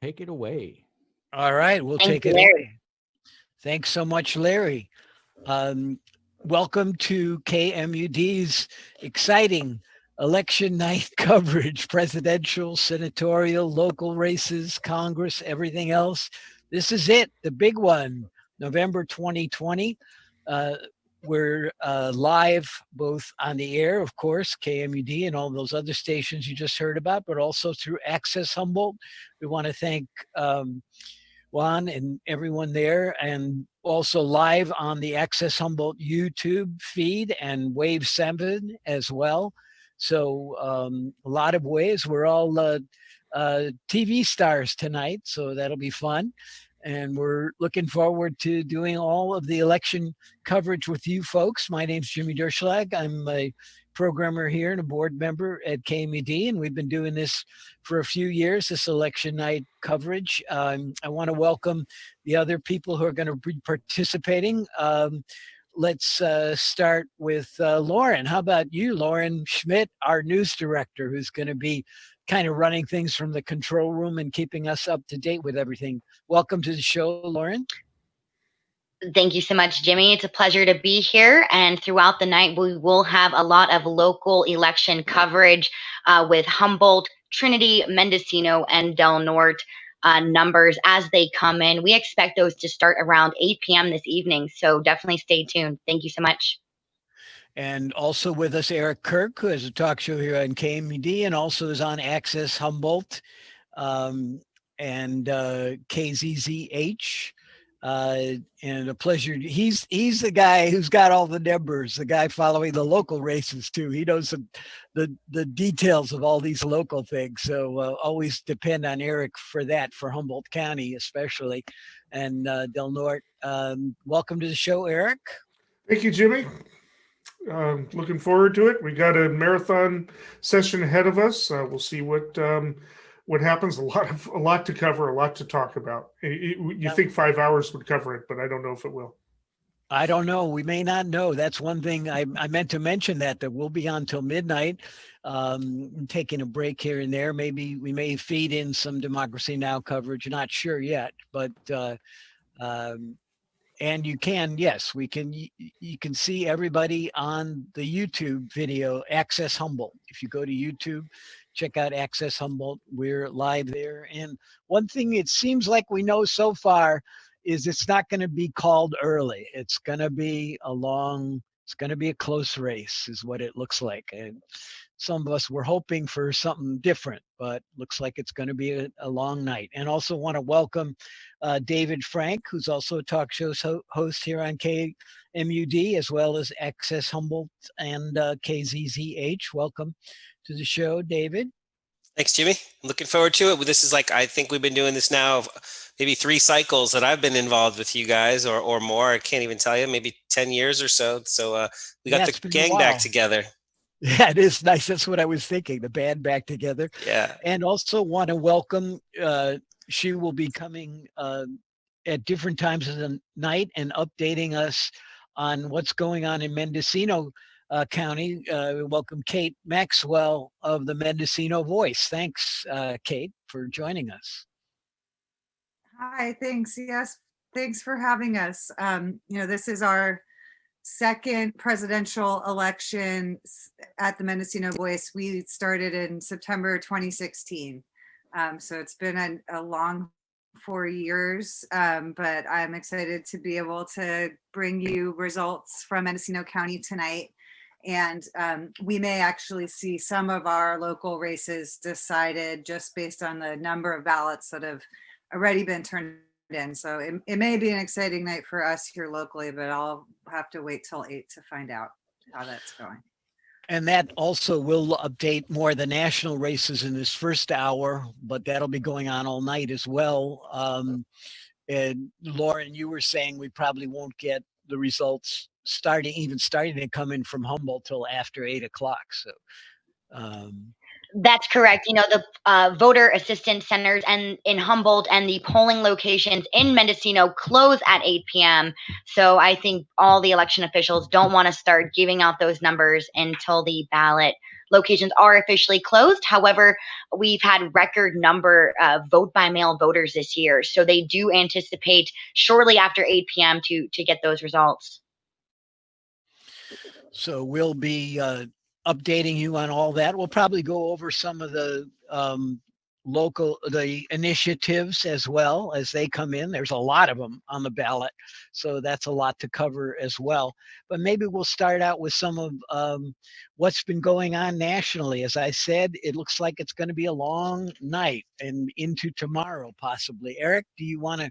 take it away. All right, we'll Thank take you, it Larry. away. Thanks so much, Larry. Um, Welcome to KMUD's exciting election night coverage, presidential, senatorial, local races, Congress, everything else. This is it, the big one, November 2020. Uh, we're live both on the air, of course, KMUD and all those other stations you just heard about, but also through Access Humboldt. We want to thank Juan and everyone there, and also live on the Access Humboldt YouTube feed and Wave 7 as well. So a lot of ways. We're all TV stars tonight, so that'll be fun. And we're looking forward to doing all of the election coverage with you folks. My name's Jimmy Derschlag. I'm a programmer here and a board member at KMUD, and we've been doing this for a few years, this election night coverage. I want to welcome the other people who are going to be participating. Let's start with Lauren. How about you, Lauren Schmidt, our news director, who's going to be kind of running things from the control room and keeping us up to date with everything. Welcome to the show, Lauren. Thank you so much, Jimmy. It's a pleasure to be here. And throughout the night, we will have a lot of local election coverage with Humboldt, Trinity, Mendocino, and Del Norte numbers as they come in. We expect those to start around 8 p.m. this evening. So definitely stay tuned. Thank you so much. And also with us, Eric Kirk, who has a talk show here on KMUD and also is on Access Humboldt and KZZH. And a pleasure. He's the guy who's got all the numbers, the guy following the local races too. He knows the details of all these local things. So always depend on Eric for that, for Humboldt County especially. And Del Norte, welcome to the show, Eric. Thank you, Jimmy. Looking forward to it. We got a marathon session ahead of us. We'll see what happens. A lot to cover, a lot to talk about. You think 5 hours would cover it, but I don't know if it will. I don't know. We may not know. That's one thing I meant to mention, that we'll be on till midnight, taking a break here and there. Maybe we may feed in some Democracy Now! Coverage. Not sure yet, but and you can, yes, you can see everybody on the YouTube video, Access Humboldt. If you go to YouTube, check out Access Humboldt. We're live there. And one thing it seems like we know so far is it's not going to be called early. It's going to be a close race is what it looks like. And some of us were hoping for something different, but looks like it's going to be a long night. And also want to welcome David Frank, who's also a talk show host here on KMUD, as well as Access Humboldt and KZZH. Welcome to the show, David. Thanks, Jimmy. I'm looking forward to it. This is I think we've been doing this now maybe 3 cycles that I've been involved with you guys or more. I can't even tell you, maybe 10 years or so. So we got the gang back together. Yeah, it is nice. That's what I was thinking, the band back together. Yeah. And also want to welcome, she will be coming at different times of the night and updating us on what's going on in Mendocino County. Welcome Kate Maxwell of the Mendocino Voice. Thanks, Kate, for joining us. Hi, thanks. Yes, thanks for having us. This is our second presidential election at the Mendocino Voice. We started in September 2016. So it's been a long 4 years, but I'm excited to be able to bring you results from Mendocino County tonight. And we may actually see some of our local races decided just based on the number of ballots that have already been turned in. So it may be an exciting night for us here locally, but I'll have to wait till 8 to find out how that's going. And that also will update more the national races in this first hour, but that'll be going on all night as well. And Lauren, you were saying we probably won't get the results starting to come in from Humboldt till after 8 o'clock. So That's correct. The voter assistance centers and in Humboldt and the polling locations in Mendocino close at 8 p.m. So I think all the election officials don't want to start giving out those numbers until the ballot locations are officially closed. However, we've had record number of vote by mail voters this year. So they do anticipate shortly after 8 p.m. to get those results. So we'll be updating you on all that. We'll probably go over some of the the initiatives as well as they come in. There's a lot of them on the ballot, so that's a lot to cover as well. But maybe we'll start out with some of what's been going on nationally. As I said, it looks like it's going to be a long night and into tomorrow possibly. Eric, do you want to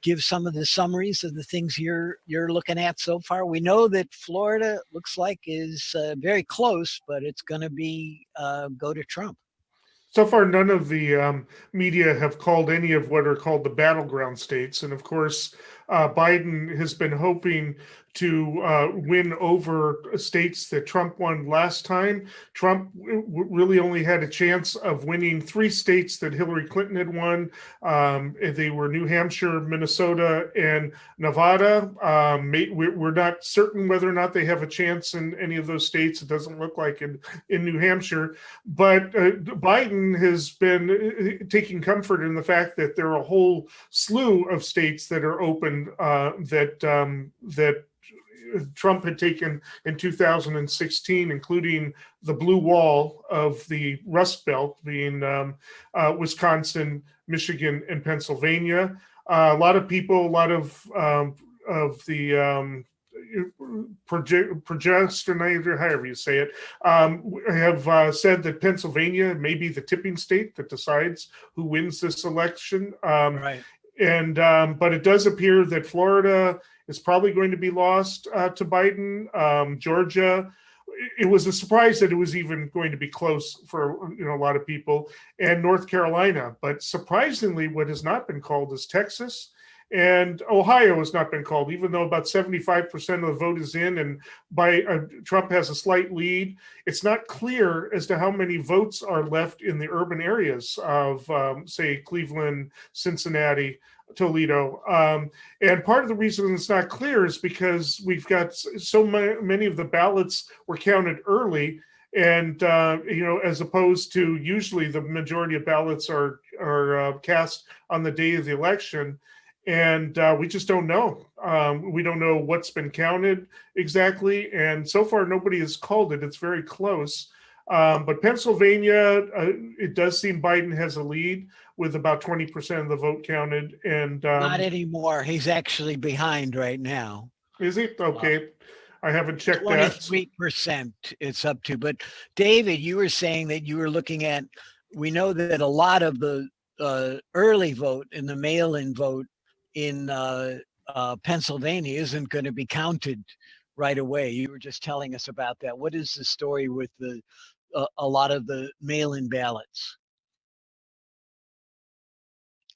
give some of the summaries of the things you're looking at so far? We know that Florida looks like is very close, but it's going to be go to Trump. So far, none of the media have called any of what are called the battleground states. And of course, Biden has been hoping to win over states that Trump won last time. Trump really only had a chance of winning 3 states that Hillary Clinton had won. They were New Hampshire, Minnesota, and Nevada. We're not certain whether or not they have a chance in any of those states. It doesn't look like in New Hampshire. But Biden has been taking comfort in the fact that there are a whole slew of states that are open that Trump had taken in 2016, including the blue wall of the Rust Belt, being Wisconsin, Michigan, and Pennsylvania. A lot of people, a lot of the progesterone, however you say it, have said that Pennsylvania may be the tipping state that decides who wins this election. Right. And but it does appear that Florida is probably going to be lost to Biden. Georgia, it was a surprise that it was even going to be close for a lot of people, and North Carolina. But surprisingly, what has not been called is Texas. And Ohio has not been called, even though about 75% of the vote is in, and Trump has a slight lead. It's not clear as to how many votes are left in the urban areas of, say, Cleveland, Cincinnati, Toledo. And part of the reason it's not clear is because we've got so many of the ballots were counted early. And as opposed to usually the majority of ballots are cast on the day of the election. And we just don't know. We don't know what's been counted exactly. And so far, nobody has called it. It's very close. But Pennsylvania, it does seem Biden has a lead with about 20% of the vote counted. And not anymore. He's actually behind right now. Is he? Okay. I haven't checked 23% it's up to. But David, you were saying that you were looking at, we know that a lot of the early vote and the mail-in vote in Pennsylvania isn't going to be counted right away. You were just telling us about that. What is the story with a lot of the mail-in ballots?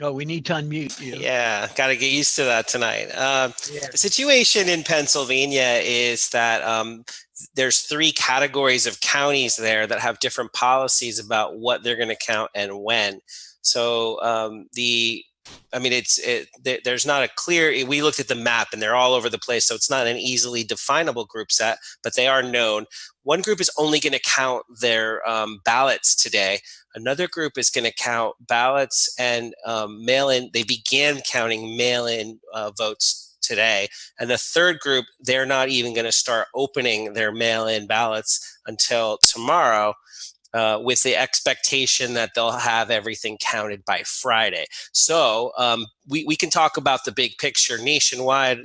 Oh, we need to unmute you. Yeah, got to get used to that tonight. The situation in Pennsylvania is that there's 3 categories of counties there that have different policies about what they're going to count and when. So there's not a clear, we looked at the map and they're all over the place. So it's not an easily definable group set, but they are known. One group is only going to count their ballots today. Another group is going to count ballots and mail-in. They began counting mail-in votes today. And the third group, they're not even going to start opening their mail-in ballots until tomorrow. With the expectation that they'll have everything counted by Friday. So we can talk about the big picture nationwide,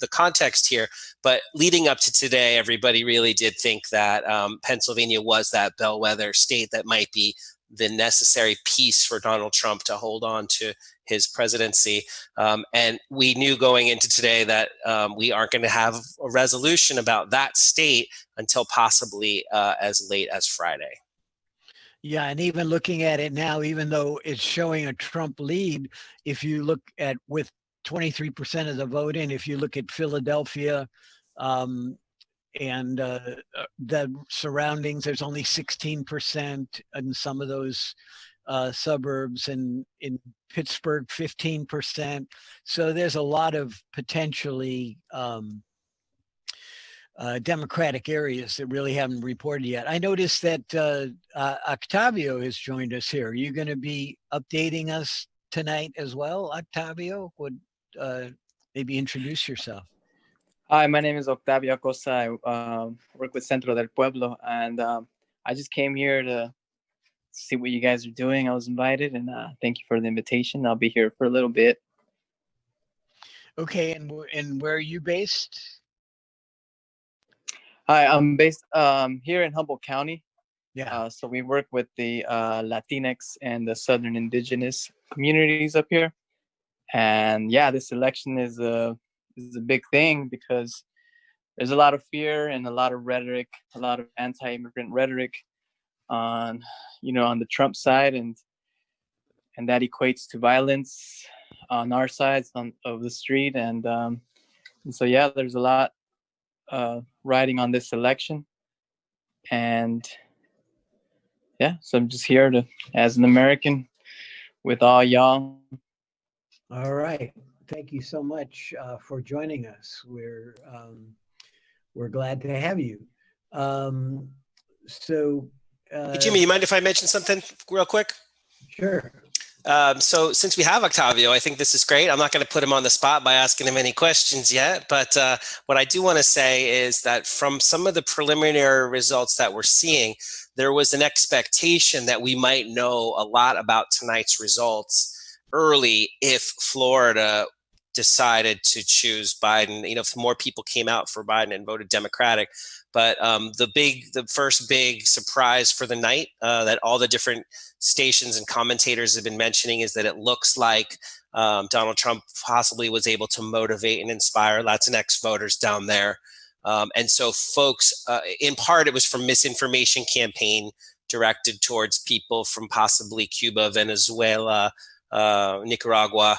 the context here, but leading up to today, everybody really did think that Pennsylvania was that bellwether state that might be the necessary piece for Donald Trump to hold on to his presidency. And we knew going into today that we aren't going to have a resolution about that state until possibly as late as Friday. Yeah, and even looking at it now, even though it's showing a Trump lead, if you look at with 23% of the vote in, if you look at Philadelphia and the surroundings, there's only 16% in some of those suburbs, and in Pittsburgh, 15%. So there's a lot of potentially Democratic areas that really haven't reported yet. I noticed that Octavio has joined us here. Are you going to be updating us tonight as well, Octavio? Would maybe introduce yourself. Hi, my name is Octavio Acosta. I work with Centro del Pueblo, and I just came here to see what you guys are doing. I was invited, and thank you for the invitation. I'll be here for a little bit. Okay, and where are you based? Hi, I'm based here in Humboldt County. Yeah. So we work with the Latinx and the Southern Indigenous communities up here. And yeah, this election is a big thing because there's a lot of fear and a lot of rhetoric, a lot of anti-immigrant rhetoric on the Trump side, and that equates to violence on our sides of the street, and so yeah, there's a lot riding on this election, and yeah, so I'm just here to, as an American, with all y'all. All right, thank you so much for joining us. We're glad to have you. Hey, Jimmy, you mind if I mention something real quick? Sure. So since we have Octavio, I think this is great. I'm not going to put him on the spot by asking him any questions yet, but what I do want to say is that from some of the preliminary results that we're seeing, there was an expectation that we might know a lot about tonight's results early if Florida decided to choose Biden, if more people came out for Biden and voted Democratic. But the first big surprise for the night that all the different stations and commentators have been mentioning is that it looks like Donald Trump possibly was able to motivate and inspire Latinx voters down there. And so folks, in part, it was from misinformation campaign directed towards people from possibly Cuba, Venezuela, Nicaragua,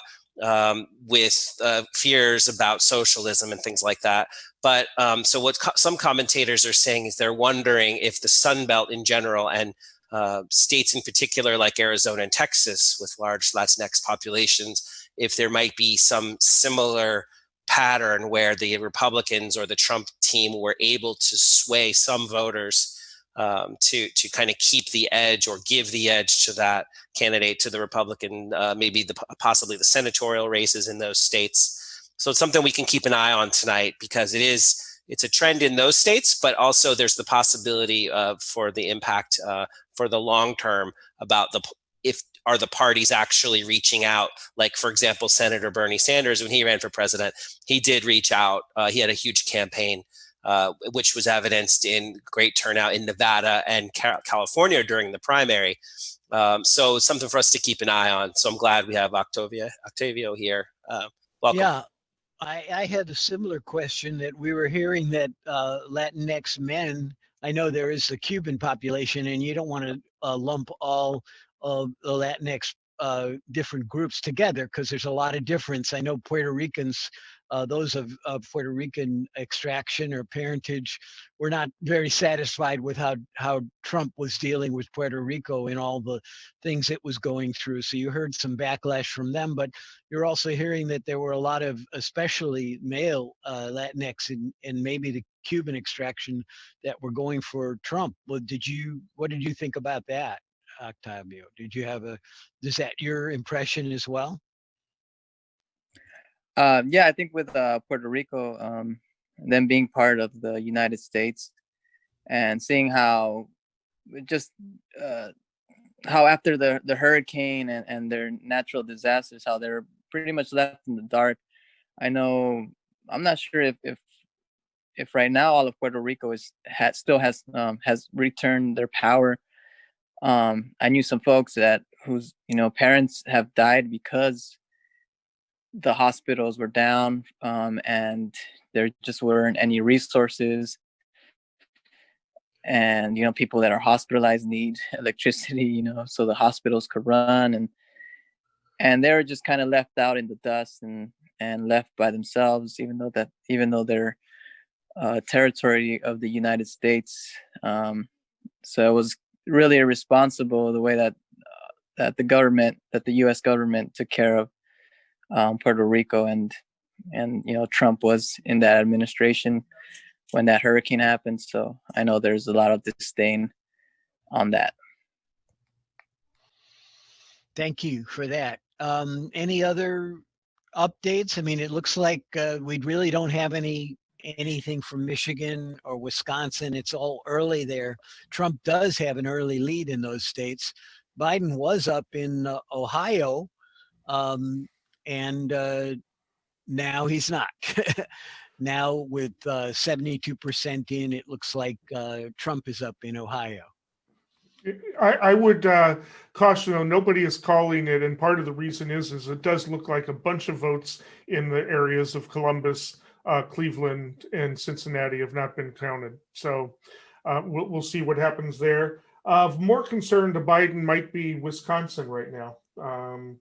with fears about socialism and things like that. But so what some commentators are saying is they're wondering if the Sun Belt in general and states in particular like Arizona and Texas with large Latinx populations, if there might be some similar pattern where the Republicans or the Trump team were able to sway some voters to kind of keep the edge or give the edge to that candidate, to the Republican, maybe possibly the senatorial races in those states. So it's something we can keep an eye on tonight because it's a trend in those states, but also there's the possibility for the impact for the long term about if are the parties actually reaching out. Like, for example, Senator Bernie Sanders, when he ran for president, he did reach out. He had a huge campaign, which was evidenced in great turnout in Nevada and California during the primary. So it's something for us to keep an eye on. So I'm glad we have Octavio here. Welcome. Yeah, I had a similar question that we were hearing that Latinx men, I know there is the Cuban population and you don't want to lump all of the Latinx different groups together because there's a lot of difference. I know Puerto Ricans, those of Puerto Rican extraction or parentage, were not very satisfied with how Trump was dealing with Puerto Rico and all the things it was going through. So you heard some backlash from them, but you're also hearing that there were a lot of, especially male Latinx and maybe the Cuban extraction that were going for Trump. Well, what did you think about that, Octavio? Is that your impression as well? Yeah, I think with Puerto Rico, them being part of the United States and seeing how after the hurricane and their natural disasters, how they're pretty much left in the dark. I'm not sure if right now all of Puerto Rico still has returned their power. I knew some folks whose parents have died because the hospitals were down, and there just weren't any resources, and people that are hospitalized need electricity, so the hospitals could run, and they were just kind of left out in the dust and left by themselves, even though they're territory of the United States. So it was really irresponsible the way that the U.S. government took care of Puerto Rico, and Trump was in that administration. when that hurricane happened. So I know there's a lot of disdain on that. Thank you for that. Any other updates? I mean, it looks like we really don't have anything from Michigan or Wisconsin. It's all early there. Trump does have an early lead in those states. Biden was up in Ohio, and now he's not. Now with 72% in, it looks like Trump is up in Ohio. I would caution, though, nobody is calling it, and part of the reason is it does look like a bunch of votes in the areas of Columbus, Cleveland, and Cincinnati have not been counted. So we'll see what happens there. More concern to Biden might be Wisconsin right now.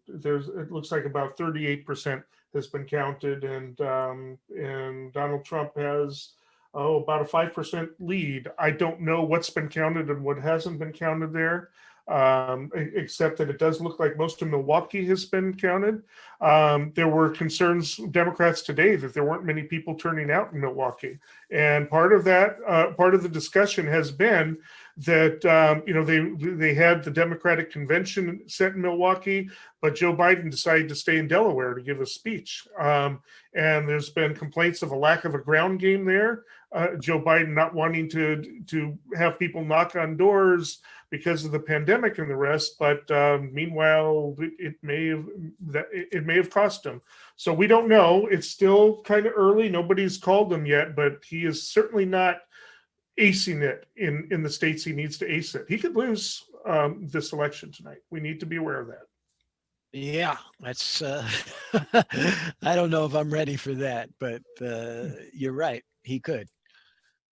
It looks like about 38% has been counted, and Donald Trump has about a 5% lead. I don't know what's been counted and what hasn't been counted there, except that it does look like most of Milwaukee has been counted. There were concerns, Democrats today, that there weren't many people turning out in Milwaukee. And part of that, part of the discussion has been that they had the Democratic convention set in Milwaukee, but Joe Biden decided to stay in Delaware to give a speech. And there's been complaints of a lack of a ground game there. Joe Biden not wanting to have people knock on doors because of the pandemic and the rest, but meanwhile, it may have cost him. So we don't know. It's still kind of early. Nobody's called him yet, but he is certainly not acing it in the states he needs to ace it. He could lose this election tonight. We need to be aware of that. Yeah, that's I don't know if I'm ready for that, but you're right. He could.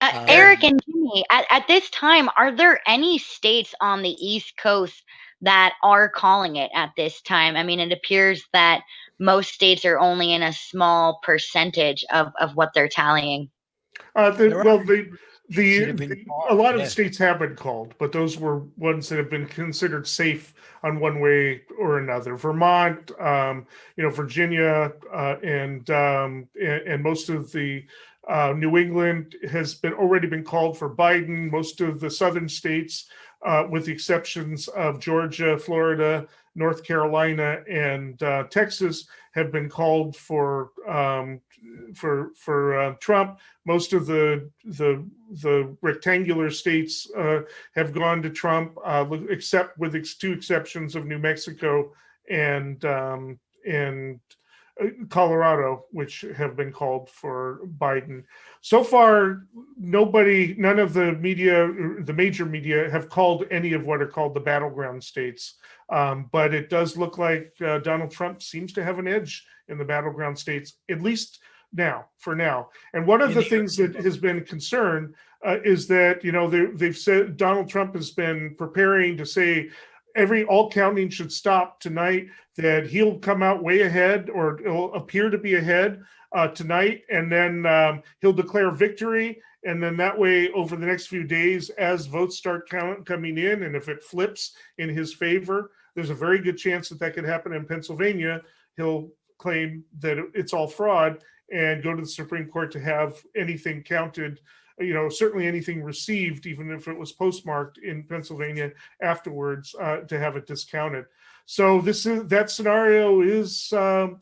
Eric and Jimmy, at this time, are there any states on the East Coast that are calling it at this time? I mean, it appears that most states are only in a small percentage of what they're tallying. A lot of the states have been called, but those were ones that have been considered safe on one way or another. Vermont, Virginia, and most of the New England has already been called for Biden. Most of the southern states, with the exceptions of Georgia, Florida, North Carolina, and Texas, have been called for Trump. Most of the rectangular states have gone to Trump, except with two exceptions of New Mexico and Colorado, which have been called for Biden. So far, none of the media, the major media, have called any of what are called the battleground states. But it does look like Donald Trump seems to have an edge in the battleground states, at least for now. And one of the things that has been concern is that, they've said Donald Trump has been preparing to say all counting should stop tonight, that he'll come out way ahead, or it'll appear to be ahead tonight, and then he'll declare victory. And then that way, over the next few days, as votes start coming in, and if it flips in his favor, there's a very good chance that could happen in Pennsylvania. He'll claim that it's all fraud and go to the Supreme Court to have anything counted, certainly anything received, even if it was postmarked in Pennsylvania afterwards, to have it discounted. So that scenario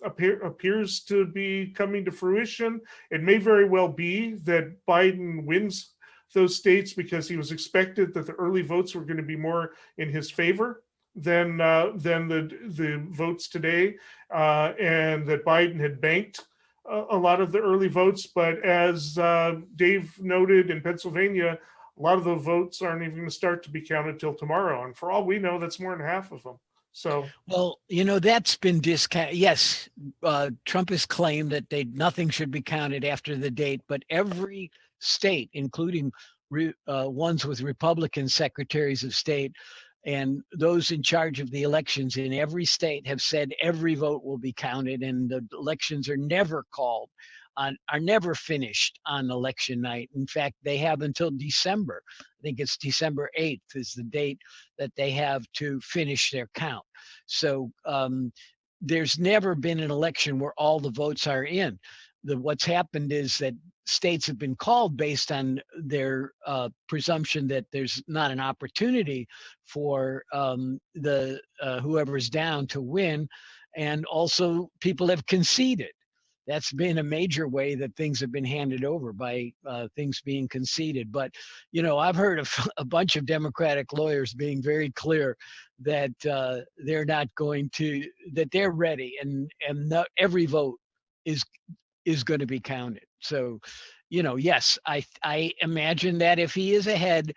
appears to be coming to fruition. It may very well be that Biden wins those states because he was expected that the early votes were going to be more in his favor than the votes today, and that Biden had banked a lot of the early votes. But as Dave noted, in Pennsylvania, a lot of the votes aren't even going to start to be counted till tomorrow. And for all we know, that's more than half of them. So, well, that's been discounted. Yes, Trump has claimed that nothing should be counted after the date, but every state, including ones with Republican secretaries of state and those in charge of the elections in every state, have said every vote will be counted, and the elections are never called, are never finished on election night. In fact, they have until December. I think it's December 8th is the date that they have to finish their count. So there's never been an election where all the votes are in. What's happened is that states have been called based on their presumption that there's not an opportunity for the whoever's down to win, and also people have conceded. That's been a major way that things have been handed over, by things being conceded. But, I've heard of a bunch of Democratic lawyers being very clear that they're not going to, that they're ready, and not every vote is going to be counted. So, yes, I imagine that if he is ahead,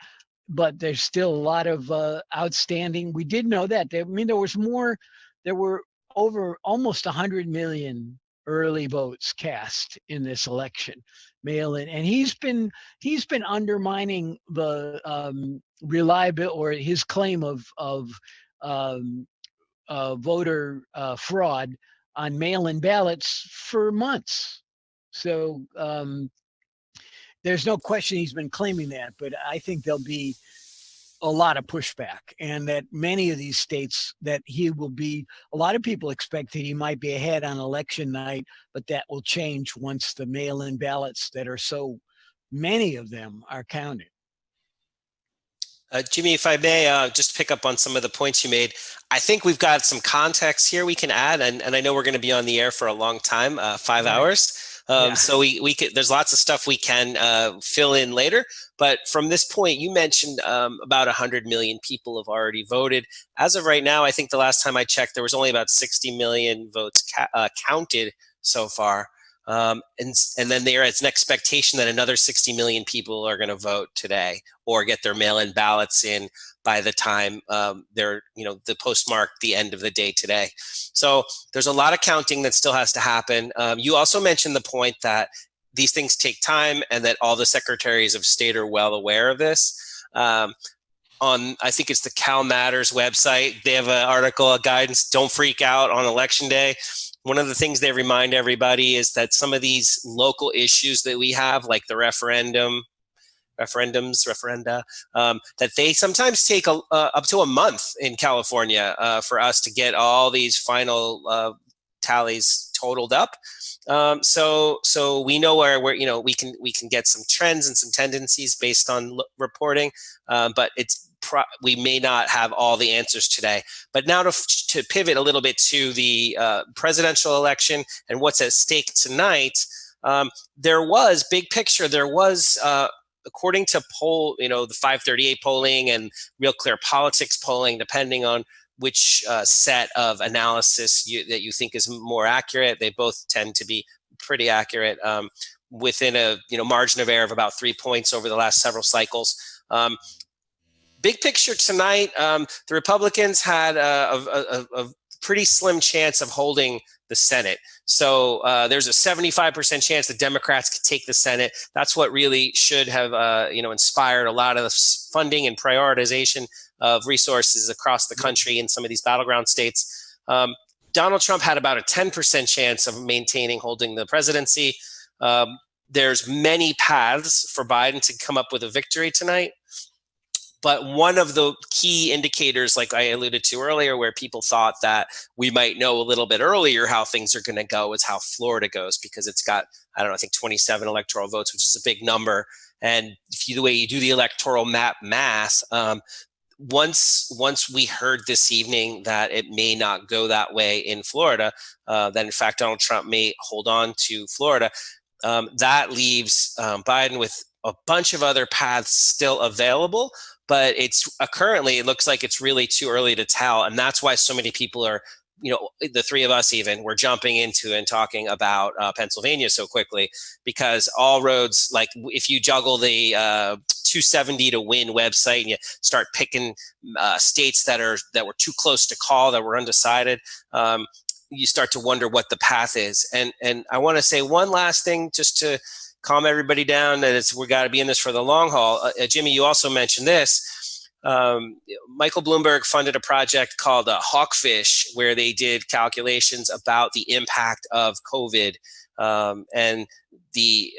but there's still a lot of outstanding. We did know that. There were over almost 100 million early votes cast in this election, mail-in, and he's been undermining the reliability, or his claim of voter fraud on mail-in ballots for months. So there's no question he's been claiming that, but I think there'll be a lot of pushback, and that many of these states that he will be, a lot of people expect that he might be ahead on election night, but that will change once the mail-in ballots, that are so many of them, are counted. Jimmy, if I may just pick up on some of the points you made, I think we've got some context here we can add, and I know we're going to be on the air for a long time, 5 hours. So we could, there's lots of stuff we can fill in later. But from this point, you mentioned about 100 million people have already voted. As of right now, I think the last time I checked, there was only about 60 million votes counted so far. And then there is an expectation that another 60 million people are going to vote today, or get their mail-in ballots in by the time they're, the postmark the end of the day today. So there's a lot of counting that still has to happen. You also mentioned the point that these things take time, and that all the secretaries of state are well aware of this. On, I think it's the Cal Matters website, they have an article, a guidance, don't freak out on election day. One of the things they remind everybody is that some of these local issues that we have, like the referenda, that they sometimes take up to a month in California for us to get all these final tallies totaled up. So we know where we can get some trends and some tendencies based on reporting, but we may not have all the answers today. But now to pivot a little bit to the presidential election and what's at stake tonight, there was, big picture, there was, according to the 538 polling and Real Clear Politics polling, depending on which set of analysis that you think is more accurate, they both tend to be pretty accurate, within a margin of error of about 3 points over the last several cycles. Big picture tonight, the Republicans had a pretty slim chance of holding the Senate. So there's a 75% chance the Democrats could take the Senate. That's what really should have inspired a lot of the funding and prioritization of resources across the country in some of these battleground states. Donald Trump had about a 10% chance of maintaining holding the presidency. There's many paths for Biden to come up with a victory tonight. But one of the key indicators, like I alluded to earlier, where people thought that we might know a little bit earlier how things are going to go, is how Florida goes, because it's got, I think 27 electoral votes, which is a big number. And the way you do the electoral map math, once we heard this evening that it may not go that way in Florida, that in fact Donald Trump may hold on to Florida, that leaves Biden with a bunch of other paths still available. But it's currently, it looks like it's really too early to tell. And that's why so many people are, the three of us even, we're jumping into and talking about Pennsylvania so quickly, because all roads, like if you juggle the 270 to win website and you start picking states that were too close to call, that were undecided, you start to wonder what the path is. And I want to say one last thing just to calm everybody down, that we got to be in this for the long haul. Jimmy, you also mentioned this. Michael Bloomberg funded a project called Hawkfish, where they did calculations about the impact of COVID and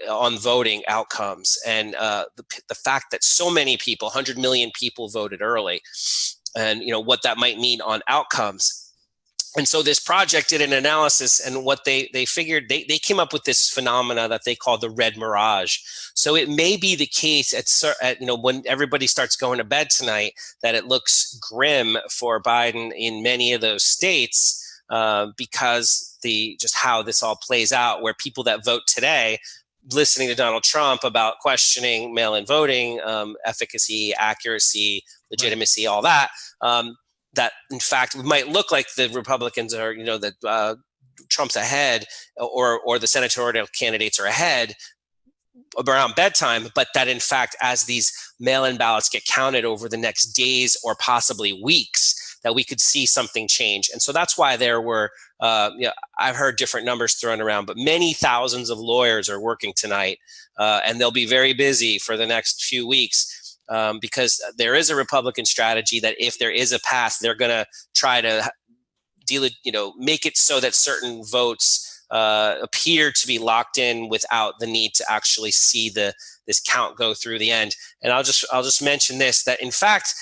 on voting outcomes, and the fact that so many people, 100 million people, voted early, and what that might mean on outcomes. And so this project did an analysis, and what they figured, they came up with this phenomena that they call the red mirage. So it may be the case at when everybody starts going to bed tonight, that it looks grim for Biden in many of those states, because just how this all plays out, where people that vote today, listening to Donald Trump about questioning mail-in voting, efficacy, accuracy, legitimacy, all that, that in fact it might look like the Republicans are, that Trump's ahead, or the senatorial candidates are ahead around bedtime, but that in fact, as these mail-in ballots get counted over the next days or possibly weeks, that we could see something change. And so that's why there were, I've heard different numbers thrown around, but many thousands of lawyers are working tonight, and they'll be very busy for the next few weeks. Because there is a Republican strategy that if there is a path, they're going to try to make it so that certain votes appear to be locked in without the need to actually see this count go through the end. And I'll just mention this, that in fact,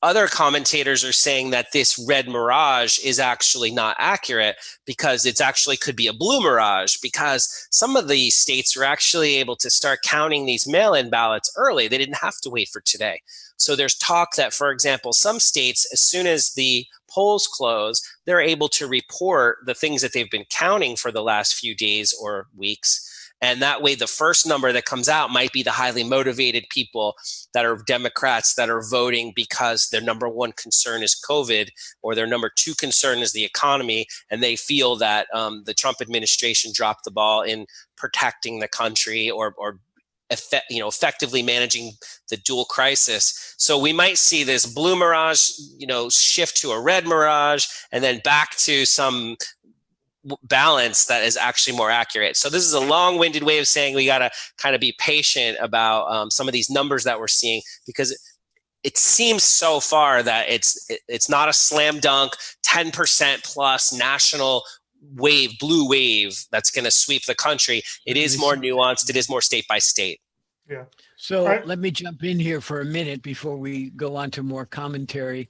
other commentators are saying that this red mirage is actually not accurate, because it's actually could be a blue mirage, because some of the states are actually able to start counting these mail-in ballots early. They didn't have to wait for today. So there's talk that, for example, some states, as soon as the polls close, they're able to report the things that they've been counting for the last few days or weeks. And that way, the first number that comes out might be the highly motivated people that are Democrats that are voting because their number one concern is COVID, or their number two concern is the economy, and they feel that the Trump administration dropped the ball in protecting the country, or effectively managing the dual crisis. So we might see this blue mirage, shift to a red mirage, and then back to some balance that is actually more accurate. So this is a long-winded way of saying we got to kind of be patient about some of these numbers that we're seeing, because it seems so far that it's not a slam dunk 10% plus national wave, blue wave, that's going to sweep the country. It is more nuanced. It is more state by state. Yeah. So let me jump in here for a minute before we go on to more commentary.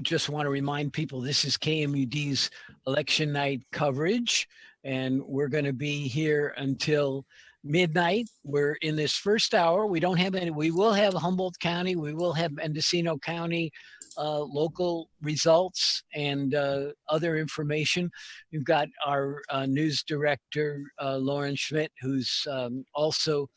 Just want to remind people, this is KMUD's election night coverage, and we're going to be here until midnight. We're in this first hour. We don't have any. We will have Humboldt County. We will have Mendocino County local results and other information. We've got our news director, Lauren Schmidt, who's also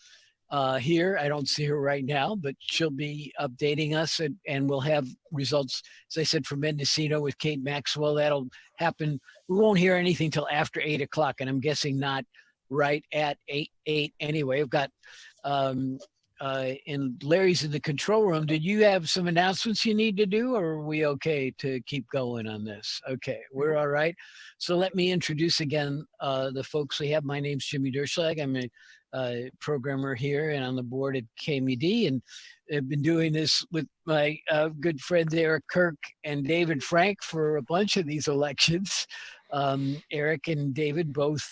here. I don't see her right now, but she'll be updating us, and we'll have results, as I said, from Mendocino with Kate Maxwell. That'll happen. We won't hear anything till after 8 o'clock, and I'm guessing not right at 8 anyway. I've got, and Larry's in the control room. Did you have some announcements you need to do, or are we okay to keep going on this? Okay, we're all right. So let me introduce again the folks we have. My name's Jimmy Derschlag. I'm a programmer here and on the board at KMUD, and I've been doing this with my good friends Eric Kirk and David Frank for a bunch of these elections. Eric and David both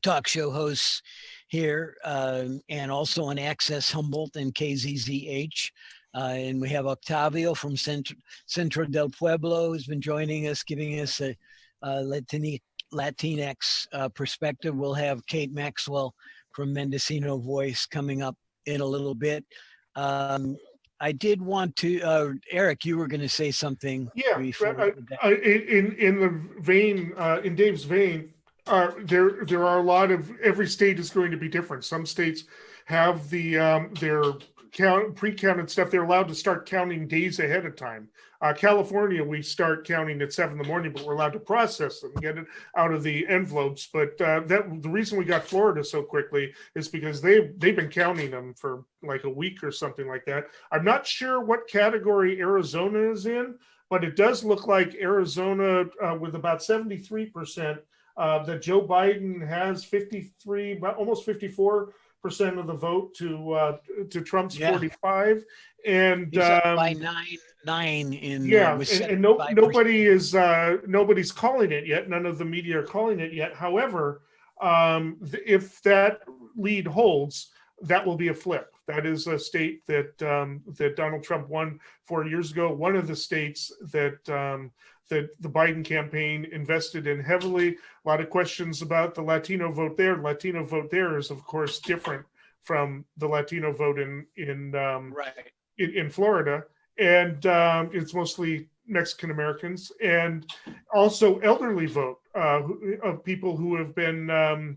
talk show hosts here, and also on Access Humboldt and KZZH. And we have Octavio from Centro del Pueblo, who's been joining us, giving us a Latinx perspective. We'll have Kate Maxwell from Mendocino Voice coming up in a little bit. I did want to, Eric, you were going to say something. Yeah, in the vein, in Dave's vein, there are a lot of, every state is going to be different. Some states have their pre-counted stuff. They're allowed to start counting days ahead of time. California, we start counting at 7 in the morning, but we're allowed to process them, get it out of the envelopes. But the reason we got Florida so quickly is because they've been counting them for like a week or something like that. I'm not sure what category Arizona is in, but it does look like Arizona with about 73%, that Joe Biden has 53, almost 54% of the vote to Trump's 45, and he's up by nine in and nobody's calling it yet. None of the media are calling it yet. However, if that lead holds, that will be a flip. That is a state that that Donald Trump won 4 years ago. One of the states that that the Biden campaign invested in heavily. A lot of questions about the Latino vote there. Latino vote there is, of course, different from the Latino vote Right. in Florida, and it's mostly Mexican Americans, and also elderly vote of people who have been.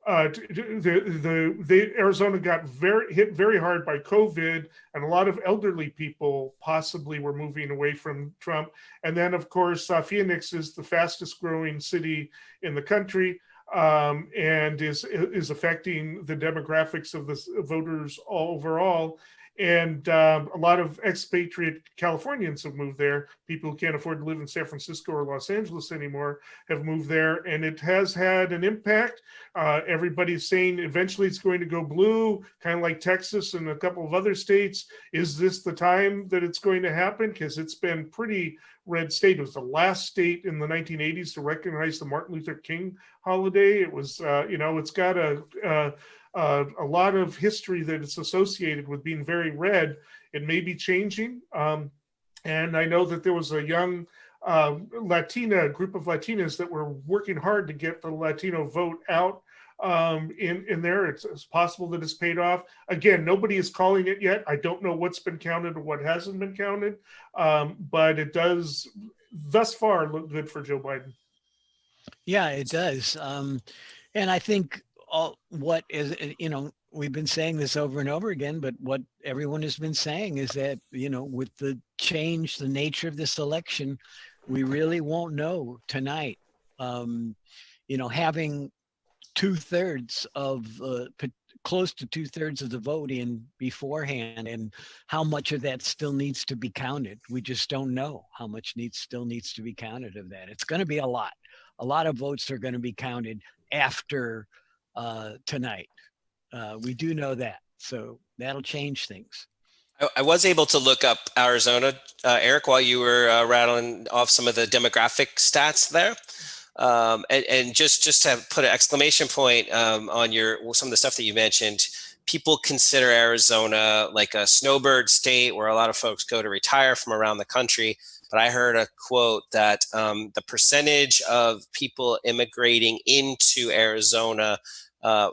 Arizona got hit very hard by COVID, and a lot of elderly people possibly were moving away from Trump. And then, of course, Phoenix is the fastest growing city in the country, and is affecting the demographics of the voters overall. And a lot of expatriate Californians have moved there. People who can't afford to live in San Francisco or Los Angeles anymore have moved there, and it has had an impact. Everybody's saying eventually it's going to go blue, kind of like Texas and a couple of other states. Is this the time that it's going to happen? Because it's been pretty red state. It was the last state in the 1980s to recognize the Martin Luther King holiday. It was, it's got a lot of history that it's associated with being very red. It may be changing. And I know that there was a young group of Latinas that were working hard to get the Latino vote out in there. It's possible that it's paid off. Again, nobody is calling it yet. I don't know what's been counted or what hasn't been counted, but it does thus far look good for Joe Biden. Yeah, it does. And I think what is, we've been saying this over and over again, but what everyone has been saying is that, with the nature of this election, we really won't know tonight. Having close to 2/3 of the vote in beforehand, and how much of that still needs to be counted. We just don't know how much still needs to be counted of that. It's going to be a lot. A lot of votes are going to be counted after tonight. We do know that. So that'll change things. I was able to look up Arizona, Eric, while you were rattling off some of the demographic stats there. And just to put an exclamation point on some of the stuff that you mentioned, people consider Arizona like a snowbird state where a lot of folks go to retire from around the country. But I heard a quote that the percentage of people immigrating into Arizona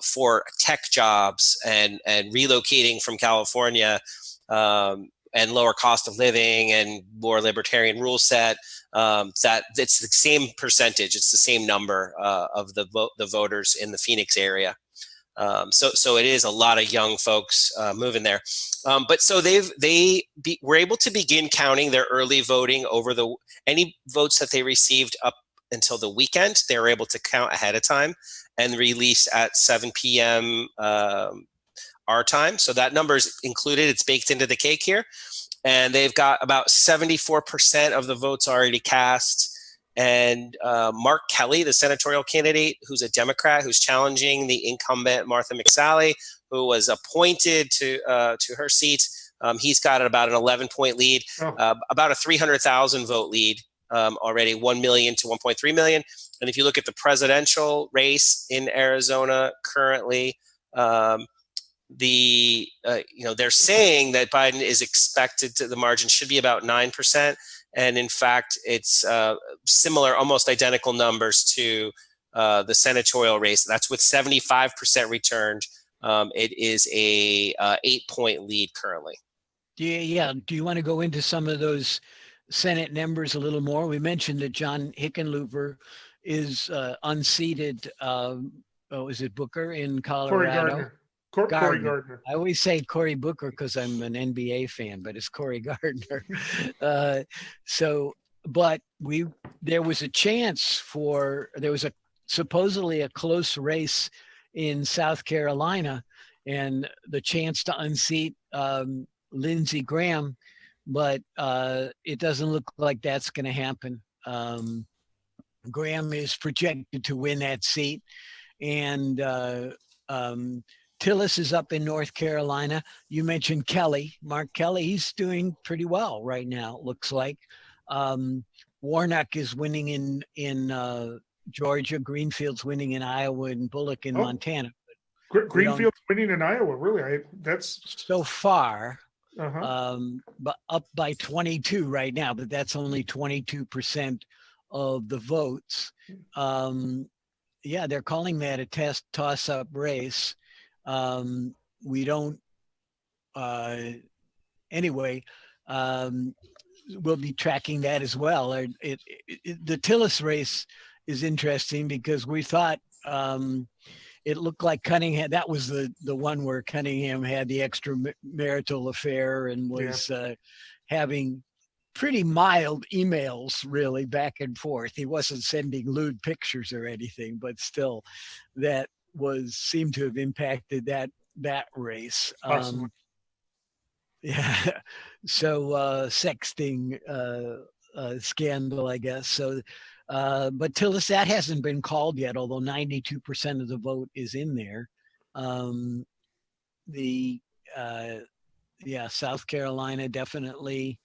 for tech jobs and relocating from California and lower cost of living and more libertarian rule set, that it's the same percentage, it's the same number of the voters in the Phoenix area. So it is a lot of young folks moving there. But so they were able to begin counting their early voting over any votes that they received up until the weekend. They were able to count ahead of time and release at 7 p.m. Our time. So that number is included. It's baked into the cake here. And they've got about 74% of the votes already cast. And Mark Kelly, the senatorial candidate, who's a Democrat, who's challenging the incumbent Martha McSally, who was appointed to her seat, he's got about an 11-point lead, about a 300,000 vote lead already, 1 million to 1.3 million. And if you look at the presidential race in Arizona currently, they're saying that Biden is expected to, the margin should be about 9%. And in fact, it's similar, almost identical numbers to the senatorial race. That's with 75% returned. It is a 8-point lead currently. Yeah. Do you want to go into some of those Senate numbers a little more? We mentioned that John Hickenlooper is unseated. Is it Booker in Colorado? Cory Gardner. I always say Cory Booker because I'm an NBA fan, but it's Cory Gardner. But there was a chance there was supposedly a close race in South Carolina, and the chance to unseat Lindsey Graham, but it doesn't look like that's going to happen. Graham is projected to win that seat, and Tillis is up in North Carolina. You mentioned Kelly, Mark Kelly. He's doing pretty well right now, it looks like. Warnock is winning in Georgia. Greenfield's winning in Iowa, and Bullock in Montana. Greenfield's winning in Iowa, really? That's so far. but up by 22 right now, but that's only 22% of the votes. Yeah, they're calling that a toss-up race. We don't, anyway, we'll be tracking that as well. The Tillis race is interesting because we thought it looked like Cunningham, that was the one where Cunningham had the extramarital affair and was having pretty mild emails really back and forth. He wasn't sending lewd pictures or anything, but still that seemed to have impacted that race. Yeah. So sexting scandal, I guess. So, but Tillis, that hasn't been called yet, although 92% of the vote is in there. South Carolina definitely.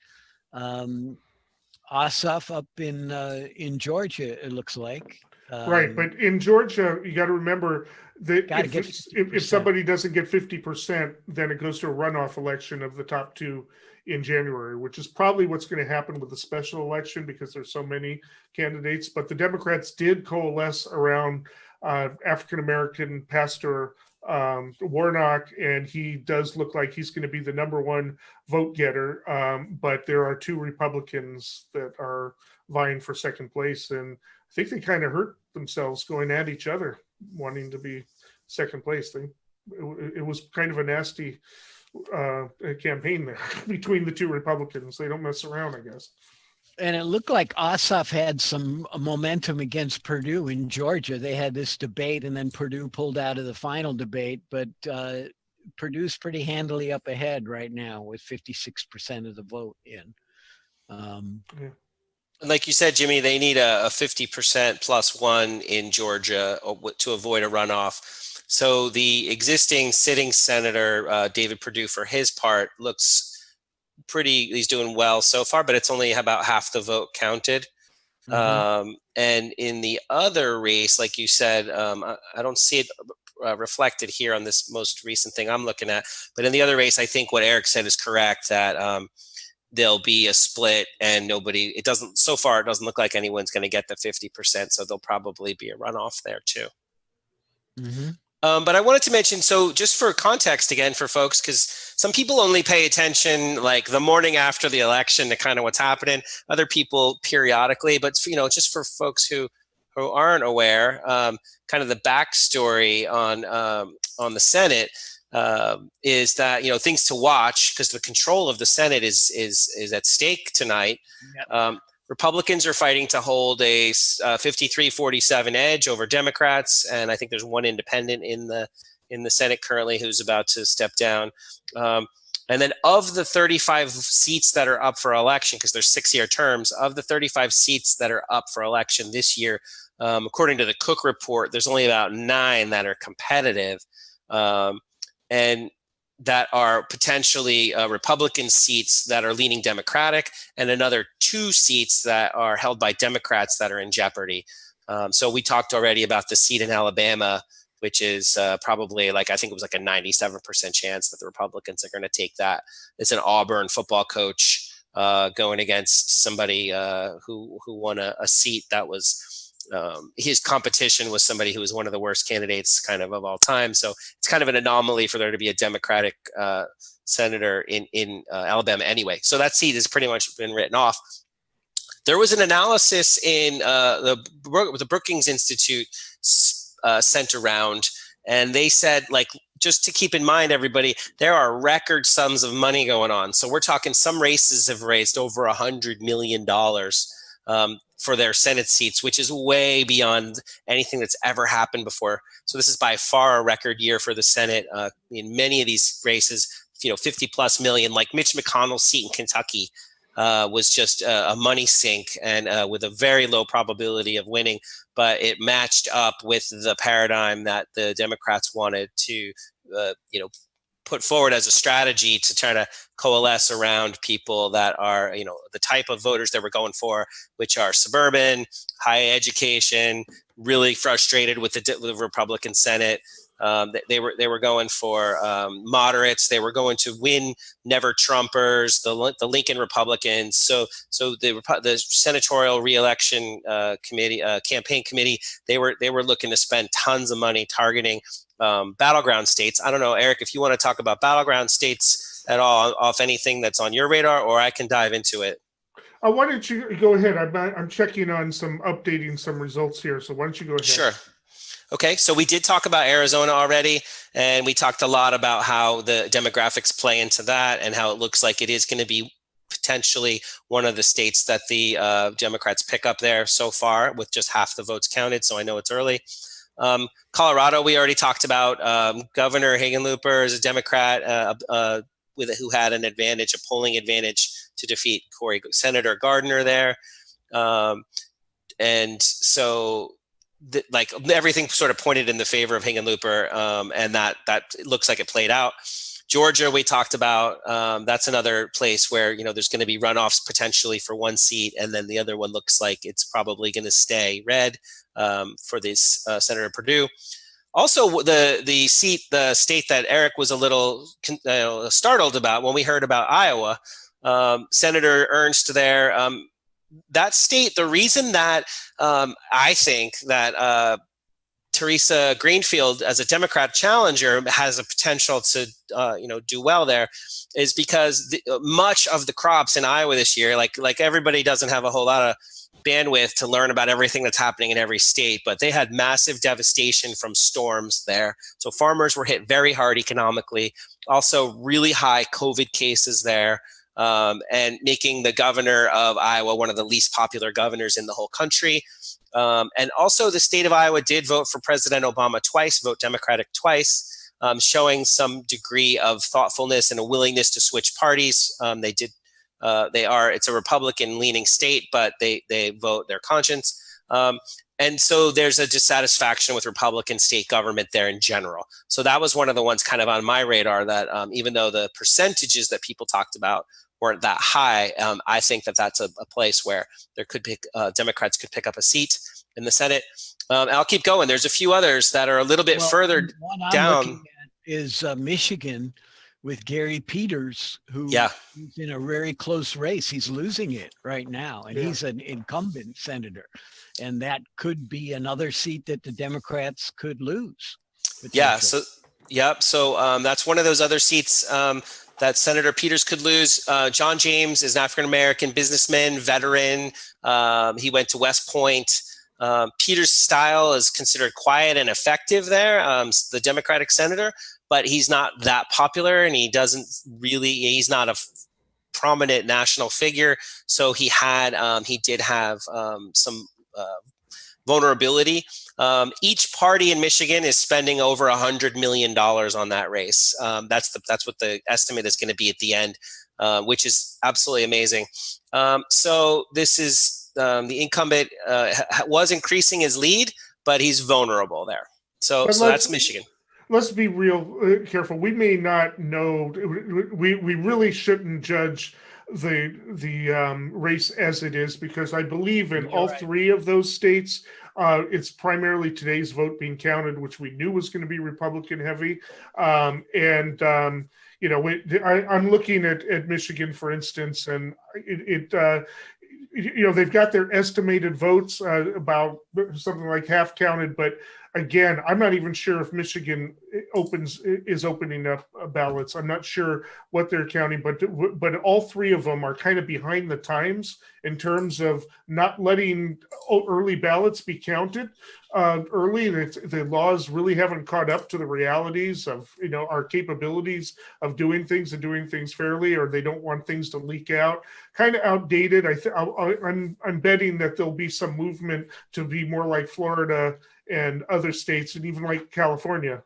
Ossoff up in Georgia, it looks like. Right, but in Georgia, you got to remember that if somebody doesn't get 50%, then it goes to a runoff election of the top two in January, which is probably what's going to happen with the special election because there's so many candidates. But the Democrats did coalesce around African-American pastor Warnock, and he does look like he's going to be the number one vote getter. But there are two Republicans that are vying for second place, and I think they kind of hurt themselves going at each other, wanting to be second place. It was kind of a nasty campaign there between the two Republicans. They don't mess around, I guess. And it looked like Ossoff had some momentum against Purdue in Georgia. They had this debate, and then Purdue pulled out of the final debate. But Purdue's pretty handily up ahead right now with 56% of the vote in. Like you said, Jimmy, they need a 50% plus one in Georgia to avoid a runoff. So the existing sitting senator, David Perdue, for his part, looks he's doing well so far, but it's only about half the vote counted. And in the other race, like you said, I don't see it reflected here on this most recent thing I'm looking at. But in the other race, I think what Eric said is correct, that there'll be a split and so far it doesn't look like anyone's going to get the 50%. So there'll probably be a runoff there too. But I wanted to mention, so just for context again for folks, because some people only pay attention like the morning after the election to kind of what's happening, other people periodically, but just for folks who aren't aware, kind of the backstory on the Senate is that, things to watch because the control of the Senate is at stake tonight. Yep. Republicans are fighting to hold a 53-47 edge over Democrats, and I think there's one independent in the Senate currently who's about to step down. And then of the 35 seats that are up for election, because there's 6-year terms, of the 35 seats that are up for election this year, according to the Cook report, there's only about 9 that are competitive. And that are potentially Republican seats that are leaning Democratic, and another 2 seats that are held by Democrats that are in jeopardy. So we talked already about the seat in Alabama, which is probably I think it was like a 97% chance that the Republicans are going to take that. It's an Auburn football coach going against somebody who won a seat that was his competition was somebody who was one of the worst candidates kind of all time. So it's kind of an anomaly for there to be a Democratic senator in Alabama anyway. So that seat has pretty much been written off. There was an analysis in the Brookings Institute sent around, and they said, just to keep in mind, everybody, there are record sums of money going on. So we're talking some races have raised over $100 million for their Senate seats, which is way beyond anything that's ever happened before. So this is by far a record year for the Senate. In many of these races, 50 plus million, like Mitch McConnell's seat in Kentucky was just a money sink and with a very low probability of winning. But it matched up with the paradigm that the Democrats wanted to, put forward as a strategy to try to coalesce around people that are, the type of voters that we're going for, which are suburban, high education, really frustrated with the Republican Senate. They were going for moderates. They were going to win never Trumpers, the Lincoln Republicans. So the senatorial reelection committee, campaign committee, they were looking to spend tons of money targeting battleground states. I don't know, Eric, if you want to talk about battleground states at all, off anything that's on your radar, or I can dive into it. Why don't you go ahead? I'm checking on updating some results here. So why don't you go ahead? Sure. Okay, so we did talk about Arizona already, and we talked a lot about how the demographics play into that and how it looks like it is going to be potentially one of the states that the Democrats pick up there so far, with just half the votes counted, so I know it's early. Colorado, we already talked about. Governor Hickenlooper is a Democrat who had an advantage, a polling advantage, to defeat Senator Gardner there. And so like everything sort of pointed in the favor of Hickenlooper, and that looks like it played out. Georgia, we talked about. That's another place where there's going to be runoffs potentially for one seat, and then the other one looks like it's probably going to stay red for this Senator Perdue. Also, the state that Eric was a little startled about when we heard about Iowa, Senator Ernst there. That state, the reason that I think that Teresa Greenfield, as a Democrat challenger, has a potential to do well there, is because much of the crops in Iowa this year, like everybody doesn't have a whole lot of bandwidth to learn about everything that's happening in every state, but they had massive devastation from storms there. So farmers were hit very hard economically. Also, really high COVID cases there. And making the governor of Iowa one of the least popular governors in the whole country. And also the state of Iowa did vote for President Obama twice, vote Democratic twice, showing some degree of thoughtfulness and a willingness to switch parties. It's a Republican leaning state, but they vote their conscience. And so there's a dissatisfaction with Republican state government there in general. So that was one of the ones kind of on my radar that even though the percentages that people talked about weren't that high, I think that that's a place where Democrats could pick up a seat in the Senate. I'll keep going. There's a few others that are a little bit further one I'm down. Looking at is Michigan with Gary Peters, who's in a very close race. He's losing it right now, and he's an incumbent senator. And that could be another seat that the Democrats could lose. Yeah. So that's one of those other seats that Senator Peters could lose. John James is an African-American businessman, veteran. He went to West Point. Peters' style is considered quiet and effective there, the Democratic senator, but he's not that popular, and he's not a prominent national figure. So he did have some vulnerability. Each party in Michigan is spending over $100 million on that race. That's what the estimate is going to be at the end, which is absolutely amazing. So this is the incumbent was increasing his lead, but he's vulnerable there. So that's Michigan. Let's be real careful. We may not know. We really shouldn't judge the race as it is, because I believe in all three of those states, it's primarily today's vote being counted, which we knew was going to be Republican heavy. I'm looking at Michigan, for instance, and they've got their estimated votes about something like half counted, but again, I'm not even sure if Michigan is opening up ballots. I'm not sure what they're counting, but all three of them are kind of behind the times in terms of not letting early ballots be counted early. The laws really haven't caught up to the realities of our capabilities of doing things and doing things fairly, or they don't want things to leak out. Kind of outdated. I'm betting that there'll be some movement to be more like Florida and other states, and even like California.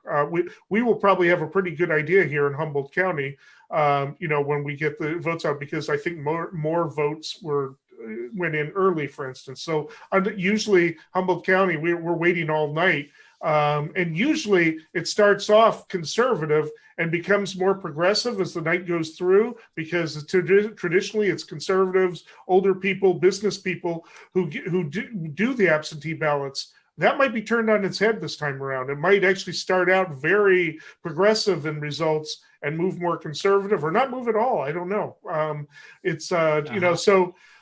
We will probably have a pretty good idea here in Humboldt County, when we get the votes out, because I think more votes went in early, for instance. So usually Humboldt County, we're waiting all night. And usually it starts off conservative and becomes more progressive as the night goes through, because traditionally it's conservatives, older people, business people who do the absentee ballots. that might be turned on its head this time around. It might actually start out very progressive in results and move more conservative, or not move at all. I don't know.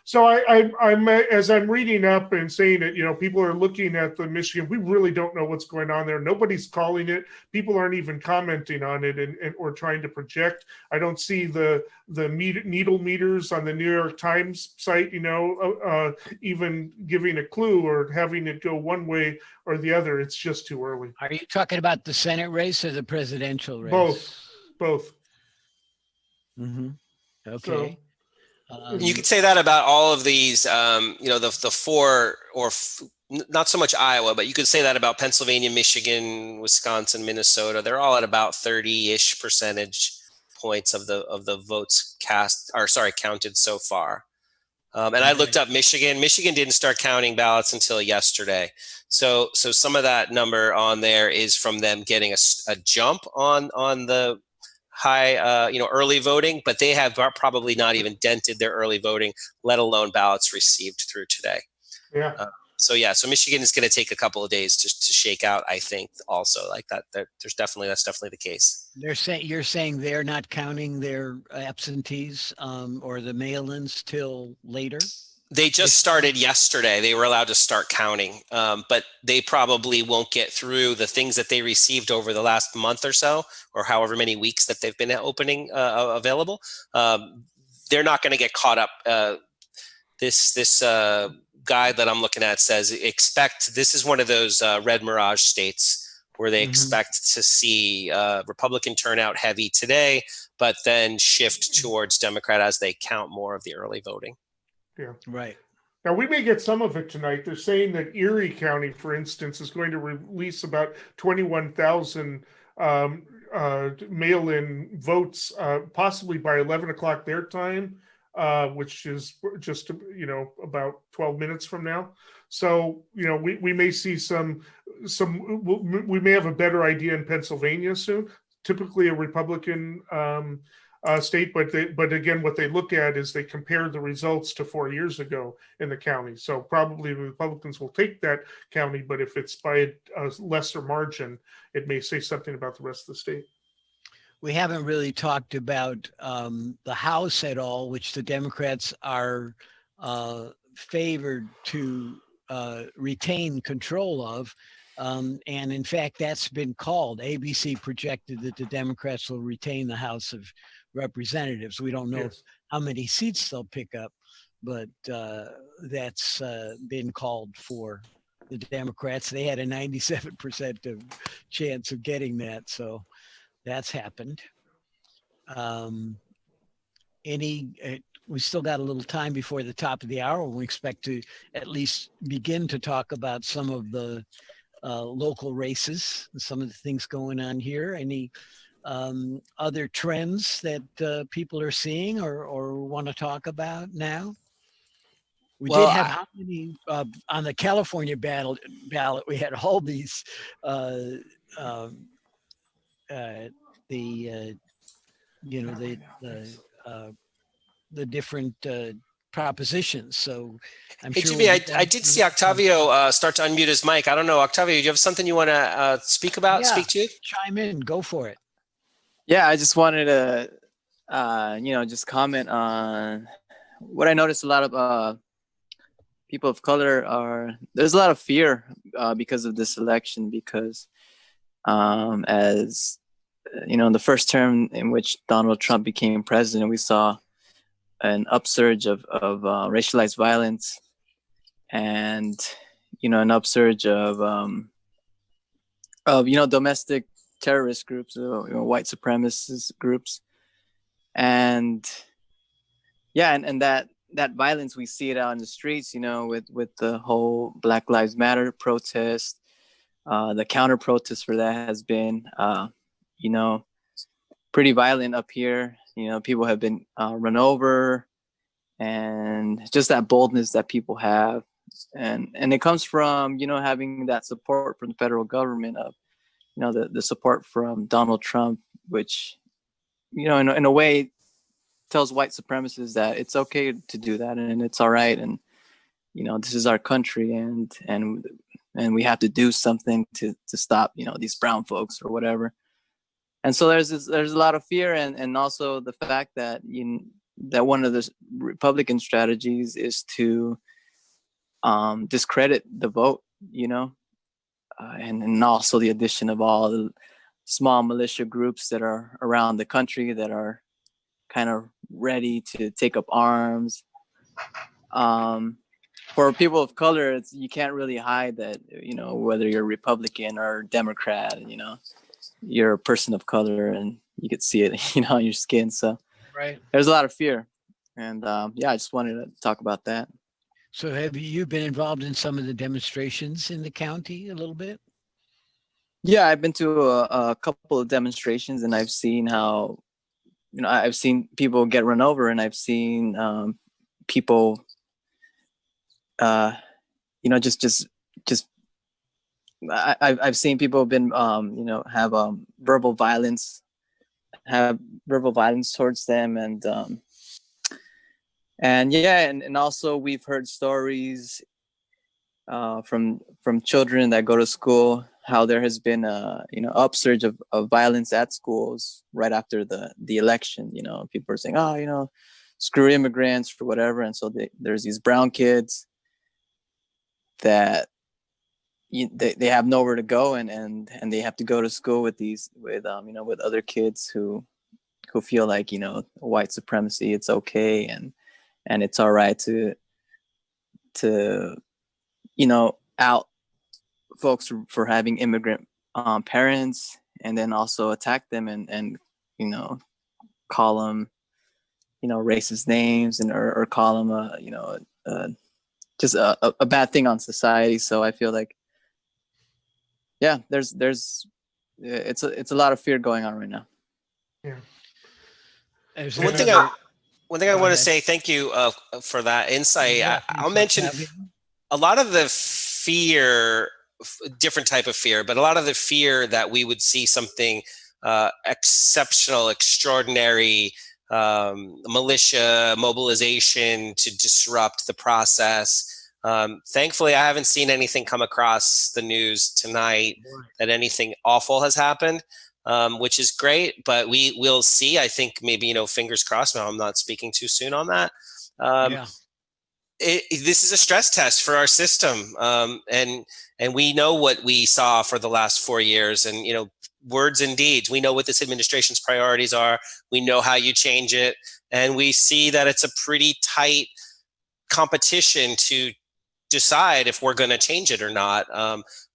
So I'm as I'm reading up and saying it, people are looking at the Michigan. We really don't know what's going on there. Nobody's calling it. People aren't even commenting on it and or trying to project. I don't see the needle meters on the New York Times site, even giving a clue or having it go one way or the other. It's just too early. Are you talking about the Senate race or the presidential race? Both. Mm-hmm. Okay. You could say that about all of these, the four, not so much Iowa, but you could say that about Pennsylvania, Michigan, Wisconsin, Minnesota. They're all at about 30-ish percentage points of the votes counted so far. And I looked up Michigan. Michigan didn't start counting ballots until yesterday. So some of that number on there is from them getting a jump on the high, early voting, but they have probably not even dented their early voting, let alone ballots received through today. Yeah. So Michigan is going to take a couple of days to shake out. I think also like that. That's definitely the case. You're saying they're not counting their absentees or the mail-ins till later. They just started yesterday. They were allowed to start counting, but they probably won't get through the things that they received over the last month or so, or however many weeks that they've been opening available. They're not going to get caught up. This guide that I'm looking at says this is one of those red mirage states where they expect to see Republican turnout heavy today, but then shift towards Democrat as they count more of the early voting. Yeah. Right. Now, we may get some of it tonight. They're saying that Erie County, for instance, is going to release about 21,000 mail-in votes, possibly by 11 o'clock their time, which is just, about 12 minutes from now. So, we may see we may have a better idea in Pennsylvania soon. Typically a Republican state, but again, what they look at is they compare the results to 4 years ago in the county. So probably the Republicans will take that county, but if it's by a lesser margin, it may say something about the rest of the state. We haven't really talked about the House at all, which the Democrats are favored to retain control of. And in fact, that's been called. ABC projected that the Democrats will retain the House of Representatives. We don't know how many seats they'll pick up, but that's been called for the Democrats. They had a 97% chance of getting that, so that's happened. We still got a little time before the top of the hour. We expect to at least begin to talk about some of the local races, some of the things going on here. Any other trends that people are seeing or want to talk about now? We did have how many on the California ballot? We had all these the different propositions. So I'm sure. Jimmy, I did see Octavio start to unmute his mic. I don't know, Octavio, do you have something you want to speak about? Yeah, speak to? Chime in. Go for it. Yeah, I just wanted to, just comment on what I noticed. A lot of people of color there's a lot of fear because of this election, because as in the first term in which Donald Trump became president, we saw an upsurge of racialized violence and an upsurge of domestic terrorist groups, white supremacist groups, and that violence, we see it out in the streets, with the whole Black Lives Matter protest. The counter protest for that has been pretty violent up here. People have been run over, and just that boldness that people have, and it comes from having that support from the federal government, of the support from Donald Trump, which in a way tells white supremacists that it's okay to do that and it's all right, and this is our country, and and we have to do something to stop, these brown folks or whatever. And so there's a lot of fear, and also the fact that that one of the Republican strategies is to discredit the vote, and also the addition of all the small militia groups that are around the country that are kind of ready to take up arms. For people of color, you can't really hide that, whether you're Republican or Democrat, you're a person of color, and you could see it, on your skin. So right. There's a lot of fear. And I just wanted to talk about that. So have you been involved in some of the demonstrations in the county a little bit? Yeah, I've been to a couple of demonstrations, and I've seen how, I've seen people get run over, and I've seen people, I've seen people been, have verbal violence towards them, and also we've heard stories from children that go to school, how there has been a upsurge of violence at schools right after the election. People are saying, oh, screw immigrants or whatever, and so there's these brown kids that they have nowhere to go, and they have to go to school with other kids who feel like white supremacy, it's okay, and it's all right to out folks for having immigrant parents, and then also attack them and call them racist names, or call them just a bad thing on society. So I feel like there's it's a lot of fear going on right now. Yeah. One thing I want to say, thank you for that insight. I'll mention a lot of the fear, different type of fear, but a lot of the fear that we would see something exceptional, extraordinary, militia mobilization to disrupt the process. Thankfully, I haven't seen anything come across the news tonight that anything awful has happened, which is great, but we will see. I think maybe, fingers crossed. Now, I'm not speaking too soon on that. This is a stress test for our system. And we know what we saw for the last 4 years, and, words and deeds. We know what this administration's priorities are. We know how you change it. And we see that it's a pretty tight competition to decide if we're going to change it or not.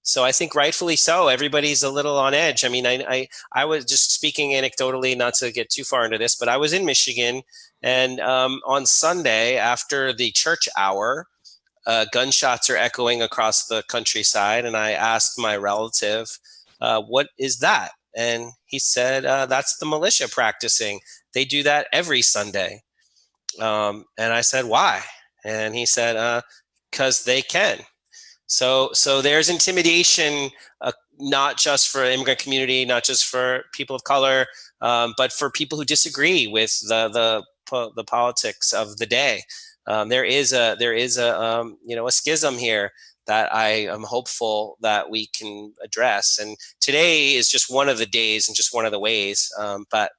So I think rightfully so. Everybody's a little on edge. I mean, I was just speaking anecdotally, not to get too far into this, but I was in Michigan, and on Sunday after the church hour, gunshots are echoing across the countryside. And I asked my relative, what is that? And he said, that's the militia practicing. They do that every Sunday. And I said, why? And he said, because they can. So there's intimidation, not just for the immigrant community, not just for people of color, but for people who disagree with the politics of the day. There is a schism here that I am hopeful that we can address. And today is just one of the days and just one of the ways. But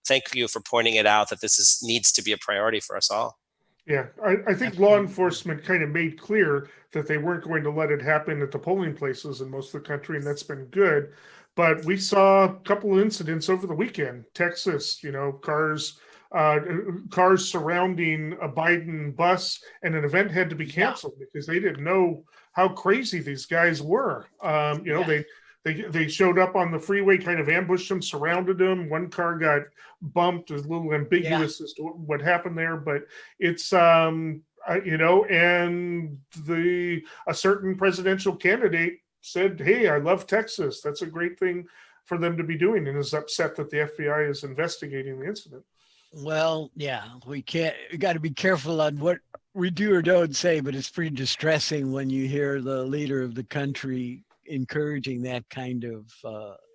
thank you for pointing it out, that this needs to be a priority for us all. Yeah, I think law enforcement kind of made clear that they weren't going to let it happen at the polling places in most of the country, and that's been good. But we saw a couple of incidents over the weekend. Texas, cars surrounding a Biden bus, and an event had to be canceled because they didn't know how crazy these guys were. They showed up on the freeway, kind of ambushed them, surrounded them. One car got bumped. It's a little ambiguous as to what happened there, but it's and a certain presidential candidate said, "Hey, I love Texas. That's a great thing for them to be doing," and is upset that the FBI is investigating the incident. Well, we got to be careful on what we do or don't say, but it's pretty distressing when you hear the leader of the country encouraging that kind of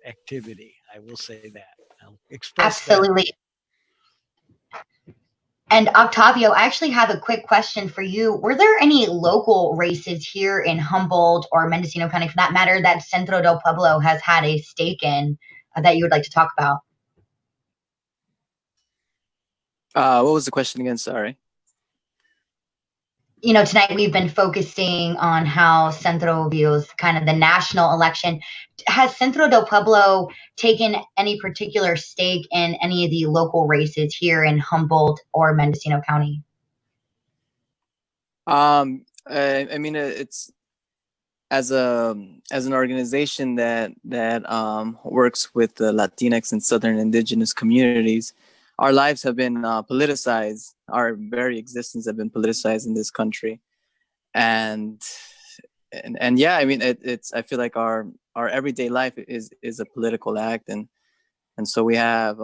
activity. I will say that. I'll express absolutely. And Octavio, I actually have a quick question for you. Were there any local races here in Humboldt or Mendocino County, for that matter, that Centro del Pueblo has had a stake in that you would like to talk about? What was the question again? Sorry. You know, tonight we've been focusing on how Centro views kind of the national election. Has Centro del Pueblo taken any particular stake in any of the local races here in Humboldt or Mendocino County? I mean, it's as an organization that works with the Latinx and Southern Indigenous communities. Our lives have been politicized. Our very existence have been politicized in this country, and yeah, I mean, it's. I feel like our everyday life is a political act, and so we have,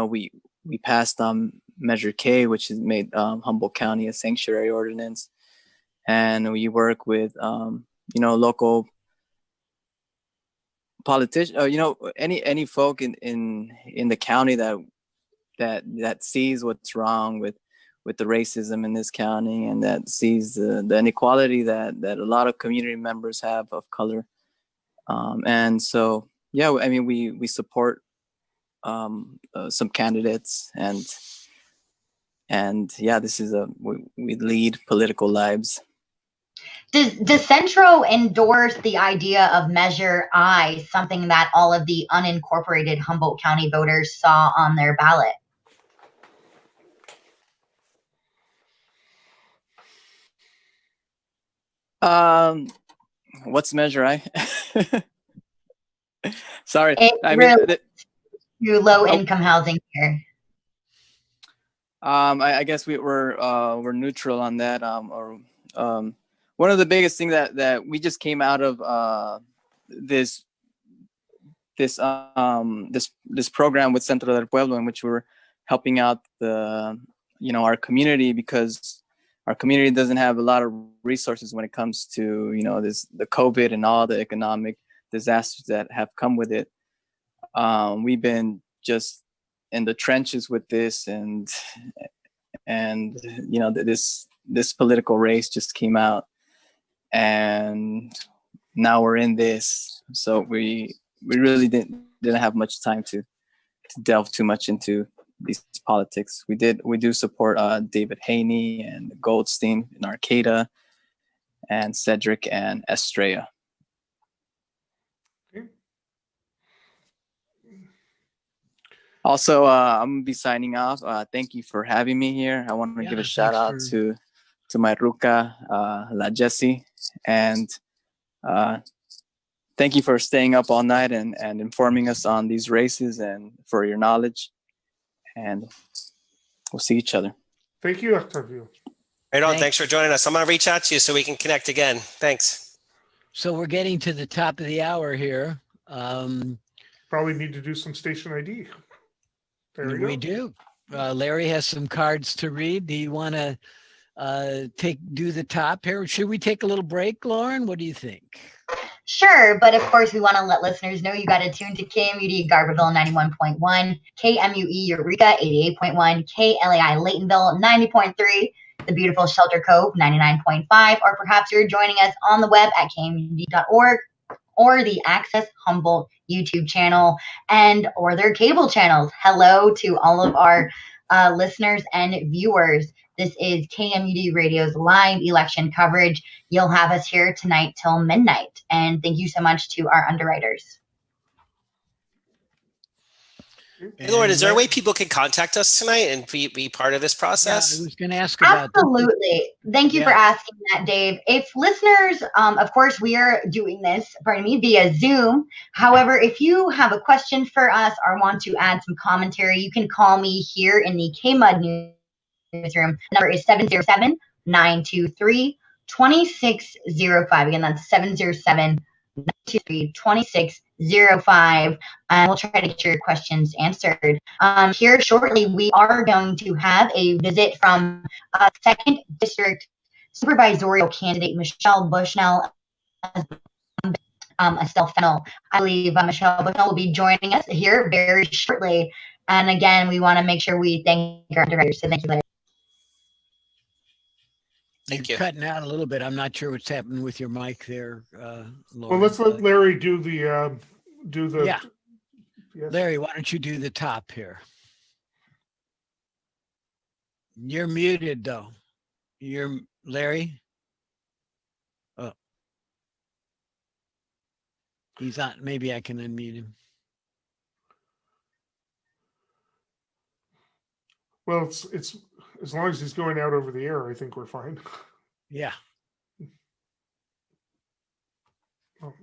we passed Measure K, which has made Humboldt County a sanctuary ordinance, and we work with local politicians, any folk in the county that sees what's wrong with the racism in this county, and that sees the inequality that a lot of community members have of color. And so, yeah, I mean, we support some candidates, and yeah, this is we lead political lives. Does Centro endorse the idea of Measure I, something that all of the unincorporated Humboldt County voters saw on their ballot? What's Measure I? Sorry, I mean, to low income housing here. I guess we're neutral on that. One of the biggest things that we just came out of this program with Centro del Pueblo, in which we're helping out our community, because our community doesn't have a lot of resources when it comes to the COVID and all the economic disasters that have come with it. We've been just in the trenches with this, and this political race just came out, and now we're in this. So we really didn't have much time to delve too much into these politics. We do support David Haney and Goldstein in Arcata, and Cedric and Estrella. Okay. Also, I'm gonna be signing off. Thank you for having me here. I want to give a shout out to my Ruka, La Jessie, and thank you for staying up all night and informing us on these races, and for your knowledge. And we'll see each other. Thank you, Octavio. Right on. Thanks for joining us. I'm going to reach out to you so we can connect again. Thanks. So we're getting to the top of the hour here. Probably need to do some station ID. There we do. Larry has some cards to read. Do you want to do the top here? Should we take a little break, Lauren? What do you think? Sure, but of course we want to let listeners know you got to tune to KMUD Garberville 91.1, KMUE Eureka 88.1, KLAI Laytonville 90.3, the beautiful Shelter Cove 99.5, or perhaps you're joining us on the web at kmud.org or the Access Humboldt YouTube channel or their cable channels. Hello to all of our listeners and viewers. This is KMUD Radio's live election coverage. You'll have us here tonight till midnight. And thank you so much to our underwriters. Hey, Lauren, is there a way people can contact us tonight and be part of this process? Yeah, I was going to ask about that. Absolutely. Thank you for asking that, Dave. If listeners, of course, we are doing this, via Zoom. However, if you have a question for us or want to add some commentary, you can call me here in the KMUD newsroom. The number is 707-923-2605. Again, that's 707-923-2605. And we'll try to get your questions answered. Here shortly, we are going to have a visit from 2nd District Supervisorial candidate Michelle Bushnell, Estelle Fennell. I believe Michelle Bushnell will be joining us here very shortly. And again, we want to make sure we thank our underwriters. So thank you, Larry. Thank You're you. cutting out a little bit. I'm not sure what's happening with your mic there, Lauren. Well, let's let Larry do the Yeah. Yes. Larry, why don't you do the top here? You're muted though. You're Larry. Oh, he's on. Maybe I can unmute him. Well, it's as long as he's going out over the air, I think we're fine. Yeah. Oh.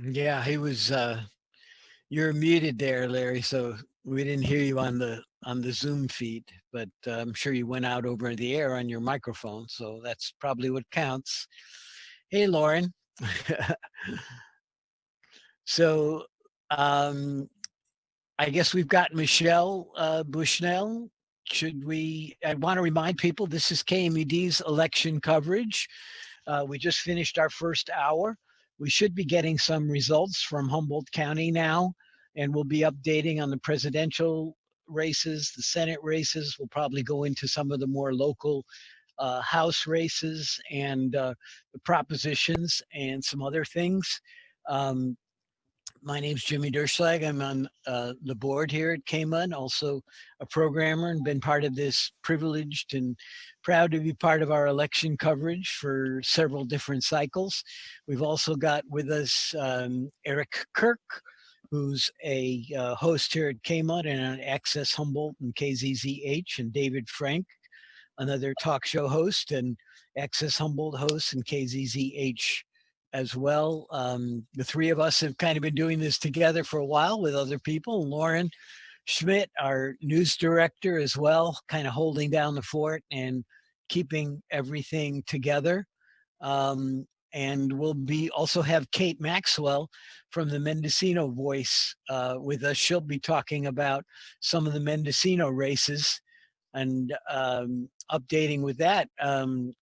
Yeah, he was. You're muted there, Larry. So we didn't hear you on the Zoom feed, but I'm sure you went out over the air on your microphone. So that's probably what counts. Hey, Lauren. So I guess we've got Michelle Bushnell. I want to remind people this is KMUD's election coverage. We just finished our first hour. We should be getting some results from Humboldt County now, and we'll be updating on the presidential races, the Senate races. We'll probably go into some of the more local House races and the propositions and some other things. My name's Jimmy Derschlag. I'm on the board here at KMUD, also a programmer and been part of this, privileged and proud to be part of our election coverage for several different cycles. We've also got with us Eric Kirk, who's a host here at KMUD and on Access Humboldt and KZZH, and David Frank, another talk show host and Access Humboldt host and KZZH as well. The three of us have kind of been doing this together for a while with other people. Lauren Schmidt, our news director as well, kind of holding down the fort and keeping everything together. And we'll also have Kate Maxwell from the Mendocino Voice with us. She'll be talking about some of the Mendocino races and updating with that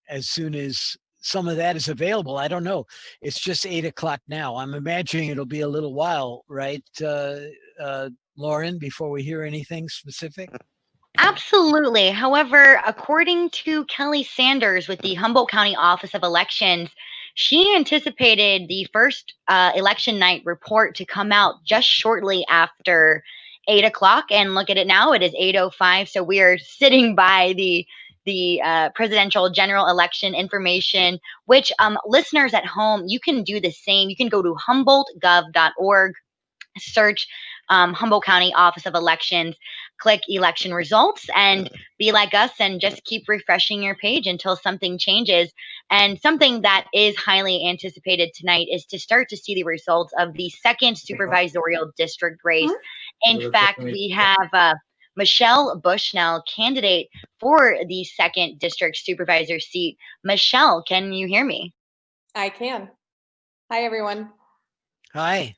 as soon as some of that is available. I don't know. It's just 8 o'clock now. I'm imagining it'll be a little while, right, Lauren, before we hear anything specific? Absolutely. However, according to Kelly Sanders with the Humboldt County Office of Elections, she anticipated the first election night report to come out just shortly after 8 o'clock. And look at it now, it is 8:05. So we are sitting by the presidential general election information, which listeners at home, you can do the same. You can go to humboldtgov.org, search Humboldt County Office of Elections, click election results, and be like us and just keep refreshing your page until something changes. And something that is highly anticipated tonight is to start to see the results of the second supervisorial district race. In fact, we have Michelle Bushnell, candidate for the second district supervisor seat. Michelle, can you hear me? I can. Hi, everyone. Hi.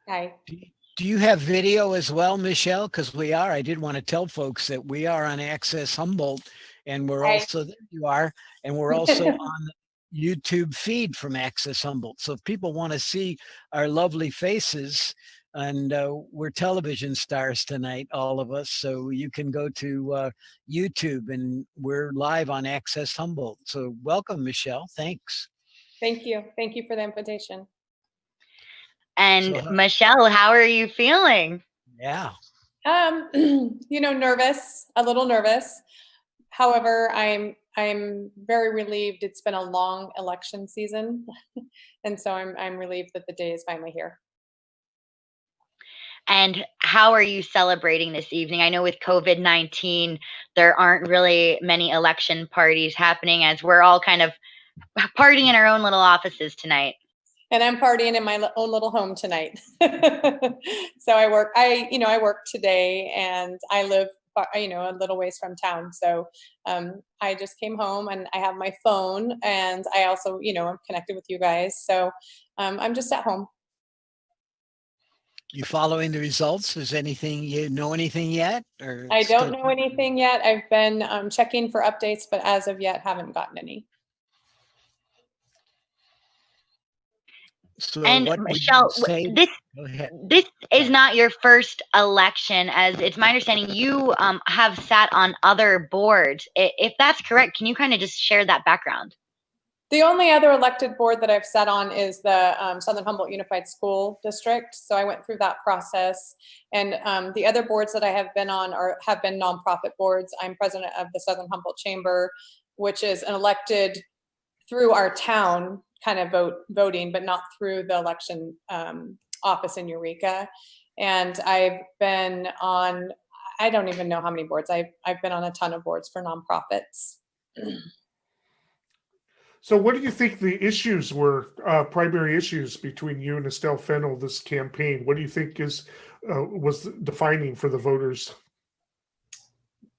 Hi. Do you have video as well, Michelle? Because I did want to tell folks that we are on Access Humboldt, and we're Hi. also, there you are, and we're also on the YouTube feed from Access Humboldt. So if people want to see our lovely faces, and we're television stars tonight, all of us, so you can go to YouTube, and we're live on Access Humboldt. So welcome, Michelle. Thanks. Thank you. Thank you for the invitation. And Michelle, how are you feeling? Yeah. Nervous, a little nervous. However, I'm very relieved. It's been a long election season, and so I'm relieved that the day is finally here. And how are you celebrating this evening? I know with COVID-19, there aren't really many election parties happening, as we're all kind of partying in our own little offices tonight. And I'm partying in my own little home tonight. So I work today, and I live, a little ways from town. So I just came home, and I have my phone, and I also, I'm connected with you guys. So I'm just at home. You following the results? Is anything, you know anything yet? Or I don't know anything yet. I've been checking for updates, but as of yet, haven't gotten any. So and what Michelle, this is not your first election, as it's my understanding you have sat on other boards. If that's correct, can you kind of just share that background? The only other elected board that I've sat on is the Southern Humboldt Unified School District. So I went through that process. And the other boards that I have been on have been nonprofit boards. I'm president of the Southern Humboldt Chamber, which is an elected through our town kind of voting, but not through the election office in Eureka. And I've been on, I don't even know how many boards. I've been on a ton of boards for nonprofits. So what do you think the issues were, primary issues between you and Estelle Fennell this campaign? What do you think was defining for the voters?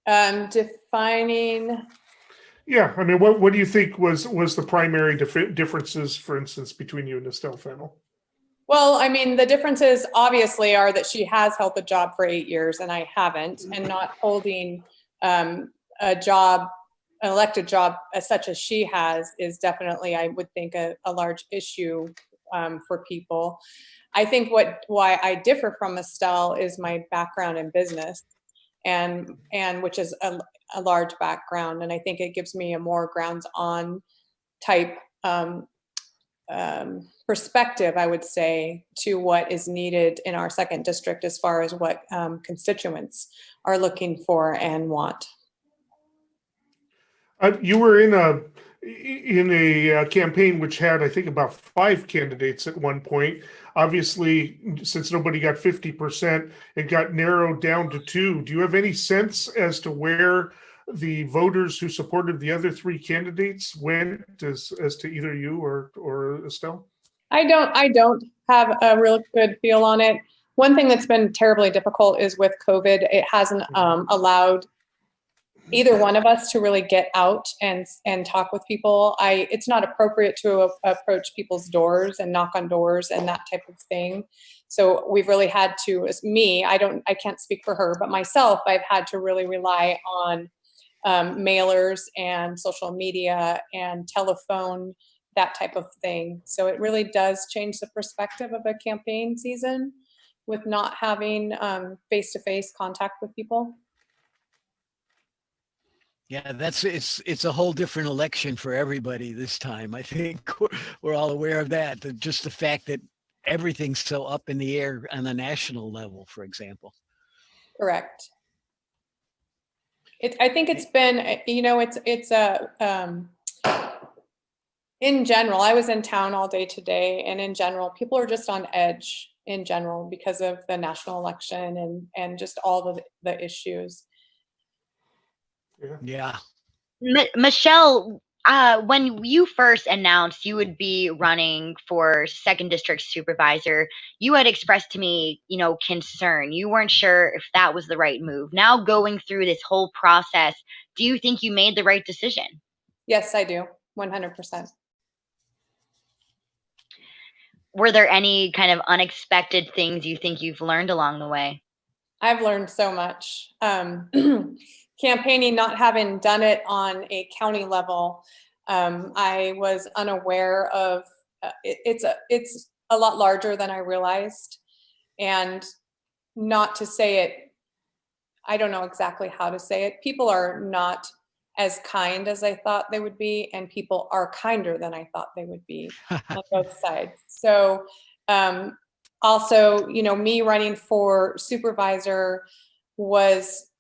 Defining. Yeah, I mean, what do you think was the primary differences, for instance, between you and Estelle Fennell? Well, I mean, the differences obviously are that she has held the job for 8 years and I haven't, and not holding a job, an elected job as such as she has is definitely, I would think, a large issue for people. I think why I differ from Estelle is my background in business, and which is a large background, and I think it gives me a more grounds-on type perspective, I would say, to what is needed in our second district as far as what constituents are looking for and want. You were in a campaign which had, I think, about 5 candidates at one point. Obviously, since nobody got 50%, it got narrowed down to 2. Do you have any sense as to where the voters who supported the other 3 candidates went, as to either you or Estelle? I don't have a real good feel on it. One thing that's been terribly difficult is with COVID, it hasn't allowed either one of us to really get out and talk with people. It's not appropriate to approach people's doors and knock on doors and that type of thing. So we've really had to, as me, I can't speak for her, but myself, I've had to really rely on mailers and social media and telephone, that type of thing. So it really does change the perspective of a campaign season with not having face-to-face contact with people. Yeah, it's a whole different election for everybody this time. I think we're all aware of that. Just the fact that everything's so up in the air on the national level, for example. Correct. I think it's been, it's in general, I was in town all day today, and in general, people are just on edge in general because of the national election and just all the issues. Yeah. Michelle, when you first announced you would be running for second district supervisor, you had expressed to me, concern. You weren't sure if that was the right move. Now going through this whole process, do you think you made the right decision? Yes, I do. 100%. were there any kind of unexpected things you think you've learned along the way? I've learned so much. Campaigning, not having done it on a county level, I was unaware of. It's a lot larger than I realized, and not to say it, I don't know exactly how to say it. People are not as kind as I thought they would be, and people are kinder than I thought they would be on both sides. So also, me running for supervisor was,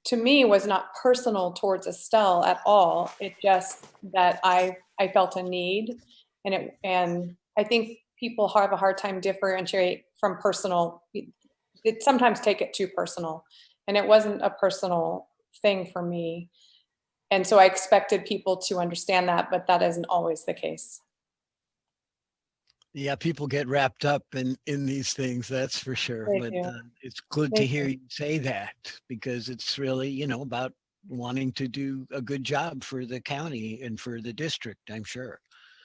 to me, was not personal towards Estelle at all. It just that I felt a need, and I think people have a hard time differentiate from personal. It sometimes take it too personal, and it wasn't a personal thing for me. And so I expected people to understand that, but that isn't always the case. Yeah, people get wrapped up in these things, that's for sure. But it's good to hear you say that, because it's really, about wanting to do a good job for the county and for the district, I'm sure.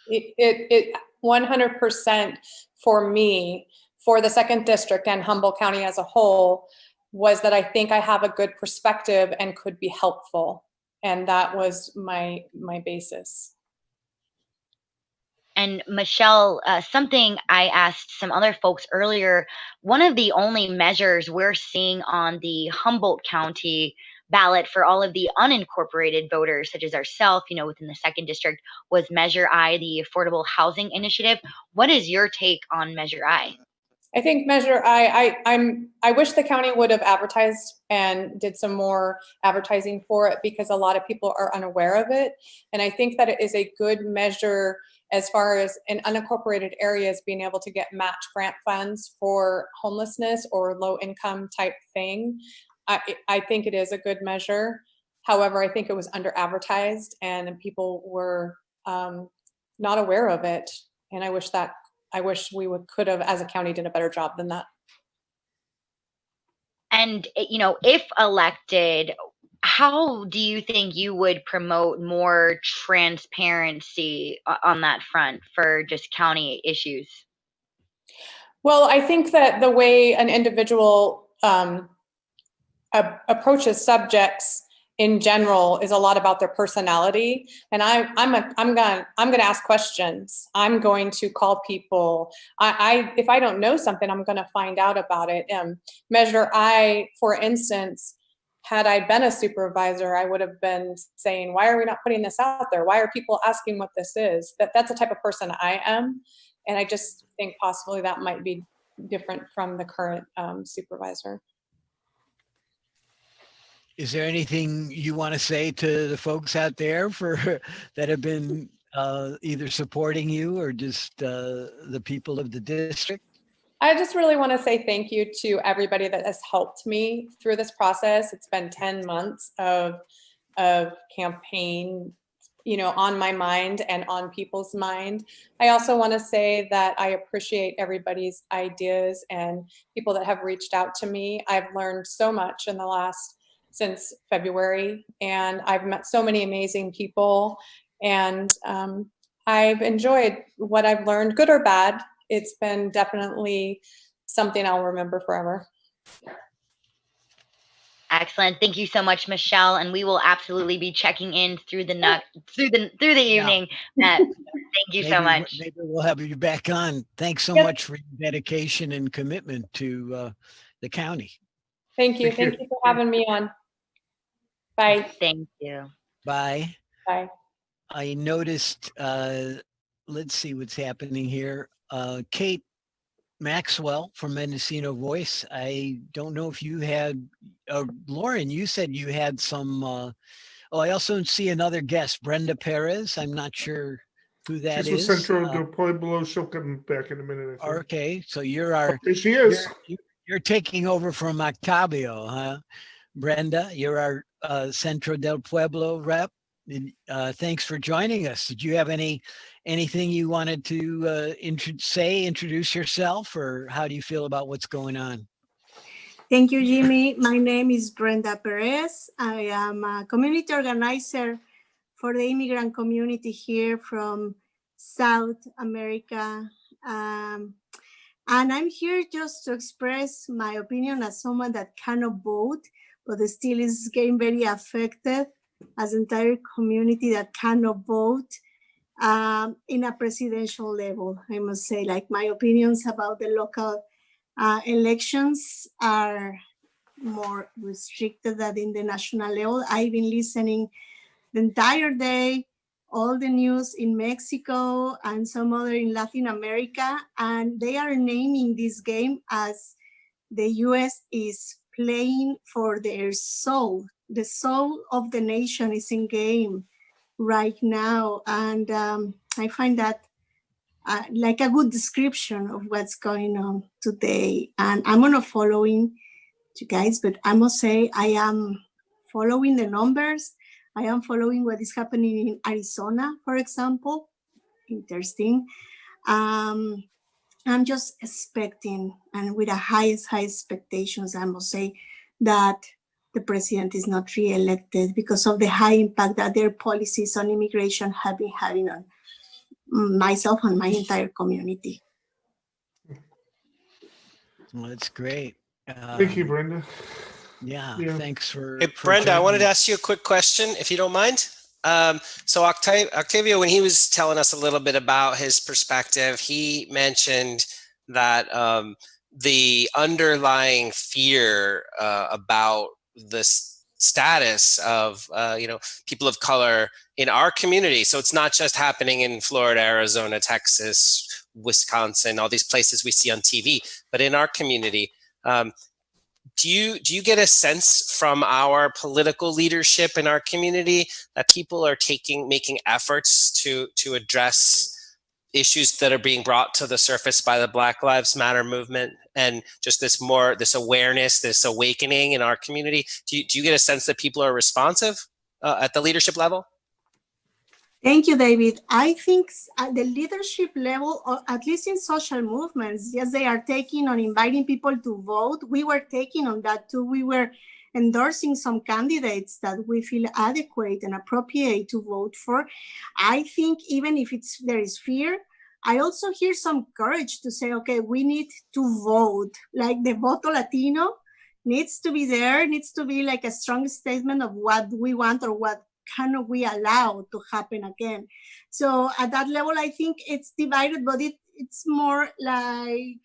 It 100% for me, for the 2nd District and Humboldt County as a whole, was that I think I have a good perspective and could be helpful. And that was my basis. And Michelle, something I asked some other folks earlier, one of the only measures we're seeing on the Humboldt County ballot for all of the unincorporated voters, such as ourselves, within the 2nd District, was Measure I, the Affordable Housing Initiative. What is your take on Measure I? I think Measure I wish the county would have advertised and did some more advertising for it, because a lot of people are unaware of it. And I think that it is a good measure as far as in unincorporated areas being able to get match grant funds for homelessness or low income type thing. I think it is a good measure. However, I think it was under advertised and people were not aware of it. And I wish we could have, as a county, did a better job than that. And, if elected, how do you think you would promote more transparency on that front for just county issues? Well, I think that the way an individual approaches subjects in general is a lot about their personality. And I'm gonna ask questions. I'm going to call people. If I don't know something, I'm gonna find out about it. Measure I, for instance, had I been a supervisor, I would have been saying, why are we not putting this out there? Why are people asking what this is? That's the type of person I am. And I just think possibly that might be different from the current supervisor. Is there anything you want to say to the folks out there that have been either supporting you or just the people of the district? I just really want to say thank you to everybody that has helped me through this process. It's been 10 months of campaign, on my mind and on people's mind. I also want to say that I appreciate everybody's ideas and people that have reached out to me. I've learned so much since February, and I've met so many amazing people, and I've enjoyed what I've learned, good or bad. It's been definitely something I'll remember forever. Excellent. Thank you so much, Michelle. And we will absolutely be checking in through the evening. Thank you so much. Maybe we'll have you back on. Thanks so much for your dedication and commitment to the county. Thank you. Thank you for having me on. Bye. Thank you. Bye. Bye. I noticed, let's see what's happening here. Kate Maxwell from Mendocino Voice. I don't know if you had, Lauren, you said you had some, I also see another guest, Brenda Perez. I'm not sure who that is. She's with Centro del Pueblo. She'll come back in a minute, I think. Okay, so you're Here she is. You're taking over from Octavio, huh? Brenda, you're our Centro del Pueblo rep. Thanks for joining us. Did you have anything you wanted to introduce yourself, or how do you feel about what's going on? Thank you, Jimmy. My name is Brenda Perez. I am a community organizer for the immigrant community here from South America And I'm here just to express my opinion as someone that cannot vote, but still is getting very affected as entire community that cannot vote in a presidential level. I must say, like, my opinions about the local elections are more restricted than in the national level. I've been listening the entire day, all the news in Mexico and some other in Latin America, and they are naming this game as the US is playing for their soul. The soul of the nation is in game right now, and I find that like a good description of what's going on today. And I'm not following you guys, but I must say I am following the numbers. I am following what is happening in Arizona, for example. Interesting. I'm just expecting, and with the highest high expectations, I must say, that the president is not re-elected because of the high impact that their policies on immigration have been having on myself and my entire community. Well, that's great. Thank you, Brenda. Yeah, thanks for. Hey, Brenda, I wanted to ask you a quick question, if you don't mind. So Octavio, when he was telling us a little bit about his perspective, he mentioned that the underlying fear about the status of people of color in our community. So it's not just happening in Florida, Arizona, Texas, Wisconsin, all these places we see on TV, but in our community. Do you get a sense from our political leadership in our community that people are making efforts to address issues that are being brought to the surface by the Black Lives Matter movement, and just this awareness, this awakening in our community? Do you get a sense that people are responsive at the leadership level? Thank you, David. I think at the leadership level, or at least in social movements, yes, they are taking on inviting people to vote. We were taking on that too. We were endorsing some candidates that we feel adequate and appropriate to vote for. I think even if there is fear, I also hear some courage to say, okay, we need to vote. Like the Voto Latino needs to be there, needs to be like a strong statement of what we want or what cannot we allow to happen again. So at that level, I think it's divided, but it's more like,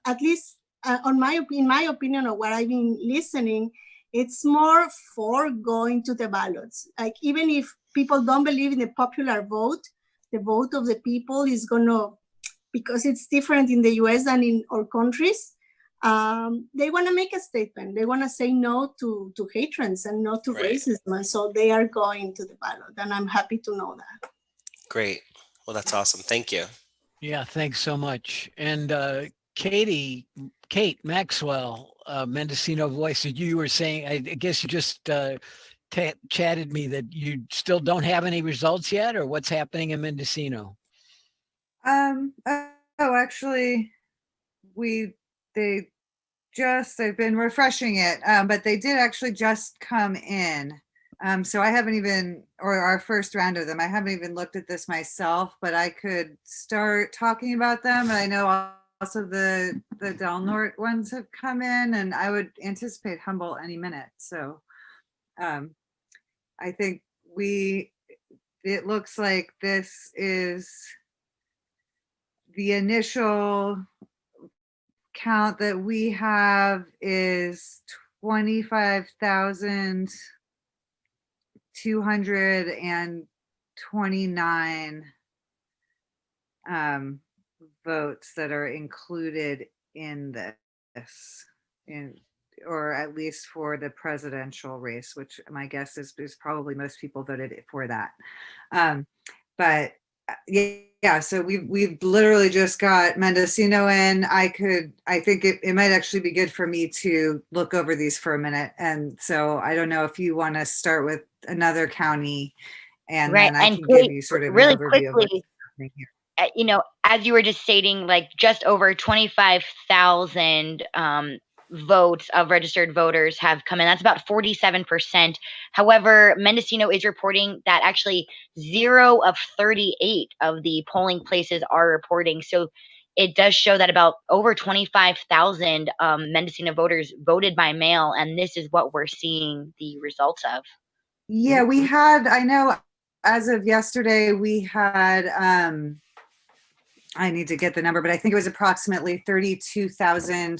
at least in my opinion, or what I've been listening, it's more for going to the ballots. Like, even if people don't believe in the popular vote, the vote of the people is gonna, because it's different in the US than in our countries, they want to make a statement. They want to say no to hatreds and no to racism. And so they are going to the ballot, and I'm happy to know that. Great. Well, that's awesome. Thank you. Yeah, thanks so much. And Kate Maxwell, Mendocino Voice, you were saying, I guess you just chatted me that you still don't have any results yet, or what's happening in Mendocino? Actually, they've been refreshing it, but they did actually just come in. So I haven't even, or our first round of them, I haven't even looked at this myself, but I could start talking about them. And I know also the Del Norte ones have come in, and I would anticipate Humboldt any minute. So I think it looks like this is the initial count that we have is 25,229 votes that are included in this, or at least for the presidential race, which my guess is probably most people voted for that. But yeah, so we've literally just got Mendocino in. I think it might actually be good for me to look over these for a minute. And so I don't know if you want to start with another county, and then I can give you sort of really an overview of what's happening here. As you were just stating, like just over 25,000 votes of registered voters have come in. That's about 47%. However, Mendocino is reporting that actually 0 of 38 of the polling places are reporting. So it does show that about over 25,000 Mendocino voters voted by mail, and this is what we're seeing the results of. Yeah, we had, I know as of yesterday, we had, I need to get the number, but I think it was approximately 32,000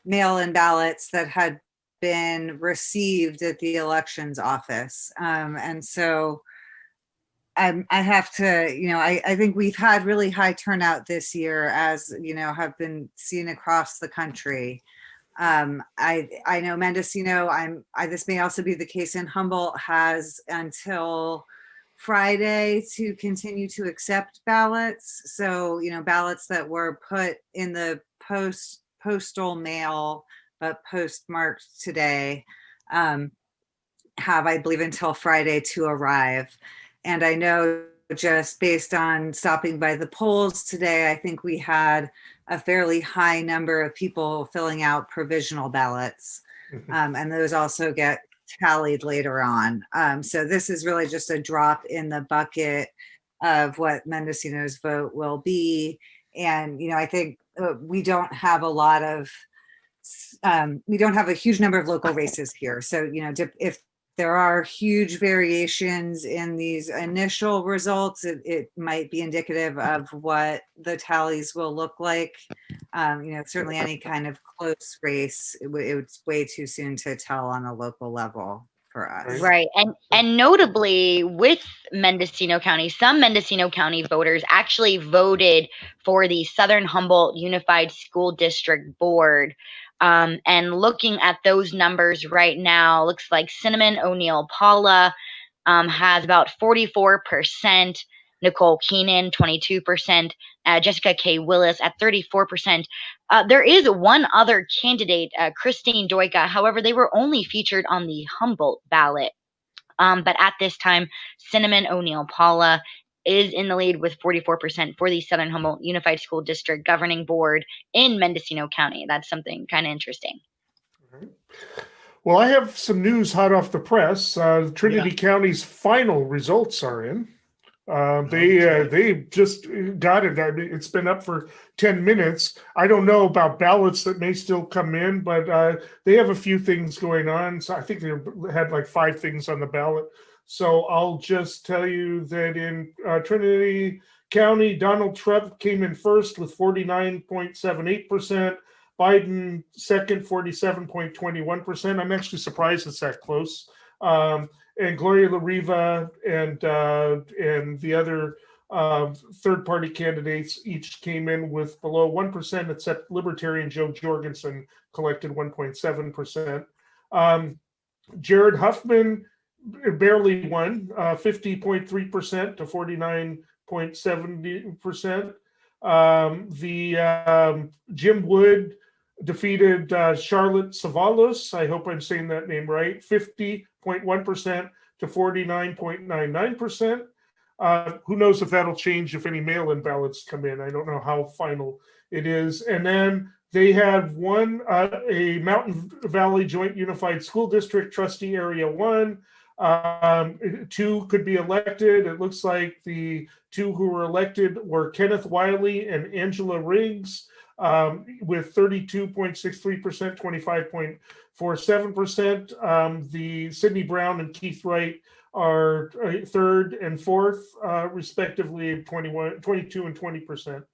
mail-in ballots that had been received at the elections office. And so I have to, you know, I think we've had really high turnout this year, as, you know, have been seen across the country. I know Mendocino, this may also be the case in Humboldt, has until Friday to continue to accept ballots. So, you know, ballots that were put in the postal mail, but postmarked today, have, I believe, until Friday to arrive. And I know, just based on stopping by the polls today, I think we had a fairly high number of people filling out provisional ballots. And those also get tallied later on. So this is really just a drop in the bucket of what Mendocino's vote will be. And, you know, I think we don't have a lot of, we don't have a huge number of local races here. So, you know, if there are huge variations in these initial results, it might be indicative of what the tallies will look like. You know, certainly any kind of close race, it's way too soon to tell on a local level for us. Right. And notably with Mendocino County, some Mendocino County voters actually voted for the Southern Humboldt Unified School District Board. And looking at those numbers right now, looks like Cinnamon O'Neill Paula has about 44%, Nicole Keenan 22%, Jessica K. Willis at 34%. There is one other candidate, Christine Doika. However, they were only featured on the Humboldt ballot. But at this time, Cinnamon O'Neill Paula is in the lead with 44% for the Southern Humboldt Unified School District Governing Board in Mendocino County. That's something kind of interesting. Well, I have some news hot off the press. Trinity County's final results are in. They just got it. I mean, it's been up for 10 minutes. I don't know about ballots that may still come in, but they have a few things going on. So I think they had like 5 things on the ballot. So I'll just tell you that in Trinity County, Donald Trump came in first with 49.78%. Biden second, 47.21%. I'm actually surprised it's that close. And Gloria La Riva and the other third-party candidates each came in with below 1%, except Libertarian Joe Jorgensen collected 1.7%. Jared Huffman barely won, 50.3% to 49.70%. Jim Wood defeated Charlotte Savalos, I hope I'm saying that name right, 50.1% to 49.99%. Who knows if that'll change if any mail-in ballots come in. I don't know how final it is. And then they had a Mountain Valley Joint Unified School District Trustee Area 1. 2 could be elected. It looks like the 2 who were elected were Kenneth Wiley and Angela Riggs, with 32.63%, 25.47%. The Sidney Brown and Keith Wright are 3rd and 4th, respectively, 22 and 20%.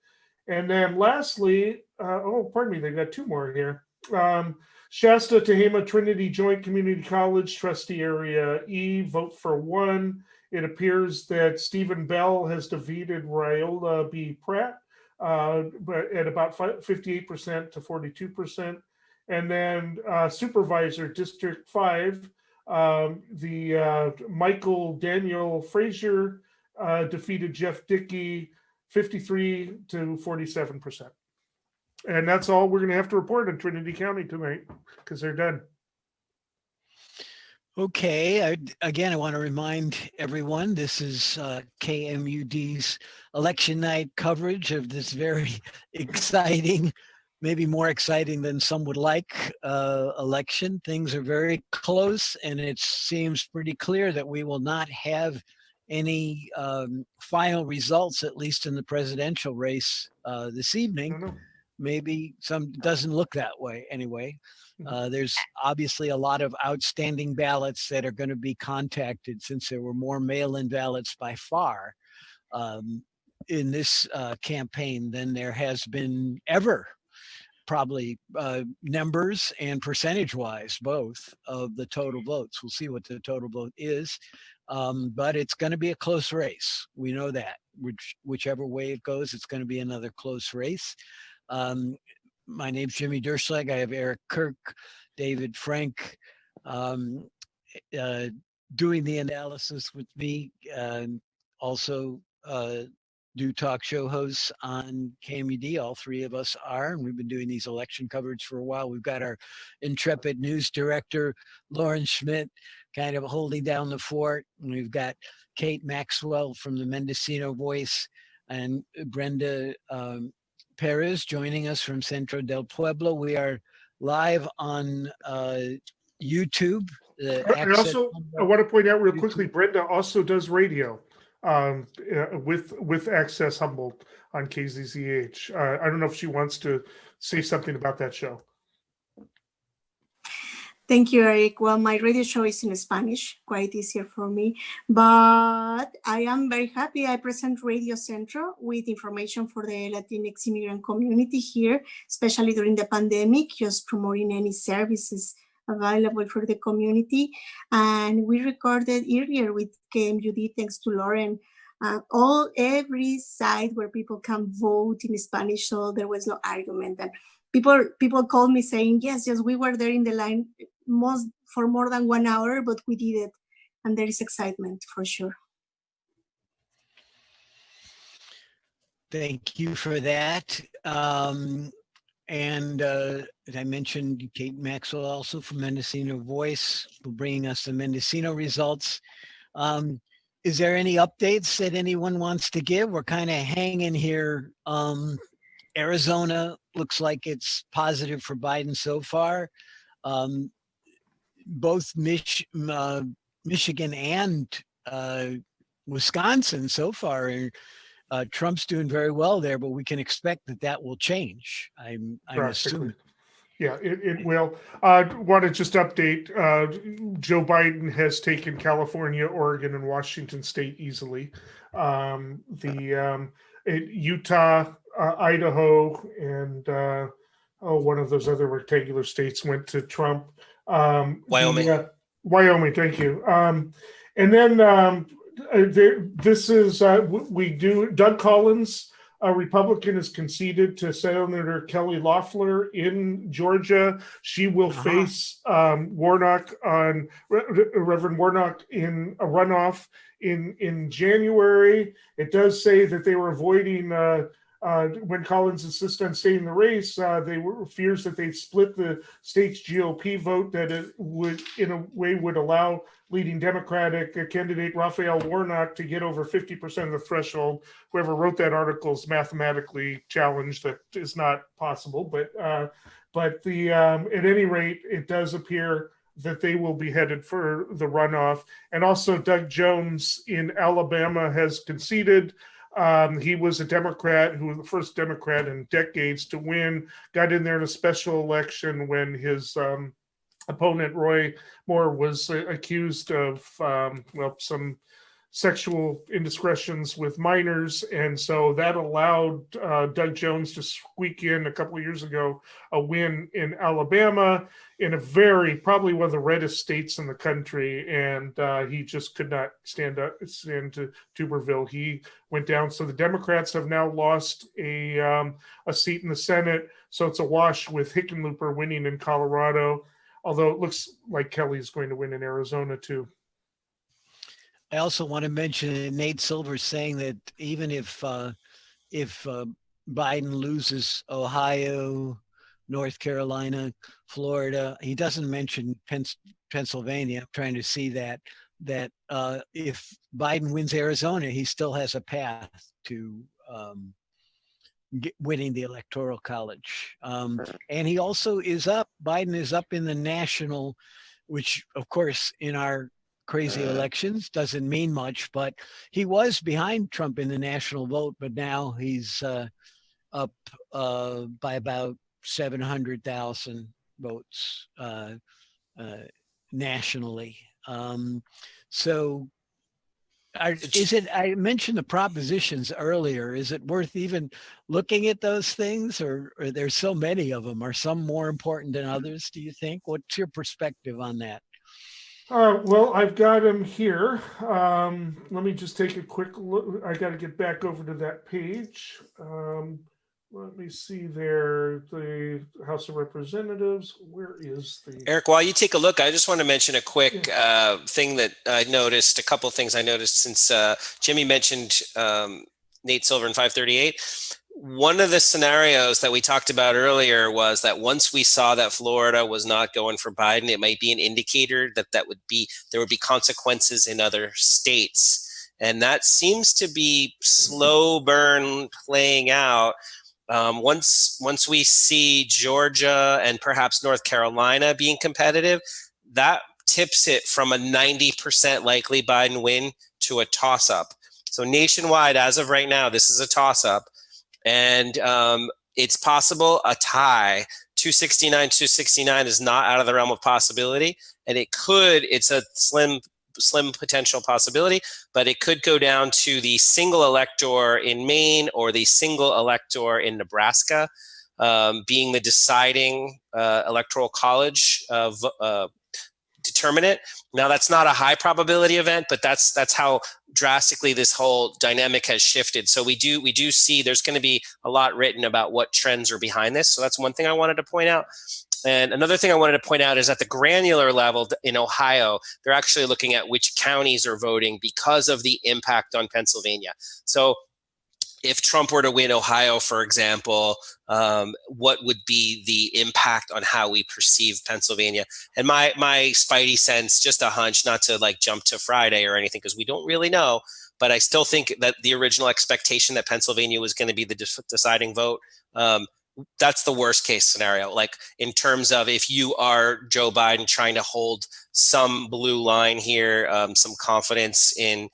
And then lastly, they got 2 more here. Shasta Tehama Trinity Joint Community College Trustee Area E, vote for 1. It appears that Stephen Bell has defeated Riola B. Pratt, but at about 58% to 42%. And then Supervisor District 5, Michael Daniel Frazier defeated Jeff Dickey 53 to 47%. And that's all we're going to have to report in Trinity County tonight because they're done. Okay. I want to remind everyone, this is KMUD's election night coverage of this very exciting, maybe more exciting than some would like, election. Things are very close, and it seems pretty clear that we will not have any final results, at least in the presidential race this evening. Maybe some doesn't look that way anyway. There's obviously a lot of outstanding ballots that are going to be contacted, since there were more mail-in ballots by far in this campaign than there has been ever, probably numbers and percentage-wise, both, of the total votes. We'll see what the total vote is, but it's going to be a close race. We know that. Whichever way it goes, it's going to be another close race. My name's Jimmy Derschlag. I have Eric Kirk, David Frank doing the analysis with me, also do talk show hosts on KMUD. All three of us are, and we've been doing these election coverage for a while. We've got our intrepid news director, Lauren Schmidt, kind of holding down the fort. And we've got Kate Maxwell from the Mendocino Voice, and Brenda Perez joining us from Centro del Pueblo. We are live on YouTube. I want to point out real quickly, Brenda also does radio with Access Humboldt on KZZH. I don't know if she wants to say something about that show. Thank you, Eric. Well, my radio show is in Spanish, quite easier for me, but I am very happy. I present Radio Centro with information for the Latinx immigrant community here, especially during the pandemic, just promoting any services available for the community. And we recorded earlier with KMUD, thanks to Lauren, every site where people can vote in Spanish, so there was no argument. And people called me saying, yes, we were there in the line for more than 1 hour, but we did it. And there is excitement for sure. Thank you for that. And as I mentioned, Kate Maxwell also from Mendocino Voice, for bringing us the Mendocino results. Is there any updates that anyone wants to give? We're kind of hanging here. Arizona looks like it's positive for Biden so far. Both Michigan and Wisconsin so far are Trump's doing very well there, but we can expect that will change. I'm assuming. Yeah, it will. I want to just update. Joe Biden has taken California, Oregon, and Washington State easily. Utah, Idaho, and one of those other rectangular states went to Trump. Wyoming. Wyoming, thank you. And then this is Doug Collins, a Republican, has conceded to Senator Kelly Loeffler in Georgia. She will face Reverend Warnock in a runoff in January. It does say that they were avoiding when Collins insisted on staying in the race, they were fears that they'd split the state's GOP vote, that it would, in a way, would allow leading Democratic candidate Raphael Warnock to get over 50% of the threshold. Whoever wrote that article is mathematically challenged. That is not possible. But at any rate, it does appear that they will be headed for the runoff. And also, Doug Jones in Alabama has conceded. He was a Democrat who was the first Democrat in decades to win, got in there in a special election when his opponent, Roy Moore, was accused of, some sexual indiscretions with minors. And so that allowed Doug Jones to squeak in a couple of years ago a win in Alabama, in a probably one of the reddest states in the country. And he just could not stand to Tuberville. He went down. So the Democrats have now lost a seat in the Senate. So it's a wash with Hickenlooper winning in Colorado, although it looks like Kelly's going to win in Arizona too. I also want to mention Nate Silver saying that even if Biden loses Ohio, North Carolina, Florida, he doesn't mention Pennsylvania. I'm trying to see that if Biden wins Arizona, he still has a path to winning the Electoral College. And he also Biden is up in the national, which of course in our crazy elections, doesn't mean much, but he was behind Trump in the national vote, but now he's up by about 700,000 votes nationally. So is it, I mentioned the propositions earlier, is it worth even looking at those things, or there's so many of them? Are some more important than others, do you think? What's your perspective on that? Well, I've got them here. Let me just take a quick look. I got to get back over to that page. Let me see there, the House of Representatives. Where is the... Eric, while you take a look, I just want to mention a quick thing that I noticed, a couple of things I noticed since Jimmy mentioned Nate Silver in 538. One of the scenarios that we talked about earlier was that once we saw that Florida was not going for Biden, it might be an indicator that there would be consequences in other states. And that seems to be slow burn playing out. Once we see Georgia and perhaps North Carolina being competitive, that tips it from a 90% likely Biden win to a toss-up. So nationwide, as of right now, this is a toss-up. And it's possible a tie. 269 is not out of the realm of possibility. And it's a slim potential possibility, but it could go down to the single elector in Maine or the single elector in Nebraska being the deciding electoral college determinant. Now, that's not a high probability event, but that's how drastically this whole dynamic has shifted. So we do see there's going to be a lot written about what trends are behind this. So that's one thing I wanted to point out. And another thing I wanted to point out is at the granular level in Ohio, they're actually looking at which counties are voting because of the impact on Pennsylvania. So if Trump were to win Ohio, for example, what would be the impact on how we perceive Pennsylvania? And my spidey sense, just a hunch, not to like jump to Friday or anything, because we don't really know, but I still think that the original expectation that Pennsylvania was going to be the deciding vote, that's the worst case scenario. Like in terms of if you are Joe Biden trying to hold some blue line here, some confidence in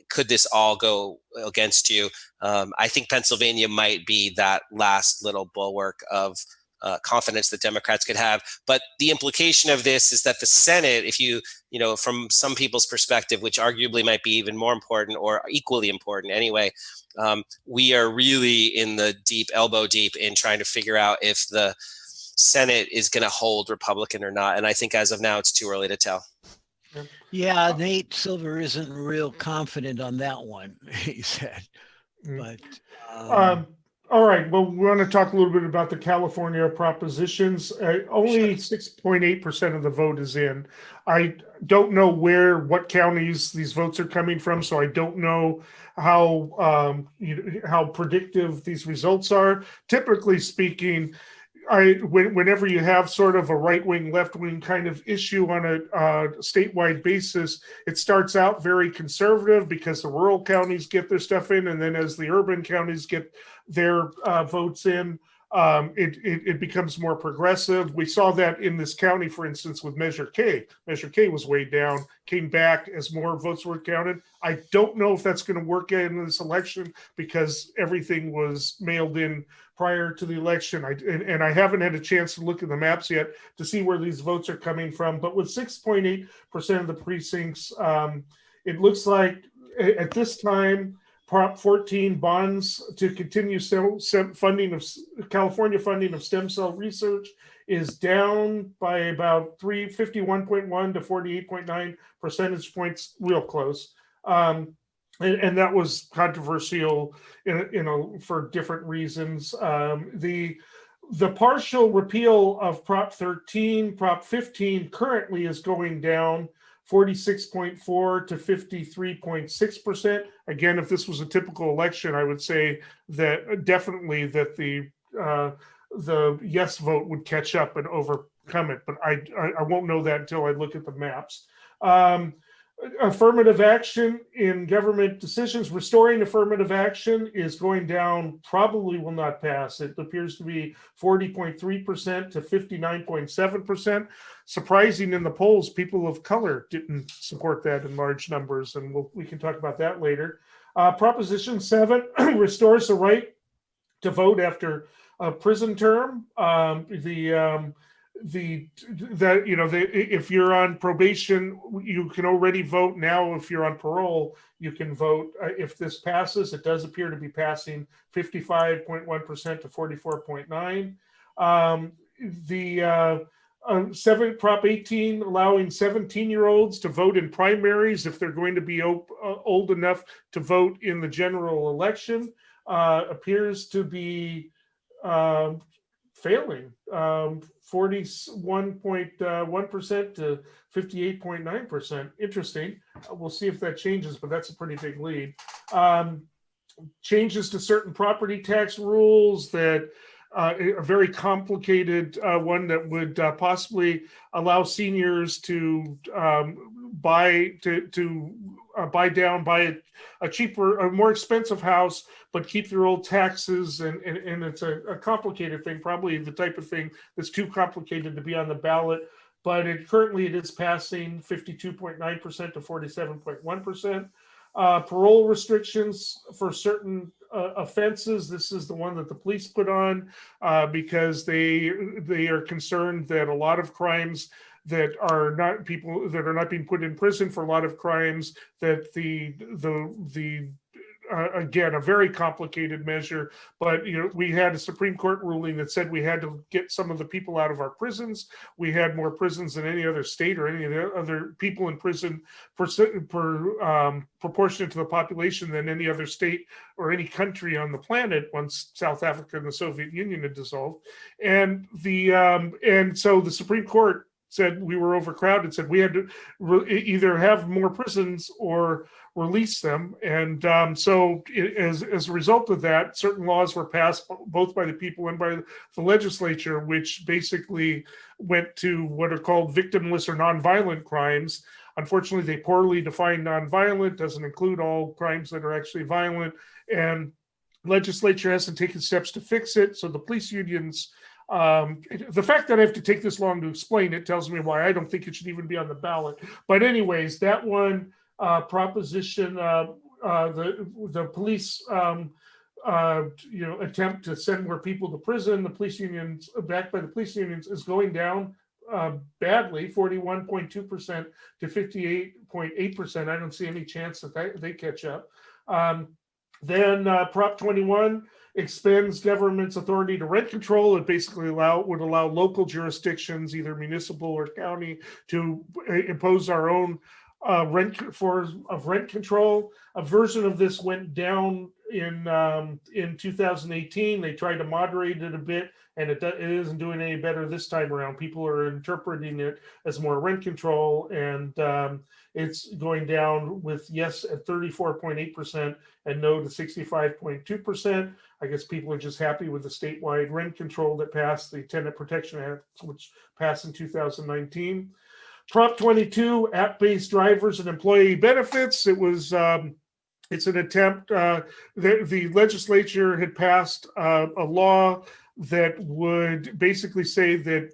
could this all go against you? I think Pennsylvania might be that last little bulwark of confidence that Democrats could have. But the implication of this is that the Senate, if you from some people's perspective, which arguably might be even more important or equally important anyway, we are really in the elbow deep in trying to figure out if the Senate is going to hold Republican or not. And I think as of now, it's too early to tell. Yeah, Nate Silver isn't real confident on that one, he said. But all right. Well, we want to talk a little bit about the California propositions. Only 6.8% of the vote is in. I don't know what counties these votes are coming from, so I don't know how predictive these results are. Typically speaking, whenever you have sort of a right-wing, left-wing kind of issue on a statewide basis, it starts out very conservative because the rural counties get their stuff in, and then as the urban counties get their votes in, it becomes more progressive. We saw that in this county, for instance, with Measure K. Measure K was way down, came back as more votes were counted. I don't know if that's going to work in this election because everything was mailed in prior to the election. And I haven't had a chance to look at the maps yet to see where these votes are coming from. But with 6.8% of the precincts, it looks like at this time, Prop 14 bonds to continue California funding of stem cell research is down by about 51.1 to 48.9 percentage points, real close. And that was controversial for different reasons. The partial repeal of Prop 13, Prop 15 currently is going down 46.4 to 53.6%. Again, if this was a typical election, I would say that definitely that the yes vote would catch up and overcome it, but I won't know that until I look at the maps. affirmative action in government decisions, restoring affirmative action is going down, probably will not pass. It appears to be 40.3% to 59.7%. Surprising in the polls, people of color didn't support that in large numbers, and we can talk about that later. Proposition 7 restores the right to vote after a prison term. If you're on probation, you can already vote now. If you're on parole, you can vote. If this passes, it does appear to be passing 55.1% to 44.9%. Prop 18 allowing 17-year-olds to vote in primaries if they're going to be old enough to vote in the general election appears to be failing, 41.1% to 58.9%. Interesting. We'll see if that changes, but that's a pretty big lead. Changes to certain property tax rules that a very complicated one that would possibly allow seniors to buy a cheaper, a more expensive house, but keep their old taxes. And it's a complicated thing, probably the type of thing that's too complicated to be on the ballot. But currently it is passing 52.9% to 47.1%. Parole restrictions for certain offenses. This is the one that the police put on because they are concerned that a lot of crimes that are not people that are not being put in prison for a lot of crimes, that again, a very complicated measure, but we had a Supreme Court ruling that said we had to get some of the people out of our prisons. We had more prisons than any other state or any of the other people in prison proportionate to the population than any other state or any country on the planet once South Africa and the Soviet Union had dissolved. And so the Supreme Court said we were overcrowded, said we had to either have more prisons or release them. And so as a result of that, certain laws were passed both by the people and by the legislature, which basically went to what are called victimless or nonviolent crimes. Unfortunately, they poorly define nonviolent, doesn't include all crimes that are actually violent. And legislature hasn't taken steps to fix it. So the police unions, the fact that I have to take this long to explain it tells me why I don't think it should even be on the ballot. But anyways, that one proposition, the police attempt to send more people to prison, the police unions, backed by the police unions, is going down badly, 41.2% to 58.8%. I don't see any chance that they catch up. Then Prop 21 expands government's authority to rent control. It basically would allow local jurisdictions, either municipal or county, to impose our own rent control. A version of this went down in 2018. They tried to moderate it a bit, and it isn't doing any better this time around. People are interpreting it as more rent control, and it's going down with yes at 34.8% and no to 65.2%. I guess people are just happy with the statewide rent control that passed, the Tenant Protection Act, which passed in 2019. Prop 22, app-based drivers and employee benefits. It was it's an attempt. The legislature had passed a law that would basically say that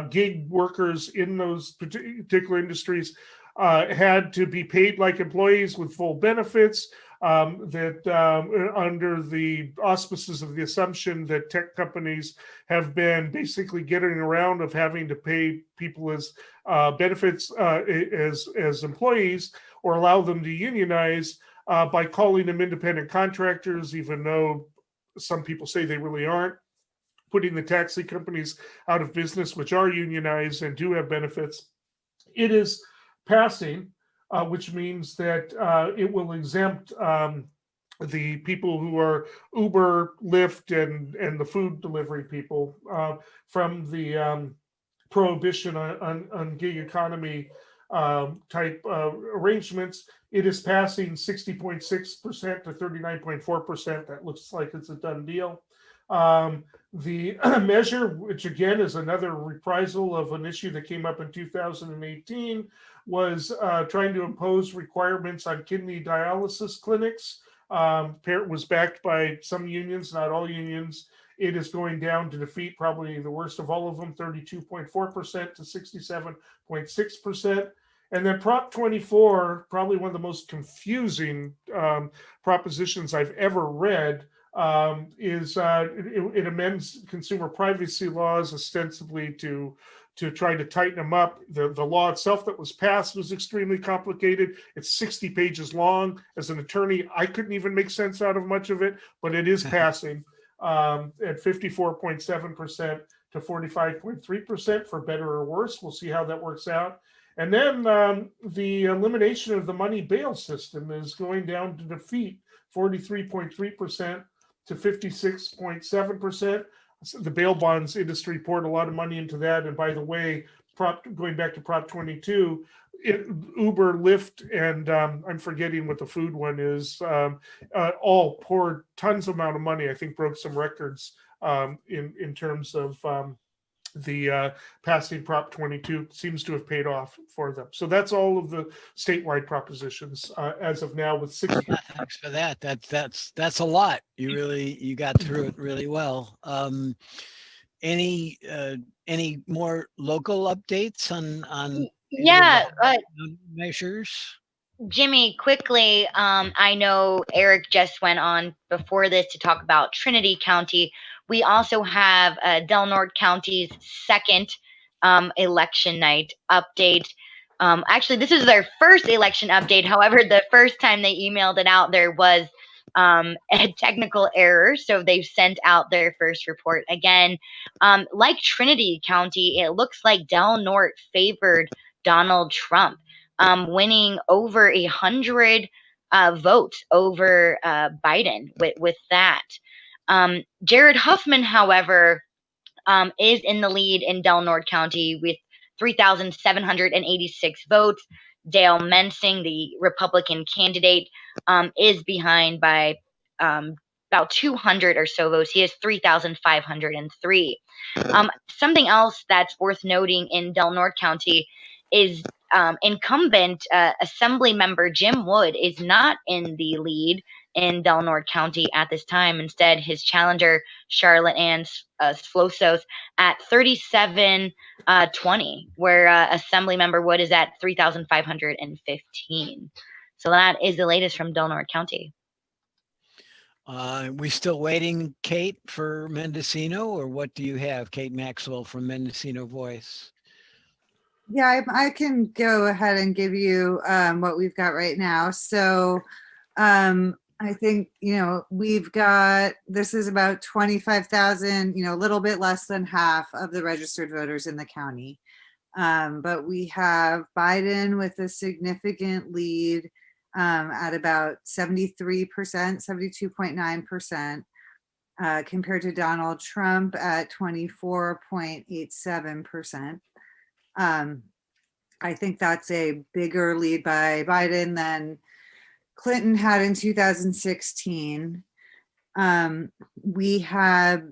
gig workers in those particular industries had to be paid like employees with full benefits. That under the auspices of the assumption that tech companies have been basically getting around of having to pay people as benefits as employees or allow them to unionize by calling them independent contractors, even though some people say they really aren't, putting the taxi companies out of business, which are unionized and do have benefits. It is passing, which means that it will exempt the people who are Uber, Lyft, and the food delivery people from the prohibition on gig economy type arrangements. It is passing 60.6% to 39.4%. That looks like it's a done deal. The measure, which again is another reprisal of an issue that came up in 2018, was trying to impose requirements on kidney dialysis clinics. Was backed by some unions, not all unions. It is going down to defeat probably the worst of all of them, 32.4% to 67.6%. And then Prop 24, probably one of the most confusing propositions I've ever read, it amends consumer privacy laws ostensibly to try to tighten them up. The law itself that was passed was extremely complicated. It's 60 pages long. As an attorney, I couldn't even make sense out of much of it, but it is passing at 54.7% to 45.3% for better or worse. We'll see how that works out. And then the elimination of the money bail system is going down to defeat 43.3% to 56.7%. The bail bonds industry poured a lot of money into that. And by the way, going back to Prop 22, Uber, Lyft, and I'm forgetting what the food one is, all poured tons amount of money. I think broke some records in terms of the passing Prop 22 seems to have paid off for them. So that's all of the statewide propositions as of now with 6. Thanks for that. That's a lot. You got through it really well. Any more local updates on Yeah, measures? Jimmy, quickly, I know Eric just went on before this to talk about Trinity County. We also have Del Norte County's second election night update. Actually, this is their first election update. However, the first time they emailed it out, there was a technical error. So they've sent out their first report again. Like Trinity County, it looks like Del Norte favored Donald Trump, winning over 100 votes over Biden with that. Jared Huffman, however, is in the lead in Del Norte County with 3,786 votes. Dale Mensing, the Republican candidate, is behind by about 200 or so votes. He has 3,503. Something else that's worth noting in Del Norte County is incumbent Assembly member Jim Wood is not in the lead in Del Norte County at this time. Instead, his challenger, Charlotte Ann Slosos, at 3720, where Assembly member Wood is at 3,515. So that is the latest from Del Norte County. We still waiting, Kate, for Mendocino, or what do you have, Kate Maxwell from Mendocino Voice? Yeah, I can go ahead and give you what we've got right now. So I think, we've got, this is about 25,000, a little bit less than half of the registered voters in the county. But we have Biden with a significant lead at about 73%, 72.9%, compared to Donald Trump at 24.87%. I think that's a bigger lead by Biden than Clinton had in 2016. We have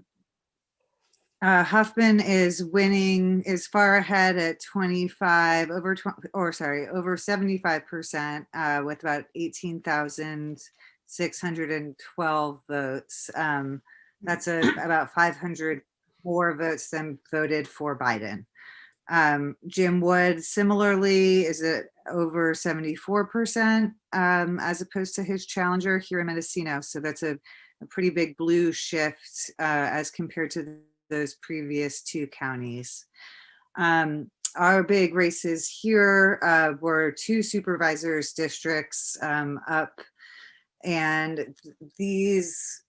Huffman is winning, is far ahead at over 75%, with about 18,612 votes. That's about 500 more votes than voted for Biden. Jim Wood similarly is at over 74%, as opposed to his challenger here in Mendocino. So that's a pretty big blue shift as compared to those previous two counties. Our big races here were 2 supervisors districts up, and this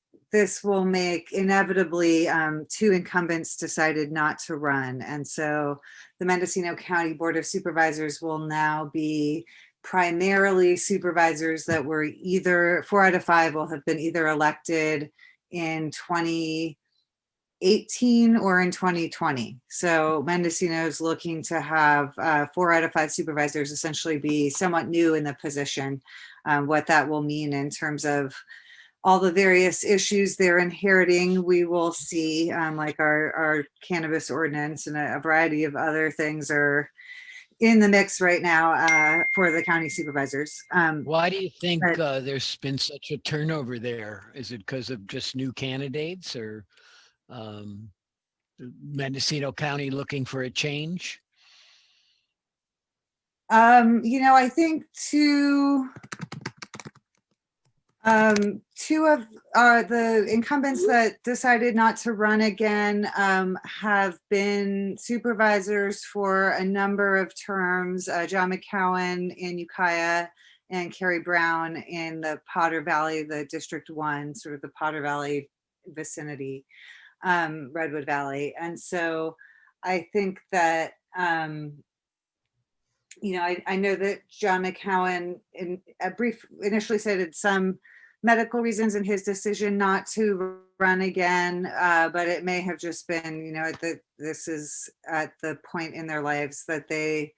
will make inevitably 2 incumbents decided not to run. And so the Mendocino County Board of Supervisors will now be primarily supervisors that were either 4 out of 5 will have been either elected in 2018 or in 2020. So Mendocino is looking to have 4 out of 5 supervisors essentially be somewhat new in the position. What that will mean in terms of all the various issues they're inheriting. We will see, like our cannabis ordinance and a variety of other things are in the mix right now for the county supervisors. Why do you think but- there's been such a turnover there? Is it because of just new candidates, or Mendocino County looking for a change? I think two of the incumbents that decided not to run again have been supervisors for a number of terms. John McCowan in Ukiah and Carrie Brown in the Potter Valley, the District 1, sort of the Potter Valley vicinity, Redwood Valley. And so I think that I know that John McCowan in a brief initially cited some medical reasons in his decision not to run again, but it may have just been, this is at the point in their lives that they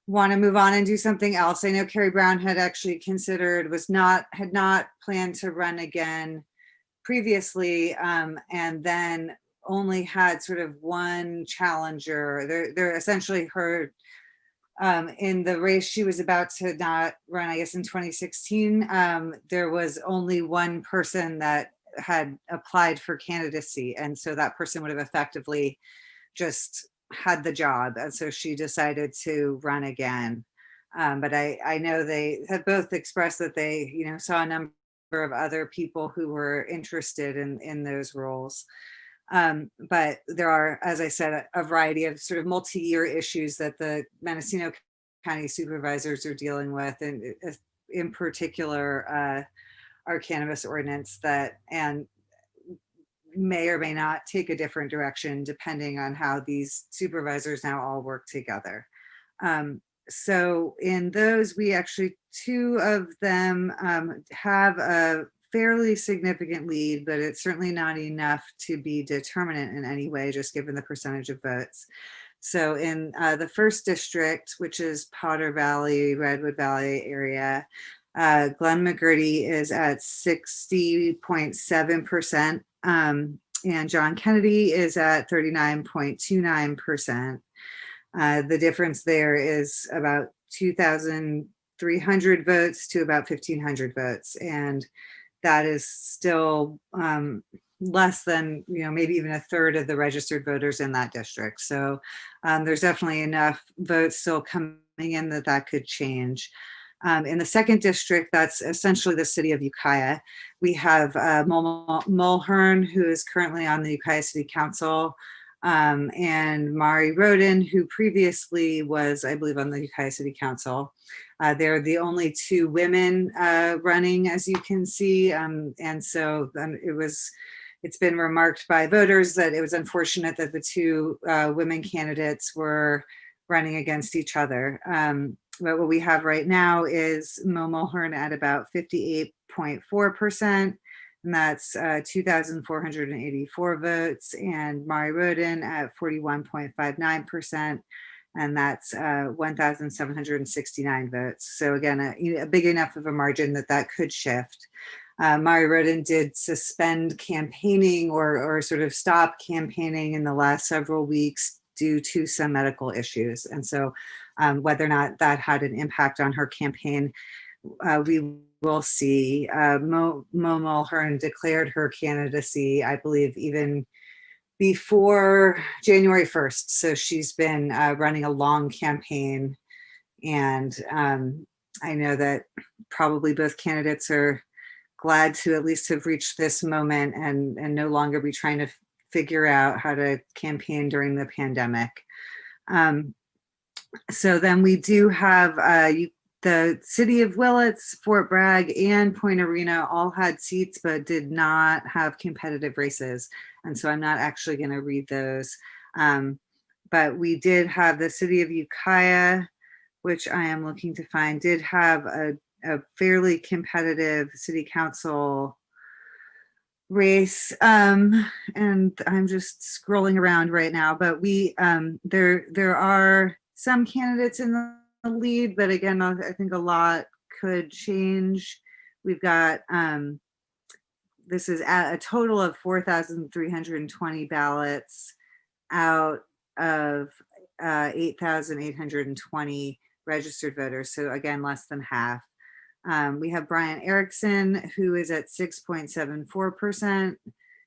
want to move on and do something else. I know Carrie Brown had actually considered, had not planned to run again previously, and then only had sort of one challenger. They're essentially her. In the race she was about to not run, I guess in 2016, there was only one person that had applied for candidacy. And so that person would have effectively just had the job. And so she decided to run again. But I know they have both expressed that they, saw a number of other people who were interested in those roles. But there are, as I said, a variety of sort of multi-year issues that the Mendocino County supervisors are dealing with, and in particular, our cannabis ordinance and may or may not take a different direction depending on how these supervisors now all work together. So in those, we actually, two of them have a fairly significant lead, but it's certainly not enough to be determinant in any way, just given the percentage of votes. So in the first district, which is Potter Valley, Redwood Valley area, Glenn McGurty is at 60.7%, and John Kennedy is at 39.29%. The difference there is about 2,300 votes to about 1,500 votes. And that is still less than, maybe even a third of the registered voters in that district. So there's definitely enough votes still coming in that could change. In the second district, that's essentially the city of Ukiah. We have Mulhern, who is currently on the Ukiah City Council, and Mari Roden, who previously was, I believe, on the Ukiah City Council. They're the only two women running, as you can see, and so it's been remarked by voters that it was unfortunate that the two women candidates were running against each other. But what we have right now is Mo Mulhern at about 58.4%. And that's 2,484 votes, and Mari Roden at 41.59%, and that's 1,769 votes. So again, a big enough of a margin that could shift. Mari Roden did suspend campaigning or sort of stop campaigning in the last several weeks due to some medical issues. And so whether or not that had an impact on her campaign, we will see. Mo Mulhern declared her candidacy, I believe, even before January 1st. So she's been running a long campaign. And I know that probably both candidates are glad to at least have reached this moment and no longer be trying to figure out how to campaign during the pandemic. So then we do have the city of Willits, Fort Bragg, and Point Arena all had seats, but did not have competitive races. And so I'm not actually going to read those. But we did have the city of Ukiah, which I am looking to find, did have a fairly competitive city council race. And I'm just scrolling around right now, but there are some candidates in the lead, but again, I think a lot could change. We've got this is a total of 4,320 ballots out of 8,820 registered voters. So again, less than half. We have Brian Erickson, who is at 6.74%.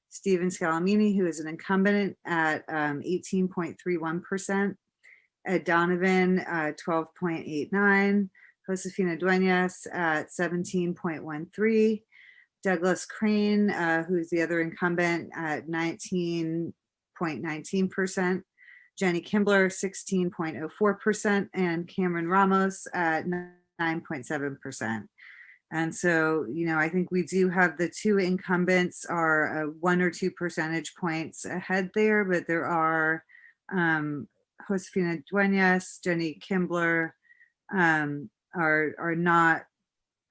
Stephen Scalamini, who is an incumbent at 18.31%. Ed Donovan, 12.89. Josefina Duenas at 17.13. Douglas Crane, who's the other incumbent, at 19.19%. Jenny Kimbler, 16.04%, and Cameron Ramos at 9.7%. And so, you know, I think we do have the two incumbents are 1 or 2 percentage points ahead there, but there are Josefina Duenas, Jenny Kimbler are not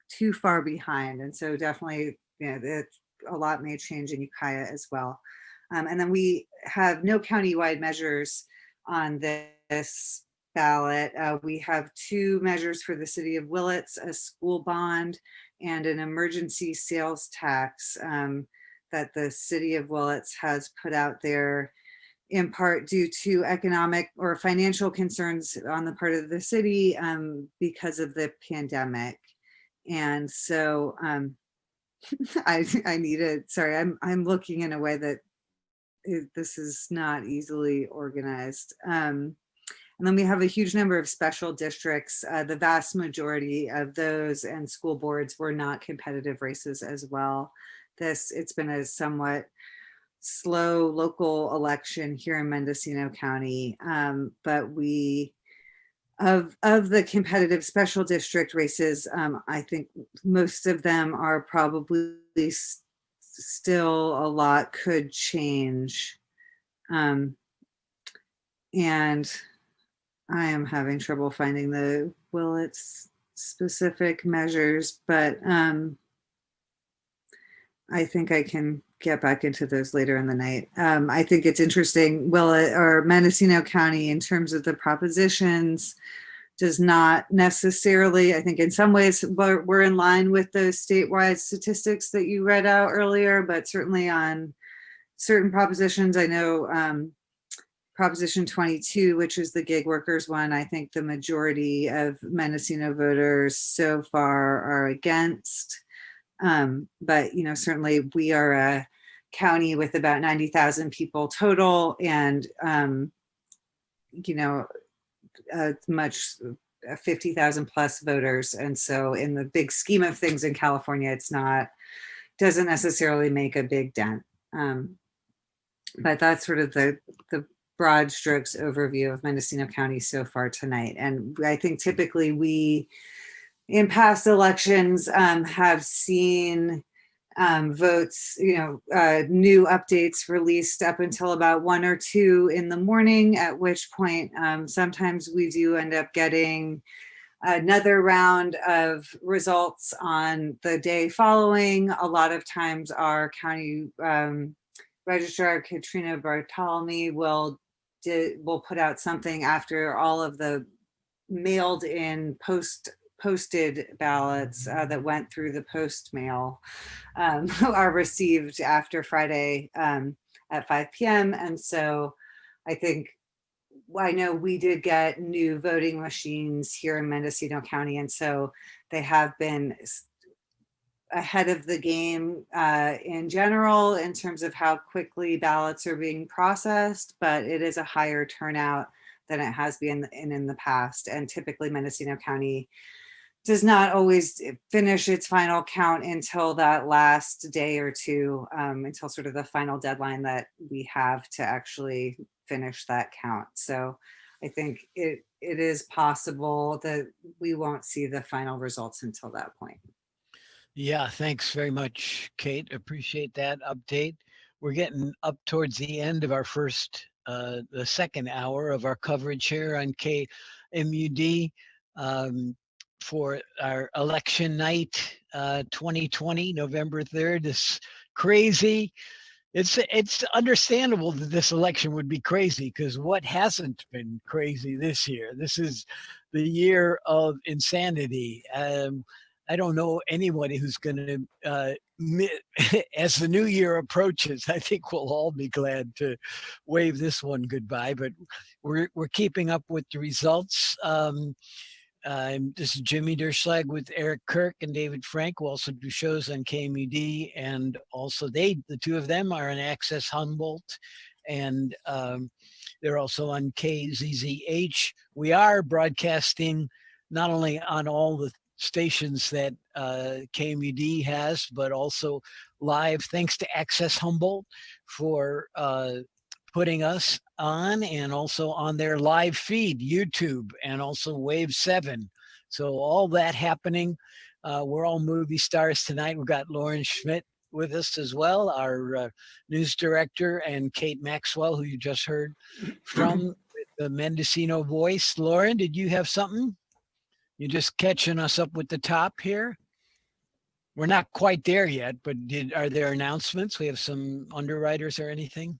too far behind. And so definitely, you know, a lot may change in Ukiah as well. And then we have no countywide measures on this ballot. We have 2 measures for the city of Willits, a school bond and an emergency sales tax that the city of Willits has put out there in part due to economic or financial concerns on the part of the city because of the pandemic. And so I needed, sorry, I'm looking in a way that this is not easily organized. And then we have a huge number of special districts. The vast majority of those and school boards were not competitive races as well. It's been a somewhat slow local election here in Mendocino County, but of the competitive special district races, I think most of them are probably still a lot could change. And I am having trouble finding the Willits specific measures, but I think I can get back into those later in the night. I think it's interesting, Willits or Mendocino County in terms of the propositions does not necessarily, I think in some ways we're in line with those statewide statistics that you read out earlier, but certainly on certain propositions, I know Proposition 22, which is the gig workers one, I think the majority of Mendocino voters so far are against. But, you know, certainly we are a county with about 90,000 people total and, you know, much 50,000 plus voters. And so in the big scheme of things in California, doesn't necessarily make a big dent. But that's sort of the broad strokes overview of Mendocino County so far tonight. And I think typically we, in past elections, have seen votes, you know, new updates released up until about 1 or 2 in the morning, at which point sometimes we do end up getting another round of results on the day following. A lot of times our county registrar, Katrina Bartolome, will put out something after all of the mailed in posted ballots that went through the post mail are received after Friday at 5 p.m. And so I know we did get new voting machines here in Mendocino County, and so they have been ahead of the game in general in terms of how quickly ballots are being processed, but it is a higher turnout than it has been in the past. And typically Mendocino County does not always finish its final count until that last day or two, until sort of the final deadline that we have to actually finish that count. So I think it is possible that we won't see the final results until that point. Yeah, thanks very much, Kate. Appreciate that update. We're getting up towards the end of our the second hour of our coverage here on KMUD for our election night 2020, November 3rd. It's crazy. It's understandable that this election would be crazy because what hasn't been crazy this year? This is the year of insanity. I don't know anybody who's going to as the new year approaches, I think we'll all be glad to wave this one goodbye, but we're keeping up with the results. This is Jimmy Derschlag with Eric Kirk and David Frank, who also do shows on KMUD, and also the two of them are on Access Humboldt, and they're also on KZZH. We are broadcasting not only on all the stations that KMUD has, but also live. Thanks to Access Humboldt for putting us on, and also on their live feed, YouTube, and also Wave 7. So all that happening. We're all movie stars tonight. We've got Lauren Schmidt with us as well, our news director, and Kate Maxwell, who you just heard from the Mendocino Voice. Lauren, did you have something? You're just catching us up with the top here. We're not quite there yet, but are there announcements? We have some underwriters or anything?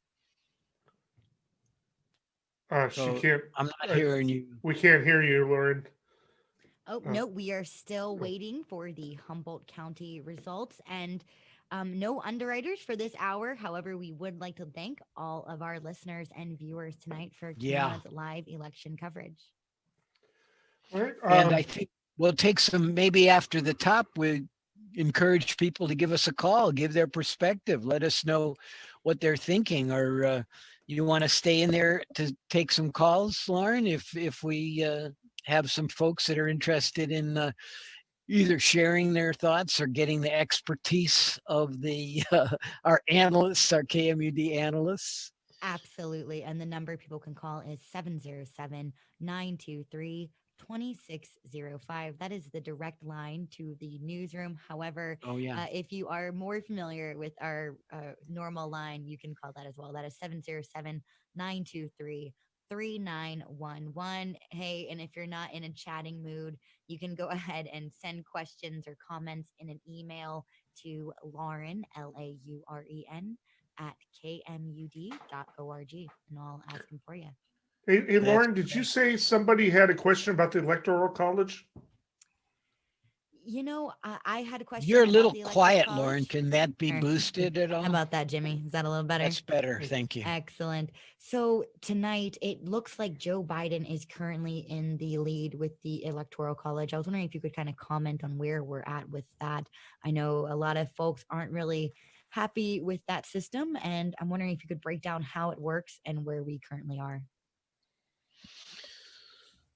She can't. I'm not hearing you. We can't hear you, Lauren. Oh, no, we are still waiting for the Humboldt County results, and no underwriters for this hour. However, we would like to thank all of our listeners and viewers tonight for KMUD's live election coverage. All right. And I think we'll take some, maybe after the top, we encourage people to give us a call, give their perspective, let us know what they're thinking, or you want to stay in there to take some calls, Lauren, if we have some folks that are interested in either sharing their thoughts or getting the expertise of our analysts, our KMUD analysts. Absolutely. And the number people can call is 707-923-2605. That is the direct line to the newsroom. However, if you are more familiar with our normal line, you can call that as well. That is 707-923-3911. Hey, and if you're not in a chatting mood, you can go ahead and send questions or comments in an email to Lauren, LAUREN, at kmud.org, and I'll ask him for you. Hey, Lauren, did you say somebody had a question about the Electoral College? You know, I had a question. You're a little quiet, Lauren. Can that be boosted at all? How about that, Jimmy? Is that a little better? That's better. Thank you. Excellent. So tonight, it looks like Joe Biden is currently in the lead with the Electoral College. I was wondering if you could kind of comment on where we're at with that. I know a lot of folks aren't really happy with that system, and I'm wondering if you could break down how it works and where we currently are.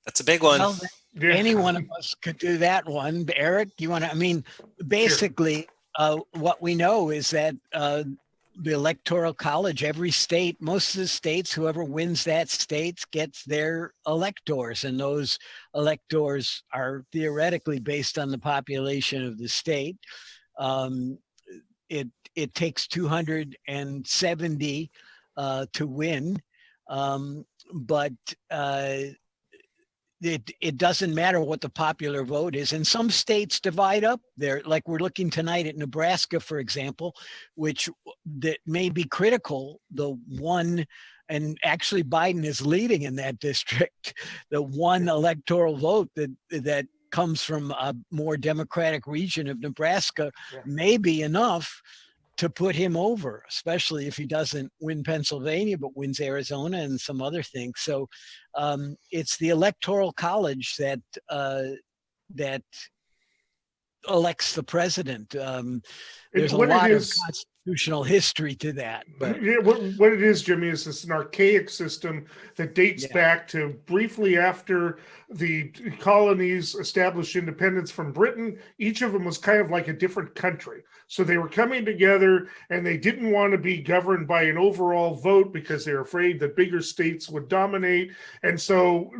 That's a big one. Well, any one of us could do that one. Eric, you want to, I mean, basically, what we know is that the Electoral College, every state, most of the states, whoever wins that state gets their electors. And those electors are theoretically based on the population of the state. It takes 270 to win, but it doesn't matter what the popular vote is. And some states divide up there, like we're looking tonight at Nebraska, for example, which that may be critical. The one, and actually Biden is leading in that district, the one electoral vote that comes from a more Democratic region of Nebraska may be enough to put him over, especially if he doesn't win Pennsylvania, but wins Arizona and some other things. So it's the Electoral College that elects the president. There's a lot of constitutional history to that. But yeah, what it is, Jimmy, is it's an archaic system that dates back to briefly after the colonies established independence from Britain. Each of them was kind of like a different country. So they were coming together and they didn't want to be governed by an overall vote because they were afraid that bigger states would dominate. And so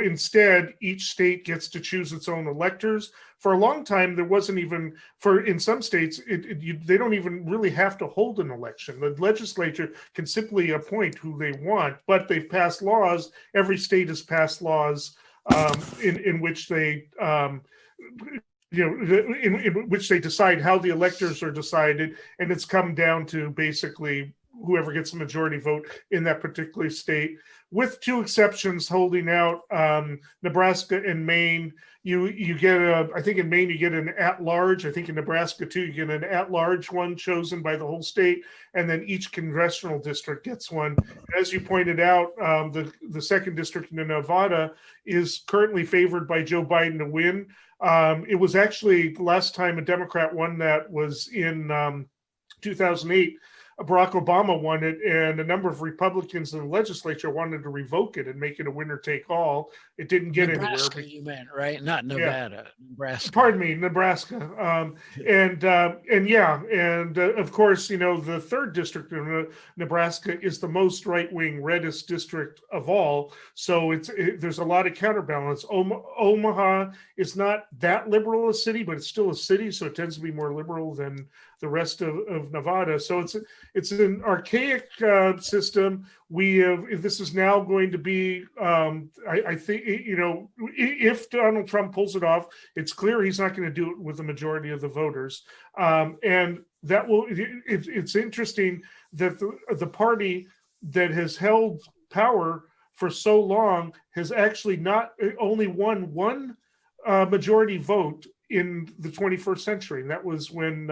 instead, each state gets to choose its own electors. For a long time, there wasn't even, in some states, they don't even really have to hold an election. The legislature can simply appoint who they want, but they've passed laws. Every state has passed laws in which they, in which they decide how the electors are decided, and it's come down to basically whoever gets a majority vote in that particular state, with two exceptions holding out, Nebraska and Maine. You get I think in Maine you get an at-large. I think in Nebraska too, you get an at-large one chosen by the whole state, and then each congressional district gets one. As you pointed out, the second district in Nevada is currently favored by Joe Biden to win. It was actually the last time a Democrat won that was in 2008. Barack Obama won it, and a number of Republicans in the legislature wanted to revoke it and make it a winner take all. It didn't get Nebraska, anywhere. you meant, right? Not Nevada, yeah. Nebraska. Pardon me, Nebraska. Of course, you know, the third district in Nebraska is the most right-wing, reddest district of all. So there's a lot of counterbalance. Omaha is not that liberal a city, but it's still a city, so it tends to be more liberal than the rest of Nevada. So it's an archaic system. This is now going to be, I think, you know, if Donald Trump pulls it off, it's clear he's not going to do it with the majority of the voters. And that it's interesting that the party that has held power for so long has actually not only won one majority vote in the 21st century. And that was when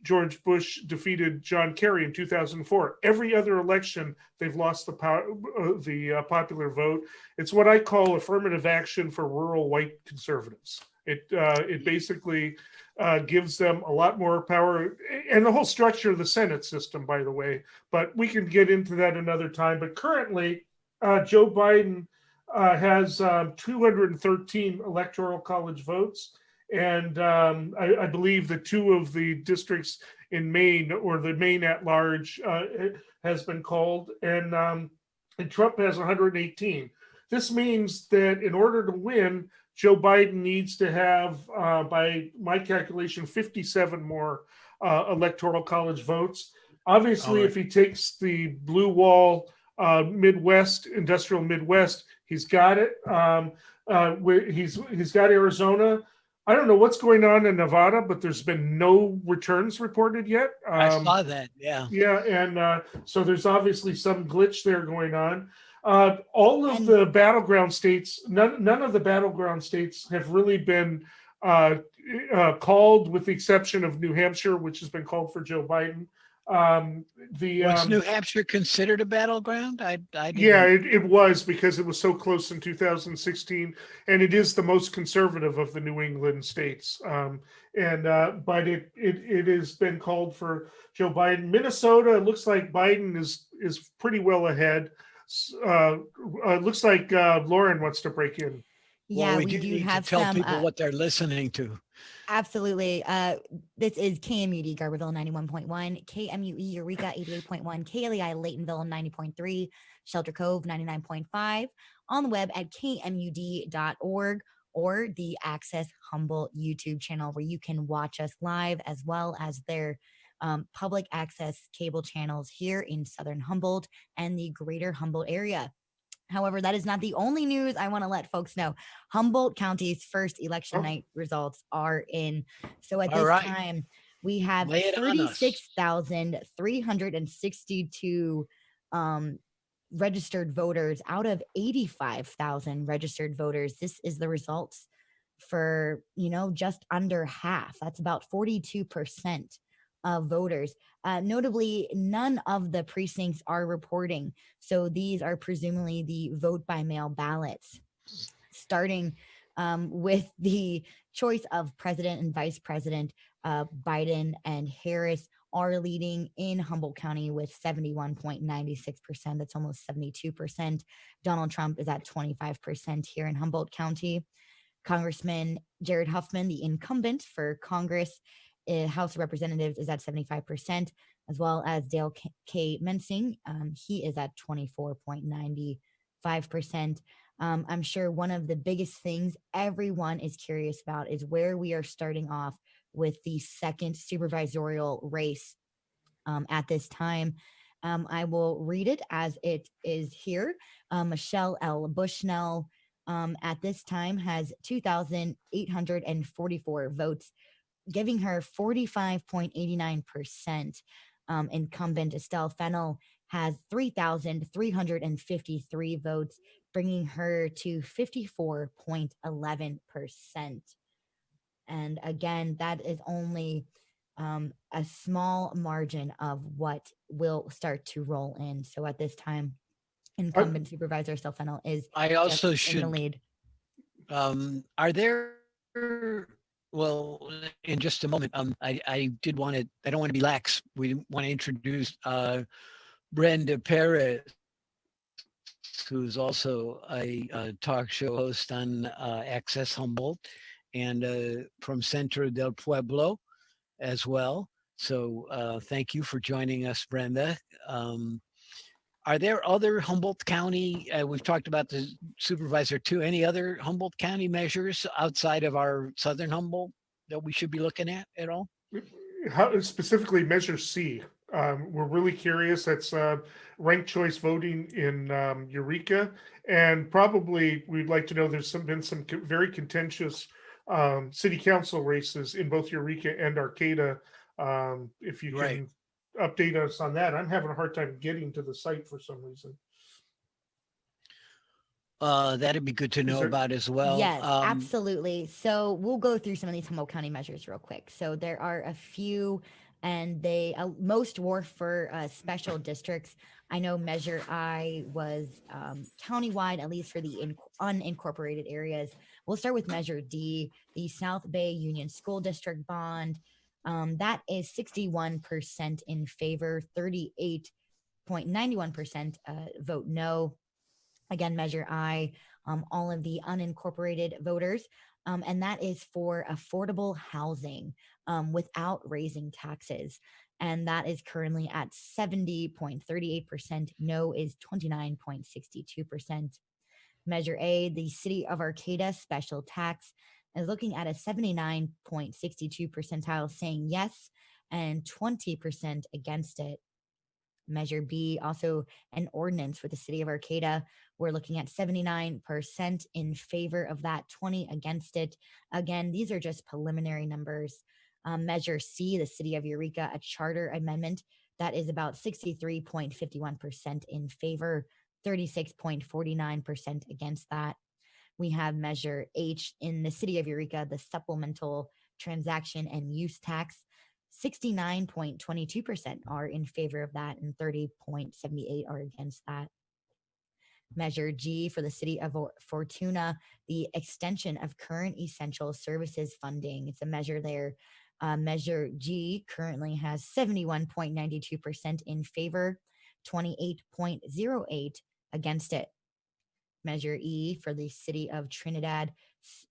George Bush defeated John Kerry in 2004. Every other election, they've lost the popular vote. It's what I call affirmative action for rural white conservatives. It basically gives them a lot more power, and the whole structure of the Senate system, by the way. But we can get into that another time. But currently, Joe Biden has 213 electoral college votes. And I believe that two of the districts in Maine, or the Maine at large, has been called, and Trump has 118. This means that in order to win, Joe Biden needs to have, by my calculation, 57 more electoral college votes. Obviously, if he takes the blue wall Midwest, industrial Midwest, he's got it. He's got Arizona. I don't know what's going on in Nevada, but there's been no returns reported yet. I saw that, yeah. Yeah, and so there's obviously some glitch there going on. All of the battleground states, none of the battleground states have really been called, with the exception of New Hampshire, which has been called for Joe Biden. Was New Hampshire considered a battleground? Yeah, it was, because it was so close in 2016, and it is the most conservative of the New England states. But it has been called for Joe Biden. Minnesota, it looks like Biden is pretty well ahead. It looks like Lauren wants to break in. Yeah, well, we do have to tell some people what they're listening to. Absolutely. This is KMUD Garberville 91.1, KMUE Eureka 88.1, KLEI Laytonville 90.3, Shelter Cove 99.5, on the web at kmud.org, or the Access Humboldt YouTube channel, where you can watch us live, as well as their public access cable channels here in Southern Humboldt and the greater Humboldt area. However, that is not the only news I want to let folks know. Humboldt County's first election night results are in. So at this time, we have 36,362 registered voters out of 85,000 registered voters. This is the results for, just under half. That's about 42% of voters. Notably, none of the precincts are reporting. So these are presumably the vote by mail ballots. Starting with the choice of president and vice president, Biden and Harris are leading in Humboldt County with 71.96%. That's almost 72%. Donald Trump is at 25% here in Humboldt County. Congressman Jared Huffman, the incumbent for Congress, House of Representatives, is at 75%, as well as Dale K. Mensing. He is at 24.95%. I'm sure one of the biggest things everyone is curious about is where we are starting off with the second supervisorial race at this time. I will read it as it is here. Michelle L. Bushnell at this time has 2,844 votes, giving her 45.89%. Incumbent Estelle Fennell has 3,353 votes, bringing her to 54.11%. And again, that is only a small margin of what will start to roll in. So at this time, incumbent Supervisor Estelle Fennell is I also just in the lead. Are there, well, in just a moment, I did want to, I don't want to be lax. We want to introduce Brenda Perez, who's also a talk show host on Access Humboldt and from Centro del Pueblo as well. So thank you for joining us, Brenda. Are there other Humboldt County, we've talked about the supervisor too, any other Humboldt County measures outside of our Southern Humboldt that we should be looking at all? How, specifically Measure C. We're really curious. That's ranked choice voting in Eureka. And probably we'd like to know there's been some very contentious city council races in both Eureka and Arcata. If you can update us on that. I'm having a hard time getting to the site for some reason. That'd be good to know about as well. Yes, absolutely. So we'll go through some of these Humboldt County measures real quick. So there are a few, and they most were for special districts. I know Measure I was countywide, at least for the unincorporated areas. We'll start with Measure D, the South Bay Union School District bond. That is 61% in favor, 38.91% vote no. Again, Measure I, all of the unincorporated voters, and that is for affordable housing without raising taxes. And that is currently at 70.38%. No is 29.62%. Measure A, the City of Arcata special tax, is looking at a 79.62 percentile saying yes and 20% against it. Measure B, also an ordinance for the City of Arcata. We're looking at 79% in favor of that, 20 against it. Again, these are just preliminary numbers. Measure C, the City of Eureka, a charter amendment, that is about 63.51% in favor, 36.49% against that. We have Measure H in the City of Eureka, the supplemental transaction and use tax. 69.22% are in favor of that and 30.78% are against that. Measure G for the City of Fortuna, the extension of current essential services funding. It's a measure there. Measure G currently has 71.92% in favor, 28.08% against it. Measure E for the City of Trinidad,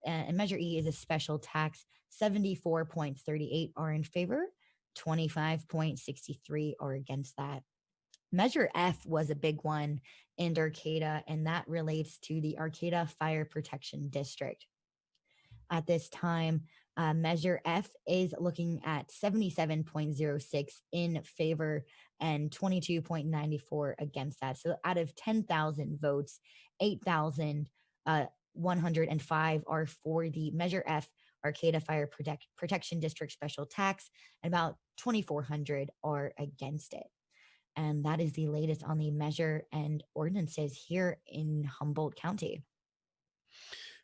and Measure E is a special tax. 74.38% are in favor, 25.63% are against that. Measure F was a big one in Arcata, and that relates to the Arcata Fire Protection District. At this time, Measure F is looking at 77.06% in favor and 22.94% against that. So out of 10,000 votes, 8,105 are for the Measure F Arcata Fire Protection District special tax, and about 2,400 are against it. And that is the latest on the measure and ordinances here in Humboldt County.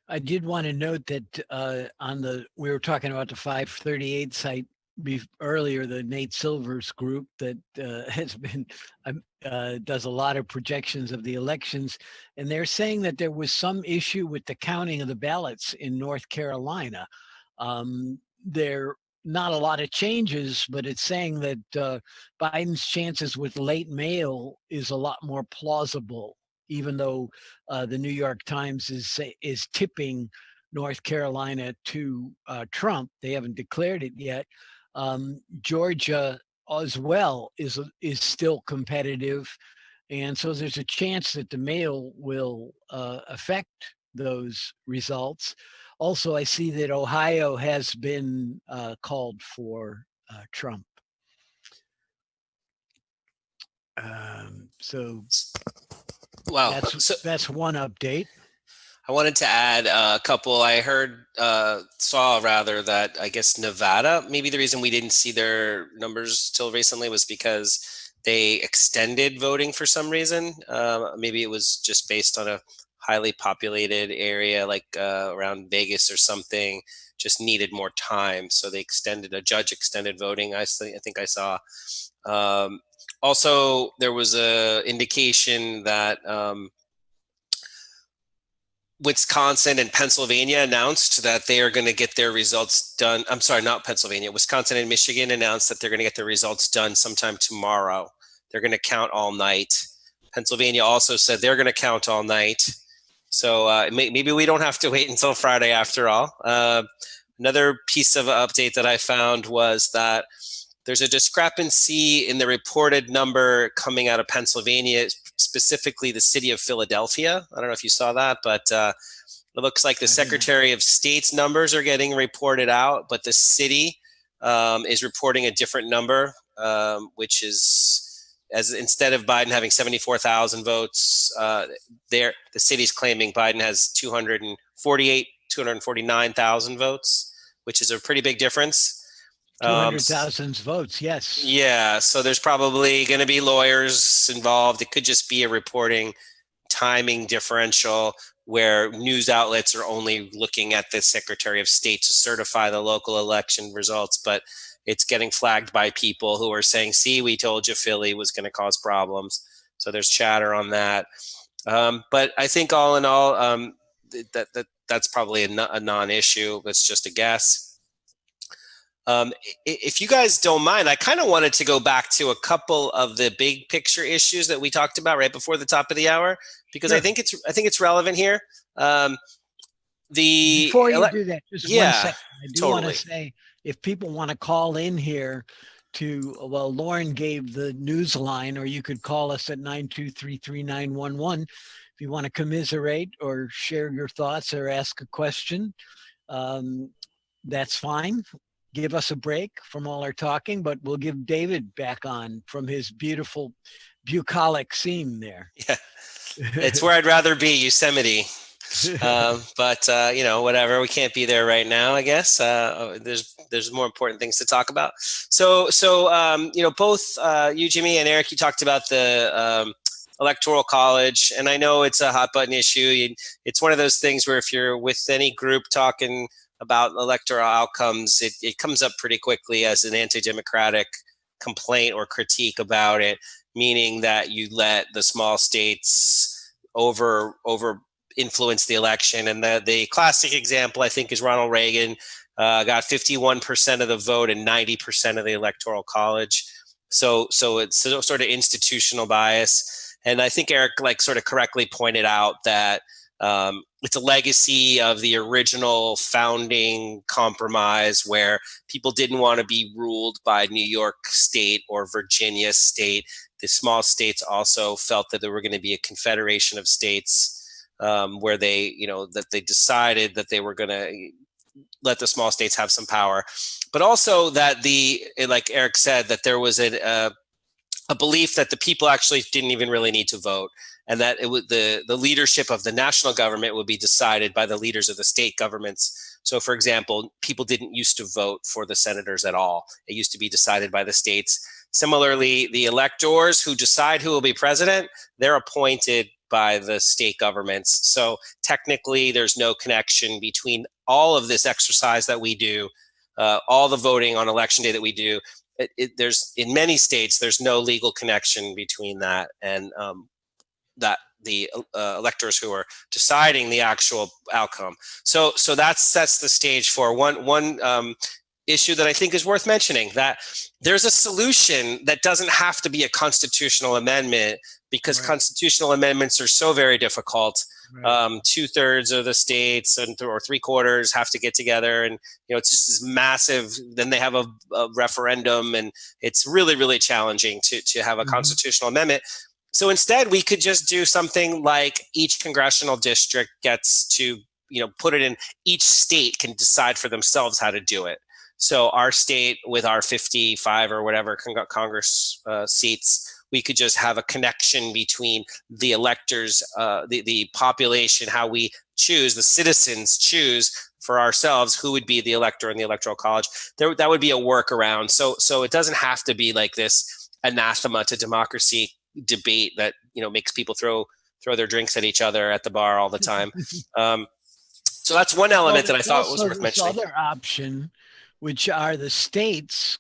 I did want to note that we were talking about the 538 site earlier, the Nate Silver's group that has been, does a lot of projections of the elections. And they're saying that there was some issue with the counting of the ballots in North Carolina. There not a lot of changes, but it's saying that Biden's chances with late mail is a lot more plausible, even though the New York Times is tipping North Carolina to Trump. They haven't declared it yet. Georgia as well is still competitive, and so there's a chance that the mail will affect those results. Also, I see that Ohio has been called for Trump. Wow. That's one update. I wanted to add a couple. I saw rather that I guess Nevada, maybe the reason we didn't see their numbers till recently was because they extended voting for some reason. Maybe it was just based on a highly populated area like around Vegas or something, just needed more time. So they a judge extended voting, I think I saw. Also, there was a indication that Wisconsin and Pennsylvania announced that they are going to get their results done. I'm sorry, not Pennsylvania. Wisconsin and Michigan announced that they're going to get their results done sometime tomorrow. They're going to count all night. Pennsylvania also said they're going to count all night. So maybe we don't have to wait until Friday after all. Another piece of update that I found was that there's a discrepancy in the reported number coming out of Pennsylvania, specifically the city of Philadelphia. I don't know if you saw that, but it looks like the Secretary of State's numbers are getting reported out, but the city is reporting a different number, which is, as instead of Biden having 74,000 votes, the city's claiming Biden has 249,000 votes, which is a pretty big difference. 200,000 votes, yes. Yeah, so there's probably going to be lawyers involved. It could just be a reporting timing differential where news outlets are only looking at the Secretary of State to certify the local election results, but it's getting flagged by people who are saying, see, we told you Philly was going to cause problems. So there's chatter on that. But I think all in all, that's probably a non-issue. It's just a guess. If you guys don't mind, I kind of wanted to go back to a couple of the big picture issues that we talked about right before the top of the hour, because I think it's relevant here. Before you do that, just 1 second. I do want totally. to say, if people want to call in here well, Lauren gave the news line, or you could call us at 9233911 if you want to commiserate or share your thoughts or ask a question. That's fine. Give us a break from all our talking, but we'll give David back on from his beautiful bucolic scene there. Yeah, it's where I'd rather be, Yosemite. But whatever, we can't be there right now, I guess. There's more important things to talk about. So both you, Jimmy, and Eric, you talked about the Electoral College, and I know it's a hot button issue. It's one of those things where if you're with any group talking about electoral outcomes, it comes up pretty quickly as an anti-democratic complaint or critique about it, meaning that you let the small states over influence the election. And the classic example, I think, is Ronald Reagan got 51% of the vote and 90% of the Electoral College. So it's sort of institutional bias. And I think Eric sort of correctly pointed out that it's a legacy of the original founding compromise where people didn't want to be ruled by New York State or Virginia State. The small states also felt that there were going to be a confederation of states where they decided that they were going to let the small states have some power, but also that like Eric said, that there was a belief that the people actually didn't even really need to vote, and that it would the leadership of the national government would be decided by the leaders of the state governments. So, for example, people didn't used to vote for the senators at all. It used to be decided by the states. Similarly, the electors who decide who will be president, they're appointed by the state governments. So technically, there's no connection between all of this exercise that we do, all the voting on election day that we do. There's in many states, there's no legal connection between that and that the electors who are deciding the actual outcome. So that sets the stage for one issue that I think is worth mentioning, that there's a solution that doesn't have to be a constitutional amendment, because constitutional amendments are so very difficult. 2/3 of the states or 3/4 have to get together, and it's just this massive. Then they have a referendum, and it's really, really challenging to have a constitutional amendment. So instead, we could just do something like each congressional district gets to put it in. Each state can decide for themselves how to do it. So our state, with our 55 or whatever Congress seats, we could just have a connection between the electors, the population, how we choose, the citizens choose for ourselves who would be the elector in the electoral college. That would be a workaround. So it doesn't have to be like this anathema to democracy debate that, you know, makes people throw their drinks at each other at the bar all the time. So that's one element that I thought was worth mentioning. Other option, which are the states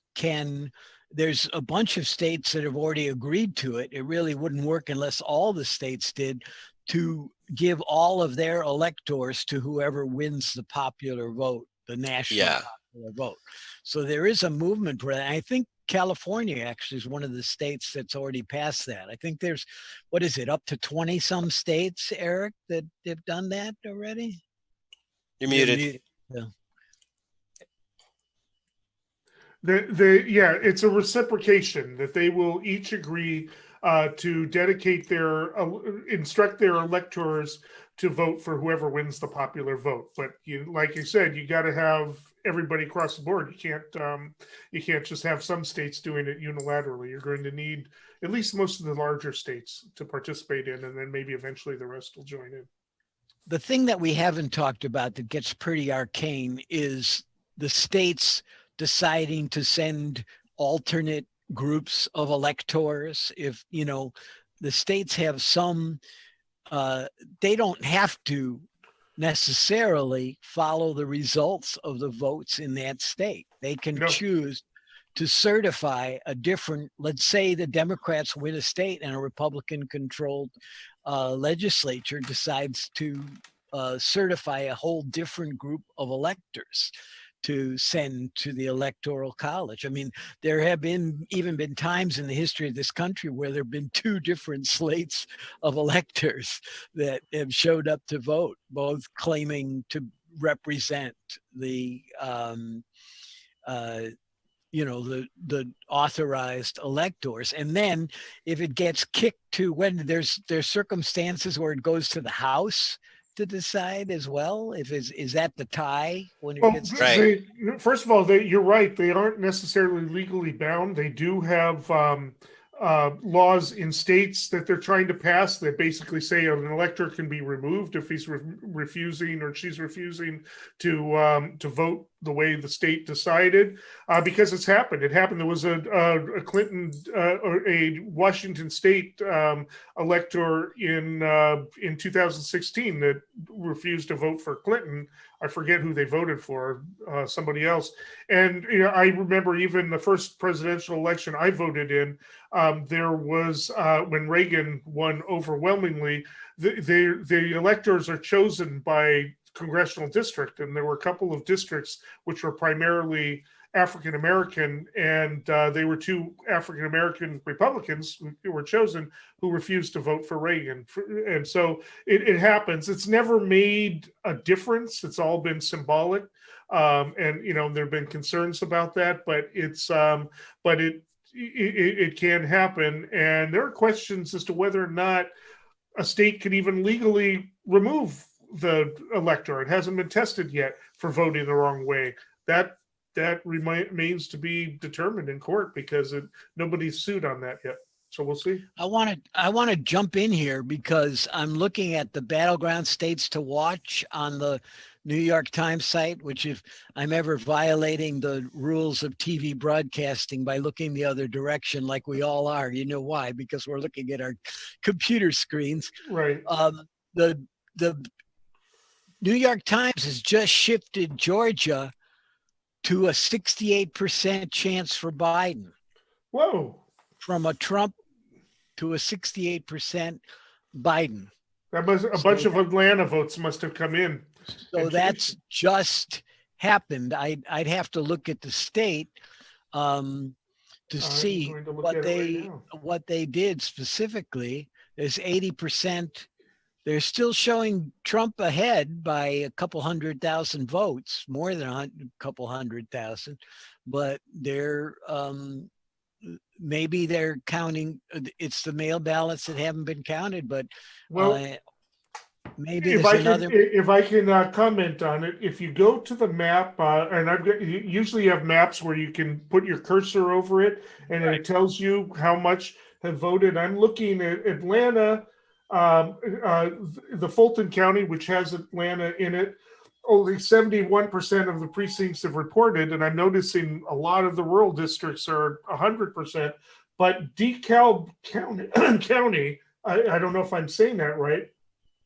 there's a bunch of states that have already agreed to it. It really wouldn't work unless all the states did, to give all of their electors to whoever wins the popular vote, the national popular vote. So there is a movement for that. I think California actually is one of the states that's already passed that. I think there's, what is it, up to 20 some states, Eric, that have done that already? You're muted. Yeah. Yeah, it's a reciprocation that they will each agree to dedicate instruct their electors to vote for whoever wins the popular vote. But like you said, you got to have everybody across the board. You can't just have some states doing it unilaterally. You're going to need at least most of the larger states to participate in, and then maybe eventually the rest will join in. The thing that we haven't talked about that gets pretty arcane is the states deciding to send alternate groups of electors. If, you know, the states have some, they don't have to necessarily follow the results of the votes in that state. They can choose to certify a different, let's say the Democrats win a state and a Republican controlled legislature decides to certify a whole different group of electors to send to the electoral college. I mean, there have even been times in the history of this country where there have been two different slates of electors that have showed up to vote, both claiming to represent the the authorized electors. And then if it gets kicked to, when there's circumstances where it goes to the House to decide as well, is that the tie when it gets right? First of all, you're right. They aren't necessarily legally bound. They do have laws in states that they're trying to pass that basically say an elector can be removed if he's refusing or she's refusing to vote the way the state decided, because it's happened. It happened. There was a Clinton or a Washington State elector in 2016 that refused to vote for Clinton. I forget who they voted for, somebody else. And I remember even the first presidential election I voted in, there was when Reagan won overwhelmingly, the electors are chosen by congressional district, and there were a couple of districts which were primarily African American, and they were two African American Republicans who were chosen who refused to vote for Reagan. And so it happens. It's never made a difference. It's all been symbolic, and there have been concerns about that. But it can happen, and there are questions as to whether or not a state can even legally remove the elector. It hasn't been tested yet for voting the wrong way. That remains to be determined in court because nobody's sued on that yet. So we'll see. I want to jump in here because I'm looking at the battleground states to watch on the New York Times site, which if I'm ever violating the rules of TV broadcasting by looking the other direction, like we all are, you know why? Because we're looking at our computer screens. Right. The New York Times has just shifted Georgia to a 68% chance for Biden. Whoa. From a Trump to a 68% Biden. A bunch of Atlanta votes must have come in. So that's just happened. I'd have to look at the state to see what they did specifically. There's 80%. They're still showing Trump ahead by a couple 100,000 votes, more than a couple 100,000, but maybe they're counting. It's the mail ballots that haven't been counted, but maybe if I can comment on it, if you go to the map, and usually you have maps where you can put your cursor over it, and it tells you how much have voted. I'm looking at Atlanta, the Fulton County, which has Atlanta in it. Only 71% of the precincts have reported, and I'm noticing a lot of the rural districts are 100%. But DeKalb County, I don't know if I'm saying that right,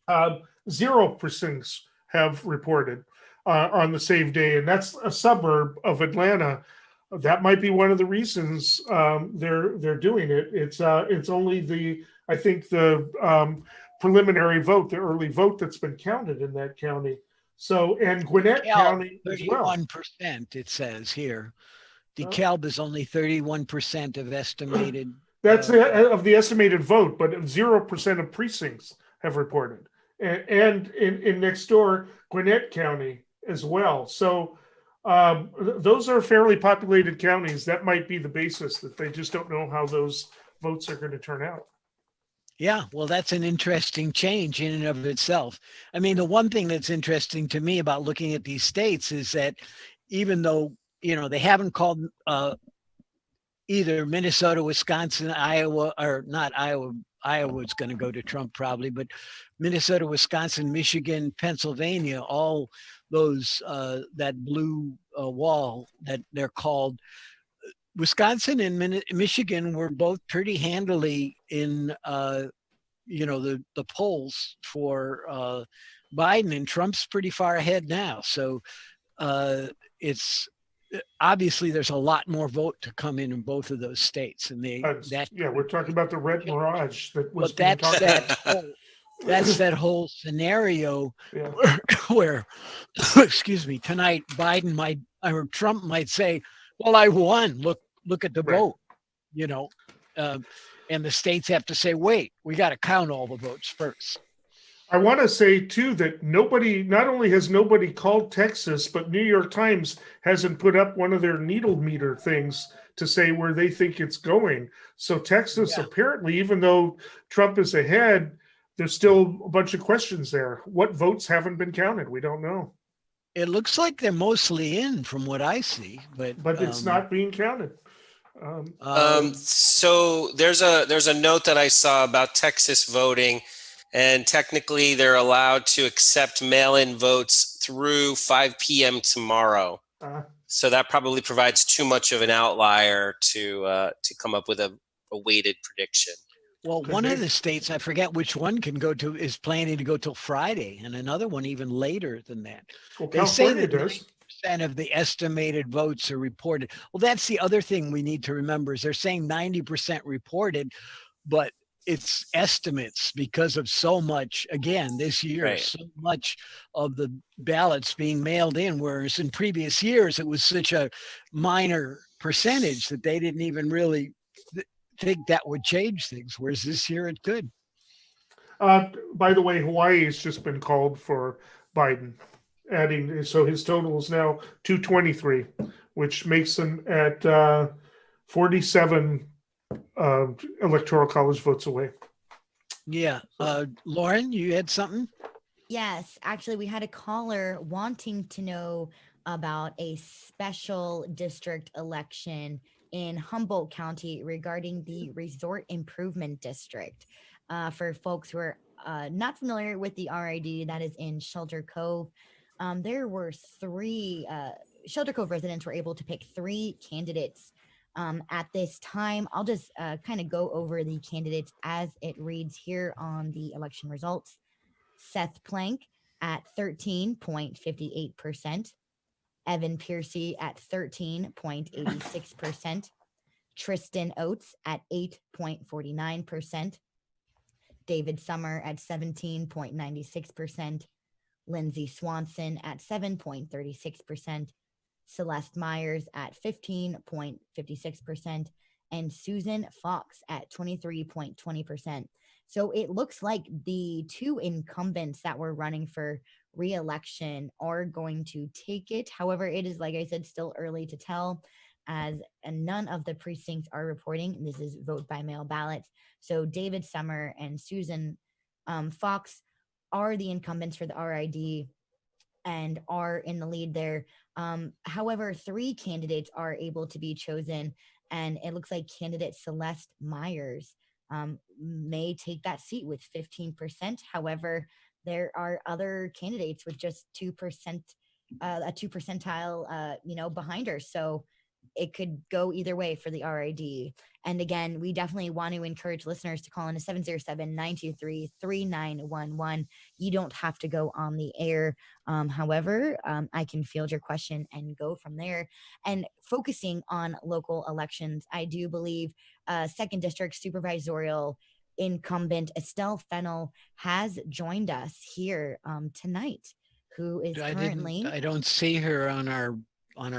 0% have reported on the same day, and that's a suburb of Atlanta. That might be one of the reasons they're doing it. It's only I think the preliminary vote, the early vote that's been counted in that county. So, and Gwinnett County as well. 31%, it says here. DeKalb is only 31% of estimated. That's of the estimated vote, but 0% of precincts have reported. And in next door, Gwinnett County as well. So those are fairly populated counties. That might be the basis, that they just don't know how those votes are going to turn out. Yeah, well, that's an interesting change in and of itself. I mean, the one thing that's interesting to me about looking at these states is that even though, they haven't called either Minnesota, Wisconsin, Iowa, or not Iowa. Iowa's going to go to Trump probably, but Minnesota, Wisconsin, Michigan, Pennsylvania, all those, that blue wall that they're called. Wisconsin and Michigan were both pretty handily in, the polls for Biden, and Trump's pretty far ahead now. So it's obviously there's a lot more vote to come in both of those states, and we're talking about the red mirage that was. But that's that whole scenario where, excuse me, tonight Trump might say, "Well, I won. Look at the vote," and the states have to say, "Wait, we got to count all the votes first." I want to say too that not only has nobody called Texas, but New York Times hasn't put up one of their needle meter things to say where they think it's going. So Texas, apparently, even though Trump is ahead, there's still a bunch of questions there. What votes haven't been counted? We don't know. It looks like they're mostly in from what I see, but it's not being counted. So there's a note that I saw about Texas voting. And technically, they're allowed to accept mail-in votes through 5 p.m. tomorrow. So that probably provides too much of an outlier to come up with a weighted prediction. Well, one of the states, I forget which one, is planning to go till Friday, and another one even later than that. Well, they say that does. 90% of the estimated votes are reported. Well, that's the other thing we need to remember is they're saying 90% reported, but it's estimates because of so much, again, this year, so much of the ballots being mailed in, whereas in previous years, it was such a minor percentage that they didn't even really think that would change things, whereas this year it could. By the way, Hawaii has just been called for Biden, so his total is now 223, which makes him at 47 electoral college votes away. Yeah. Lauren, you had something? Yes, actually, we had a caller wanting to know about a special district election in Humboldt County regarding the Resort Improvement District. For folks who are not familiar with the RID, that is in Shelter Cove. There were three, Shelter Cove residents were able to pick 3 candidates at this time. I'll just kind of go over the candidates as it reads here on the election results. Seth Plank at 13.58%, Evan Piercy at 13.86%, Tristan Oates at 8.49%, David Summer at 17.96%, Lindsay Swanson at 7.36%, Celeste Myers at 15.56%, and Susan Fox at 23.20%. So it looks like the 2 incumbents that were running for re-election are going to take it. However, it is, like I said, still early to tell, as none of the precincts are reporting. This is vote by mail ballots. So David Summer and Susan Fox are the incumbents for the RID and are in the lead there. However, 3 candidates are able to be chosen, And it looks like candidate Celeste Myers may take that seat with 15%. However, there are other candidates with just 2%, a 2 percentile, behind her. So it could go either way for the RID. And again, we definitely want to encourage listeners to call in to 707-923-3911. You don't have to go on the air. However, I can field your question and go from there. And focusing on local elections, I do believe 2nd District Supervisorial incumbent Estelle Fennell has joined us here tonight, who is currently... I don't see her on our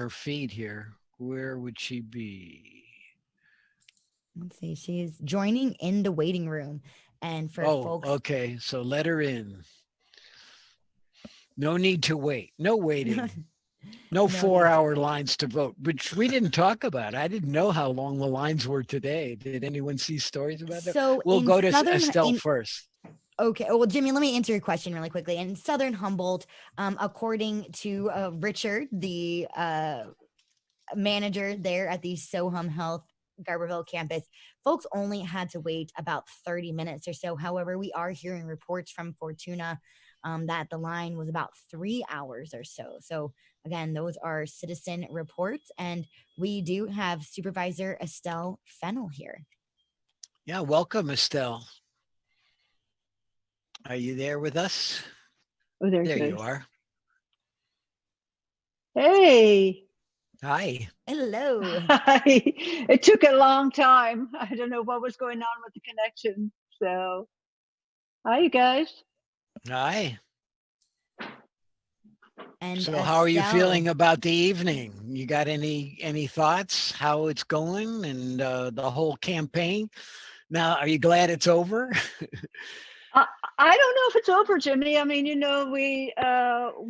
feed here. Where would she be? Let's see. She's joining in the waiting room. And for folks... okay. So let her in. No need to wait. No waiting. No 4-hour lines to vote, which we didn't talk about. I didn't know how long the lines were today. Did anyone see stories about that? So we'll go to Estelle first. Okay. Well, Jimmy, let me answer your question really quickly. In Southern Humboldt, according to Richard, the manager there at the Sohum Health Garberville campus, folks only had to wait about 30 minutes or so. However, we are hearing reports from Fortuna that the line was about 3 hours or so. So again, those are citizen reports, and we do have Supervisor Estelle Fennell here. Yeah, welcome, Estelle. Are you there with us? Oh, there you are. Hey. Hi. Hello. Hi. It took a long time. I don't know what was going on with the connection. So, hi, you guys. Hi. And so, how are you feeling about the evening? You got any thoughts? How it's going and the whole campaign? Now, are you glad it's over? I don't know if it's over, Jimmy. I mean,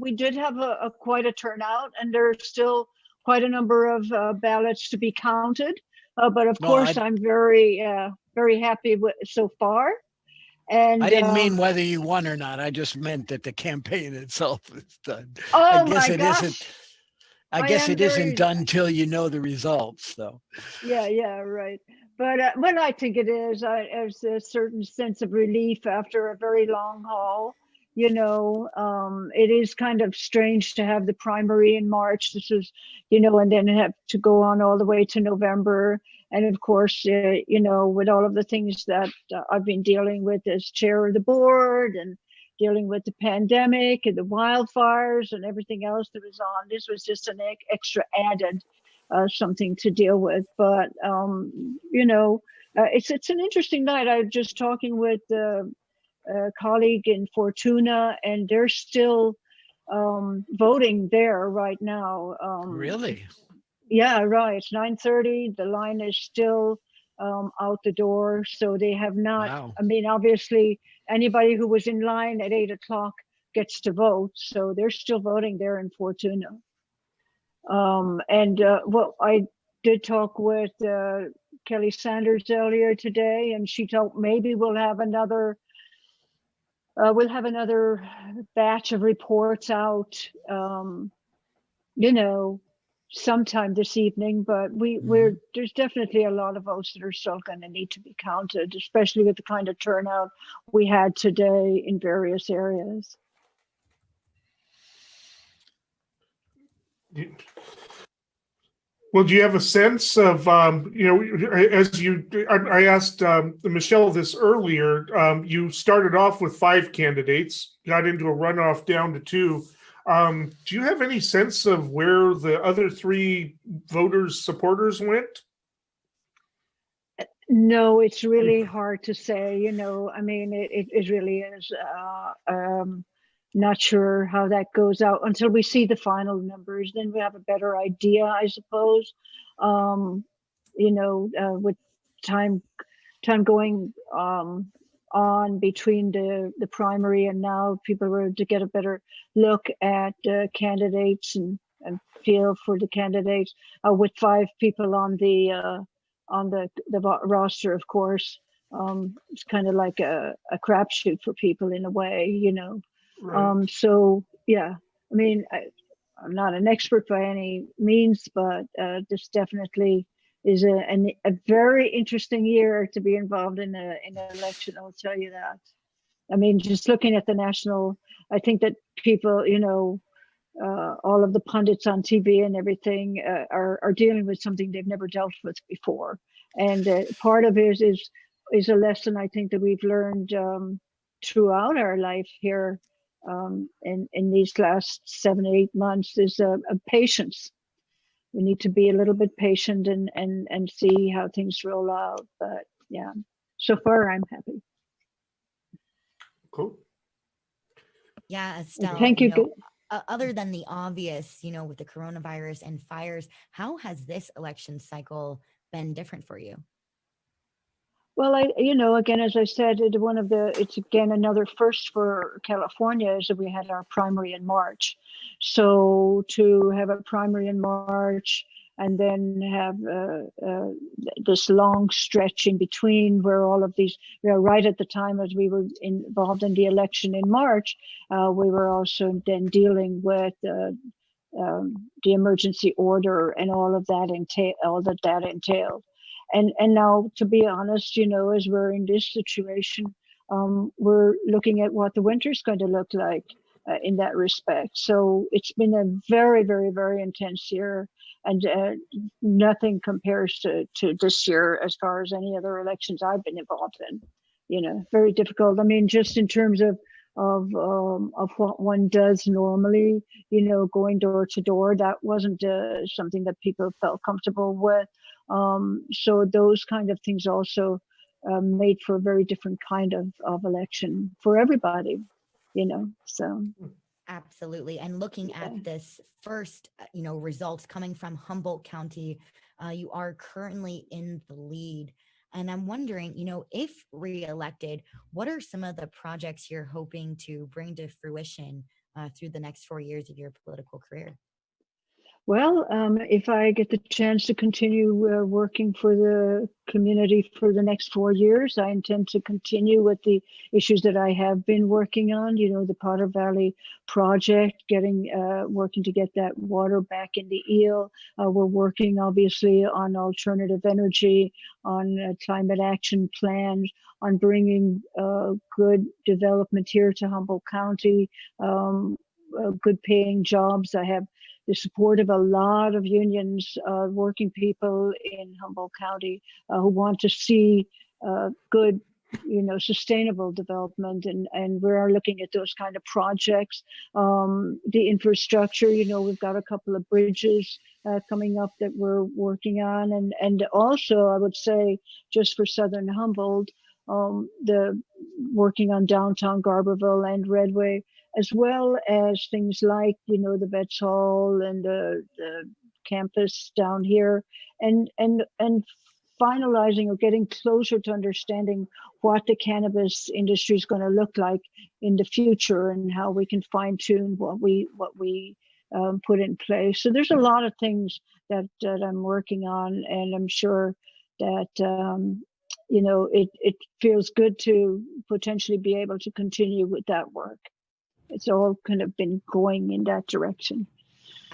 we did have quite a turnout, and there's still quite a number of ballots to be counted. But of course, I'm very happy with so far. And I didn't mean whether you won or not. I just meant that the campaign itself is done. Oh I guess my it gosh. isn't. I guess it isn't done till you know the results, though. Yeah, right. But I think it is. There's a certain sense of relief after a very long haul. It is kind of strange to have the primary in March. This is, and then have to go on all the way to November. And of course, with all of the things that I've been dealing with as chair of the board and dealing with the pandemic and the wildfires and everything else that was on, this was just an extra added something to deal with. But it's an interesting night. I was just talking with a colleague in Fortuna, and they're still voting there right now. Really? Yeah, right. It's 9:30. The line is still out the door, so they have not. Wow. I mean, obviously, anybody who was in line at 8:00 gets to vote, so they're still voting there in Fortuna. I did talk with Kelly Sanders earlier today, and she told maybe we'll have another batch of reports out, sometime this evening. But there's definitely a lot of votes that are still going to need to be counted, especially with the kind of turnout we had today in various areas. Well, do you have a sense of, I asked Michelle this earlier, you started off with 5 candidates, got into a runoff down to 2. Do you have any sense of where the other 3 supporters went? No, it's really hard to say, I mean, it really is. Not sure how that goes out until we see the final numbers. Then we have a better idea, I suppose. With time going on between the primary and now, people were to get a better look at candidates and feel for the candidates. With 5 people on the roster, of course, it's kind of like a crapshoot for people in a way, Right. So yeah, I mean, I'm not an expert by any means, but this definitely a very interesting year to be involved in an election. I'll tell you that. I mean, just looking at the national, I think that people, all of the pundits on TV and everything are dealing with something they've never dealt with before. And part of it is a lesson I think that we've learned throughout our life here in these last 7, 8 months is a patience. We need to be a little bit patient and see how things roll out. But yeah, so far I'm happy. Cool. Yeah, Estelle, Thank you. Other than the obvious, with the coronavirus and fires, how has this election cycle been different for you? Well, again, as I said, it's again another first for California is that we had our primary in March. So to have a primary in March and then have this long stretch in between where all of these, right at the time as we were involved in the election in March, we were also then dealing with the emergency order and all that entailed. And now, to be honest, as we're in this situation, we're looking at what the winter's going to look like in that respect. So it's been a very, very, very intense year, and nothing compares to this year as far as any other elections I've been involved in. Very difficult. I mean, just in terms of what one does normally, going door to door, that wasn't something that people felt comfortable with. So those kind of things also made for a very different kind of election for everybody, so. Absolutely. And looking at this first, results coming from Humboldt County, you are currently in the lead. And I'm wondering, if reelected, what are some of the projects you're hoping to bring to fruition through the next 4 years of your political career? Well, if I get the chance to continue working for the community for the next 4 years, I intend to continue with the issues that I have been working on, the Potter Valley project, working to get that water back in the Eel. We're working obviously on alternative energy, on climate action plans, on bringing good development here to Humboldt County, good paying jobs. I have the support of a lot of unions, working people in Humboldt County who want to see good, sustainable development, and we are looking at those kind of projects. The infrastructure, we've got a couple of bridges coming up that we're working on, and also I would say just for Southern Humboldt, the working on downtown Garberville and Redway, as well as things like, the Vets Hall and the campus down here, and finalizing or getting closer to understanding what the cannabis industry is going to look like in the future and how we can fine tune what we put in place. So there's a lot of things that I'm working on, and I'm sure that it feels good to potentially be able to continue with that work. It's all kind of been going in that direction.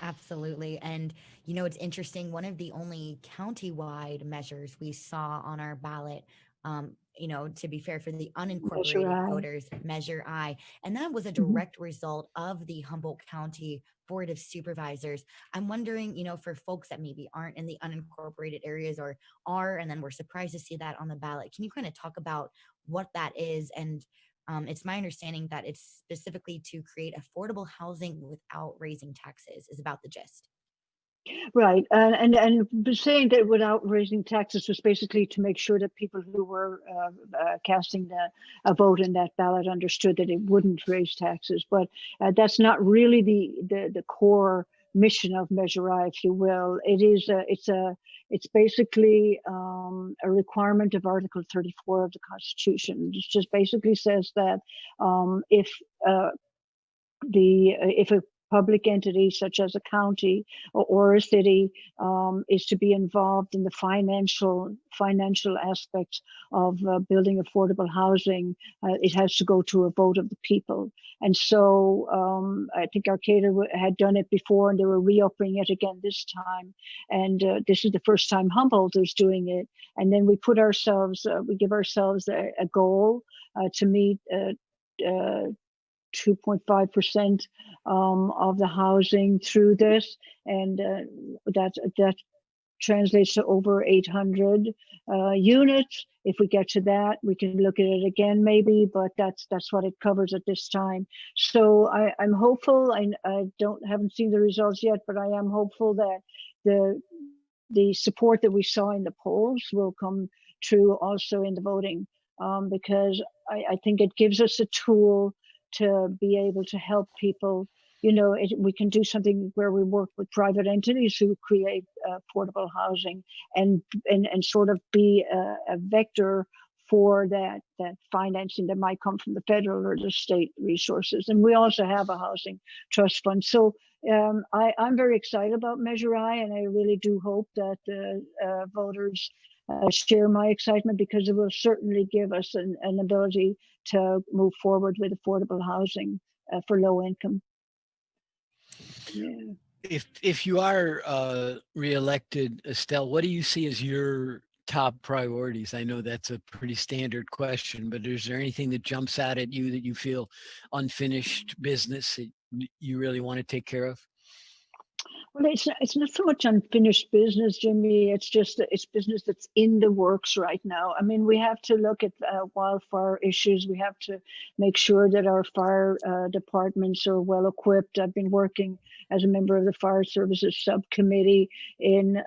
Absolutely. And, it's interesting. One of the only county-wide measures we saw on our ballot, to be fair, for the unincorporated voters, Measure I. And that was a direct result of the Humboldt County Board of Supervisors. I'm wondering, for folks that maybe aren't in the unincorporated areas or are, and then we're surprised to see that on the ballot, can you kind of talk about what that is? And it's my understanding that it's specifically to create affordable housing without raising taxes is about the gist. Right. And saying that without raising taxes was basically to make sure that people who were casting a vote in that ballot understood that it wouldn't raise taxes. But that's not really the core mission of Measure I, if you will. It's basically a requirement of Article 34 of the Constitution. It just basically says that if a public entity such as a county or a city is to be involved in the financial aspects of building affordable housing, it has to go to a vote of the people. And so I think Arcata had done it before, and they were re-upping it again this time. And this is the first time Humboldt is doing it. And then we give ourselves a goal to meet 2.5% of the housing through this, and that translates to over 800 units. If we get to that, we can look at it again maybe, but that's what it covers at this time. So I'm hopeful. I haven't seen the results yet, but I am hopeful that the support that we saw in the polls will come true also in the voting, because I think it gives us a tool to be able to help people. We can do something where we work with private entities who create affordable housing and sort of be a vector for that financing that might come from the federal or the state resources. And we also have a housing trust fund. So I'm very excited about Measure I, and I really do hope that the voters share my excitement, because it will certainly give us an ability to move forward with affordable housing for low income. Yeah. If you are reelected, Estelle, what do you see as your top priorities? I know that's a pretty standard question, but is there anything that jumps out at you that you feel unfinished business that you really want to take care of? Well, it's not so much unfinished business, Jimmy. It's just it's business that's in the works right now. I mean, we have to look at wildfire issues. We have to make sure that our fire departments are well equipped. I've been working as a member of the Fire Services Subcommittee in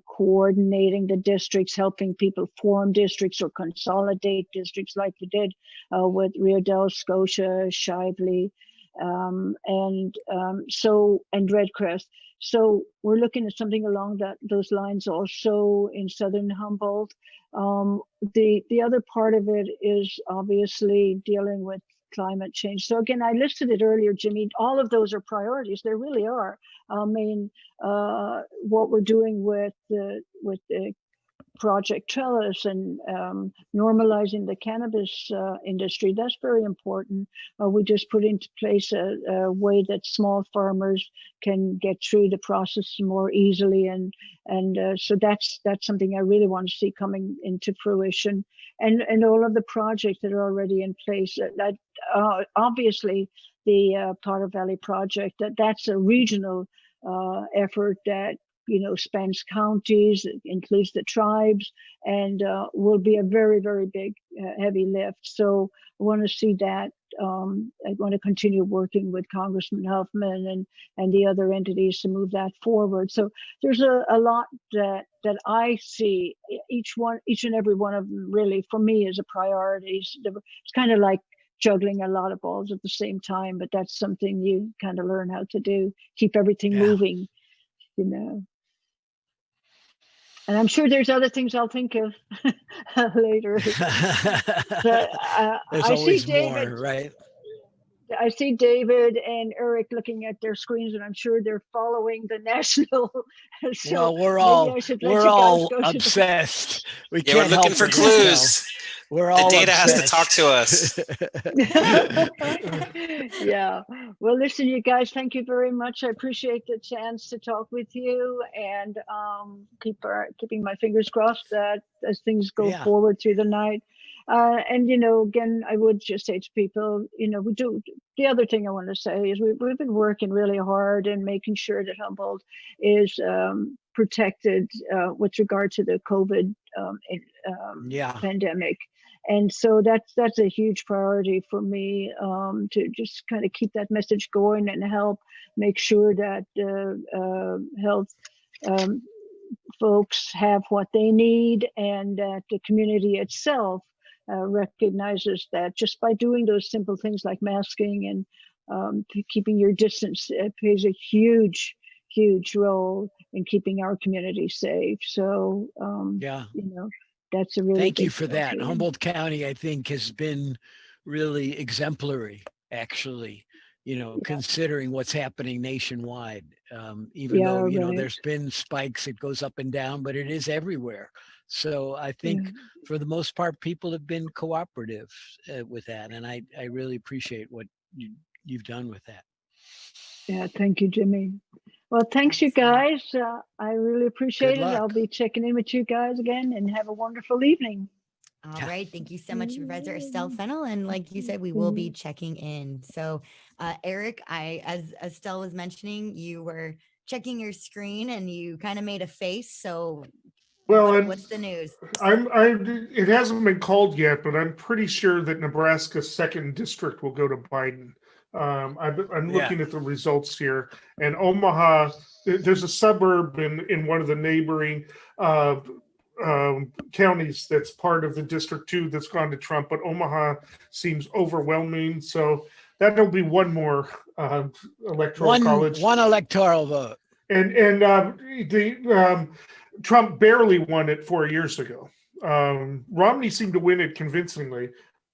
coordinating the districts, helping people form districts or consolidate districts like we did with Rio Del Scotia, Shively, and Red Crest. So we're looking at something along those lines also in Southern Humboldt. The other part of it is obviously dealing with climate change. So again, I listed it earlier, Jimmy. All of those are priorities. They really are. I mean, what we're doing with the Project Trellis and normalizing the cannabis industry, that's very important. We just put into place a way that small farmers can get through the process more easily, and so that's something I really want to see coming into fruition. And all of the projects that are already in place. That obviously the Potter Valley project, that's a regional effort that spans counties, it includes the tribes, and will be a very, very big, heavy lift. So I want to see that. I want to continue working with Congressman Huffman and the other entities to move that forward. So there's a lot that I see. Each and every one of them really, for me, is a priority. It's kind of like juggling a lot of balls at the same time, but that's something you kind of learn how to do. Keep everything moving, And I'm sure there's other things I'll think of later. But, there's always more, right? I see David and Eric looking at their screens, and I'm sure they're following the national. So well, we're all obsessed. We're looking for clues. We're all the data obsessed. has to talk to us. Yeah. Well, listen, you guys, thank you very much. I appreciate the chance to talk with you, and keeping my fingers crossed that as things go forward through the night. And again, I would just say to people, we do. The other thing I want to say is we've been working really hard and making sure that Humboldt is protected with regard to the COVID pandemic. And so that's a huge priority for me, to just kind of keep that message going and help make sure that health folks have what they need, and that the community itself recognizes that just by doing those simple things like masking and keeping your distance plays a huge role in keeping our community safe. So that's a really thank you for that. Humboldt County, I think, has been really exemplary, actually, considering what's happening nationwide. Even though, right. there's been spikes, it goes up and down, but it is everywhere. So I think for the most part, people have been cooperative with that. And I really appreciate what you've done with that. Yeah, thank you, Jimmy. Well, thanks, you guys. I really appreciate it. I'll be checking in with you guys again, and have a wonderful evening. All right. Thank you so much, Professor Estelle Fennell. And like you said, we will be checking in. So, Eric, as Estelle was mentioning, you were checking your screen and you kind of made a face. So, what's the news? It hasn't been called yet, but I'm pretty sure that Nebraska's 2nd district will go to Biden. I'm looking at the results here, and Omaha, there's a suburb in one of the neighboring counties that's part of the District 2 that's gone to Trump, but Omaha seems overwhelming. So that'll be one more electoral college. One electoral vote. And Trump barely won it 4 years ago. Romney seemed to win it convincingly,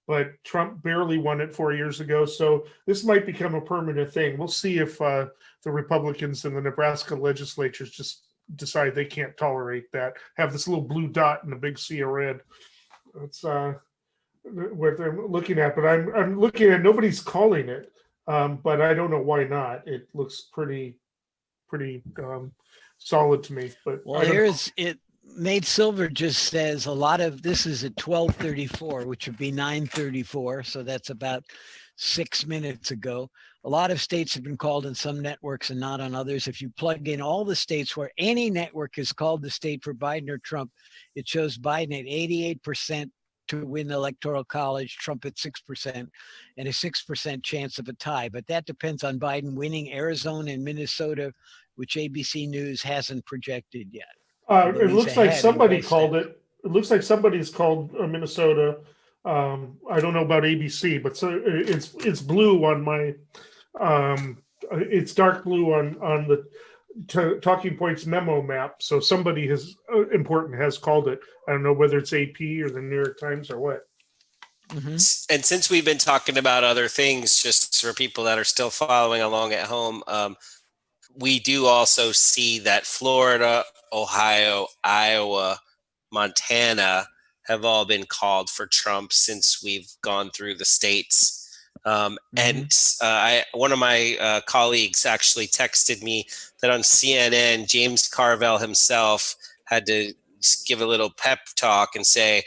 but Trump barely won it 4 years ago. So this might become a permanent thing. We'll see if the Republicans in the Nebraska legislatures just decide they can't tolerate that, have this little blue dot and a big sea of red. That's what I'm looking at, but I'm looking at, nobody's calling it, but I don't know why not. It looks pretty solid to me. But Nate Silver just says a lot of this is at 12:34, which would be 9:34, so that's about 6 minutes ago. A lot of states have been called in some networks and not on others. If you plug in all the states where any network is called the state for Biden or Trump, it shows Biden at 88% to win the Electoral College, Trump at 6%, and a 6% chance of a tie. But that depends on Biden winning Arizona and Minnesota, which ABC News hasn't projected yet. It looks like somebody called it. It looks like somebody's called Minnesota. I don't know about ABC, but so it's blue on my. It's dark blue on the Talking Points memo map. So somebody important has called it. I don't know whether it's AP or the New York Times or what. And since we've been talking about other things, just for people that are still following along at home, we do also see that Florida, Ohio, Iowa, Montana have all been called for Trump since we've gone through the states. And one of my colleagues actually texted me that on CNN, James Carville himself had to give a little pep talk and say,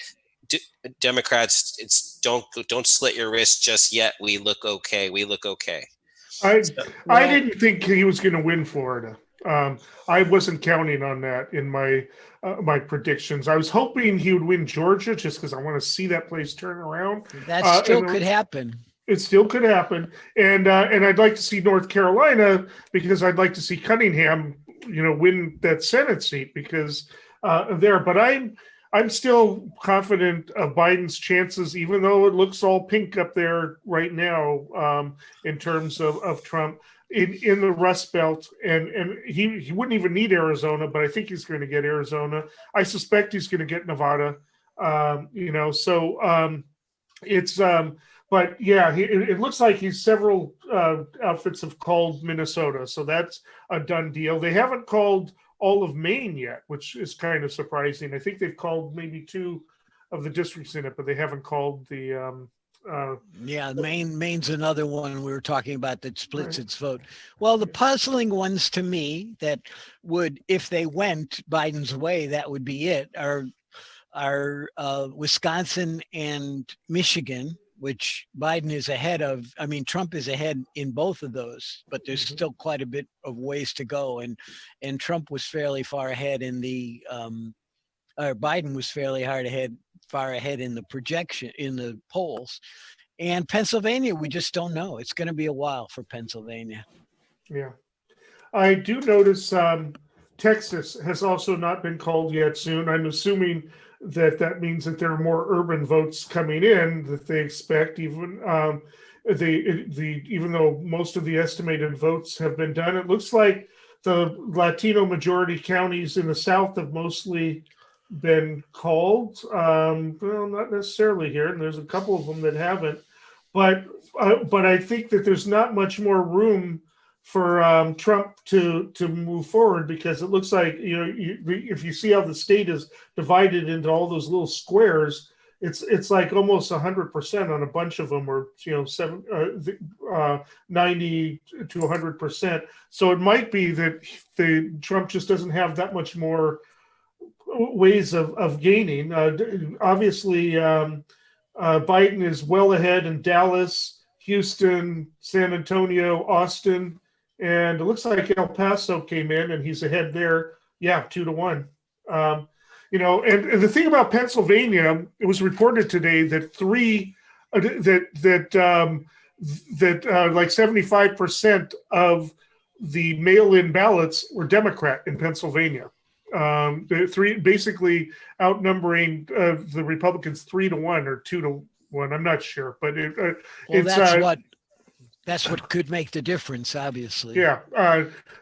Democrats, don't slit your wrist just yet. We look okay. We look okay. I didn't think he was going to win Florida. I wasn't counting on that in my my predictions. I was hoping he would win Georgia just because I want to see that place turn around. That still could happen. It still could happen, and I'd like to see North Carolina because I'd like to see Cunningham, win that Senate seat because there. But I'm still confident of Biden's chances, even though it looks all pink up there right now in terms of Trump in the Rust Belt, and he wouldn't even need Arizona, but I think he's going to get Arizona. I suspect he's going to get Nevada. It's. But yeah, it looks like several outfits have called Minnesota, so that's a done deal. They haven't called all of Maine yet, which is kind of surprising. I think they've called maybe 2 of the districts in it, but they haven't called the. Maine's another one we were talking about that splits its vote. Well, the puzzling ones to me that would, if they went Biden's way, that would be it, are Wisconsin and Michigan, which Biden is ahead of. I mean, Trump is ahead in both of those, but there's still quite a bit of ways to go. And Trump was fairly far ahead in Biden was far ahead in the projection, in the polls. And Pennsylvania, we just don't know. It's going to be a while for Pennsylvania. Yeah. I do notice Texas has also not been called yet soon. I'm assuming that means that there are more urban votes coming in that they expect, even even though most of the estimated votes have been done. It looks like the Latino majority counties in the South have mostly been called. Well, not necessarily here, and there's a couple of them that haven't. but I think that there's not much more room for Trump to move forward, because it looks like, if you see how the state is divided into all those little squares, it's like almost 100% on a bunch of them, or 90 to 100%. So it might be that Trump just doesn't have that much more ways of gaining. Obviously, Biden is well ahead in Dallas, Houston, San Antonio, Austin, and it looks like El Paso came in and he's ahead there. Yeah, 2-1. And the thing about Pennsylvania, it was reported today that like 75% of the mail-in ballots were Democrat in Pennsylvania. Basically outnumbering the Republicans 3-1 or 2-1. I'm not sure, but that's what could make the difference, obviously. Yeah,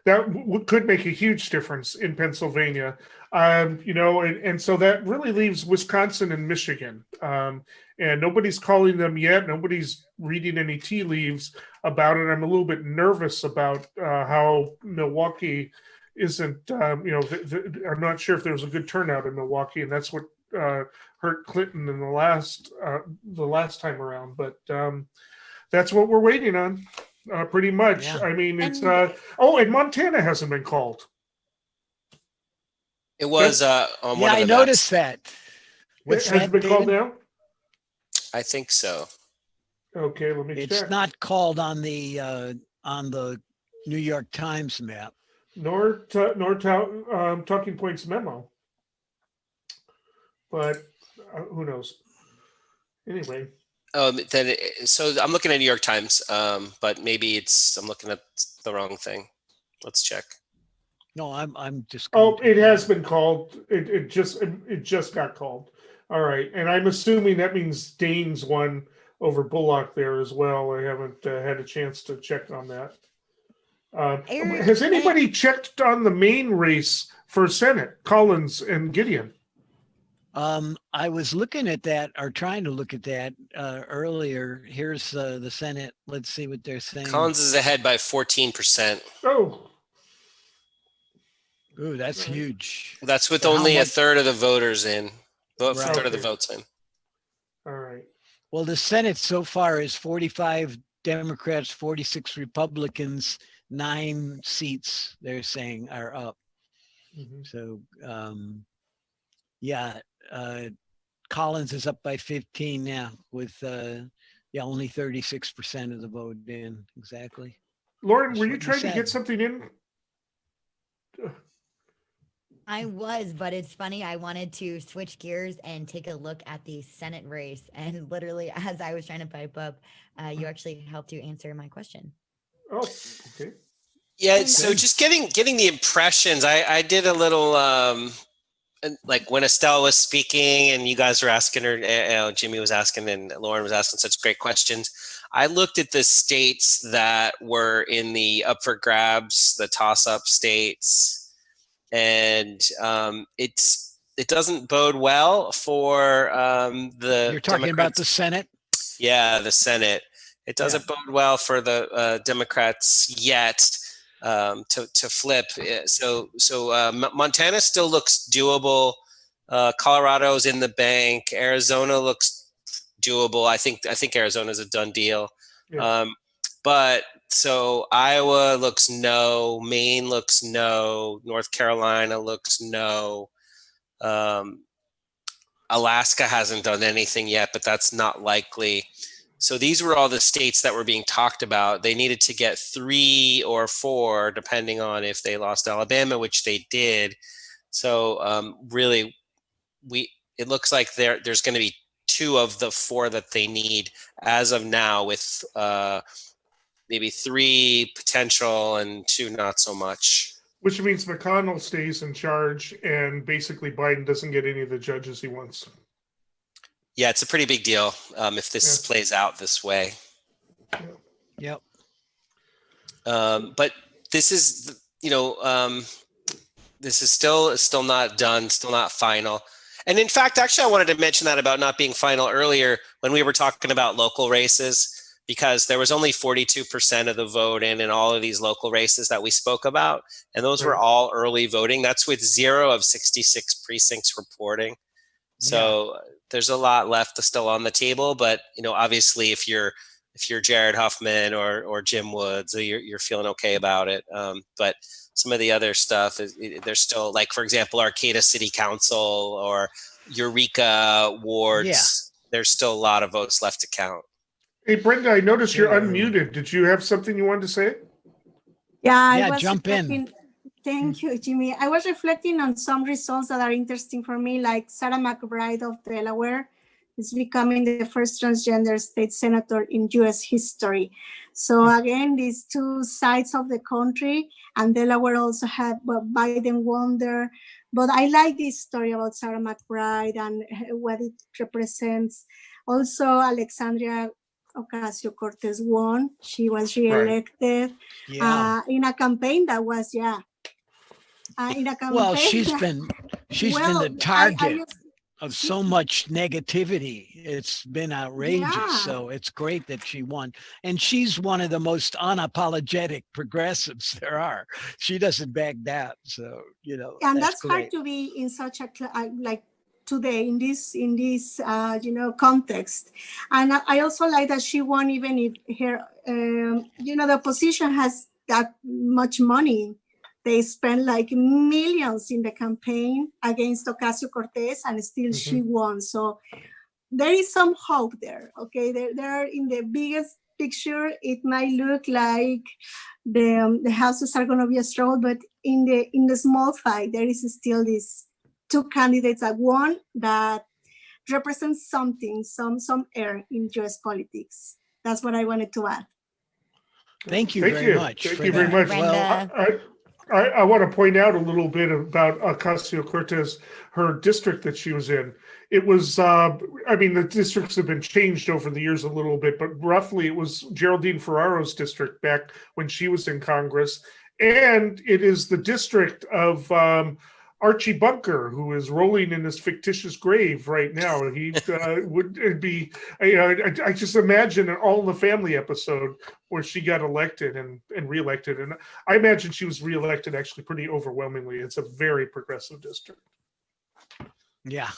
that could make a huge difference in Pennsylvania. And so that really leaves Wisconsin and Michigan. And nobody's calling them yet. Nobody's reading any tea leaves about it. I'm a little bit nervous about how Milwaukee isn't, I'm not sure if there was a good turnout in Milwaukee, and that's what hurt Clinton in the last time around. But that's what we're waiting on, pretty much. Yeah. I mean, it's and Montana hasn't been called. It was on one of the I noticed that. Has it been called now? I think so. Okay, let me check. It's not called on the New York Times map. Nor Talking Points memo. But who knows? Anyway. So I'm looking at New York Times, but maybe I'm looking at the wrong thing. Let's check. No, I'm just. It has been called. It just got called. All right, and I'm assuming that means Daines won over Bullock there as well. I haven't had a chance to check on that. Has anybody checked on the main race for Senate, Collins and Gideon? I was looking at that, or trying to look at that earlier. Here's the Senate. Let's see what they're saying. Collins is ahead by 14%. Oh. Ooh, that's huge. That's with only a third of the voters in. A third of the votes in. All right. Well, the Senate so far is 45 Democrats, 46 Republicans, 9 seats they're saying are up. Mm-hmm. So, Collins is up by 15 now with, only 36% of the vote in. Exactly. Lauren, were you trying to get something in? I was, but it's funny. I wanted to switch gears and take a look at the Senate race. And literally, as I was trying to pipe up, you actually helped to answer my question. Oh, okay. Yeah, so just getting the impressions. I did a little, like when Estelle was speaking and you guys were asking her, Jimmy was asking and Lauren was asking such great questions. I looked at the states that were in the up for grabs, the toss-up states. And it doesn't bode well for the. You're talking Democrats. About the Senate? Yeah, the Senate. It doesn't bode well for the Democrats yet to flip. So Montana still looks doable. Colorado's in the bank. Arizona looks doable. I think Arizona's a done deal. Yeah. But so Iowa looks no, Maine looks no, North Carolina looks no. Alaska hasn't done anything yet, but that's not likely. So these were all the states that were being talked about. They needed to get 3 or 4, depending on if they lost Alabama, which they did. So really, it looks like there's going to be 2 of the 4 that they need as of now, with maybe 3 potential and 2 not so much. Which means McConnell stays in charge and basically Biden doesn't get any of the judges he wants. Yeah, it's a pretty big deal if this plays out this way. Yep. But this is, this is still not done, still not final. And in fact, actually, I wanted to mention that about not being final earlier when we were talking about local races. because there was only 42% of the vote in all of these local races that we spoke about. And those were all early voting. That's with 0 of 66 precincts reporting. So there's a lot left still on the table, but obviously if you're Jared Huffman or Jim Woods, you're feeling okay about it. But some of the other stuff there's still, like, for example, Arcata City Council or Eureka wards. There's still a lot of votes left to count. Hey, Brenda, I noticed you're unmuted. Did you have something you wanted to say? Yeah, I was jump in. Thank you, Jimmy. I was reflecting on some results that are interesting for me, like Sarah McBride of Delaware is becoming the first transgender state senator in U.S. history. So again, these two sides of the country, and Delaware also had Biden won there. But I like this story about Sarah McBride and what it represents. Also, Alexandria Ocasio-Cortez won. She was reelected in a campaign that was, in a campaign. Well, she's been the target of so much negativity. It's been outrageous. So it's great that she won. And she's one of the most unapologetic progressives there are. She doesn't back down. So, and that's hard to be in such a, like, today in this context. And I also like that she won, even if her the opposition has that much money. They spent like millions in the campaign against Ocasio-Cortez, and still she won. So there is some hope there. Okay, there in the biggest picture, it might look like the houses are going to be a struggle, but in the small fight, there is still these two candidates that won that represents something, some air in U.S. politics. That's what I wanted to add. Thank you very much. Thank you very much. Well, I want to point out a little bit about Ocasio-Cortez, her district that she was in. It was, the districts have been changed over the years a little bit, but roughly it was Geraldine Ferraro's district back when she was in Congress. And it is the district of Archie Bunker, who is rolling in his fictitious grave right now. He would be, I just imagine an All in the Family episode where she got elected and reelected. And I imagine she was reelected actually pretty overwhelmingly. It's a very progressive district. Yeah.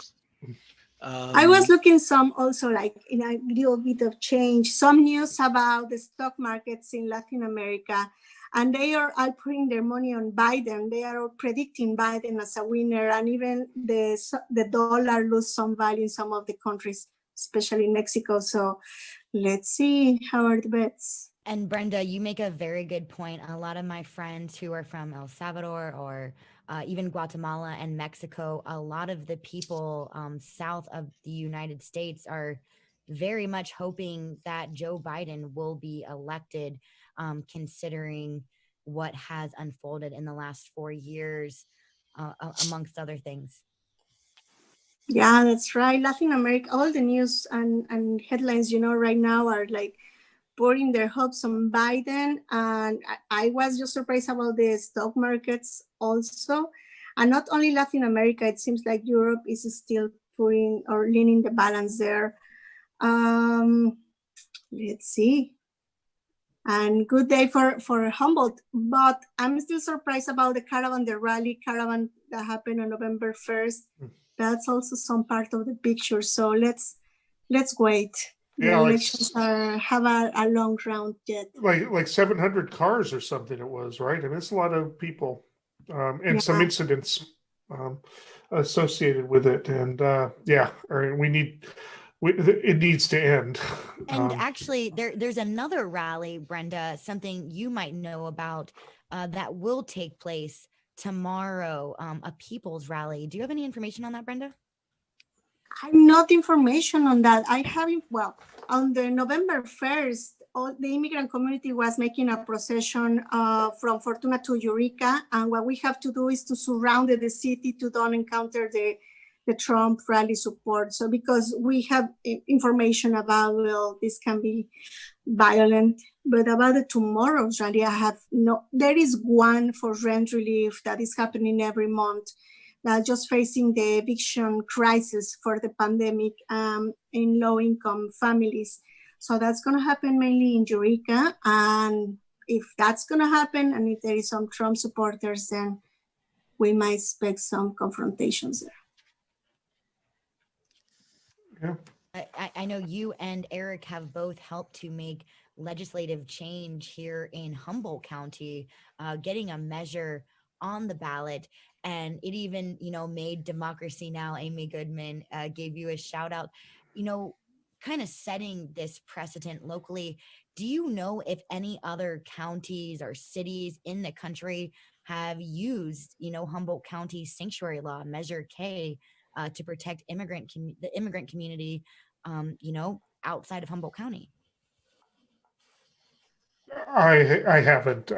I was looking some also, like, in a little bit of change, some news about the stock markets in Latin America. And they are all putting their money on Biden. They are all predicting Biden as a winner, and even the dollar lose some value in some of the countries, especially Mexico. So let's see how are the bets. And Brenda, you make a very good point. A lot of my friends who are from El Salvador or even Guatemala and Mexico, a lot of the people south of the United States are very much hoping that Joe Biden will be elected, considering what has unfolded in the last 4 years, amongst other things. Yeah, that's right. Latin America, all the news and headlines, right now are like putting their hopes on Biden. And I was just surprised about the stock markets also. And not only Latin America, it seems like Europe is still putting or leaning the balance there. Let's see. And good day for Humboldt. But I'm still surprised about the rally caravan that happened on November 1st. That's also some part of the picture. So let's wait. The elections have a long round yet. Like 700 cars or something it was, right? I mean, it's a lot of people and some incidents associated with it. And it needs to end. And actually, there's another rally, Brenda, something you might know about that will take place tomorrow, a people's rally. Do you have any information on that, Brenda? I'm not information on that. I haven't, on the November 1st, all the immigrant community was making a procession from Fortuna to Eureka. And what we have to do is to surround the city to don't encounter the Trump rally support. So because we have information about, this can be violent, but about the tomorrow's rally, there is one for rent relief that is happening every month, just facing the eviction crisis for the pandemic in low-income families. So that's going to happen mainly in Eureka. And if that's going to happen, and if there is some Trump supporters, then we might expect some confrontations there. Yeah. I know you and Eric have both helped to make legislative change here in Humboldt County, getting a measure on the ballot. And it even, made Democracy Now! Amy Goodman gave you a shout out, kind of setting this precedent locally. Do you know if any other counties or cities in the country have used, Humboldt County sanctuary law, Measure K, to protect the immigrant community, outside of Humboldt County? I haven't.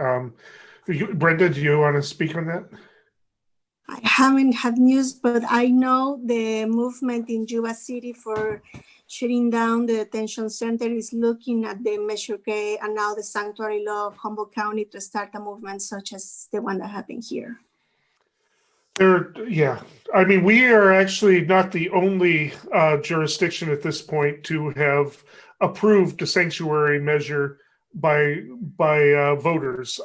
Brenda, do you want to speak on that? I haven't had news, but I know the movement in Yuba City for shutting down the detention center is looking at the Measure K and now the sanctuary law of Humboldt County to start a movement such as the one that happened here. Yeah. I mean, we are actually not the only jurisdiction at this point to have approved a sanctuary measure by voters.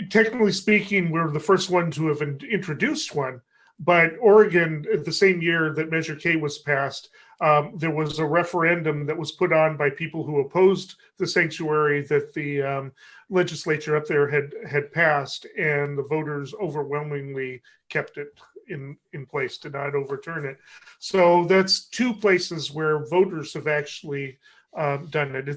Technically speaking, we're the first one to have introduced one, but Oregon, the same year that Measure K was passed, there was a referendum that was put on by people who opposed the sanctuary that the legislature up there had passed, and the voters overwhelmingly kept it in place, did not overturn it. So that's two places where voters have actually done it.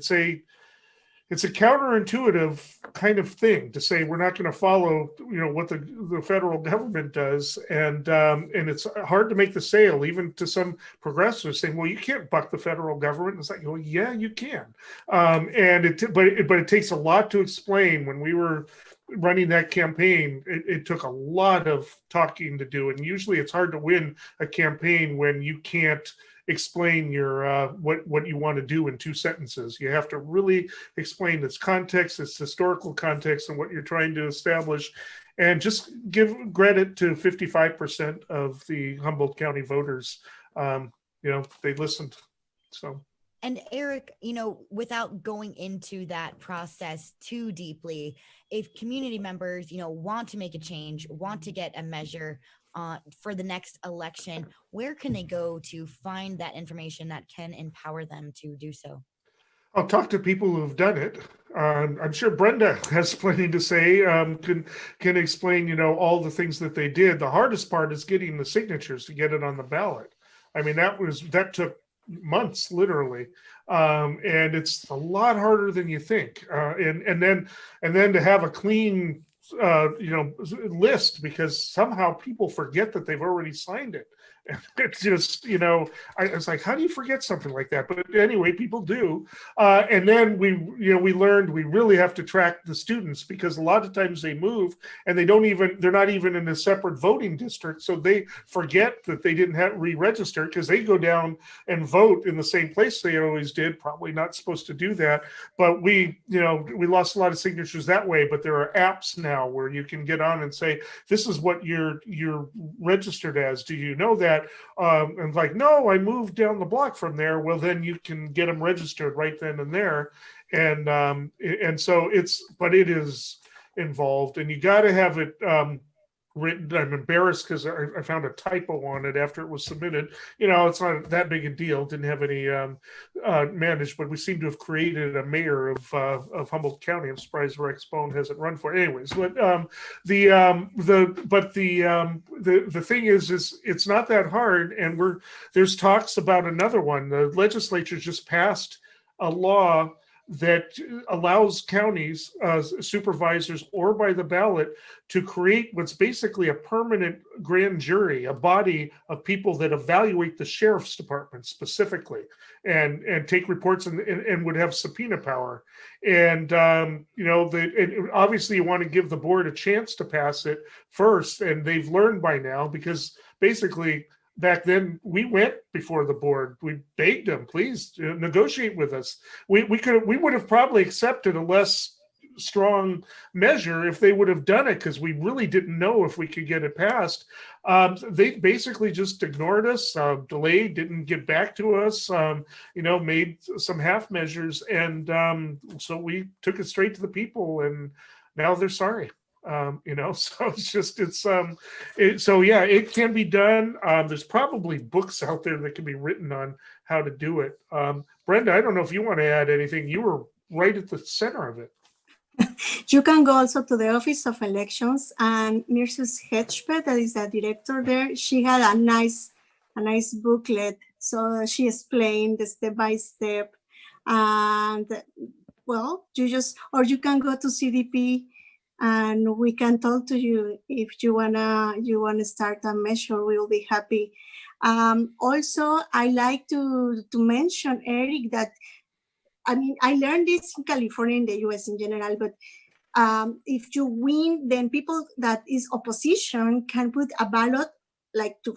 It's a counterintuitive kind of thing to say we're not going to follow, what the federal government does, and it's hard to make the sale even to some progressives saying, well, you can't buck the federal government. It's like, well, yeah, you can, but it takes a lot to explain. When we were running that campaign, it took a lot of talking to do, and usually it's hard to win a campaign when you can't explain your what you want to do in two sentences. You have to really explain its context, its historical context, and what you're trying to establish. And just give credit to 55% of the Humboldt County voters. They listened. So. And Eric, without going into that process too deeply, if community members, want to make a change, want to get a measure for the next election, where can they go to find that information that can empower them to do so? I'll talk to people who've done it. I'm sure Brenda has plenty to say, can explain, all the things that they did. The hardest part is getting the signatures to get it on the ballot. I mean, that took months, literally. And it's a lot harder than you think. And then to have a clean list, because somehow people forget that they've already signed it. It's just, I was like, how do you forget something like that? But anyway, people do. And then we learned we really have to track the students, because a lot of times they move and they're not even in a separate voting district. So they forget that they didn't have re-register, because they go down and vote in the same place they always did. Probably not supposed to do that. But we lost a lot of signatures that way. But there are apps now where you can get on and say, this is what you're registered as. Do you know that? And like, no, I moved down the block from there. Well, then you can get them registered right then and there. And so it is involved, and you got to have it written. I'm embarrassed because I found a typo on it after it was submitted. It's not that big a deal. Didn't have any managed, but we seem to have created a mayor of Humboldt County. I'm surprised Rex Bone hasn't run for it. Anyways, but the thing is it's not that hard, and there's talks about another one. The legislature just passed a law that allows counties, supervisors, or by the ballot, to create what's basically a permanent grand jury, a body of people that evaluate the sheriff's department specifically, and take reports and would have subpoena power. And obviously you want to give the board a chance to pass it first, and they've learned by now, because basically back then we went before the board. We begged them, please negotiate with us. We would have probably accepted a less strong measure if they would have done it, because we really didn't know if we could get it passed. They basically just ignored us, delayed, didn't get back to us, made some half measures. And so we took it straight to the people, and now they're sorry. So so yeah, it can be done. There's probably books out there that can be written on how to do it. Brenda, I don't know if you want to add anything. You were right at the center of it. You can go also to the Office of Elections, and Mrs. Hedgepeth, that is the director there, she had a nice booklet. So she explained the step by step. And well, or you can go to CDP and we can talk to you if you wanna start a measure. We will be happy. Also, I like to mention, Eric, that I learned this in California, in the US in general, but if you win, then people that is opposition can put a ballot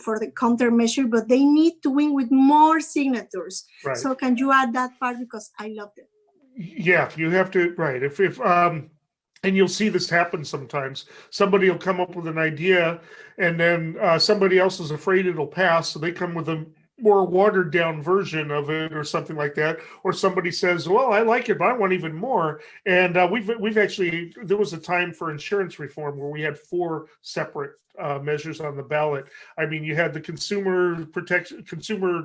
for the countermeasure, but they need to win with more signatures. Right. So can you add that part, because I loved it. Yeah, you have to, right. If and you'll see this happen sometimes. Somebody will come up with an idea, and then somebody else is afraid it'll pass, so they come with a more watered down version of it or something like that. Or somebody says, well, I like it, but I want even more. And we've actually, there was a time for insurance reform where we had 4 separate measures on the ballot. I mean, you had the consumer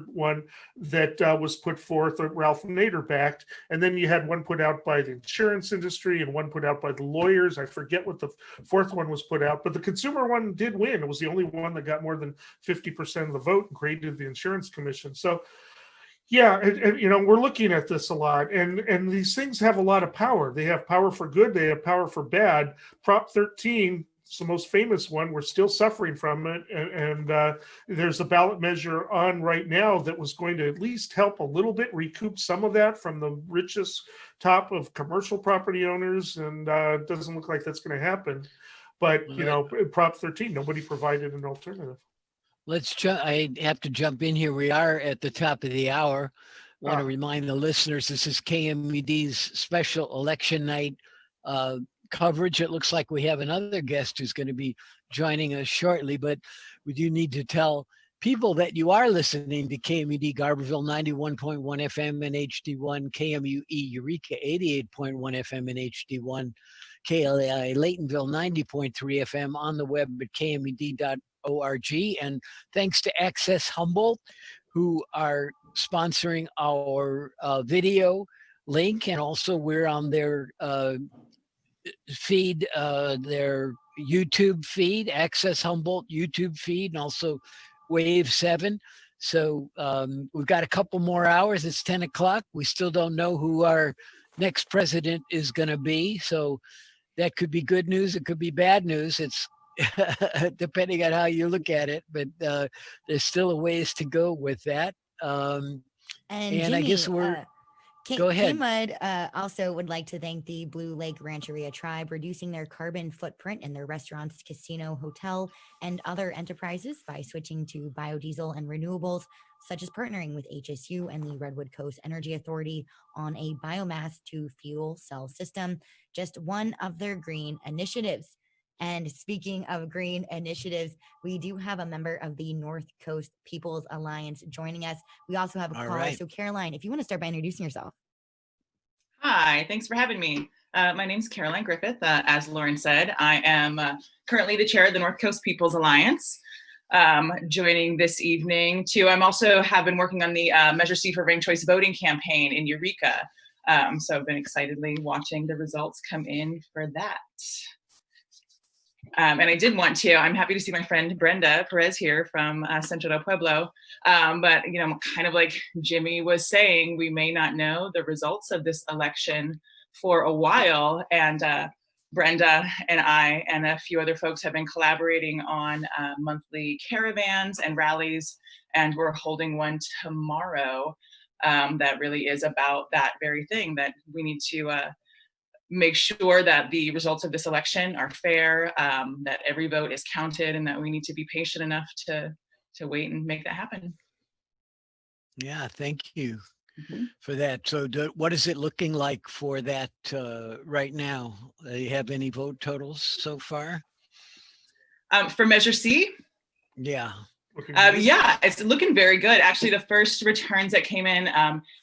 one that was put forth, that Ralph Nader backed, and then you had one put out by the insurance industry and one put out by the lawyers. I forget what the 4th one was put out, but the consumer one did win. It was the only one that got more than 50% of the vote and created the Insurance Commission. So yeah, and we're looking at this a lot, and these things have a lot of power. They have power for good, they have power for bad. Prop 13, it's the most famous one. We're still suffering from it, and there's a ballot measure on right now that was going to at least help a little bit recoup some of that from the richest top of commercial property owners, and it doesn't look like that's going to happen. But Prop 13, nobody provided an alternative. I have to jump in here. We are at the top of the hour. I want to remind the listeners, this is KMUD's special election night coverage. It looks like we have another guest who's going to be joining us shortly, but we do need to tell people that you are listening to KMUD Garberville 91.1 FM and HD1, KMUE Eureka 88.1 FM and HD1, KLAI Laytonville 90.3 FM, on the web at kmud.org. And thanks to Access Humboldt, who are sponsoring our video link, and also we're on their feed, their YouTube feed, Access Humboldt YouTube feed, and also Wave 7. So we've got a couple more hours. It's 10 o'clock. We still don't know who our next president is going to be. So that could be good news. It could be bad news. It's depending on how you look at it. But there's still a ways to go with that. And Jimmy, I guess go ahead. KMUD also would like to thank the Blue Lake Rancheria tribe, reducing their carbon footprint in their restaurants, casino, hotel, and other enterprises by switching to biodiesel and renewables, such as partnering with HSU and the Redwood Coast Energy Authority on a biomass to fuel cell system, just one of their green initiatives. And speaking of green initiatives, we do have a member of the North Coast People's Alliance joining us. We also have a caller. Right. So Caroline, if you want to start by introducing yourself. Hi, thanks for having me. My name is Caroline Griffith. As Lauren said, I am currently the chair of the North Coast People's Alliance. Joining this evening too. I'm also have been working on the Measure C for Ranked Choice Voting campaign in Eureka. So I've been excitedly watching the results come in for that. And I did want to, I'm happy to see my friend Brenda Perez here from Centro del Pueblo. But, kind of like Jimmy was saying, we may not know the results of this election for a while. And Brenda and I and a few other folks have been collaborating on monthly caravans and rallies. And we're holding one tomorrow that really is about that very thing, that we need to make sure that the results of this election are fair, that every vote is counted, and that we need to be patient enough to wait and make that happen. Yeah, thank you. for that. So what is it looking like for that right now? Do you have any vote totals so far? For Measure C? Yeah. Yeah, it's looking very good. Actually, the first returns that came in,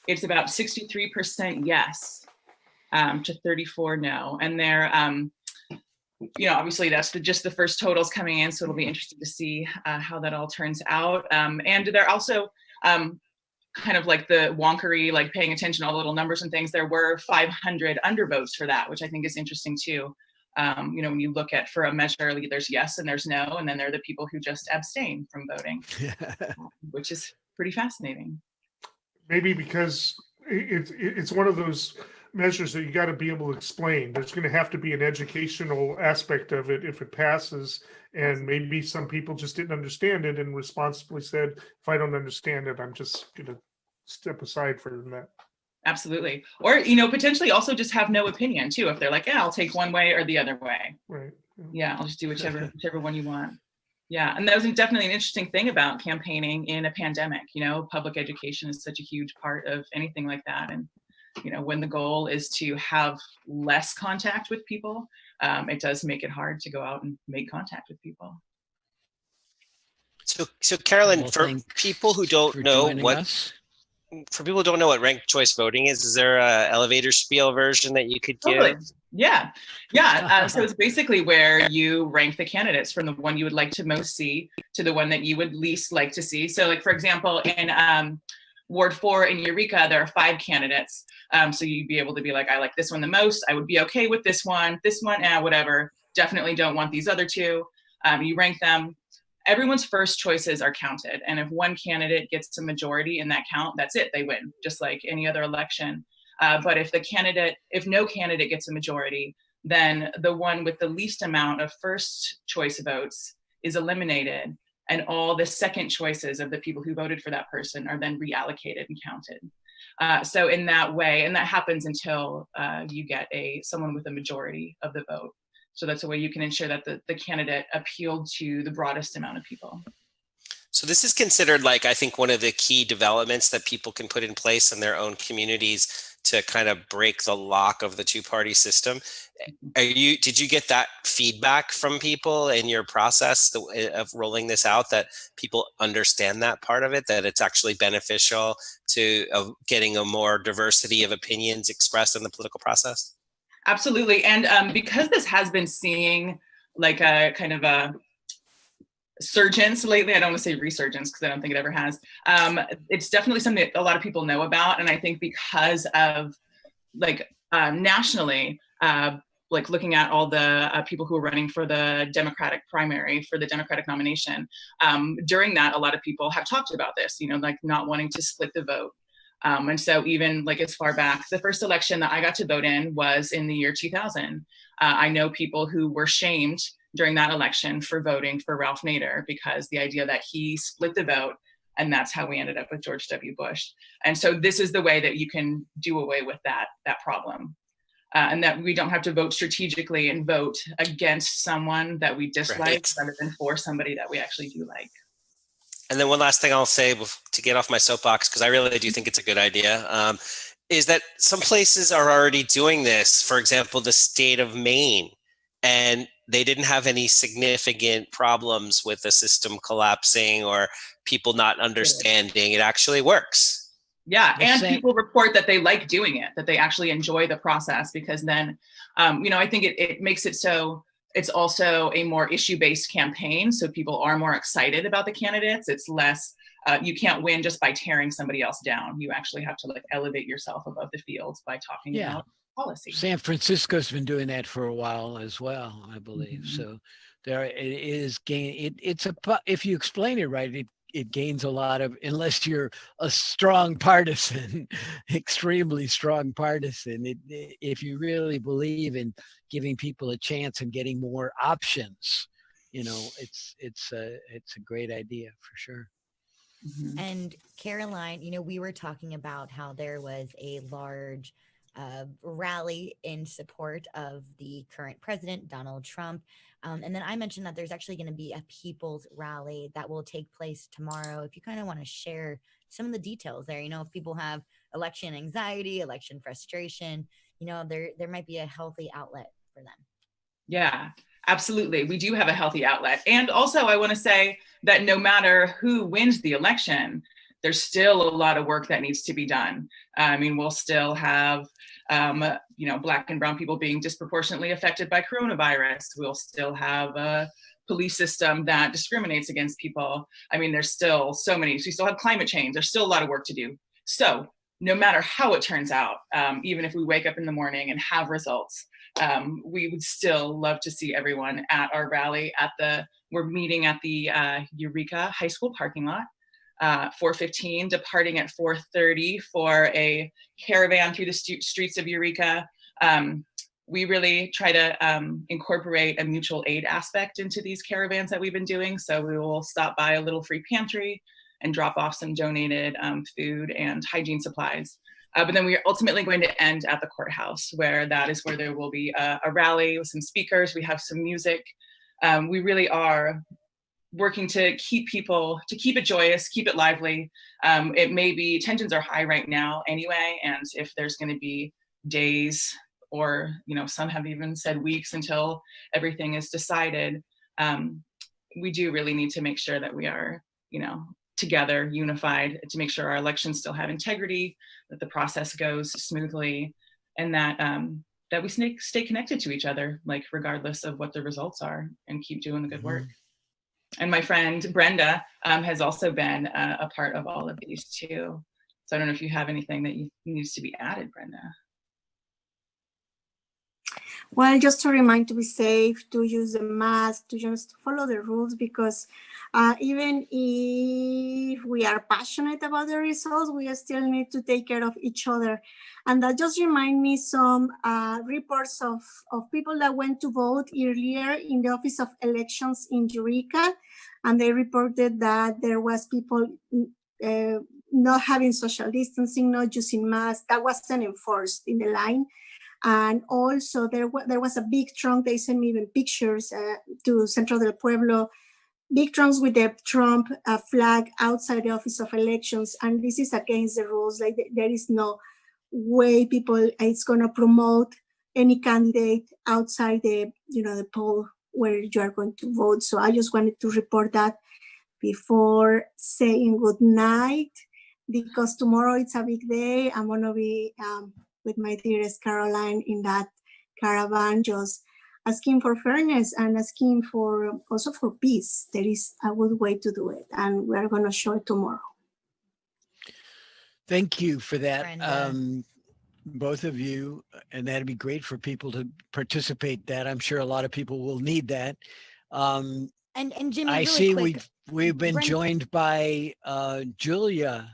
it's about 63% yes to 34 no. And they're, obviously that's just the first totals coming in. So it'll be interesting to see how that all turns out. And they're also kind of like the wonkery, like paying attention to all the little numbers and things. There were 500 undervotes for that, which I think is interesting too. When you look at for a measure, there's yes and there's no, and then there are the people who just abstain from voting, which is pretty fascinating. Maybe because it's one of those measures that you got to be able to explain. There's going to have to be an educational aspect of it if it passes, and maybe some people just didn't understand it and responsibly said, if I don't understand it, I'm just going to step aside for that. Absolutely. Or, potentially also just have no opinion too. If they're like, yeah, I'll take one way or the other way. Right. Yeah, I'll just do whichever one you want. Yeah, and that was definitely an interesting thing about campaigning in a pandemic. Public education is such a huge part of anything like that. And, when the goal is to have less contact with people, it does make it hard to go out and make contact with people. So Carolyn, for people who don't know for people who don't know what ranked choice voting is there a elevator spiel version that you could give? Totally. Yeah. So it's basically where you rank the candidates from the one you would like to most see to the one that you would least like to see. So like, for example, in Ward 4 in Eureka, there are 5 candidates. So you'd be able to be like, I like this one the most. I would be okay with this one, whatever. Definitely don't want these other 2. You rank them. Everyone's first choices are counted. And if one candidate gets a majority in that count, that's it, they win, just like any other election. But if no candidate gets a majority, then the one with the least amount of first choice votes is eliminated. And all the second choices of the people who voted for that person are then reallocated and counted. So in that way, and that happens until you get someone with a majority of the vote. So that's a way you can ensure that the candidate appealed to the broadest amount of people. So this is considered like, I think, one of the key developments that people can put in place in their own communities to kind of break the lock of the two-party system. Did you get that feedback from people in your process of rolling this out, that people understand that part of it, that it's actually beneficial to getting a more diversity of opinions expressed in the political process? Absolutely. And because this has been seeing like a kind of a surgence lately, I don't want to say resurgence because I don't think it ever has. It's definitely something that a lot of people know about. And I think because of nationally, like looking at all the people who are running for the Democratic primary, for the Democratic nomination, during that, a lot of people have talked about this, like not wanting to split the vote. And so even like as far back, the first election that I got to vote in was in the year 2000. I know people who were shamed during that election for voting for Ralph Nader because the idea that he split the vote, and that's how we ended up with George W. Bush. And so this is the way that you can do away with that problem. And that we don't have to vote strategically and vote against someone that we dislike rather than for somebody that we actually do like. And then one last thing I'll say to get off my soapbox, because I really do think it's a good idea, is that some places are already doing this. For example, the state of Maine, and they didn't have any significant problems with the system collapsing or people not understanding. It actually works. Yeah, and people report that they like doing it, that they actually enjoy the process, because then, I think it makes it so it's also a more issue-based campaign. So people are more excited about the candidates. It's less, you can't win just by tearing somebody else down. You actually have to elevate yourself above the field by talking about policy. San Francisco's been doing that for a while as well, I believe. Mm-hmm. So there it is if you explain it right, it gains a lot of, unless you're a strong partisan, extremely strong partisan. If you really believe in giving people a chance and getting more options, it's a great idea for sure. Mm-hmm. And Caroline, we were talking about how there was a large rally in support of the current president, Donald Trump. And then I mentioned that there's actually going to be a people's rally that will take place tomorrow. If you kind of want to share some of the details there. If people have election anxiety, election frustration, there might be a healthy outlet for them. Yeah, absolutely. We do have a healthy outlet. And also, I want to say that no matter who wins the election, there's still a lot of work that needs to be done. I mean, we'll still have, Black and brown people being disproportionately affected by coronavirus. We'll still have a police system that discriminates against people. I mean, there's still so many. So we still have climate change. There's still a lot of work to do. So no matter how it turns out, even if we wake up in the morning and have results, we would still love to see everyone at our rally we're meeting at the Eureka High School parking lot, 4:15, departing at 4:30 for a caravan through the streets of Eureka. We really try to incorporate a mutual aid aspect into these caravans that we've been doing. So we will stop by a little free pantry and drop off some donated food and hygiene supplies. But then we are ultimately going to end at the courthouse, where there will be a rally with some speakers. We have some music. We really are working to keep it joyous, keep it lively. It may be, tensions are high right now anyway, and if there's going to be days, or some have even said weeks until everything is decided, we do really need to make sure that we are, together, unified, to make sure our elections still have integrity, that the process goes smoothly, and that we stay connected to each other, like regardless of what the results are, and keep doing the good work. And my friend Brenda has also been a part of all of these too. So I don't know if you have anything that needs to be added, Brenda. Well, just to remind to be safe, to use a mask, to just follow the rules, because even if we are passionate about the results, we still need to take care of each other. And that just remind me some reports of people that went to vote earlier in the Office of Elections in Eureka, and they reported that there was people not having social distancing, not using masks. That wasn't enforced in the line. And also there was a big trunk. They sent me even pictures to Centro del Pueblo, big trunks with the Trump flag outside the Office of Elections. And this is against the rules. Like there is no way it's going to promote any candidate outside the poll where you are going to vote. So I just wanted to report that before saying good night, because tomorrow it's a big day. I'm going to be with my dearest Caroline in that caravan, just asking for fairness and asking also for peace. There is a good way to do it, and we're going to show it tomorrow. Thank you for that, both of you, and that'd be great for people to participate. That I'm sure a lot of people will need that. And Jimmy, I really see quick, we've been joined by Julia.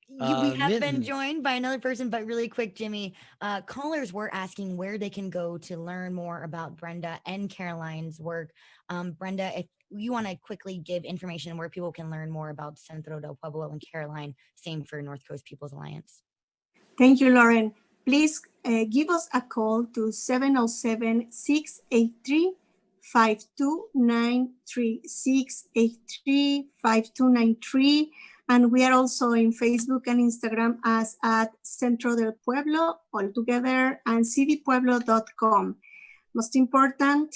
We have been joined by another person, but really quick, Jimmy, callers were asking where they can go to learn more about Brenda and Caroline's work. Brenda, if you want to quickly give information where people can learn more about Centro del Pueblo and Caroline, same for North Coast People's Alliance. Thank you, Lauren. Please give us a call to 707-683-5293, 683-5293. And we are also in Facebook and Instagram as at Centro del Pueblo, all together, and cdpueblo.com. Most important,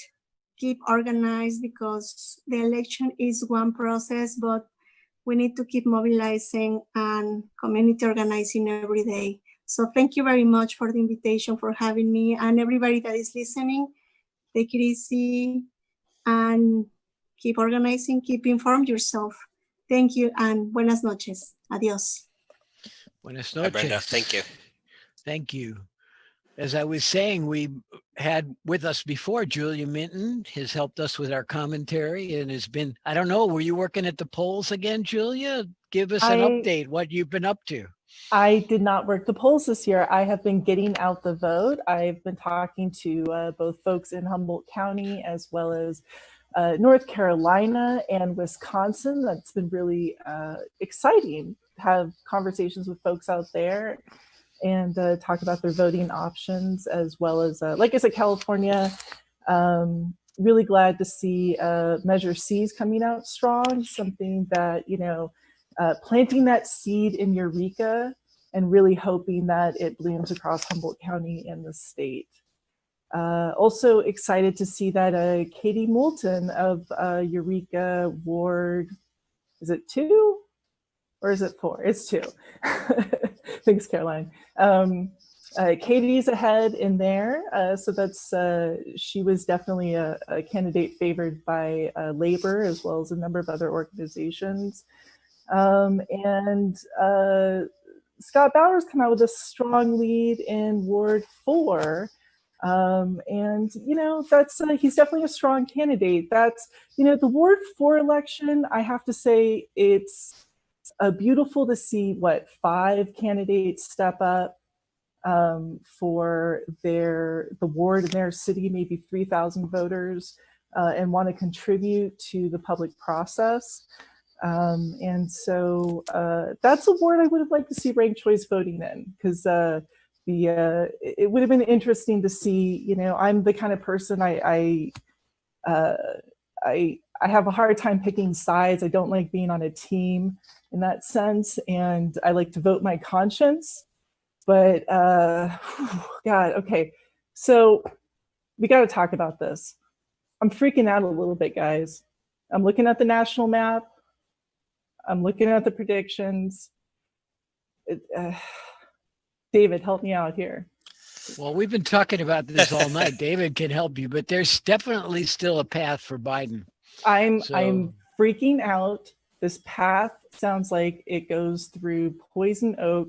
keep organized, because the election is one process, but we need to keep mobilizing and community organizing every day. So thank you very much for the invitation, for having me, and everybody that is listening. Take it easy and keep organizing, keep informed yourself. Thank you, and buenas noches. Adios. Buenas noches. Hi, Brenda. Thank you. Thank you. As I was saying, we had with us before Julia Minton has helped us with our commentary and has been, I don't know, were you working at the polls again, Julia? Give us an update, what you've been up to. I did not work the polls this year. I have been getting out the vote. I've been talking to both folks in Humboldt County as well as North Carolina and Wisconsin. That's been really exciting to have conversations with folks out there and talk about their voting options, as well as, like I said, California. Really glad to see Measure C is coming out strong, something that, planting that seed in Eureka and really hoping that it blooms across Humboldt County and the state. Also excited to see that Katie Moulton of Eureka Ward, is it 2 or is it 4? It's 2. Thanks, Caroline. Katie's ahead in there, so that's she was definitely a candidate favored by Labor as well as a number of other organizations. And Scott Bowers come out with a strong lead in Ward 4. And you know, that's he's definitely a strong candidate. That's, you know, the Ward 4 election, I have to say it's beautiful to see what 5 candidates step up for the ward in their city, maybe 3,000 voters, and want to contribute to the public process. And so that's a ward I would have liked to see ranked choice voting in, because it would have been interesting to see, you know, I'm the kind of person I have a hard time picking sides. I don't like being on a team in that sense, and I like to vote my conscience. But God, okay, so we got to talk about this. I'm freaking out a little bit, guys. I'm looking at the national map. I'm looking at the predictions. David, help me out here. Well, we've been talking about this all night. David can help you, but there's definitely still a path for Biden. I'm freaking out. This path sounds like it goes through poison oak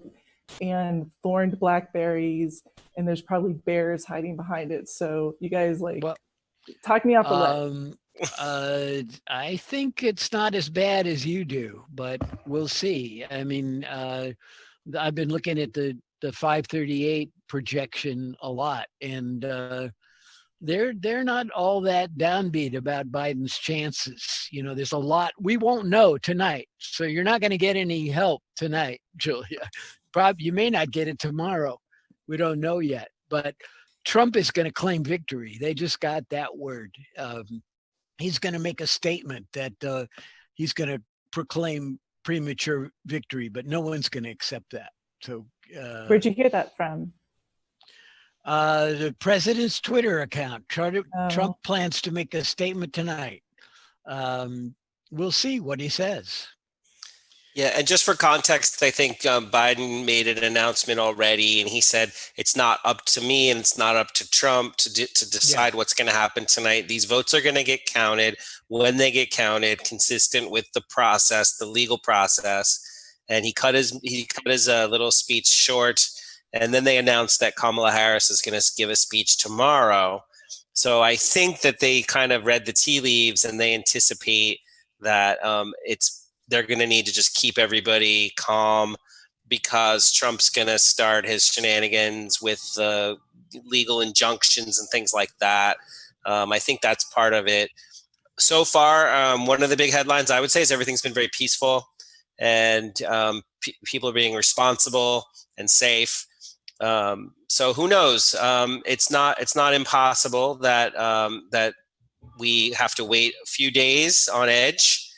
and thorned blackberries, and there's probably bears hiding behind it. So you guys, like, talk me off the ledge. I think it's not as bad as you do, but we'll see. I mean, I've been looking at the 538 projection a lot, and they're not all that downbeat about Biden's chances. You know, there's a lot we won't know tonight, so you're not going to get any help tonight, Julia. Probably you may not get it tomorrow. We don't know yet, but Trump is going to claim victory. They just got that word. He's going to make a statement that he's going to proclaim premature victory, but no one's going to accept that. So where'd you hear that from? The president's Twitter account. Trump plans to make a statement tonight. We'll see what he says. Yeah, and just for context, I think Biden made an announcement already, and he said it's not up to me and it's not up to Trump to decide what's going to happen tonight. These votes are going to get counted when they get counted, consistent with the process, the legal process. And he cut his little speech short, and then they announced that Kamala Harris is going to give a speech tomorrow. So I think that they kind of read the tea leaves, and they anticipate that they're going to need to just keep everybody calm, because Trump's going to start his shenanigans with legal injunctions and things like that. I think that's part of it. So far, one of the big headlines I would say is everything's been very peaceful, and people are being responsible and safe. So who knows? It's not impossible that we have to wait a few days on edge.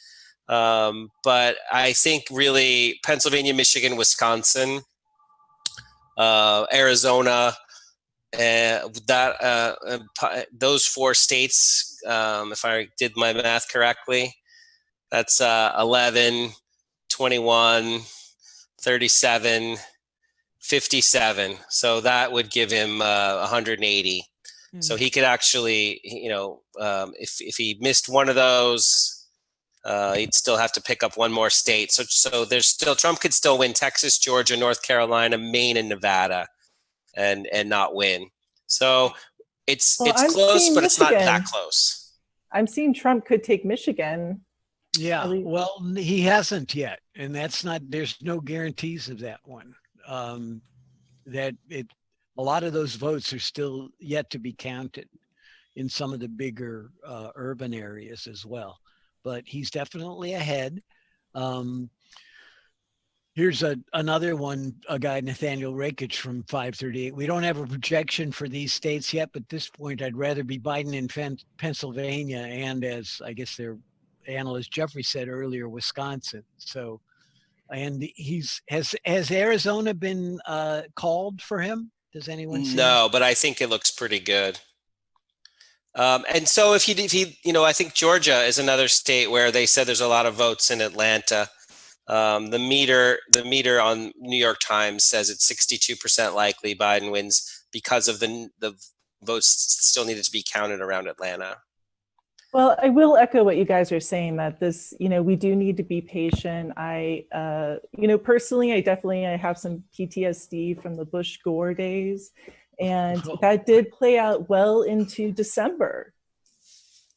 But I think really Pennsylvania, Michigan, Wisconsin, Arizona, those 4 states, if I did my math correctly, that's 11, 21, 37, 57. So that would give him 180. Mm-hmm. So he could actually, if he missed one of those, he'd still have to pick up one more state. So there's still, Trump could still win Texas, Georgia, North Carolina, Maine, and Nevada, and not win. So it's close, but it's not that close. I'm seeing Trump could take Michigan. Yeah, well, he hasn't yet, and there's no guarantees of that one. A lot of those votes are still yet to be counted in some of the bigger urban areas as well. But he's definitely ahead. Here's another one, a guy, Nathaniel Rakich from 538. We don't have a projection for these states yet, but at this point, I'd rather be Biden in Pennsylvania and, as I guess their analyst Jeffrey said earlier, Wisconsin. So And has Arizona been called for him? Does anyone see? No, but I think it looks pretty good. And so if he, I think Georgia is another state where they said there's a lot of votes in Atlanta. The meter on New York Times says it's 62% likely Biden wins because of the votes still needed to be counted around Atlanta. Well, I will echo what you guys are saying, that this, we do need to be patient. Personally, I have some PTSD from the Bush Gore days, and that did play out well into December.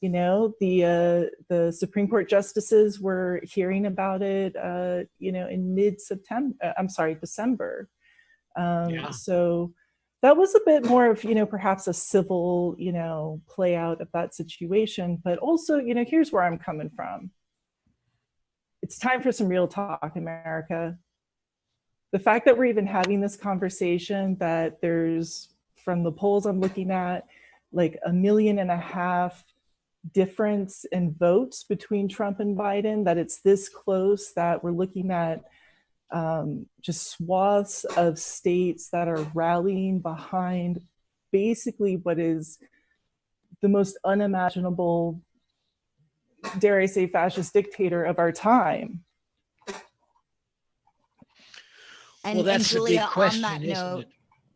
The Supreme Court justices were hearing about it, in December. So that was a bit more of, perhaps a civil, play out of that situation. But also, here's where I'm coming from. It's time for some real talk, America. The fact that we're even having this conversation, that there's, from the polls I'm looking at, like 1.5 million difference in votes between Trump and Biden, that it's this close, that we're looking at just swaths of states that are rallying behind basically what is the most unimaginable, dare I say, fascist dictator of our time. And, that's and Julia, a big question, on that isn't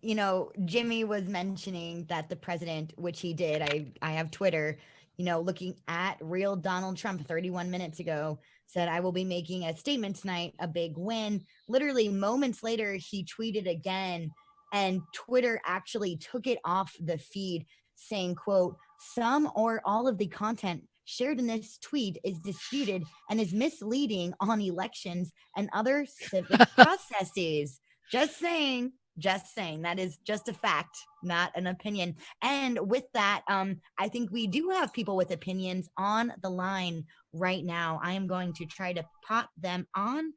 note, it? Jimmy was mentioning that the president, which he did, I have Twitter, looking at real Donald Trump 31 minutes ago, said, I will be making a statement tonight, a big win. Literally moments later, he tweeted again, and Twitter actually took it off the feed, saying, quote, some or all of the content shared in this tweet is disputed and is misleading on elections and other civic processes. Just saying. That is just a fact, not an opinion. And with that, I think we do have people with opinions on the line right now. I am going to try to pop them on.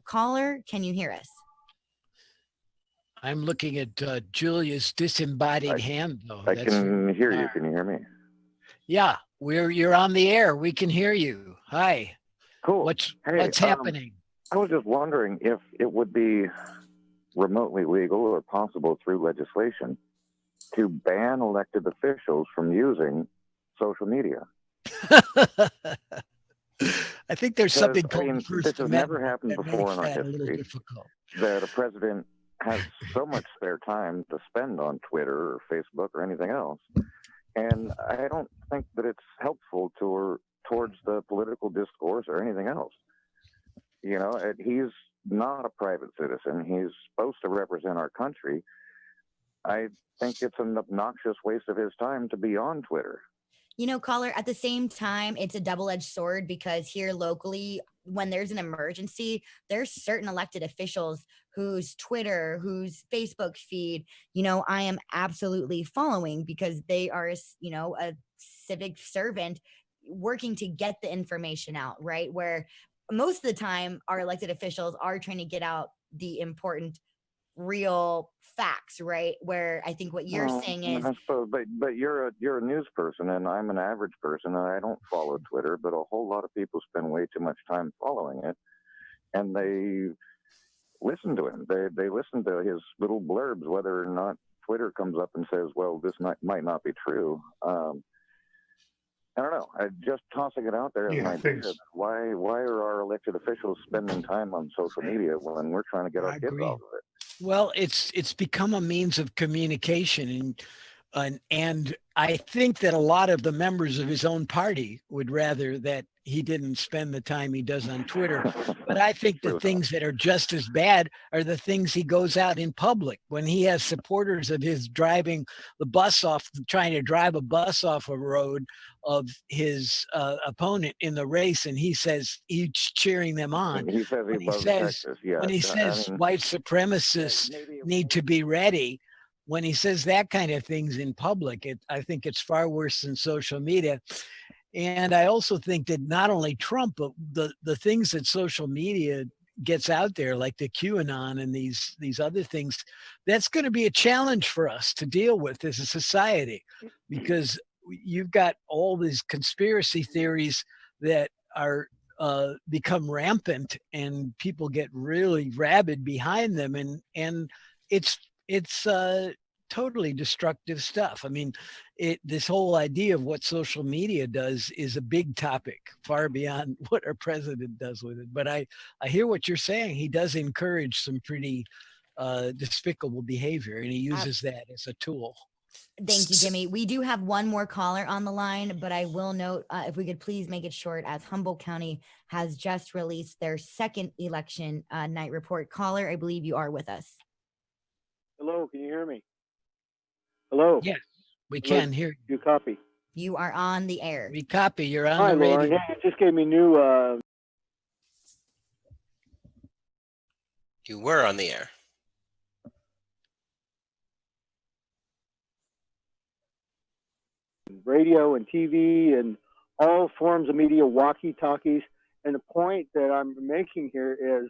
Caller, can you hear us? I'm looking at Julia's disembodied hand, though. I can hear you. Can you hear me? Yeah, you're on the air. We can hear you. Hi. Cool. What's happening? I was just wondering if it would be remotely legal or possible through legislation to ban elected officials from using social media. I think there's something called First this has Amendment never happened before in our history, that a president has so much spare time to spend on Twitter or Facebook or anything else. And I don't think that it's helpful towards the political discourse or anything else. He's not a private citizen. He's supposed to represent our country. I think it's an obnoxious waste of his time to be on Twitter. Caller, at the same time, it's a double-edged sword, because here locally, when there's an emergency, there's certain elected officials whose Twitter, whose Facebook feed, I am absolutely following, because they are, a civic servant working to get the information out, right? Where most of the time our elected officials are trying to get out the important, real facts, right? Where I think what you're saying is, I suppose, but you're a news person, and I'm an average person, and I don't follow Twitter, but a whole lot of people spend way too much time following it, and they listen to him. They listen to his little blurbs, whether or not Twitter comes up and says, well, this might not be true. I don't know. Just tossing it out there as an idea. Why are our elected officials spending time on social media when we're trying to get our kids off of it? Well, it's become a means of communication, and I think that a lot of the members of his own party would rather that he didn't spend the time he does on Twitter. But I think the things that are just as bad are the things he goes out in public, when he has supporters of his trying to drive a bus off a road of his opponent in the race, and he says he's cheering them on. He says he loves Texas. Yeah. When he says white supremacists need to be ready, when he says that kind of things in public, I think it's far worse than social media. And I also think that not only Trump, but the things that social media gets out there, like the QAnon and these other things, that's going to be a challenge for us to deal with as a society, because you've got all these conspiracy theories that are become rampant, and people get really rabid behind them, and it's totally destructive stuff. I mean, this whole idea of what social media does is a big topic, far beyond what our president does with it. But I hear what you're saying. He does encourage some pretty despicable behavior, and he uses that as a tool. Thank you, Jimmy. We do have one more caller on the line, but I will note, if we could please make it short, as Humboldt County has just released their second election night report. Caller, I believe you are with us. Hello, can you hear me? Hello? Yes, we Hello? can hear you. You copy? You are on the air. We copy. You're on Hi, the radio. Lauren. Hey, it just gave me new... You were on the air. radio and TV and all forms of media, walkie-talkies. And the point that I'm making here is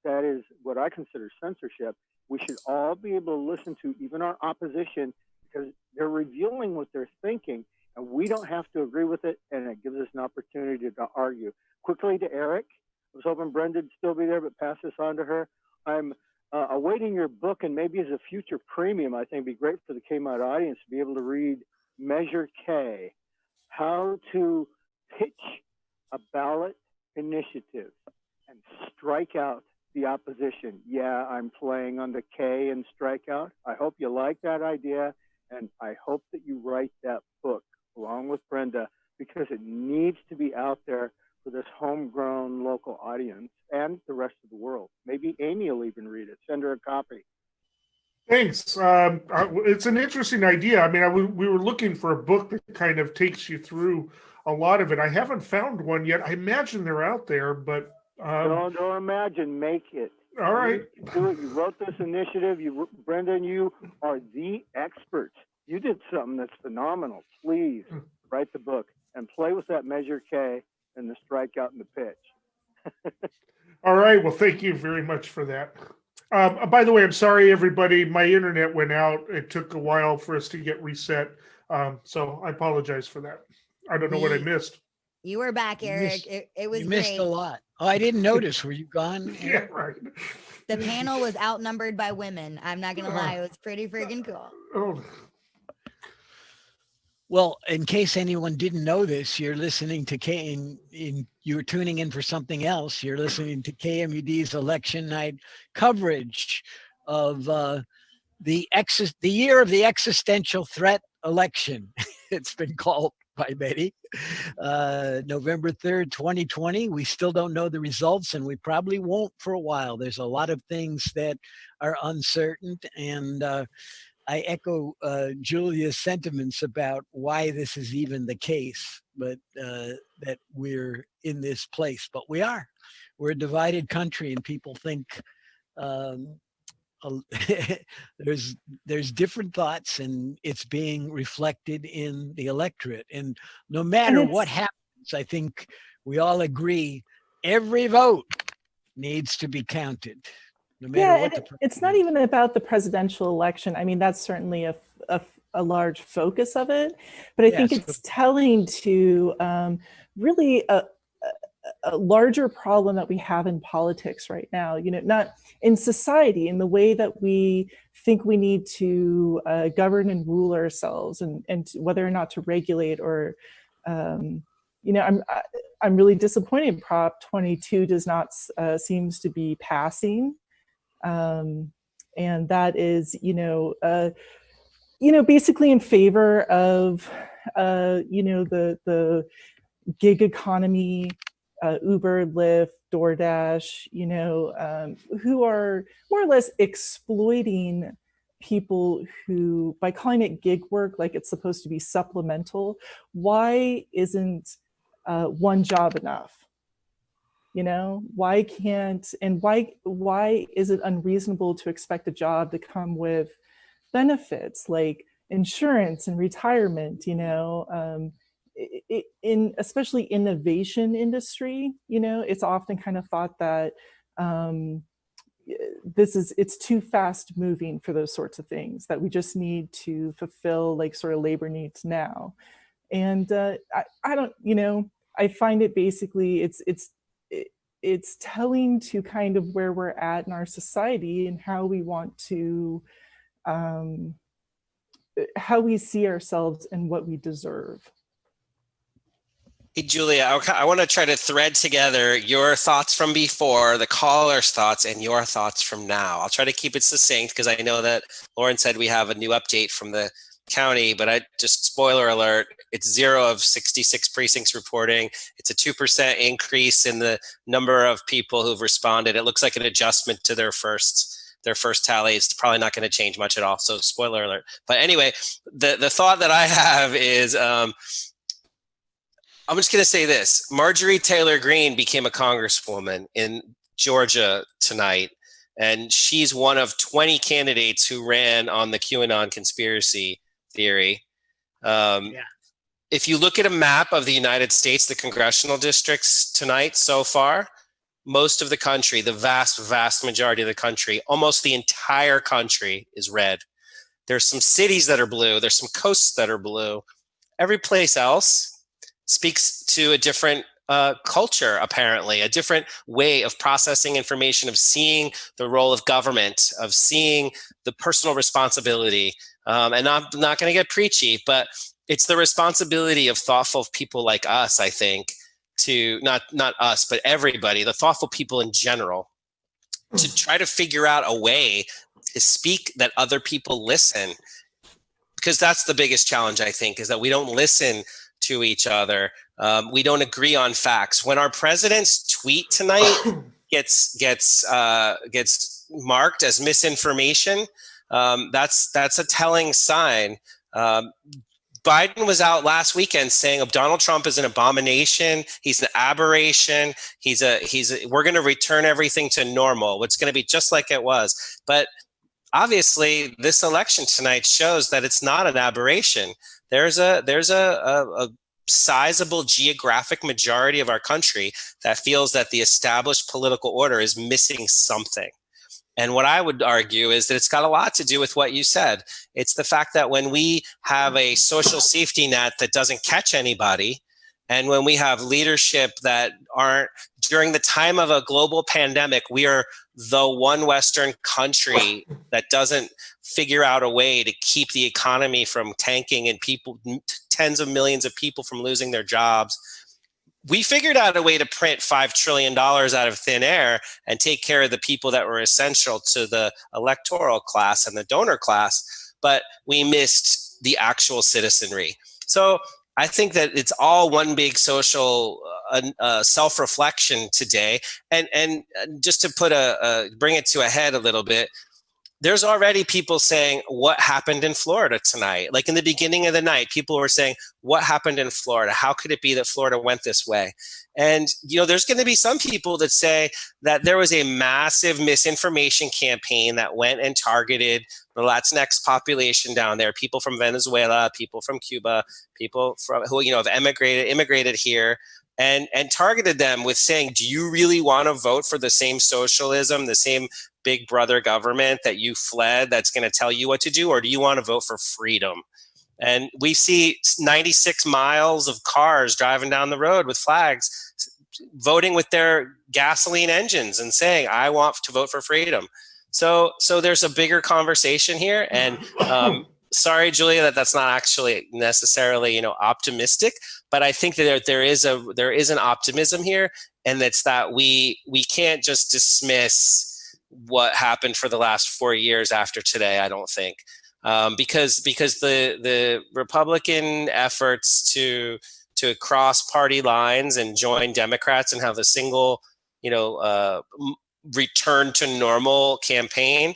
that is what I consider censorship. We should all be able to listen to even our opposition, because they're revealing what they're thinking, and we don't have to agree with it, and it gives us an opportunity to argue. Quickly to Eric. I was hoping Brendan would still be there, but pass this on to her. I'm awaiting your book, and maybe as a future premium, I think it'd be great for the KMUD audience to be able to read Measure K, how to pitch a ballot initiative and strike out the opposition. Yeah, I'm playing on the K and strikeout. I hope you like that idea, and I hope that you write that book along with Brenda, because it needs to be out there for this homegrown local audience and the rest of the world. Maybe Amy will even read it. Send her a copy. Thanks. It's an interesting idea. I mean, we were looking for a book that kind of takes you through a lot of it. I haven't found one yet. I imagine they're out there, but don't imagine. Make it. All right. You do it. You wrote this initiative. Brendan, you are the experts. You did something that's phenomenal. Please write the book and play with that Measure K and the strikeout and the pitch. All right. Well, thank you very much for that. By the way, I'm sorry, everybody. My internet went out. It took a while for us to get reset. So I apologize for that. I don't know what I missed. You were back, Eric. It was You missed great. a lot. Oh, I didn't notice. Were you gone? Yeah, right. The panel was outnumbered by women. I'm not going to lie. It was pretty freaking cool. Oh. Well, in case anyone didn't know this, you're listening to you were tuning in for something else. You're listening to KMUD's election night coverage of the year of the existential threat election. It's been called by many. November 3rd, 2020. We still don't know the results, and we probably won't for a while. There's a lot of things that are uncertain, and I echo Julia's sentiments about why this is even the case, but that we're in this place. But we are. We're a divided country, and people think there's different thoughts, and it's being reflected in the electorate. And no matter what happens, I think we all agree every vote needs to be counted. No matter what it's not even about the presidential election. I mean, that's certainly a large focus of it, but I think it's telling to really a larger problem that we have in politics right now, not in society, in the way that we think we need to govern and rule ourselves, and whether or not to regulate or, I'm really disappointed Prop 22 does not seems to be passing. And that is, basically in favor of, the gig economy, Uber, Lyft, DoorDash, who are more or less exploiting people who, by calling it gig work, like it's supposed to be supplemental. Why isn't one job enough? Why can't, and why is it unreasonable to expect a job to come with benefits like insurance and retirement, in especially innovation industry, it's often kind of thought that it's too fast moving for those sorts of things, that we just need to fulfill like sort of labor needs now. And I don't, I find it basically, it's telling to kind of where we're at in our society and how we want to, how we see ourselves and what we deserve. Hey, Julia, I want to try to thread together your thoughts from before, the caller's thoughts, and your thoughts from now. I'll try to keep it succinct because I know that Lauren said we have a new update from the county, but I just, spoiler alert, it's 0 of 66 precincts reporting. It's a 2% increase in the number of people who've responded. It looks like an adjustment to their first tally. It's probably not going to change much at all. So spoiler alert. But anyway, the thought that I have is, I'm just going to say this. Marjorie Taylor Greene became a congresswoman in Georgia tonight, and she's one of 20 candidates who ran on the QAnon conspiracy theory. If you look at a map of the United States, the congressional districts tonight so far, most of the country, the vast, vast majority of the country, almost the entire country is red. There's some cities that are blue. There's some coasts that are blue. Every place else speaks to a different culture, apparently, a different way of processing information, of seeing the role of government, of seeing the personal responsibility. And I'm not going to get preachy, but it's the responsibility of thoughtful people like us, I think, to not us, but everybody, the thoughtful people in general, to try to figure out a way to speak that other people listen. Because that's the biggest challenge, I think, is that we don't listen to each other. We don't agree on facts. When our president's tweet tonight gets marked as misinformation, that's a telling sign. Biden was out last weekend saying Donald Trump is an abomination. He's an aberration. We're going to return everything to normal. It's going to be just like it was. But obviously, this election tonight shows that it's not an aberration. There's a sizable geographic majority of our country that feels that the established political order is missing something. And what I would argue is that it's got a lot to do with what you said. It's the fact that when we have a social safety net that doesn't catch anybody, and when we have leadership that aren't, during the time of a global pandemic, we are the one Western country that doesn't figure out a way to keep the economy from tanking and people, tens of millions of people from losing their jobs. We figured out a way to print $5 trillion out of thin air and take care of the people that were essential to the electoral class and the donor class, but we missed the actual citizenry. So I think that it's all one big social self-reflection today. And just to put bring it to a head a little bit, there's already people saying, what happened in Florida tonight? Like in the beginning of the night, people were saying, what happened in Florida? How could it be that Florida went this way? And, there's going to be some people that say that there was a massive misinformation campaign that went and targeted the Latinx population down there, people from Venezuela, people from Cuba, people who have immigrated here, and targeted them with saying, do you really want to vote for the same socialism, the same big brother government that you fled that's going to tell you what to do, or do you want to vote for freedom? And we see 96 miles of cars driving down the road with flags, voting with their gasoline engines and saying, I want to vote for freedom. So there's a bigger conversation here. And sorry, Julia, that's not actually necessarily, optimistic, but I think that there is an optimism here, and that's that we can't just dismiss what happened for the last 4 years after today, I don't think. Because the Republican efforts to cross party lines and join Democrats and have a single, return to normal campaign,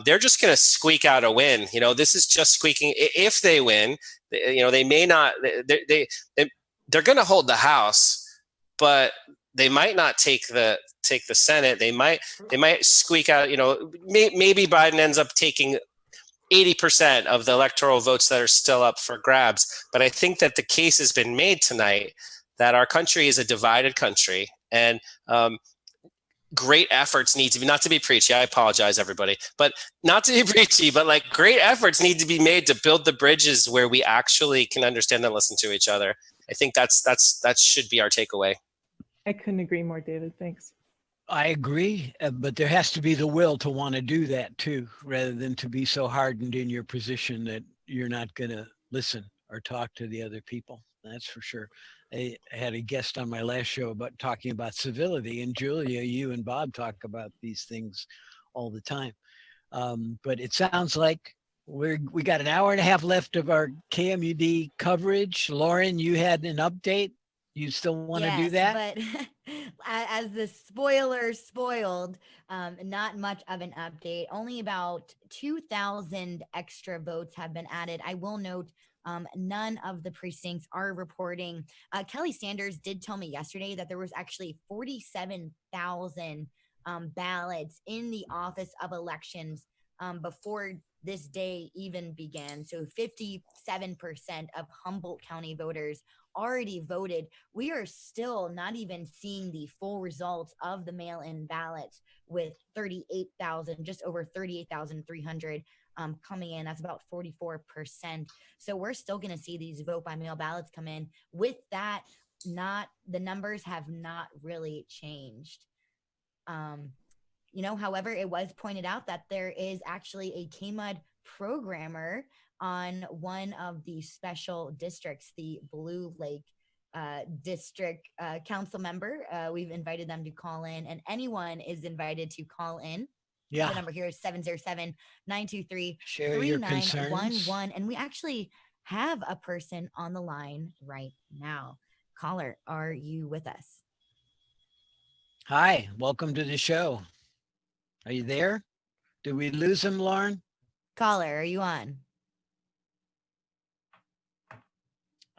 they're just going to squeak out a win. This is just squeaking. If they win, they may not. They're going to hold the House, but they might not take the Senate. They might squeak out. Maybe Biden ends up taking 80% of the electoral votes that are still up for grabs. But I think that the case has been made tonight that our country is a divided country, and great efforts need to be, not to be preachy, I apologize everybody, but not to be preachy, but great efforts need to be made to build the bridges where we actually can understand and listen to each other. I think that should be our takeaway. I couldn't agree more, David. Thanks. I agree, but there has to be the will to want to do that too, rather than to be so hardened in your position that you're not going to listen or talk to the other people. That's for sure. I had a guest on my last show about talking about civility, and Julia, you and Bob talk about these things all the time. But it sounds like we got an hour and a half left of our KMUD coverage. Lauren, you had an update. You still want to do that? But as the spoiler spoiled, not much of an update. Only about 2,000 extra votes have been added. I will note none of the precincts are reporting. Kelly Sanders did tell me yesterday that there was actually 47,000 ballots in the Office of Elections before this day even began. So 57% of Humboldt County voters already voted. We are still not even seeing the full results of the mail-in ballots, with 38,000, just over 38,300 coming in. That's about 44%. So we're still going to see these vote by mail ballots come in. With that, the numbers have not really changed. However, it was pointed out that there is actually a KMUD programmer on one of the special districts, the Blue Lake district council member. We've invited them to call in, and anyone is invited to call in. Yeah. The number here is 707-923-3911. And we actually have a person on the line right now. Caller, are you with us? Hi, welcome to the show. Are you there? Did we lose him, Lauren? Caller, are you on?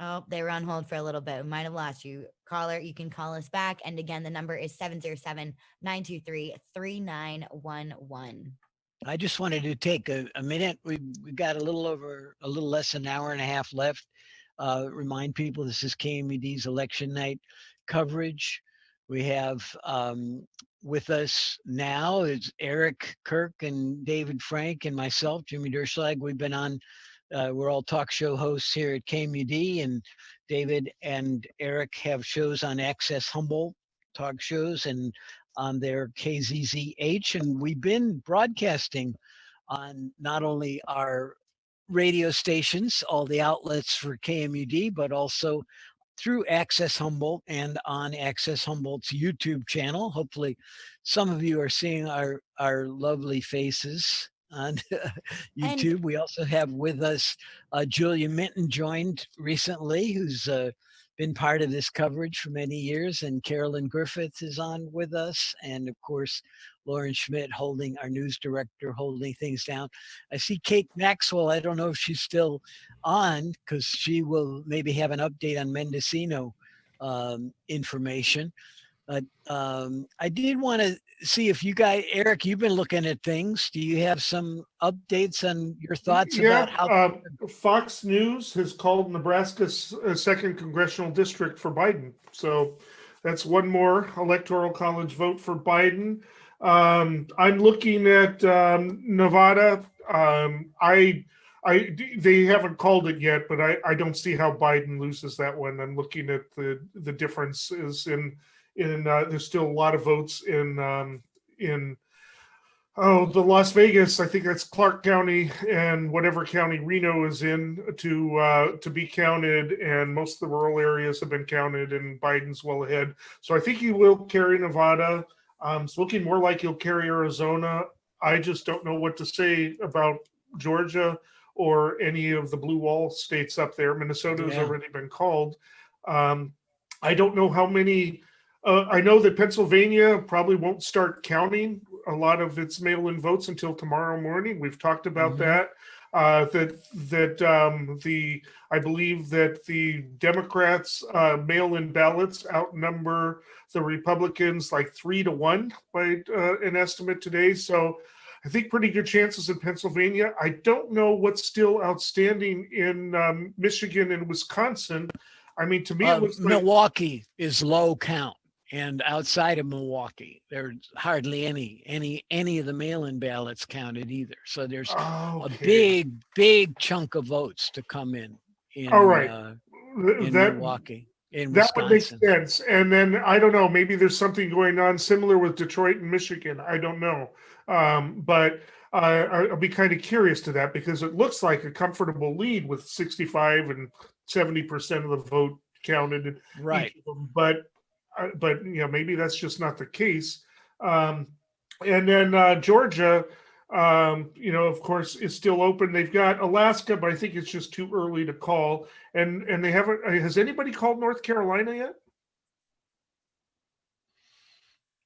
Oh, they were on hold for a little bit. We might have lost you. Caller, you can call us back. And again, the number is 707-923-3911. I just wanted to take a minute. We got a little less than an hour and a half left. Remind people this is KMUD's election night coverage. We have with us now is Eric Kirk and David Frank and myself, Jimmy Derschlag. We've been on, we're all talk show hosts here at KMUD, and David and Eric have shows on Access Humboldt talk shows and on their KZZH. And we've been broadcasting on not only our radio stations, all the outlets for KMUD, but also through Access Humboldt and on Access Humboldt's YouTube channel. Hopefully some of you are seeing our lovely faces on YouTube. And we also have with us Julia Minton joined recently, who's been part of this coverage for many years, and Carolyn Griffith is on with us, and of course Lauren Schmidt, our news director, holding things down. I see Kate Maxwell. I don't know if she's still on, because she will maybe have an update on Mendocino information. But I did want to see if you guys, Eric, you've been looking at things. Do you have some updates on your thoughts about how? Fox News has called Nebraska's second congressional district for Biden. So that's one more electoral college vote for Biden. I'm looking at Nevada. They haven't called it yet, but I don't see how Biden loses that one. I'm looking at the differences in there's still a lot of votes in the Las Vegas. I think that's Clark County and whatever county Reno is in to be counted, and most of the rural areas have been counted, and Biden's well ahead. So I think he will carry Nevada. It's looking more like he'll carry Arizona. I just don't know what to say about Georgia or any of the blue wall states up there. Minnesota has already been called. I don't know how many. I know that Pennsylvania probably won't start counting a lot of its mail-in votes until tomorrow morning. We've talked about that. I believe that the Democrats' mail-in ballots outnumber the Republicans like 3-1 by an estimate today. So I think pretty good chances in Pennsylvania. I don't know what's still outstanding in Michigan and Wisconsin. I mean, to me, it looks like Milwaukee is low count. And outside of Milwaukee, there's hardly any of the mail-in ballots counted either. So there's a big chunk of votes to come in. All right. in that Milwaukee, in that would make Wisconsin. sense. And then I don't know, maybe there's something going on similar with Detroit and Michigan. I don't know, but I'll be kind of curious to that because it looks like a comfortable lead with 65 and 70% of the vote counted in Right. each of them. But maybe that's just not the case. And then Georgia, of course, is still open. They've got Alaska, but I think it's just too early to call. And they haven't. Has anybody called North Carolina yet?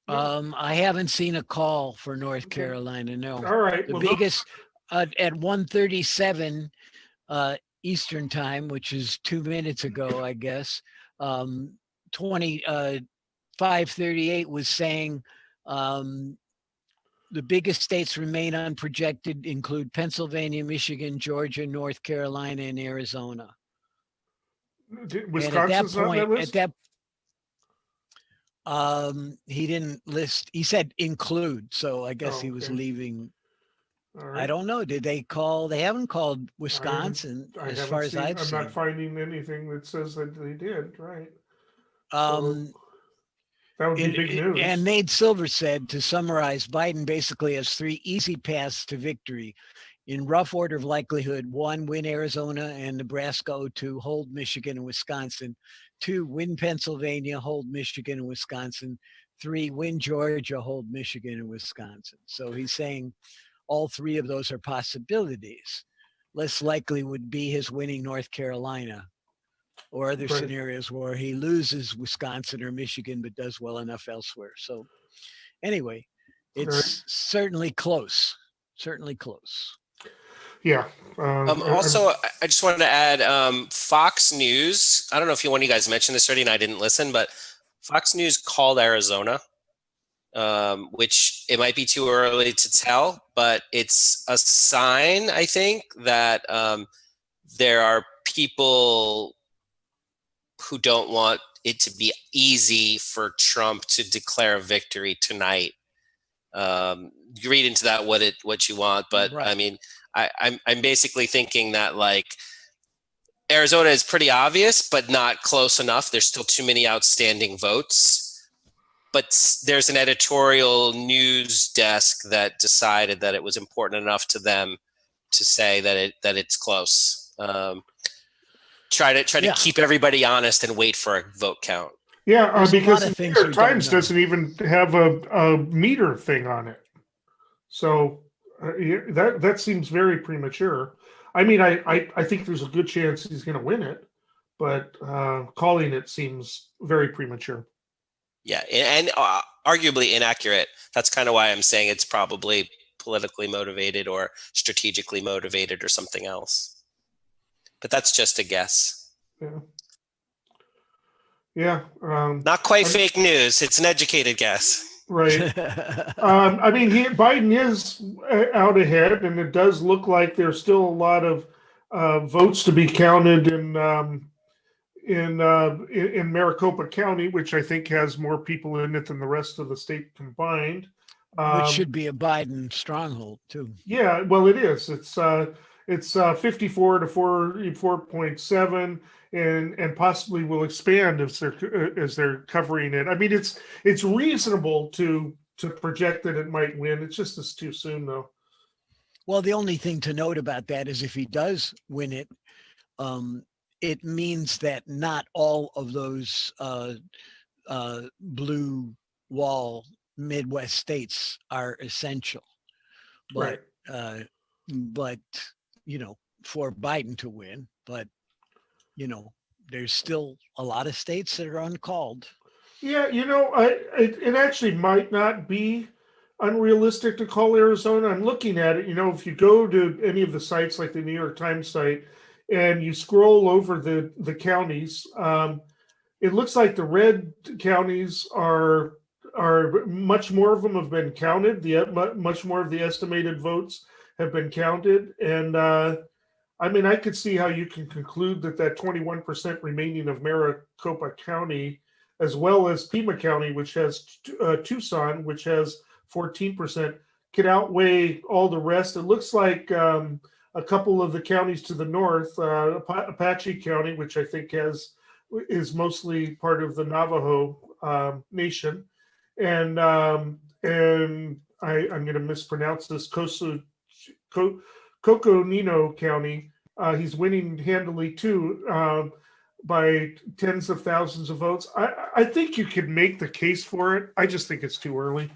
I haven't seen a call for North Carolina. No. All right. The biggest at 1:37 Eastern time, which is 2 minutes ago, I guess. 538 was saying the biggest states remain unprojected, include Pennsylvania, Michigan, Georgia, North Carolina, and Arizona. Wisconsin's on that list? He didn't list. He said include, so I guess he was leaving. Right. I don't know. Did they call? They haven't called Wisconsin, as far as I've seen. I'm not finding anything that says that they did. Right. That would be big news. And Nate Silver said, to summarize, Biden basically has 3 easy paths to victory. In rough order of likelihood: 1, win Arizona and Nebraska; 2, hold Michigan and Wisconsin; 2, win Pennsylvania, hold Michigan and Wisconsin; 3, win Georgia, hold Michigan and Wisconsin. So he's saying all 3 of those are possibilities. Less likely would be his winning North Carolina, or other scenarios where he loses Wisconsin or Michigan but does well enough elsewhere. So anyway, it's certainly close. Certainly close. Yeah. Also, I just wanted to add Fox News. I don't know if one of you guys mentioned this already and I didn't listen, but Fox News called Arizona, which it might be too early to tell, but it's a sign, I think, that there are people who don't want it to be easy for Trump to declare a victory tonight. You read into that what you want, but right. I mean, I'm basically thinking that like Arizona is pretty obvious, but not close enough. There's still too many outstanding votes. But there's an editorial news desk that decided that it was important enough to them to say that it's close. Try to keep everybody honest and wait for a vote count. Yeah, because the New York Times doesn't even have a meter thing on it. So that seems very premature. I mean, I think there's a good chance he's going to win it, but calling it seems very premature. Yeah, and arguably inaccurate. That's kind of why I'm saying it's probably politically motivated or strategically motivated or something else. But that's just a guess. Yeah. Not quite fake news. It's an educated guess. Right. I mean, Biden is out ahead, and it does look like there's still a lot of votes to be counted in Maricopa County, which I think has more people in it than the rest of the state combined. Which should be a Biden stronghold too. Yeah, well, it is. It's 54 to 4.7, and possibly will expand as they're covering it. I mean, it's reasonable to project that it might win. It's just too soon, though. Well, the only thing to note about that is if he does win it, it means that not all of those blue wall Midwest states are essential, but right. But for Biden to win, but there's still a lot of states that are uncalled. Yeah, it actually might not be unrealistic to call Arizona. I'm looking at it. If you go to any of the sites like the New York Times site and you scroll over the counties, it looks like the red counties are much more of them have been counted. Much more of the estimated votes have been counted, and I mean, I could see how you can conclude that 21% remaining of Maricopa County, as well as Pima County, which has Tucson, which has 14%, could outweigh all the rest. It looks like a couple of the counties to the north, Apache County, which I think is mostly part of the Navajo nation, and I'm going to mispronounce this, Coconino County. He's winning handily too, by tens of thousands of votes. I think you could make the case for it. I just think it's too early.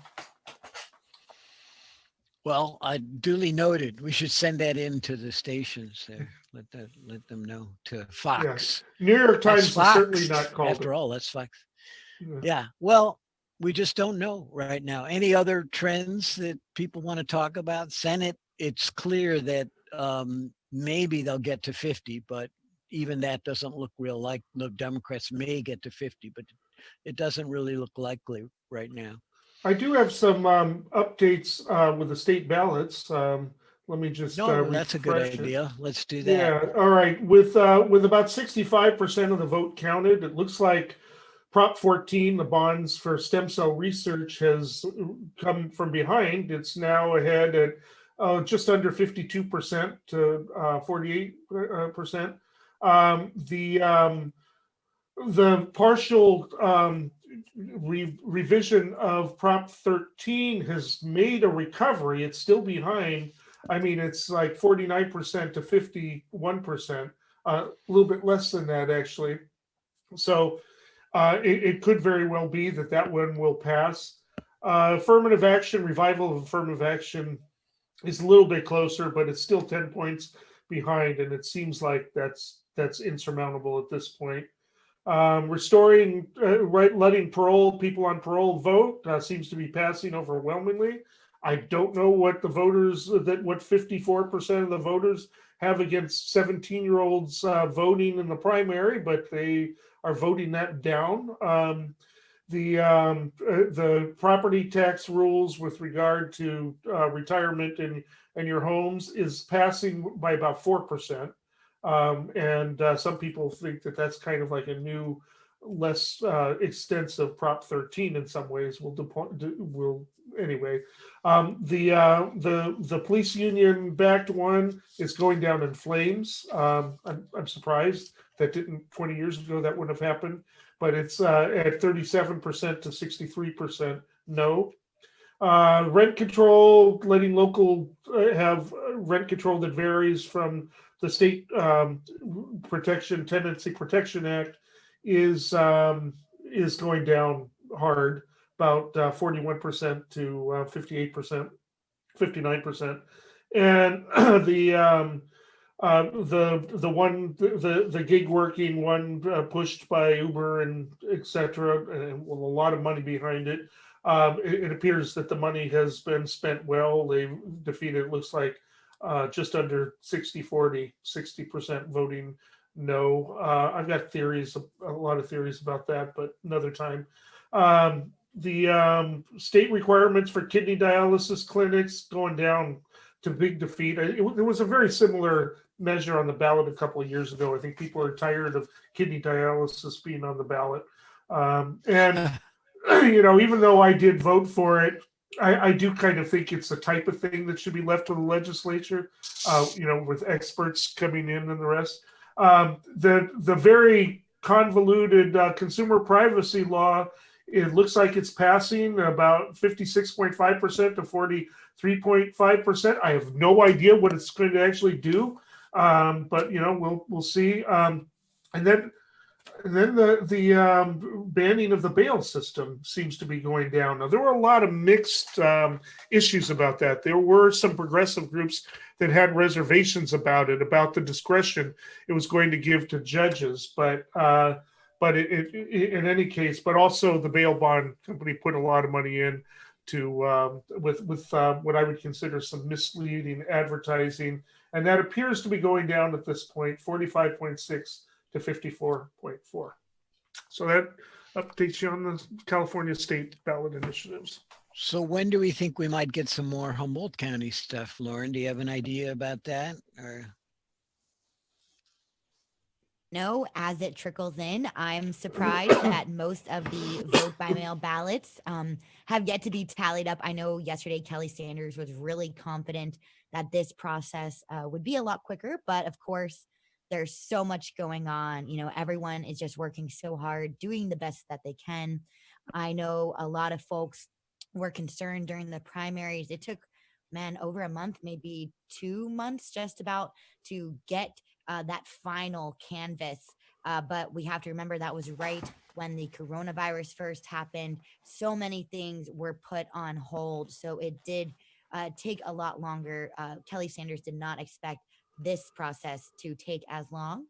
Well, I duly noted. We should send that in to the stations there. Let them know, to Fox. Yeah. New York Times Fox. is certainly not called. After all, that's Fox. Yeah. Well, we just don't know right now. Any other trends that people want to talk about? Senate, it's clear that maybe they'll get to 50, but even that doesn't look real like. The Democrats may get to 50, but it doesn't really look likely right now. I do have some updates with the state ballots. Let me just that's a good idea. Let's do that. Yeah. All right. With about 65% of the vote counted, it looks like Prop 14, the bonds for stem cell research, has come from behind. It's now ahead at just under 52% to 48%. The partial revision of Prop 13 has made a recovery. It's still behind. I mean, it's like 49% to 51%, a little bit less than that, actually. So it could very well be that one will pass. Affirmative action, revival of affirmative action is a little bit closer, but it's still 10 points behind, and it seems like that's insurmountable at this point. Restoring, letting people on parole vote seems to be passing overwhelmingly. I don't know what the voters, what 54% of the voters have against 17-year-olds voting in the primary, but they are voting that down. The property tax rules with regard to retirement and your homes is passing by about 4%. And some people think that that's kind of like a new, less extensive Prop 13 in some ways. Anyway. The police union backed one is going down in flames. I'm surprised that 20 years ago that wouldn't have happened, but it's at 37% to 63% no. Rent control, letting local have rent control that varies from the state Tenancy Protection Act is going down hard, about 41% to 58%, 59%, and the gig working one pushed by Uber and etc. And with a lot of money behind it. It appears that the money has been spent well. They defeated, it looks like, just under 60-40, 60% voting no. I've got a lot of theories about that, but another time. The state requirements for kidney dialysis clinics going down to big defeat. There was a very similar measure on the ballot a couple of years ago. I think people are tired of kidney dialysis being on the ballot. And even though I did vote for it, I do kind of think it's the type of thing that should be left to the legislature, with experts coming in and the rest. The very convoluted consumer privacy law, it looks like it's passing about 56.5% to 43.5%. I have no idea what it's going to actually do, but we'll see. And then the banning of the bail system seems to be going down. Now, there were a lot of mixed issues about that. There were some progressive groups that had reservations about it, about the discretion it was going to give to judges. But in any case, but also the bail bond company put a lot of money in to with what I would consider some misleading advertising, and that appears to be going down at this point, 45.6 to 54.4. So that updates you on the California state ballot initiatives. So when do we think we might get some more Humboldt County stuff, Lauren? Do you have an idea about that? Or know as it trickles in. I'm surprised that most of the vote by mail ballots have yet to be tallied up. I know yesterday Kelly Sanders was really confident that this process would be a lot quicker, but of course, there's so much going on. You know, everyone is just working so hard, doing the best that they can. I know a lot of folks were concerned during the primaries. It took, man, over a month, maybe 2 months, just about to get that final canvas. But we have to remember that was right when the coronavirus first happened. So many things were put on hold. So it did take a lot longer. Kelly Sanders did not expect this process to take as long.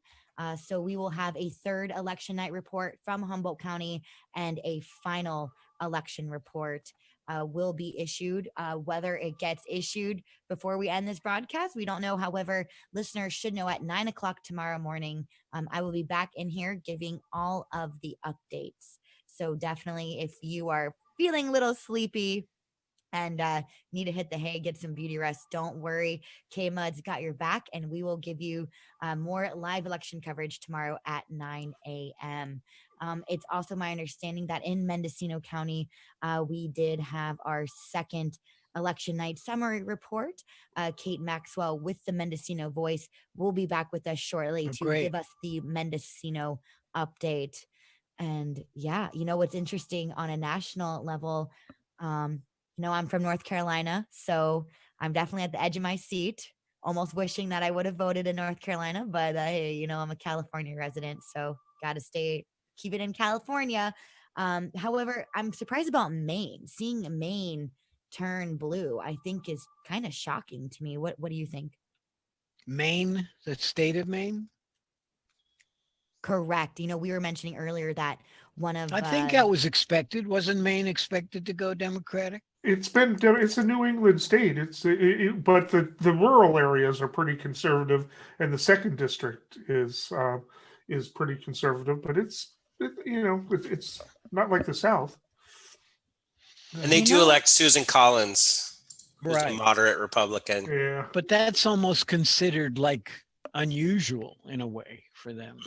So we will have a third election night report from Humboldt County, and a final election report will be issued. Whether it gets issued before we end this broadcast, we don't know. However, listeners should know at 9 o'clock tomorrow morning, I will be back in here giving all of the updates. So definitely, if you are feeling a little sleepy and need to hit the hay, get some beauty rest, don't worry. KMUD's got your back, and we will give you more live election coverage tomorrow at 9 a.m. It's also my understanding that in Mendocino County, we did have our second election night summary report. Kate Maxwell with the Mendocino Voice will be back with us shortly to give us the Mendocino update. And yeah, you know what's interesting on a national level, you know, I'm from North Carolina, so I'm definitely at the edge of my seat, almost wishing that I would have voted in North Carolina, but you know, I'm a California resident, so got to keep it in California. However, I'm surprised about Maine. Seeing Maine turn blue, I think, is kind of shocking to me. What do you think? Maine, the state of Maine? Correct. You know, we were mentioning earlier that one of I think that was expected. Wasn't Maine expected to go Democratic? It's a New England state. But the rural areas are pretty conservative, and the second district is pretty conservative. But it's not like the South. And they do elect Susan Collins, who's a moderate Republican. Yeah, but that's almost considered like unusual in a way for them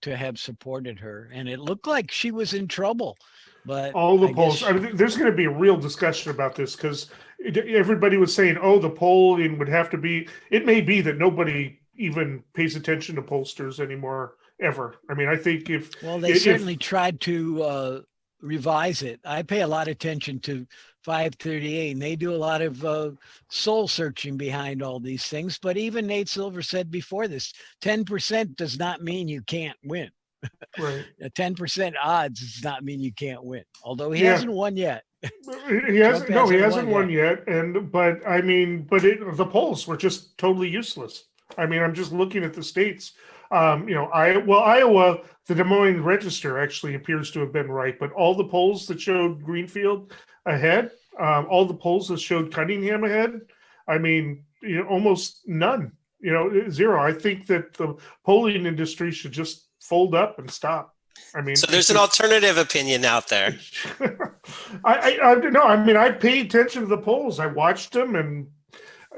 to have supported her, and it looked like she was in trouble. But all the polls. I mean, there's going to be a real discussion about this because everybody was saying, "Oh, the polling would have to be." It may be that nobody even pays attention to pollsters anymore ever. I mean, I think they certainly tried to revise it. I pay a lot of attention to 538, and they do a lot of soul searching behind all these things. But even Nate Silver said before this, 10% does not mean you can't win. Right. 10% odds does not mean you can't win. Although he hasn't won yet. He hasn't won yet. But the polls were just totally useless. I mean, I'm just looking at the states. Iowa, the Des Moines Register actually appears to have been right, but all the polls that showed Greenfield ahead, all the polls that showed Cunningham ahead, I mean, almost none. Zero. I think that the polling industry should just fold up and stop. I mean, so there's an alternative opinion out there. I pay attention to the polls. I watched them, and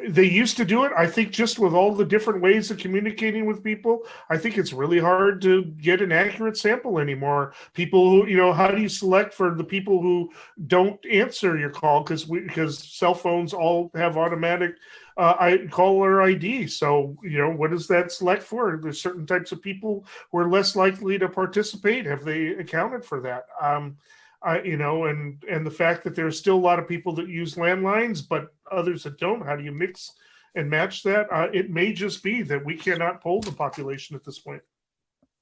they used to do it. I think just with all the different ways of communicating with people, I think it's really hard to get an accurate sample anymore. People who, how do you select for the people who don't answer your call because cell phones all have automatic caller ID. So, what does that select for? There's certain types of people who are less likely to participate. Have they accounted for that? And the fact that there's still a lot of people that use landlines, but others that don't. How do you mix and match that? It may just be that we cannot poll the population at this point.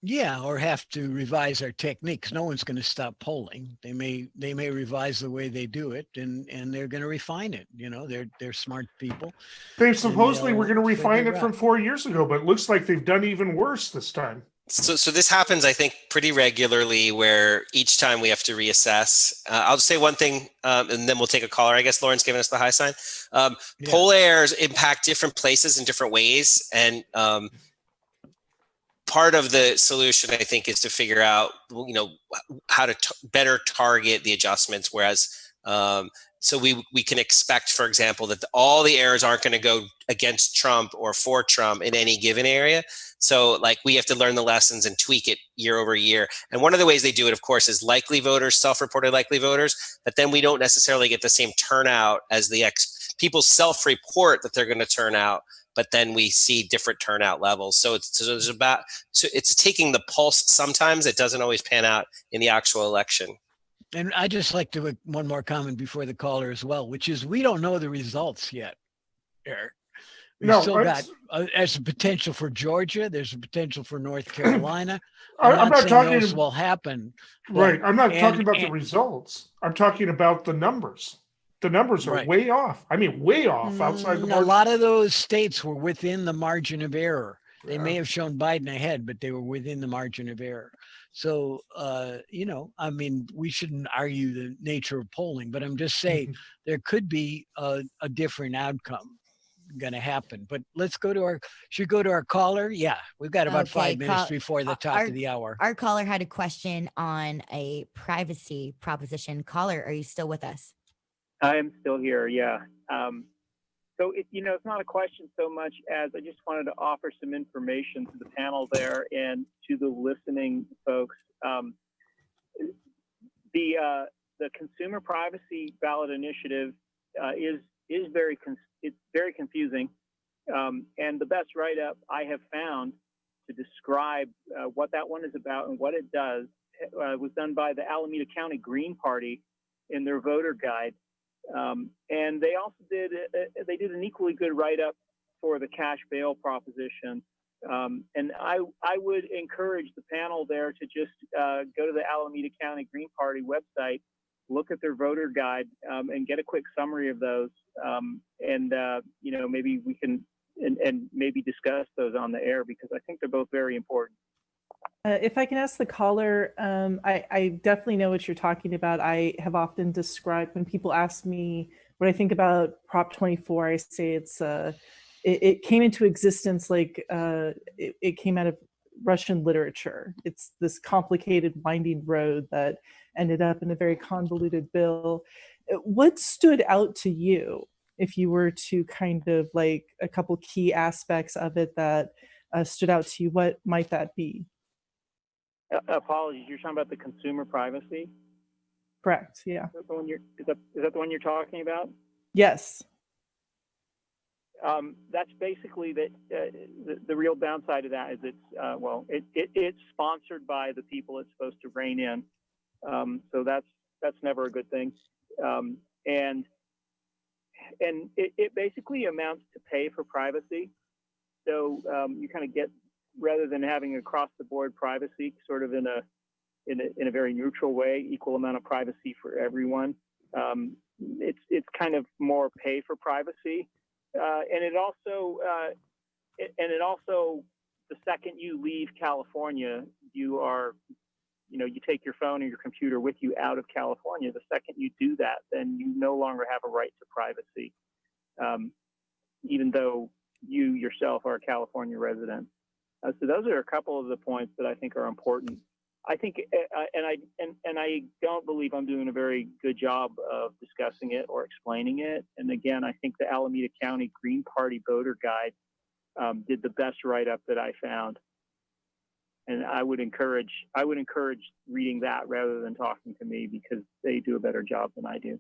Yeah, or have to revise our techniques. No one's going to stop polling. They may revise the way they do it, and they're going to refine it. They're smart people. They supposedly were going to refine it from 4 years ago, but it looks like they've done even worse this time. So this happens, I think, pretty regularly, where each time we have to reassess. I'll just say one thing, and then we'll take a caller. I guess Lauren's giving us the high sign. Poll errors impact different places in different ways, and part of the solution, I think, is to figure out, how to better target the adjustments. Whereas So we can expect, for example, that all the errors aren't going to go against Trump or for Trump in any given area. So like we have to learn the lessons and tweak it year over year. And one of the ways they do it, of course, is likely voters, self-reported likely voters, but then we don't necessarily get the same turnout as people self-report that they're going to turn out, but then we see different turnout levels. So it's taking the pulse. Sometimes it doesn't always pan out in the actual election. And I just like to make one more comment before the caller as well, which is we don't know the results yet, Eric. We've still got there's a potential for Georgia. There's a potential for North Carolina. I'm not saying talking those will happen. Right. I'm not talking about the results. I'm talking about the numbers. The numbers are way off. I mean, way off outside the margin. A lot of those states were within the margin of error. They may have shown Biden ahead, but they were within the margin of error. So, I mean, we shouldn't argue the nature of polling, but I'm just saying there could be a different outcome going to happen. But let's go to our caller. Yeah, we've got about 5 minutes before the top of the hour. Our caller had a question on a privacy proposition. Caller, are you still with us? I am still here, yeah. So, it's not a question so much as I just wanted to offer some information to the panel there and to the listening folks. The Consumer Privacy Ballot Initiative is very confusing, and the best write-up I have found to describe what that one is about and what it does was done by the Alameda County Green Party in their voter guide. And they also did an equally good write-up for the cash bail proposition. And I would encourage the panel there to just go to the Alameda County Green Party website, look at their voter guide, and get a quick summary of those. Maybe we can and maybe discuss those on the air because I think they're both very important. If I can ask the caller, I definitely know what you're talking about. I have often described when people ask me what I think about Prop 24, I say it came into existence like it came out of Russian literature. It's this complicated winding road that ended up in a very convoluted bill. What stood out to you if you were to kind of like a couple key aspects of it that stood out to you? What might that be? Apologies, you're talking about the consumer privacy? Correct, yeah. Is that the one you're talking about? Yes. That's basically the real downside of that is it's sponsored by the people it's supposed to rein in. So that's never a good thing. And it basically amounts to pay for privacy. So you kind of get, rather than having across the board privacy sort of in a very neutral way, equal amount of privacy for everyone. It's kind of more pay for privacy. And it also the second you leave California, you take your phone or your computer with you out of California. The second you do that, then you no longer have a right to privacy, even though you yourself are a California resident. So those are a couple of the points that I think are important. I think, and I don't believe I'm doing a very good job of discussing it or explaining it. And again, I think the Alameda County Green Party voter guide did the best write-up that I found. And I would encourage reading that rather than talking to me because they do a better job than I do.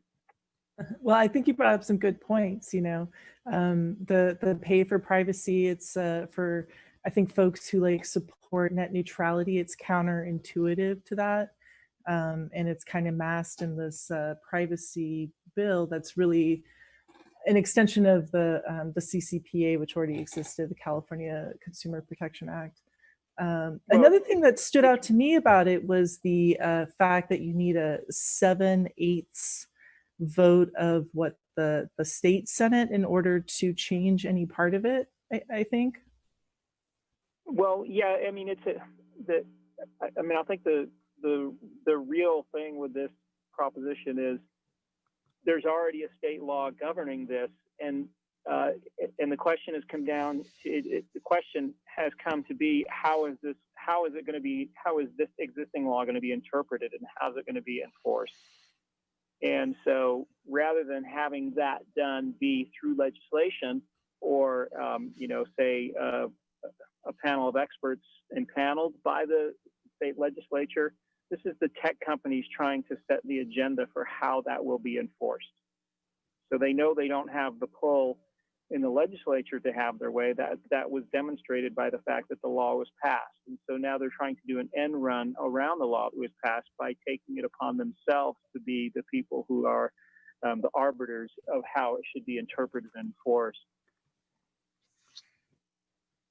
Well, I think you brought up some good points. The pay for privacy. It's for I think folks who like support net neutrality. It's counterintuitive to that, and it's kind of masked in this privacy bill that's really an extension of the CCPA, which already existed, the California Consumer Protection Act. Another thing that stood out to me about it was the fact that you need a 7/8 vote of the state Senate in order to change any part of it, I think. Well, yeah, I mean, I think the real thing with this proposition is there's already a state law governing this, and the question has come down to the question has come to be how is this existing law going to be interpreted and how is it going to be enforced? And so rather than having that done be through legislation or, say a panel of experts impaneled by the state legislature, this is the tech companies trying to set the agenda for how that will be enforced. So they know they don't have the pull in the legislature to have their way. That was demonstrated by the fact that the law was passed. And so now they're trying to do an end run around the law that was passed by taking it upon themselves to be the people who are the arbiters of how it should be interpreted and enforced.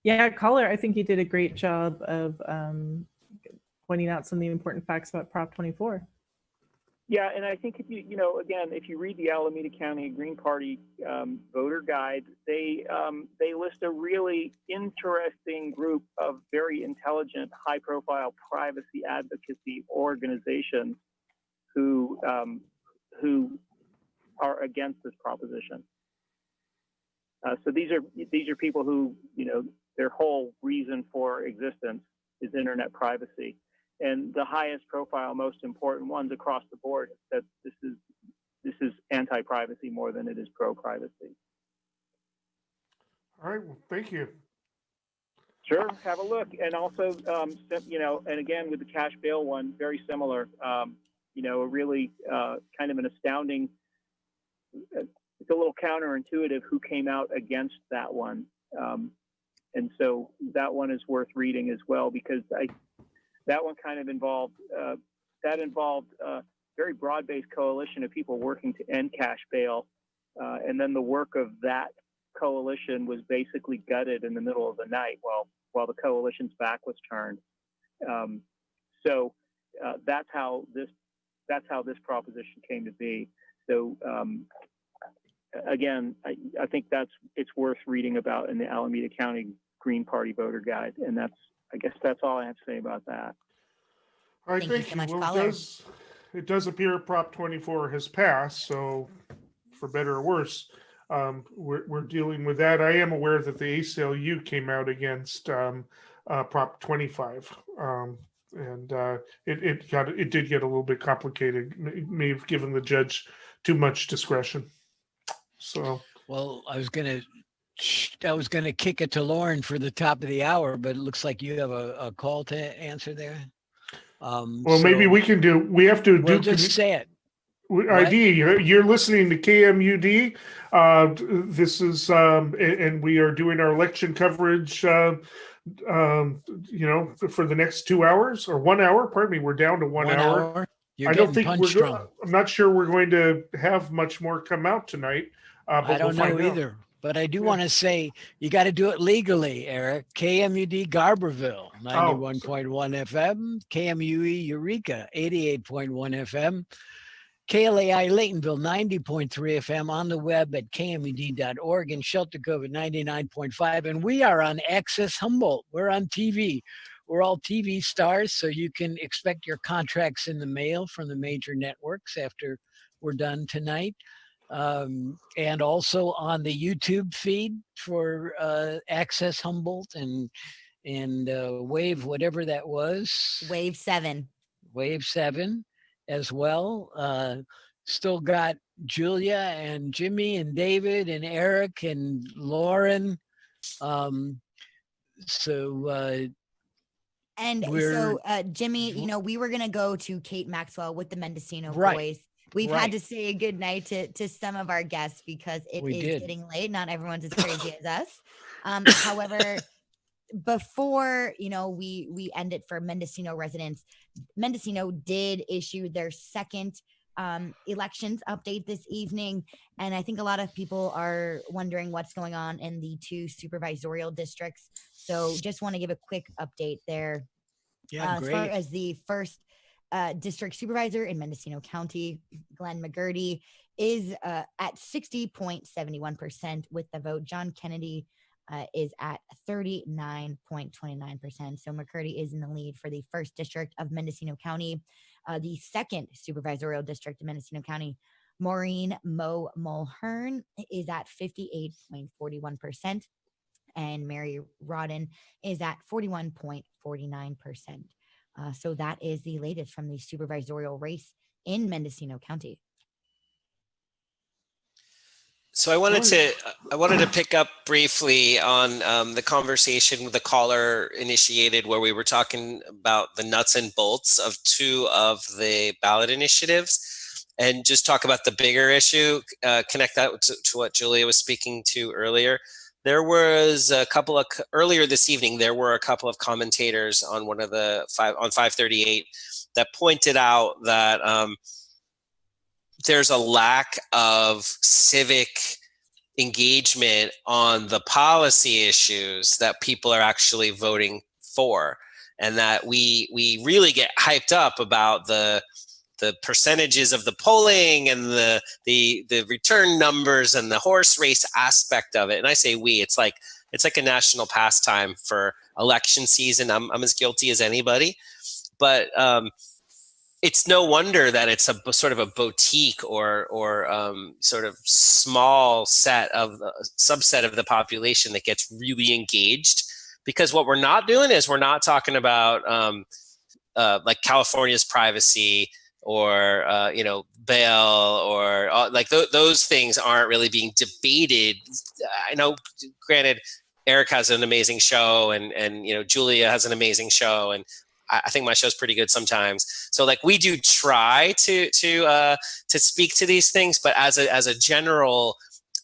Yeah, caller, I think you did a great job of pointing out some of the important facts about Prop 24. Yeah, and I think if if you read the Alameda County Green Party voter guide, they list a really interesting group of very intelligent, high-profile privacy advocacy organizations who are against this proposition. So these are people who their whole reason for existence is internet privacy. And the highest profile, most important ones across the board that this is anti-privacy more than it is pro-privacy. All right, well, thank you. Sure, have a look. And also, and again, with the cash bail one, very similar, a really kind of an astounding, it's a little counterintuitive who came out against that one. And so that one is worth reading as well, because that one kind of involved a very broad-based coalition of people working to end cash bail. And then the work of that coalition was basically gutted in the middle of the night while the coalition's back was turned. So that's how this proposition came to be. So again, I think it's worth reading about in the Alameda County Green Party voter guide, and I guess that's all I have to say about that. All right, thank you. Well, it does appear Prop 24 has passed, so for better or worse, we're dealing with that. I am aware that the ACLU came out against Prop 25, and it did get a little bit complicated. It may have given the judge too much discretion. So, well, I was gonna kick it to Lauren for the top of the hour, but it looks like you have a call to answer there. Well, maybe we have to do. Just say it. ID, you're listening to KMUD. This is, and we are doing our election coverage. For the next 2 hours or 1 hour. Pardon me, we're down to 1 hour. I don't think I'm not sure we're going to have much more come out tonight. But I don't know either. But I do want to say you got to do it legally, Eric. KMUD Garberville, 91.1 FM. KMUE Eureka, 88.1 FM. KLAI Laytonville, 90.3 FM, on the web at kmud.org, and Shelter Cove at 99.5. And we are on Access Humboldt. We're on TV. We're all TV stars, so you can expect your contracts in the mail from the major networks after we're done tonight. And also on the YouTube feed for Access Humboldt and Wave, whatever that was. Wave 7. Wave 7 as well. Still got Julia and Jimmy and David and Eric and Lauren. Jimmy, we were going to go to Kate Maxwell with the Mendocino Boys. We've had to say a good night to some of our guests because it is getting late. Not everyone's as crazy as us. However, before we end it for Mendocino residents, Mendocino did issue their second elections update this evening, and I think a lot of people are wondering what's going on in the 2 supervisorial districts. So just want to give a quick update there. Yeah, as far as the first district supervisor in Mendocino County, Glenn McGurty, is at 60.71% with the vote. John Kennedy is at 39.29%. So McCurdy is in the lead for the first district of Mendocino County. The second supervisorial district in Mendocino County, Maureen Mulhern, is at 58.41%. And Mary Rodden is at 41.49%. So that is the latest from the supervisorial race in Mendocino County. So I wanted to pick up briefly on the conversation the caller initiated, where we were talking about the nuts and bolts of two of the ballot initiatives, and just talk about the bigger issue. Connect that to what Julia was speaking to earlier. There was earlier this evening. There were a couple of commentators on one of the 538 that pointed out that there's a lack of civic engagement on the policy issues that people are actually voting for, and that we really get hyped up about the percentages of the polling and the return numbers and the horse race aspect of it. And I say it's like a national pastime for election season. I'm as guilty as anybody, but it's no wonder that it's a sort of a boutique or sort of small subset of the population that gets really engaged. Because what we're not doing is we're not talking about like California's privacy or bail or like those things aren't really being debated. I know, granted, Eric has an amazing show, and Julia has an amazing show, and I think my show's pretty good sometimes. So like we do try to speak to these things, but as a general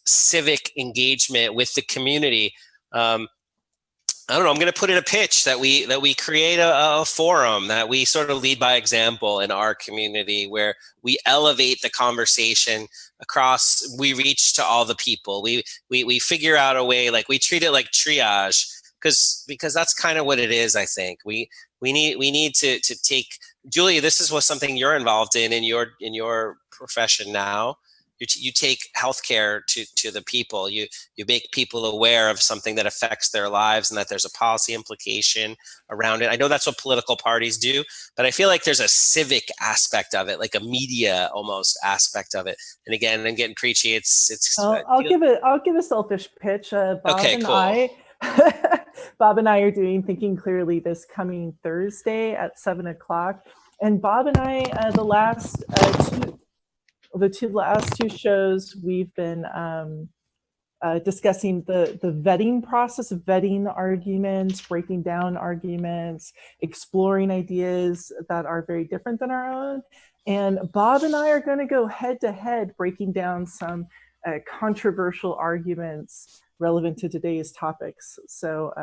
civic engagement with the community, I don't know, I'm going to put in a pitch that we create a forum, that we sort of lead by example in our community, where we elevate the conversation across, we reach to all the people. We figure out a way, like we treat it like triage, because that's kind of what it is. I think we need to take, Julia, this is something you're involved in your profession now. You take healthcare to the people. You make people aware of something that affects their lives and that there's a policy implication around it. I know that's what political parties do, but I feel like there's a civic aspect of it, like a media almost aspect of it. And again, I'm getting preachy. I'll give a selfish pitch. Bob and I are doing Thinking Clearly this coming Thursday at 7:00, and Bob and I the last two shows, we've been discussing the vetting process, vetting arguments, breaking down arguments, exploring ideas that are very different than our own. And Bob and I are going to go head to head, breaking down some controversial arguments relevant to today's topics. So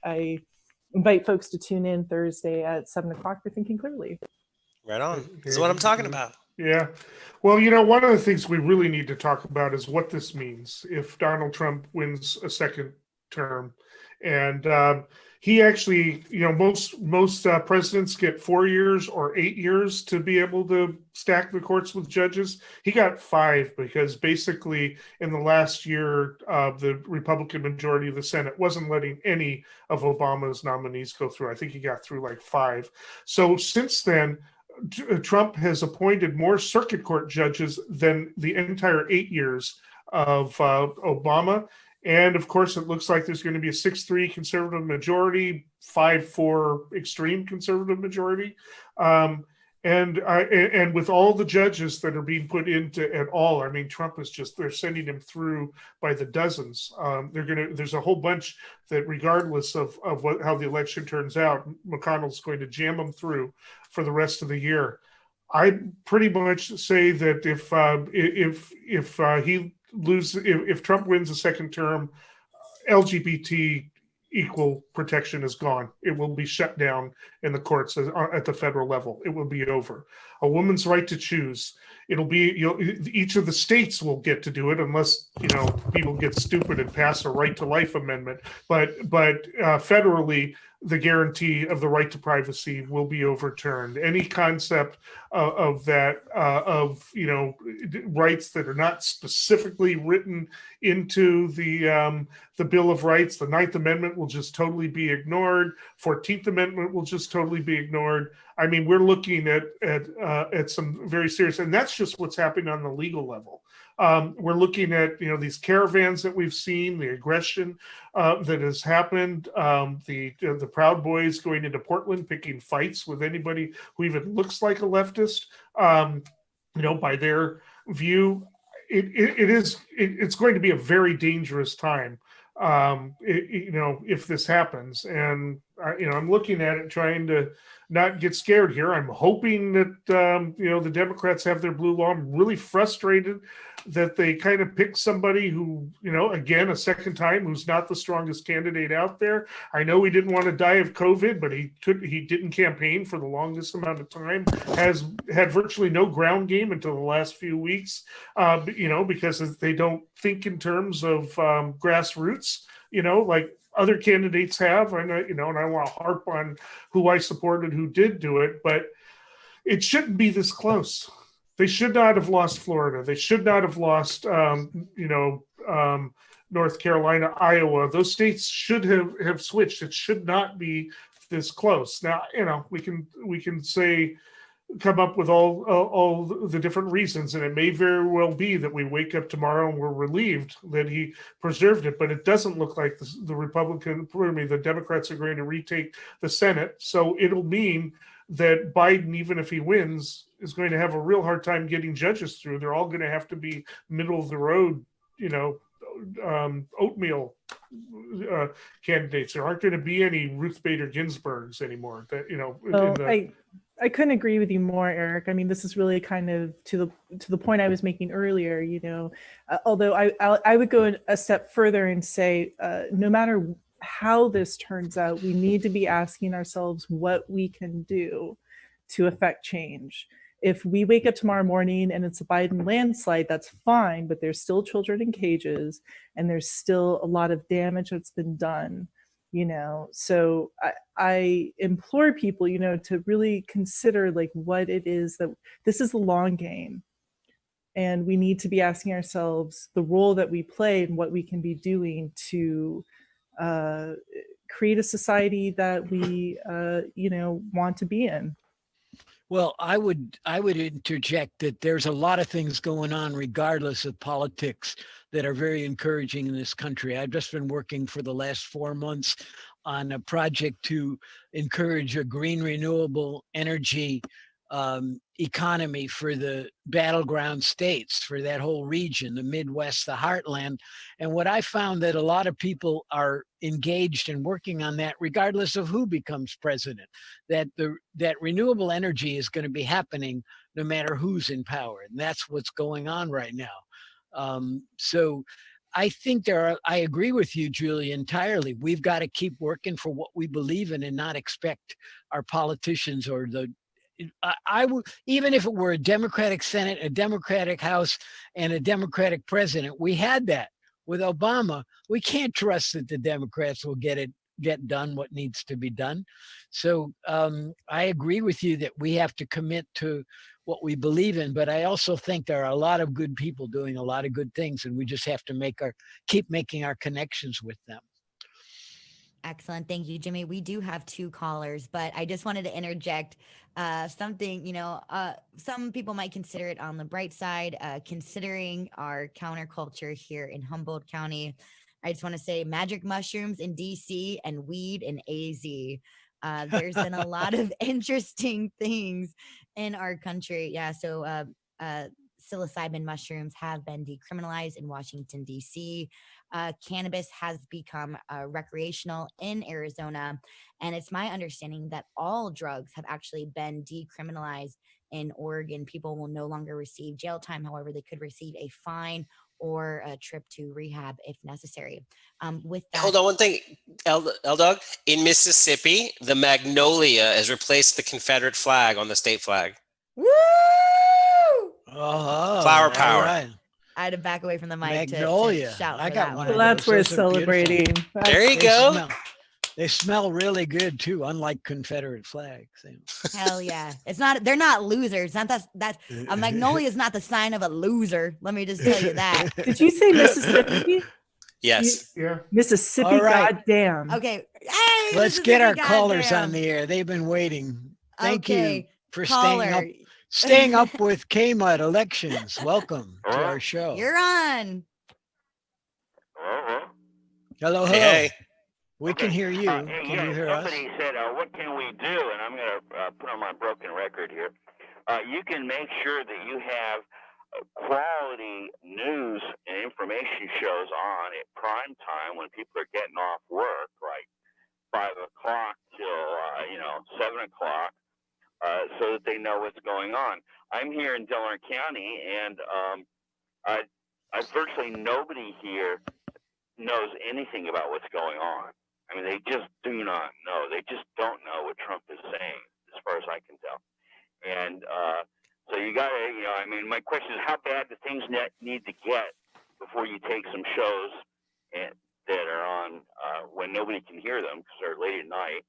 I invite folks to tune in Thursday at 7:00 for Thinking Clearly. Right on. This is what I'm talking about. Yeah. Well, one of the things we really need to talk about is what this means if Donald Trump wins a second term. And he actually, most presidents get 4 years or 8 years to be able to stack the courts with judges. He got 5 because basically in the last year, the Republican majority of the Senate wasn't letting any of Obama's nominees go through. I think he got through like 5. So since then, Trump has appointed more circuit court judges than the entire 8 years of Obama. And of course, it looks like there's going to be a 6-3 conservative majority, 5-4 extreme conservative majority. And with all the judges that are being put into at all, I mean, Trump is they're sending him through by the dozens. There's a whole bunch that, regardless of how the election turns out, McConnell's going to jam them through for the rest of the year. I pretty much say that if Trump wins a second term, LGBT equal protection is gone. It will be shut down in the courts at the federal level. It will be over. A woman's right to choose. It'll be, each of the states will get to do it unless, people get stupid and pass a right to life amendment. But federally, the guarantee of the right to privacy will be overturned. Any concept of that, rights that are not specifically written into the Bill of Rights, the 9th Amendment will just totally be ignored. 14th Amendment will just totally be ignored. I mean, we're looking at some very serious, and that's just what's happening on the legal level. We're looking at these caravans that we've seen, the aggression that has happened, the Proud Boys going into Portland picking fights with anybody who even looks like a leftist. By their view, it's going to be a very dangerous time, if this happens. And I'm looking at it, trying to not get scared here. I'm hoping that the Democrats have their blue law. I'm really frustrated that they kind of pick somebody who, again, a second time, who's not the strongest candidate out there. I know he didn't want to die of COVID, but he didn't campaign for the longest amount of time, has had virtually no ground game until the last few weeks, because they don't think in terms of grassroots, like other candidates have. And I want to harp on who I supported, who did do it, but it shouldn't be this close. They should not have lost Florida. They should not have lost, North Carolina, Iowa. Those states should have switched. It should not be this close. Now, we can say, come up with all the different reasons, and it may very well be that we wake up tomorrow and we're relieved that he preserved it, but it doesn't look like the Democrats are going to retake the Senate. So it'll mean that Biden, even if he wins, is going to have a real hard time getting judges through. They're all going to have to be middle of the road, oatmeal candidates. There aren't going to be any Ruth Bader Ginsburgs anymore. I couldn't agree with you more, Eric. I mean, this is really kind of to the point I was making earlier. Although I would go a step further and say, no matter how this turns out, we need to be asking ourselves what we can do to affect change. If we wake up tomorrow morning and it's a Biden landslide, that's fine, but there's still children in cages and there's still a lot of damage that's been done. So I implore people, to really consider what it is that this is the long game. And we need to be asking ourselves the role that we play and what we can be doing to create a society that we, want to be in. Well, I would interject that there's a lot of things going on regardless of politics that are very encouraging in this country. I've just been working for the last 4 months on a project to encourage a green renewable energy economy for the battleground states, for that whole region, the Midwest, the heartland. And what I found that a lot of people are engaged in working on that, regardless of who becomes president, that renewable energy is going to be happening no matter who's in power. And that's what's going on right now. So I think I agree with you, Julie, entirely. We've got to keep working for what we believe in and not expect our politicians or I would, even if it were a Democratic Senate, a Democratic House, and a Democratic president, we had that with Obama. We can't trust that the Democrats will get done what needs to be done. So I agree with you that we have to commit to what we believe in, but I also think there are a lot of good people doing a lot of good things, and we just have to keep making our connections with them. Excellent. Thank you, Jimmy. We do have 2 callers, but I just wanted to interject something, some people might consider it on the bright side, considering our counterculture here in Humboldt County. I just want to say magic mushrooms in DC and weed in AZ. There's been a lot of interesting things in our country. Yeah. So psilocybin mushrooms have been decriminalized in Washington, DC. Cannabis has become recreational in Arizona. And it's my understanding that all drugs have actually been decriminalized in Oregon. People will no longer receive jail time. However, they could receive a fine or a trip to rehab if necessary. With that, hold on one thing, L-Dog. In Mississippi, the magnolia has replaced the Confederate flag on the state flag. Woo! Oh, flower power. Right. I had to back away from the mic Magnolia. to shout for I got that one. Well, that's worth celebrating. There you go. They smell really good too, unlike Confederate flags. Hell yeah. They're not losers. That's a magnolia is not the sign of a loser. Let me just tell you that. Did you say Mississippi? Yes. Yeah. Mississippi, all right. goddamn. Okay. Hey, let's get our callers on the air. They've been waiting. Thank you for staying up with KMUD elections. Welcome to our show. You're on. Hello. Hey. We can hear you. Can you hear us? Somebody said, what can we do? And I'm going to put on my broken record here. You can make sure that you have quality news and information shows on at prime time when people are getting off work, like 5 o'clock till 7 o'clock, so that they know what's going on. I'm here in Delaware County, and I virtually nobody here knows anything about what's going on. I mean, they just do not know. They just don't know what Trump is saying, as far as I can tell. And so you got to, I mean, my question is, how bad do things need to get before you take some shows that are on when nobody can hear them because they're late at night,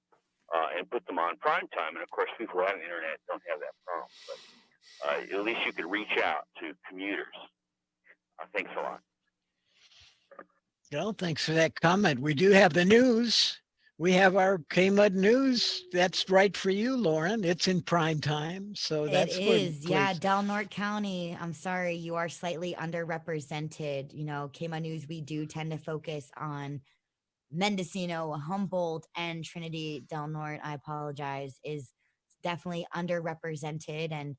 and put them on prime time? And of course, people who have internet don't have that problem. But at least you could reach out to commuters. Thanks a lot. Well, thanks for that comment. We do have the news. We have our KMUD news. That's right for you, Lauren. It's in prime time. So that's it is. Yeah, Del Norte County. I'm sorry, you are slightly underrepresented. You know, KMUD News, we do tend to focus on Mendocino, Humboldt, and Trinity. Del Norte, I apologize, is definitely underrepresented. And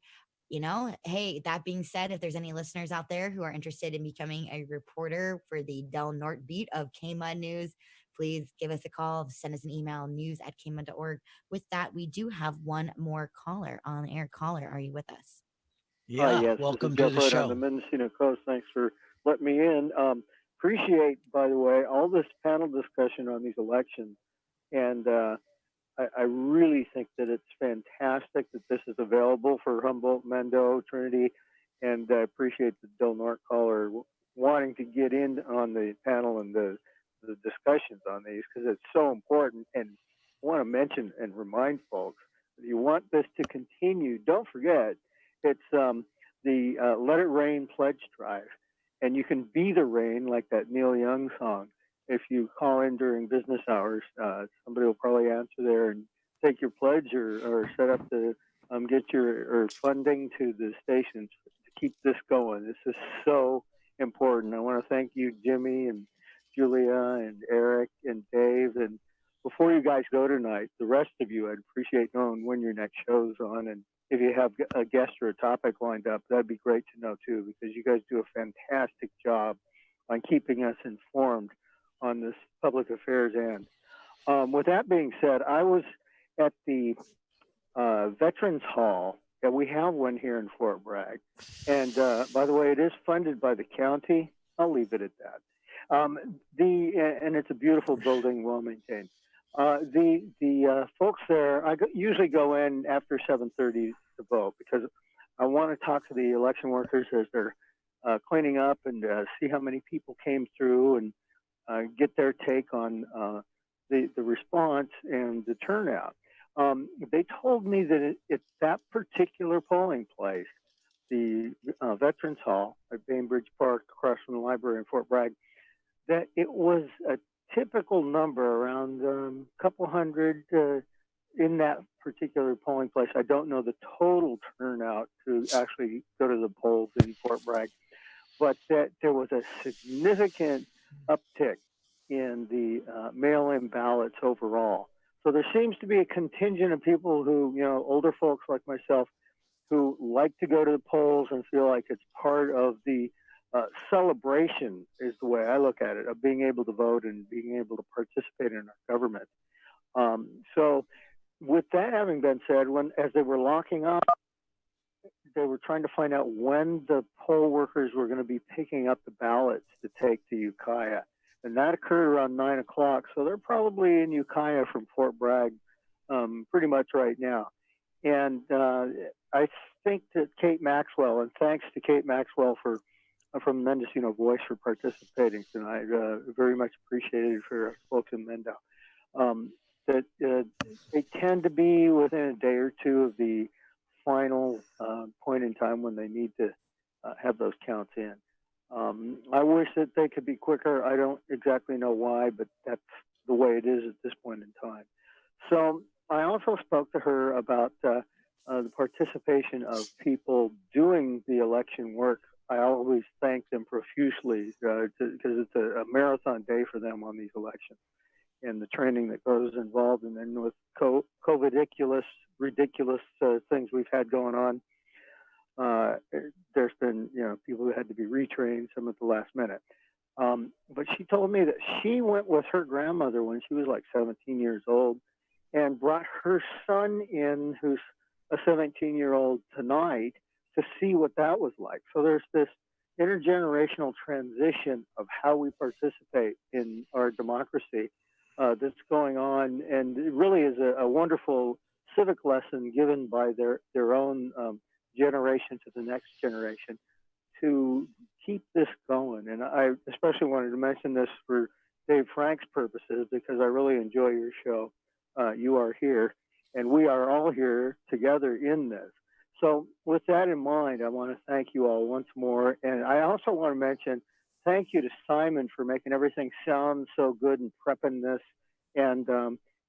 hey, that being said, if there's any listeners out there who are interested in becoming a reporter for the Del Norte beat of KMUD News, please give us a call, send us an email, news@kmud.org. With that, we do have one more caller on the air. Caller, are you with us? Yeah, yes, welcome this is to the Jeff show. on the Mendocino Coast. Thanks for letting me in. Appreciate, by the way, all this panel discussion on these elections. And I really think that it's fantastic that this is available for Humboldt, Mendo, Trinity, and I appreciate the Del Norte caller wanting to get in on the panel and the discussions on these because it's so important. And I want to mention and remind folks, if you want this to continue, don't forget, it's the Let It Rain pledge drive. And you can be the rain like that Neil Young song. If you call in during business hours, somebody will probably answer there and take your pledge or set up to get your funding to the stations to keep this going. This is so important. I want to thank you, Jimmy and Julia and Eric and Dave. And before you guys go tonight, the rest of you, I'd appreciate knowing when your next show's on. And if you have a guest or a topic lined up, that'd be great to know too, because you guys do a fantastic job on keeping us informed on this public affairs end. With that being said, I was at the Veterans Hall, and we have one here in Fort Bragg. And by the way, it is funded by the county. I'll leave it at that. And it's a beautiful building, well maintained. The folks there, I usually go in after 7:30 to vote because I want to talk to the election workers as they're cleaning up and see how many people came through and get their take on the response and the turnout. They told me that at that particular polling place, the Veterans Hall at Bainbridge Park across from the library in Fort Bragg, that it was a typical number around a couple hundred in that particular polling place. I don't know the total turnout to actually go to the polls in Fort Bragg, but that there was a significant uptick in the mail-in ballots overall. So there seems to be a contingent of people who, older folks like myself, who like to go to the polls and feel like it's part of the celebration, is the way I look at it, of being able to vote and being able to participate in our government. So with that having been said, as they were locking up, they were trying to find out when the poll workers were going to be picking up the ballots to take to Ukiah. And that occurred around 9 o'clock. So they're probably in Ukiah from Fort Bragg pretty much right now. And I think that Kate Maxwell, and thanks to Kate Maxwell from Mendocino Voice for participating tonight, very much appreciated for folks in Mendo, that they tend to be within a day or two of the final point in time when they need to have those counts in. I wish that they could be quicker. I don't exactly know why, but that's the way it is at this point in time. So I also spoke to her about the participation of people doing the election work. I always thank them profusely because it's a marathon day for them on these elections and the training that goes involved. And then with ridiculous things we've had going on, There's been, people who had to be retrained, some at the last minute. But she told me that she went with her grandmother when she was like 17 years old and brought her son in, who's a 17-year-old tonight, to see what that was like. So there's this intergenerational transition of how we participate in our democracy that's going on, and it really is a wonderful civic lesson given by their own generation to the next generation to keep this going. And I especially wanted to mention this for Dave Frank's purposes because I really enjoy your show. You are here, and we are all here together in this. So with that in mind, I want to thank you all once more. And I also want to mention thank you to Simon for making everything sound so good and prepping this. And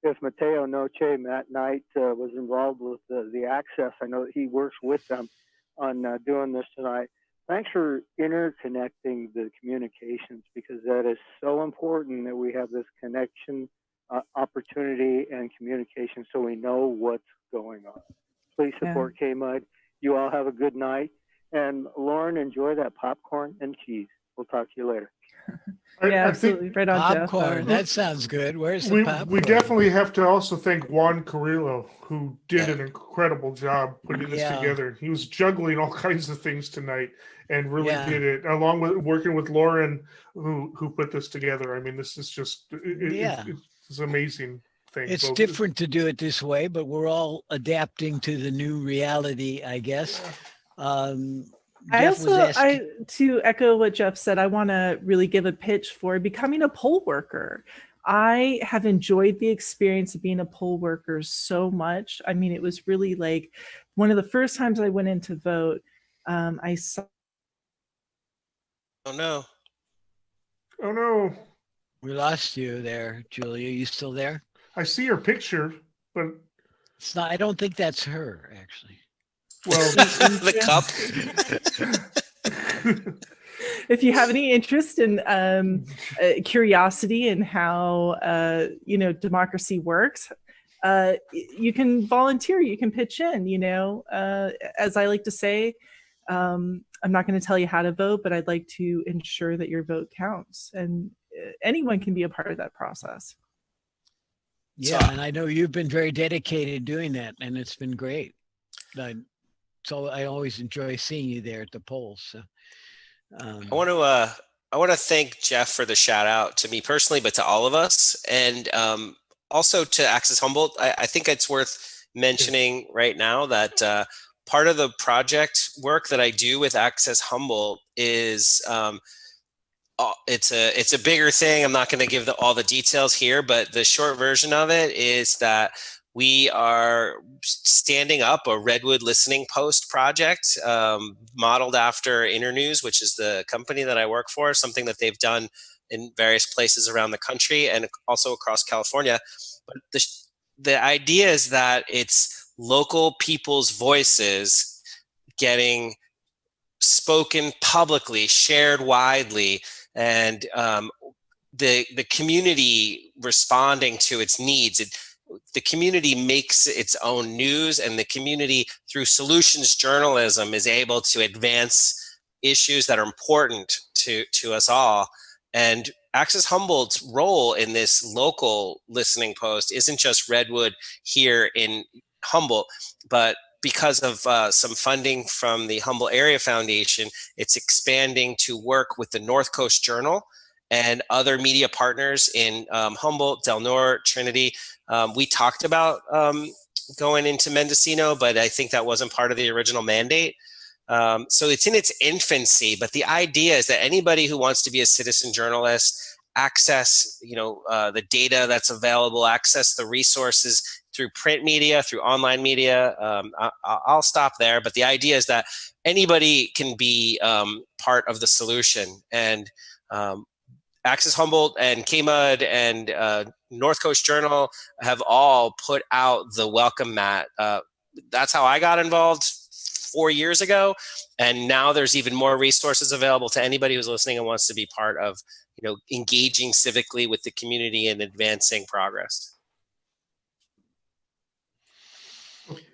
if Mateo Noche, Matt Knight, was involved with the Access, I know that he works with them on doing this tonight. Thanks for interconnecting the communications, because that is so important that we have this connection, opportunity, and communication so we know what's going on. Please support KMUD. You all have a good night. And Lauren, enjoy that popcorn and cheese. We'll talk to you later. Absolutely. Right on, popcorn. Jeff. That sounds good. Where's the popcorn? We definitely have to also thank Juan Carrillo, who did an incredible job putting this together. He was juggling all kinds of things tonight and really did it, along with working with Lauren, who put this together. I mean, this is just it's amazing thing. It's different to do it this way, but we're all adapting to the new reality, I guess. To echo what Jeff said, I want to really give a pitch for becoming a poll worker. I have enjoyed the experience of being a poll worker so much. I mean, it was really like one of the first times I went in to vote, I saw. Oh no. Oh no. We lost you there, Julia. You still there? I see her picture, but it's not. I don't think that's her, actually. Well, the cup. If you have any interest in curiosity in how democracy works, you can volunteer. You can pitch in. As I like to say, I'm not going to tell you how to vote, but I'd like to ensure that your vote counts, and anyone can be a part of that process. Yeah, and I know you've been very dedicated doing that, and it's been great. So I always enjoy seeing you there at the polls. So, I want to thank Jeff for the shout out to me personally, but to all of us, and also to Access Humboldt. I think it's worth mentioning right now that part of the project work that I do with Access Humboldt is it's a bigger thing. I'm not going to give all the details here, but the short version of it is that we are standing up a Redwood Listening Post project modeled after Internews, which is the company that I work for, something that they've done in various places around the country and also across California. But the idea is that it's local people's voices getting spoken publicly, shared widely, and the community responding to its needs. The community makes its own news, and the community, through solutions journalism, is able to advance issues that are important to us all. And Access Humboldt's role in this local listening post isn't just Redwood here in Humboldt, but because of some funding from the Humboldt Area Foundation, it's expanding to work with the North Coast Journal and other media partners in Humboldt, Del Norte, Trinity. We talked about going into Mendocino, but I think that wasn't part of the original mandate. So it's in its infancy, but the idea is that anybody who wants to be a citizen journalist, access the data that's available, access the resources through print media, through online media. I'll stop there, but the idea is that anybody can be part of the solution. And Access Humboldt and KMUD and North Coast Journal have all put out the welcome mat. That's how I got involved 4 years ago, and now there's even more resources available to anybody who's listening and wants to be part of engaging civically with the community and advancing progress.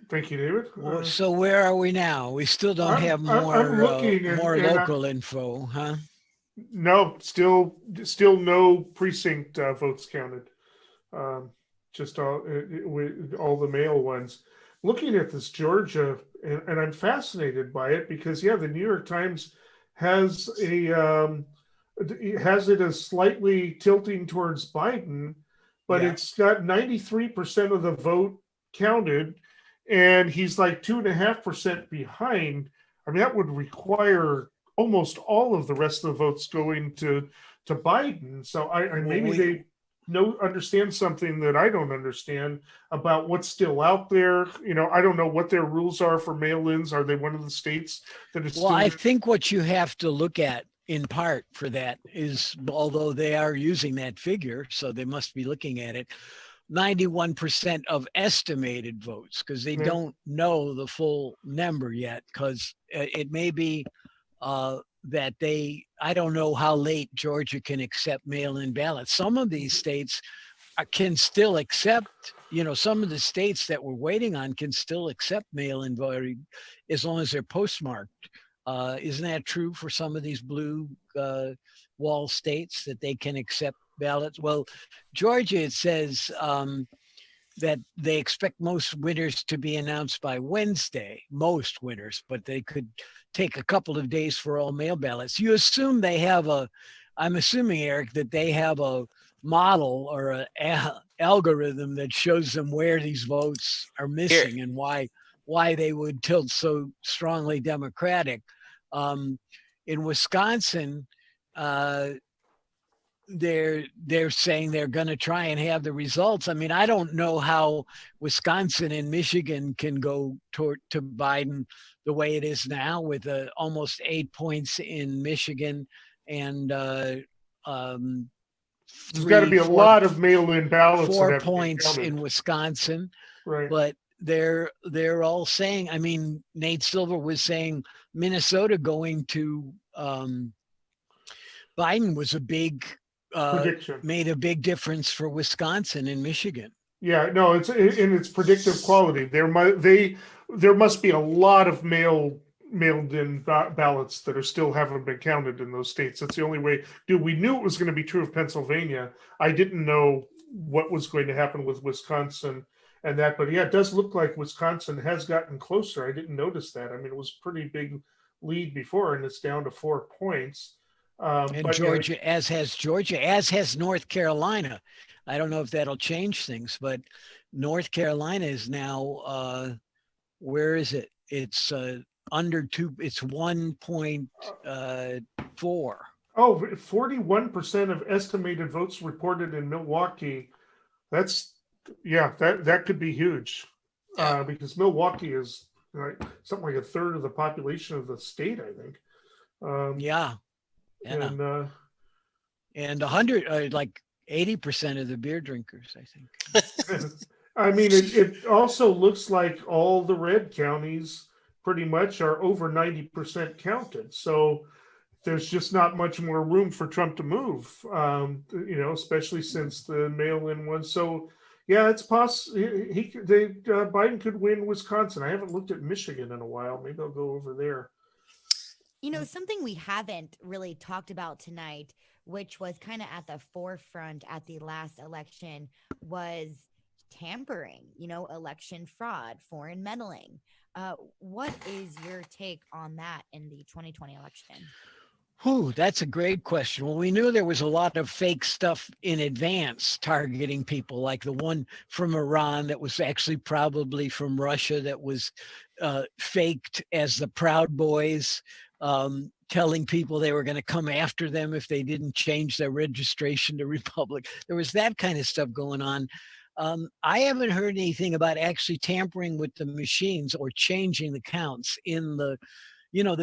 Thank you, David. So where are we now? We still don't have I'm looking more and local info, huh? No, still no precinct votes counted. Just with all the mail ones. Looking at this Georgia, and I'm fascinated by it because yeah, the New York Times has has it as slightly tilting towards Biden, but Yeah. it's got 93% of the vote counted, and he's like 2.5% behind. I mean, that would require almost all of the rest of the votes going to Biden. So maybe they understand something that I don't understand about what's still out there. You know, I don't know what their rules are for mail-ins. Are they one of the states that is Well, I think what you have to look at in part for that is, although they are using that figure, so they must be looking at it, 91% of estimated votes, because they don't know the full number yet, because it may be that I don't know how late Georgia can accept mail-in ballots. Some of these states can still accept, some of the states that we're waiting on can still accept mail-in voting as long as they're postmarked. Isn't that true for some of these blue wall states that they can accept ballots? Well, Georgia, it says that they expect most winners to be announced by Wednesday, most winners, but they could take a couple of days for all mail ballots. You assume they have I'm assuming, Eric, that they have a model or an algorithm that shows them where these votes are missing and why they would tilt so strongly Democratic. In Wisconsin, they're saying they're going to try and have the results. I mean, I don't know how Wisconsin and Michigan can go to Biden the way it is now, with almost 8 points in Michigan and there's got to be a lot of mail-in ballots. 4 points in Wisconsin, right? But they're all saying. I mean, Nate Silver was saying Minnesota going to Biden was a big prediction, made a big difference for Wisconsin and Michigan. Yeah, no, it's in its predictive quality. There must be a lot of mailed-in ballots that are still haven't been counted in those states. That's the only way. Dude, we knew it was going to be true of Pennsylvania. I didn't know what was going to happen with Wisconsin and that, but yeah, it does look like Wisconsin has gotten closer. I didn't notice that. I mean, it was a pretty big lead before, and it's down to 4 points. And Georgia, as has North Carolina. I don't know if that'll change things, but North Carolina is now, where is it? It's under 2, it's 1.4. Oh, 41% of estimated votes reported in Milwaukee. That could be huge, because Milwaukee is something like a third of the population of the state, I think. And 100, like 80% of the beer drinkers, I think. I mean, it also looks like all the red counties pretty much are over 90% counted. So there's just not much more room for Trump to move, especially since the mail-in one. So yeah, it's possible Biden could win Wisconsin. I haven't looked at Michigan in a while. Maybe I'll go over there. Something we haven't really talked about tonight, which was kind of at the forefront at the last election, was tampering, election fraud, foreign meddling. What is your take on that in the 2020 election? Oh, that's a great question. Well, we knew there was a lot of fake stuff in advance targeting people, like the one from Iran that was actually probably from Russia that was faked as the Proud Boys, telling people they were going to come after them if they didn't change their registration to Republic. There was that kind of stuff going on. I haven't heard anything about actually tampering with the machines or changing the counts in the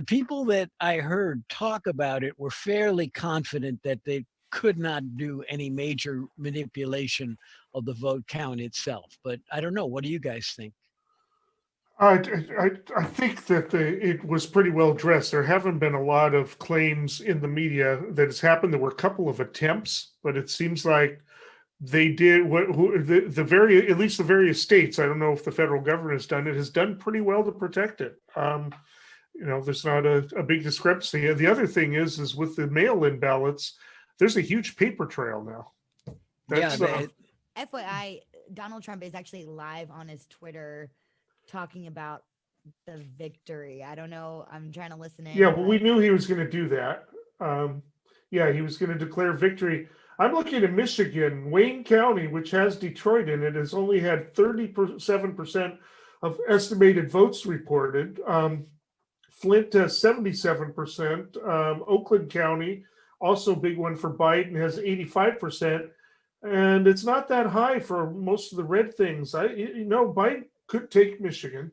people that I heard talk about it were fairly confident that they could not do any major manipulation of the vote count itself. But I don't know. What do you guys think? I think that it was pretty well dressed. There haven't been a lot of claims in the media that it's happened. There were a couple of attempts, but it seems like they did the very, at least the various states, I don't know if the federal government has done it, has done pretty well to protect it. There's not a big discrepancy. The other thing is with the mail-in ballots, there's a huge paper trail now. FYI, Donald Trump is actually live on his Twitter talking about the victory. I don't know. I'm trying to listen in. Yeah, well, we knew he was going to do that. He was going to declare victory. I'm looking at Michigan, Wayne County, which has Detroit in it, has only had 37% of estimated votes reported. Flint has 77%. Oakland County, also a big one for Biden, has 85%. And it's not that high for most of the red things. Biden could take Michigan,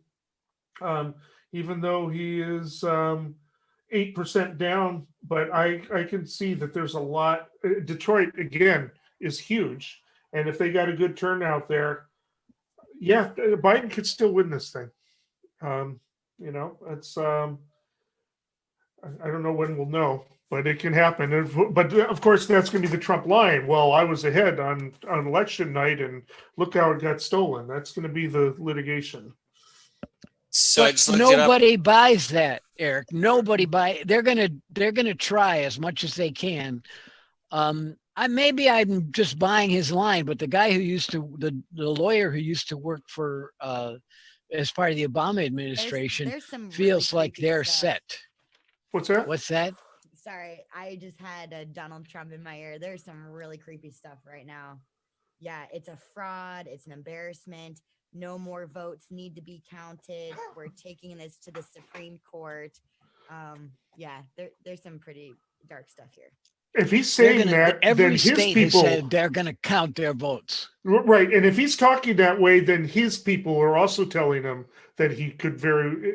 even though he is 8% down. But I can see that there's a lot. Detroit, again, is huge. And if they got a good turnout there, yeah, Biden could still win this thing. It's I don't know when we'll know, but it can happen. But of course, that's going to be the Trump line. Well, I was ahead on election night, and look how it got stolen. That's going to be the litigation. So I just looked nobody it up. buys that, Eric. Nobody buy. They're gonna try as much as they can. Maybe I'm just buying his line, but the guy who used to the lawyer who used to work for as part of the Obama administration there's some feels really like they're stuff. set. What's that? What's that? Sorry, I just had Donald Trump in my ear. There's some really creepy stuff right now. Yeah, it's a fraud. It's an embarrassment. No more votes need to be counted. We're taking this to the Supreme Court. There's some pretty dark stuff here. If he's saying that, every then state his people has said they're going to count their votes. Right, and if he's talking that way, then his people are also telling him that he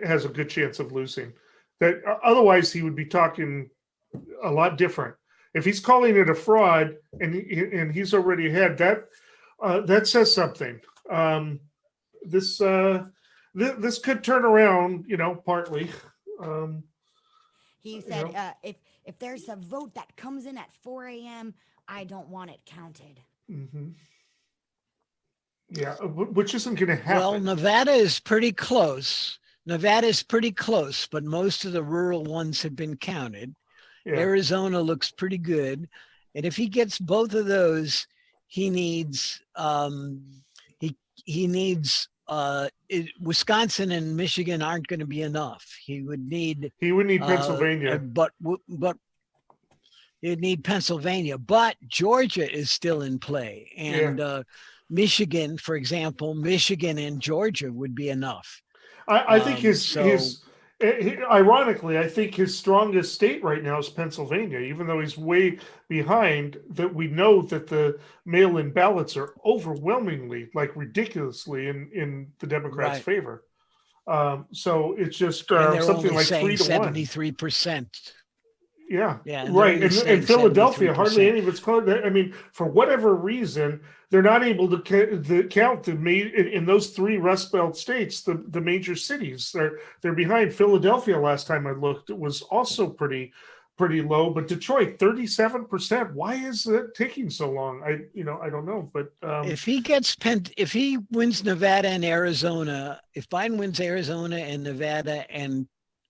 has a good chance of losing. That otherwise he would be talking a lot different. If he's calling it a fraud and he's already ahead, that says something. This could turn around, partly. He said, if there's a vote that comes in at 4 a.m., I don't want it counted. Mm-hmm. Yeah, which isn't going to happen. Well, Nevada is pretty close. But most of the rural ones have been counted. Yeah. Arizona looks pretty good. And if he gets both of those, he needs Wisconsin and Michigan aren't going to be enough. He would need Pennsylvania. But he'd need Pennsylvania. But Georgia is still in play. And Michigan, for example, Michigan and Georgia would be enough. I think ironically, I think his strongest state right now is Pennsylvania, even though he's way behind. That we know that the mail-in ballots are overwhelmingly, like ridiculously, in the Democrats' favor. So it's just something like 3 to 1. 73%. Yeah, right. And Philadelphia, 73%. Hardly any of it's close. I mean, for whatever reason, they're not able to count in those 3 Rust Belt states, the major cities. They're behind. Philadelphia, last time I looked, it was also pretty low. But Detroit, 37%. Why is it taking so long? I don't know. But if he wins Nevada and Arizona, if Biden wins Arizona and Nevada and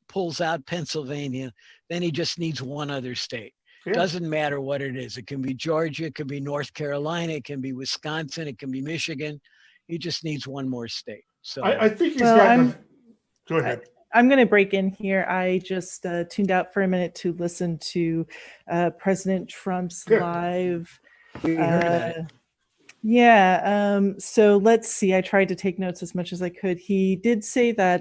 pulls out Pennsylvania, then he just needs one other state. Yeah. Doesn't matter what it is. It can be Georgia, it can be North Carolina, it can be Wisconsin, it can be Michigan. He just needs one more state. So I think he's go ahead. I'm going to break in here. I just tuned out for a minute to listen to President Trump's live. We heard that. So let's see. I tried to take notes as much as I could. He did say that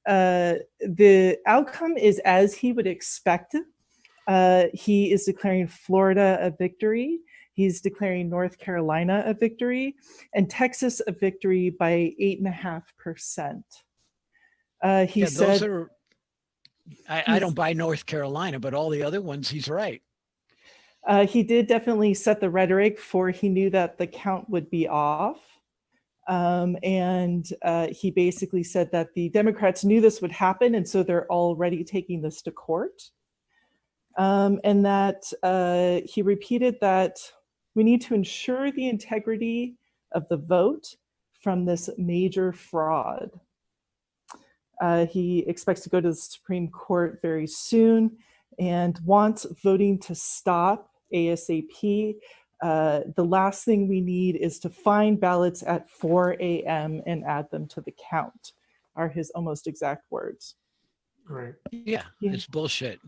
the outcome is as he would expect. He is declaring Florida a victory. He's declaring North Carolina a victory, and Texas a victory by 8.5%. He said, I don't buy North Carolina, but all the other ones, he's right. He did definitely set the rhetoric for he knew that the count would be off. And he basically said that the Democrats knew this would happen, and so they're already taking this to court. And that he repeated that We need to ensure the integrity of the vote from this major fraud. He expects to go to the Supreme Court very soon and wants voting to stop ASAP. The last thing we need is to find ballots at 4 a.m. and add them to the count, are his almost exact words. Right. Yeah, it's bullshit.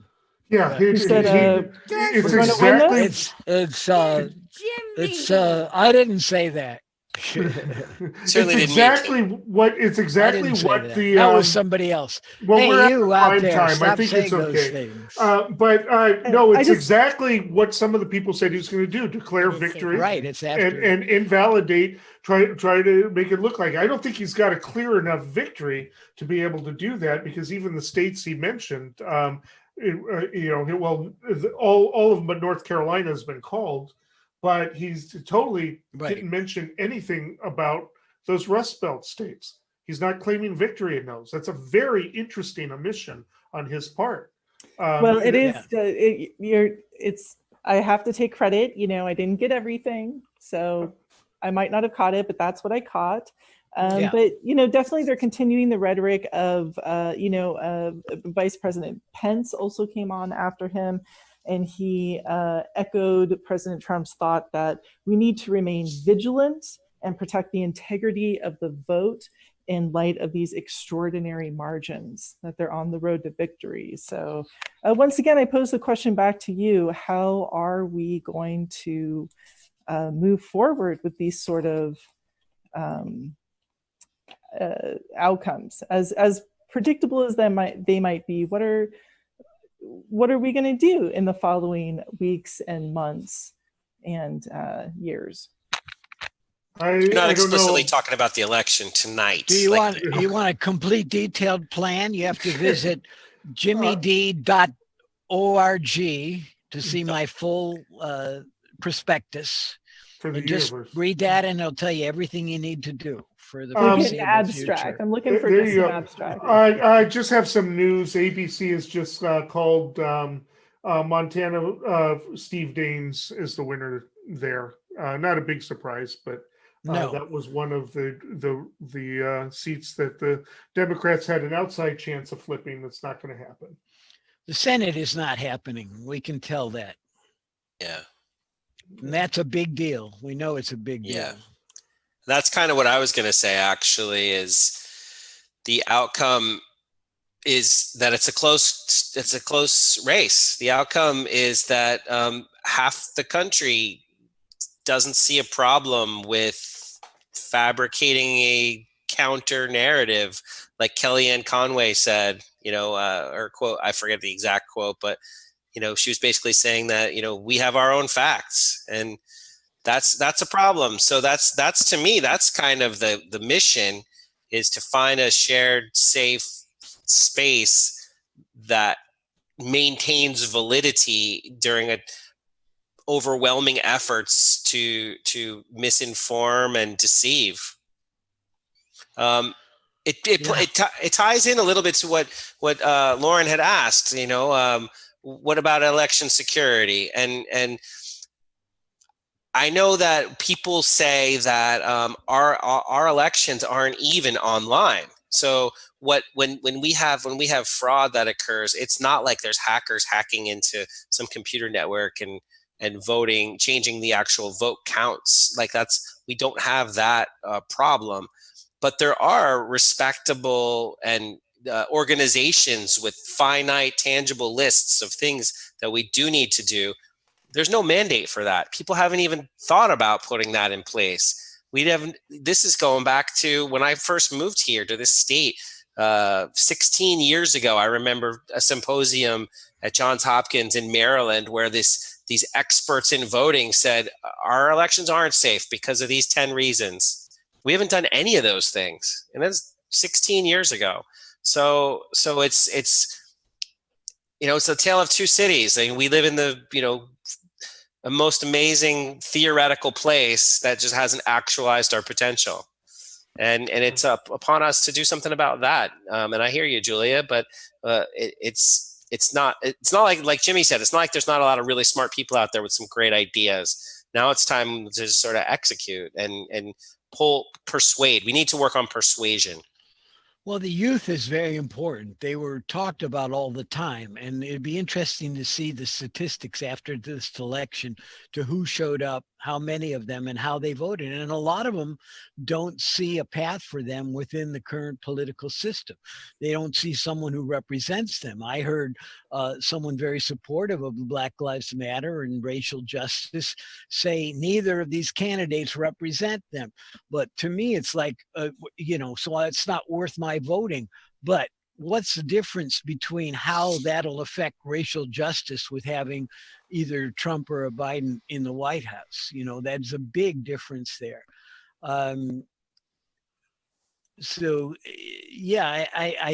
Yeah, He said, it's we're exactly. It's I didn't say that. It's exactly what that was somebody else. Well, hey, we're you at out prime there, time. stop I think saying it's those okay. things. No, it's exactly what some of the people said he was going to do: declare victory, right? It's after and invalidate, try to make it look like. I don't think he's got a clear enough victory to be able to do that, because even the states he mentioned, all of them but North Carolina has been called. But he's totally didn't mention anything about those Rust Belt states. He's not claiming victory in those. That's a very interesting omission on his part. Well, it is. It's. I have to take credit. I didn't get everything, so I might not have caught it, but that's what I caught. But definitely they're continuing the rhetoric of Vice President Pence also came on after him. And he echoed President Trump's thought that we need to remain vigilant and protect the integrity of the vote in light of these extraordinary margins, that they're on the road to victory. So once again, I pose the question back to you. How are we going to move forward with these sort of outcomes? As predictable as they might be, what are we going to do in the following weeks and months and years? You're not explicitly talking about the election tonight. Do you want a complete detailed plan? You have to visit jimmyd.org to see my full prospectus. For the just universe. read that, and it'll tell you everything you need to do for the abstract. future. I'm looking for just an abstract. I just have some news. ABC has just called Montana. Steve Daines is the winner there. Not a big surprise, but that was one of the seats that the Democrats had an outside chance of flipping. That's not going to happen. The Senate is not happening. We can tell that. Yeah. And that's a big deal. We know it's a big deal. Yeah. That's kind of what I was going to say, actually, is the outcome is that it's a close race. The outcome is that half the country doesn't see a problem with fabricating a counter narrative, like Kellyanne Conway said, or quote, I forget the exact quote, but she was basically saying that, we have our own facts, and that's a problem. So that's to me, that's kind of the mission, is to find a shared, safe space that maintains validity during overwhelming efforts to misinform and deceive. It ties in a little bit to what Lauren had asked. What about election security? And I know that people say that our elections aren't even online. So when we have fraud that occurs, it's not like there's hackers hacking into some computer network and voting, changing the actual vote counts. We don't have that problem. But there are respectable and organizations with finite, tangible lists of things that we do need to do. There's no mandate for that. People haven't even thought about putting that in place. This is going back to when I first moved here to this state 16 years ago. I remember a symposium at Johns Hopkins in Maryland where these experts in voting said our elections aren't safe because of these 10 reasons. We haven't done any of those things, and that's 16 years ago. So it's a tale of two cities. I mean, we live in the a most amazing theoretical place that just hasn't actualized our potential, and it's up upon us to do something about that. And I hear you, Julia, but it's not like Jimmy said. It's not like there's not a lot of really smart people out there with some great ideas. Now it's time to sort of execute and persuade. We need to work on persuasion. Well, the youth is very important. They were talked about all the time, and it'd be interesting to see the statistics after this election to who showed up, how many of them, and how they voted. And a lot of them don't see a path for them within the current political system. They don't see someone who represents them. I heard someone very supportive of Black Lives Matter and racial justice say neither of these candidates represent them. But to me, it's like, so it's not worth my voting. But what's the difference between how that'll affect racial justice with having either Trump or a Biden in the White House? That's a big difference there. I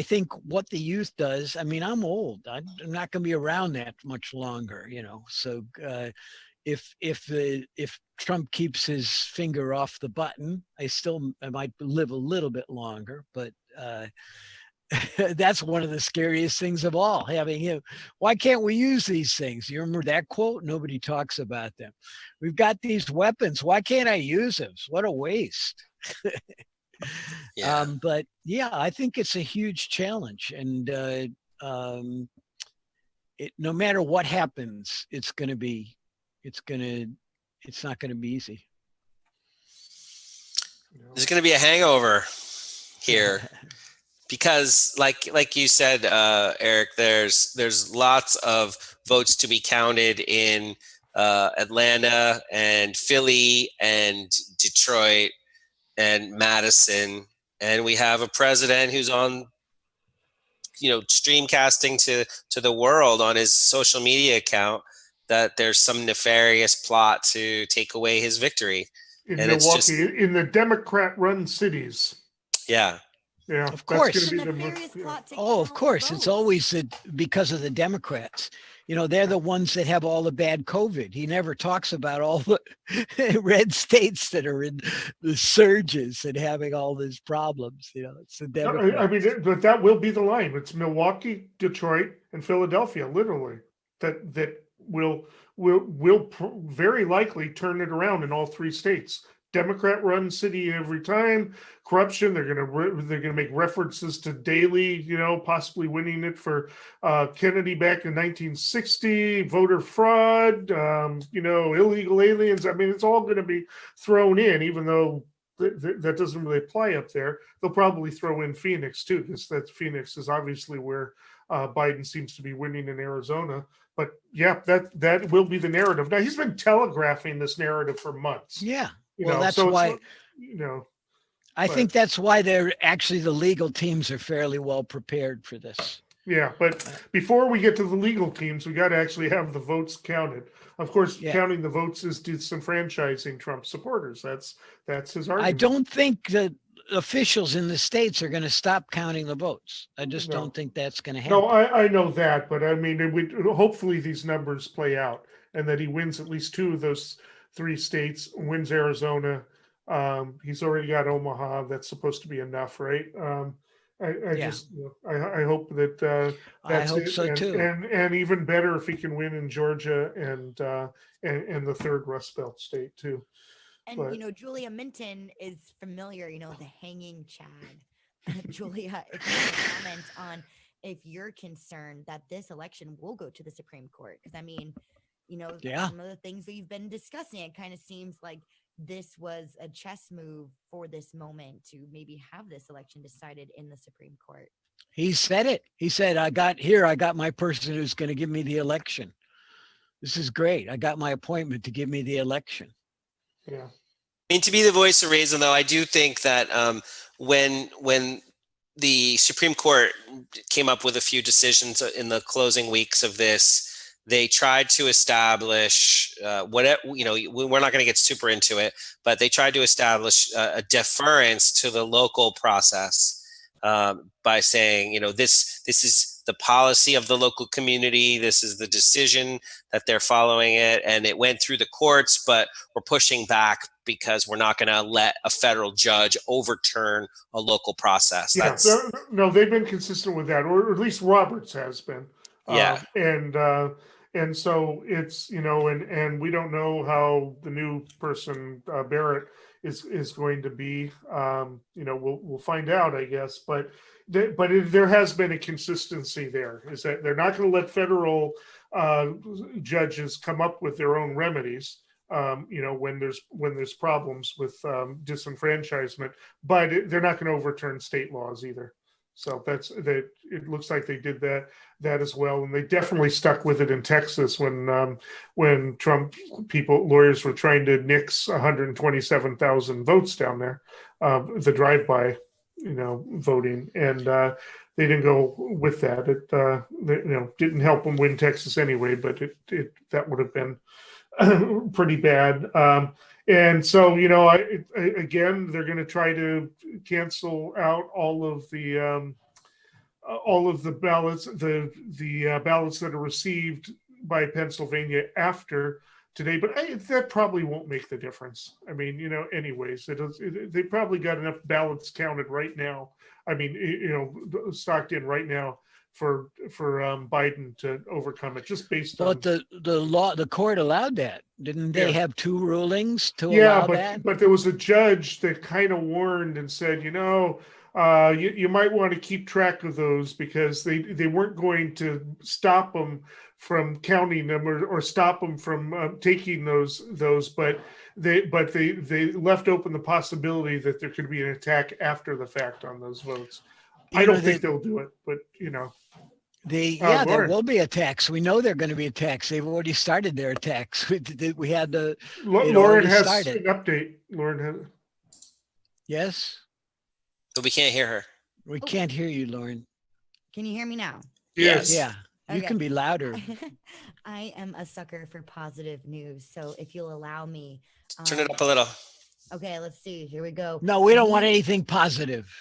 think what the youth does, I'm old. I'm not going to be around that much longer, So if Trump keeps his finger off the button, I might live a little bit longer, but that's one of the scariest things of all, having him. Why can't we use these things? You remember that quote? Nobody talks about them. We've got these weapons. Why can't I use them? What a waste. Yeah. But yeah, I think it's a huge challenge, and no matter what happens, it's not going to be easy. There's going to be a hangover here because like you said, Eric, there's lots of votes to be counted in Atlanta and Philly and Detroit and Madison, and we have a president who's on streamcasting to the world on his social media account that there's some nefarious plot to take away his victory in and Milwaukee, in the Democrat-run cities. Yeah. Yeah, of course. Of course. It's always because of the Democrats. They're the ones that have all the bad COVID. He never talks about all the red states that are in the surges and having all these problems. It's the Democrats. But that will be the line. It's Milwaukee, Detroit, and Philadelphia, literally, that will very likely turn it around in all three states. Democrat-run city every time. Corruption. They're gonna make references to Daley, possibly winning it for Kennedy back in 1960. Voter fraud. Illegal aliens. It's all going to be thrown in, even though that doesn't really apply up there. They'll probably throw in Phoenix too, because Phoenix is obviously where Biden seems to be winning in Arizona. But yeah, that will be the narrative. Now he's been telegraphing this narrative for months. Yeah. That's why, I think that's why the legal teams are fairly well prepared for this. Yeah, but before we get to the legal teams, we got to actually have the votes counted. Of course, counting the votes is disenfranchising Trump supporters. That's his argument. I don't think that officials in the states are going to stop counting the votes. I just don't think that's going to happen. No, I know that, but hopefully these numbers play out and that he wins at least two of those three states, wins Arizona. He's already got Omaha. That's supposed to be enough, right? I hope that that's I hope it. so too. And even better if he can win in Georgia and the third Rust Belt state too. And Julia Minton is familiar, the hanging Chad. Julia, if you can comment on if you're concerned that this election will go to the Supreme Court, because some of the things we've been discussing, it kind of seems like this was a chess move for this moment to maybe have this election decided in the Supreme Court. He said it. He said, I got my person who's going to give me the election. This is great. I got my appointment to give me the election. Yeah. To be the voice of reason, though, I do think that when the Supreme Court came up with a few decisions in the closing weeks of this, they tried to establish we're not going to get super into it, but they tried to establish a deference to the local process by saying, this is the policy of the local community. This is the decision that they're following it. And it went through the courts, but we're pushing back because we're not going to let a federal judge overturn a local process. Yeah, no, they've been consistent with that, or at least Roberts has been. Yeah. And And so it's, and we don't know how the new person, Barrett, is going to be. We'll find out, I guess. But there has been a consistency there, is that they're not going to let federal judges come up with their own remedies. When there's problems with disenfranchisement, but they're not going to overturn state laws either. So it looks like they did that as well, and they definitely stuck with it in Texas when Trump lawyers were trying to nix 127,000 votes down there, the drive-by, voting, and they didn't go with that. It didn't help them win Texas anyway, but that would have been pretty bad. And so, again, they're going to try to cancel out all of the ballots, the ballots that are received by Pennsylvania after today. But that probably won't make the difference. I mean, anyways, they probably got enough ballots counted right now. I mean, stocked in right now for Biden to overcome it, just based on. But the court allowed that, didn't they? Have two rulings to allow that? But there was a judge that kind of warned and said, you might want to keep track of those, because they weren't going to stop them from counting them or stop them from taking those, but they left open the possibility that there could be an attack after the fact on those votes. I don't think they'll do it, but there will be attacks. We know they're going to be attacks. They've already started their attacks. We had the Lauren has an update. Lauren has. Yes. But we can't hear her. We can't hear you, Lauren. Can you hear me now? Yes. Yeah. You can be louder. I am a sucker for positive news. So if you'll allow me. Turn it up a little. Okay, let's see. Here we go. No, we don't want anything positive.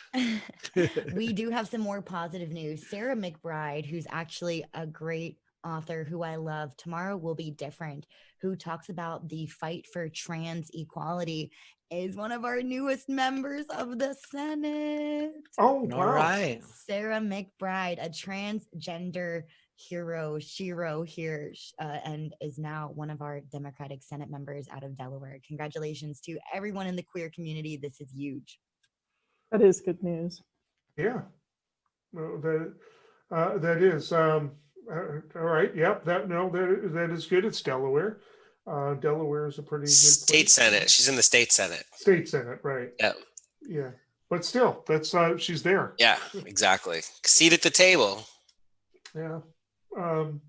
We do have some more positive news. Sarah McBride, who's actually a great author who I love, Tomorrow Will Be Different, who talks about the fight for trans equality, is one of our newest members of the Senate. Oh, wow. All right. Sarah McBride, a transgender shiro here, and is now one of our Democratic Senate members out of Delaware. Congratulations to everyone in the queer community. This is huge. That is good news. Yeah. Well, that is. All right. Yep. That is good. It's Delaware. Delaware is a pretty good state Senate. She's in the state Senate. State Senate, right? Yeah. Yeah. But still, that's she's there. Yeah, exactly. Seat at the table. Yeah. All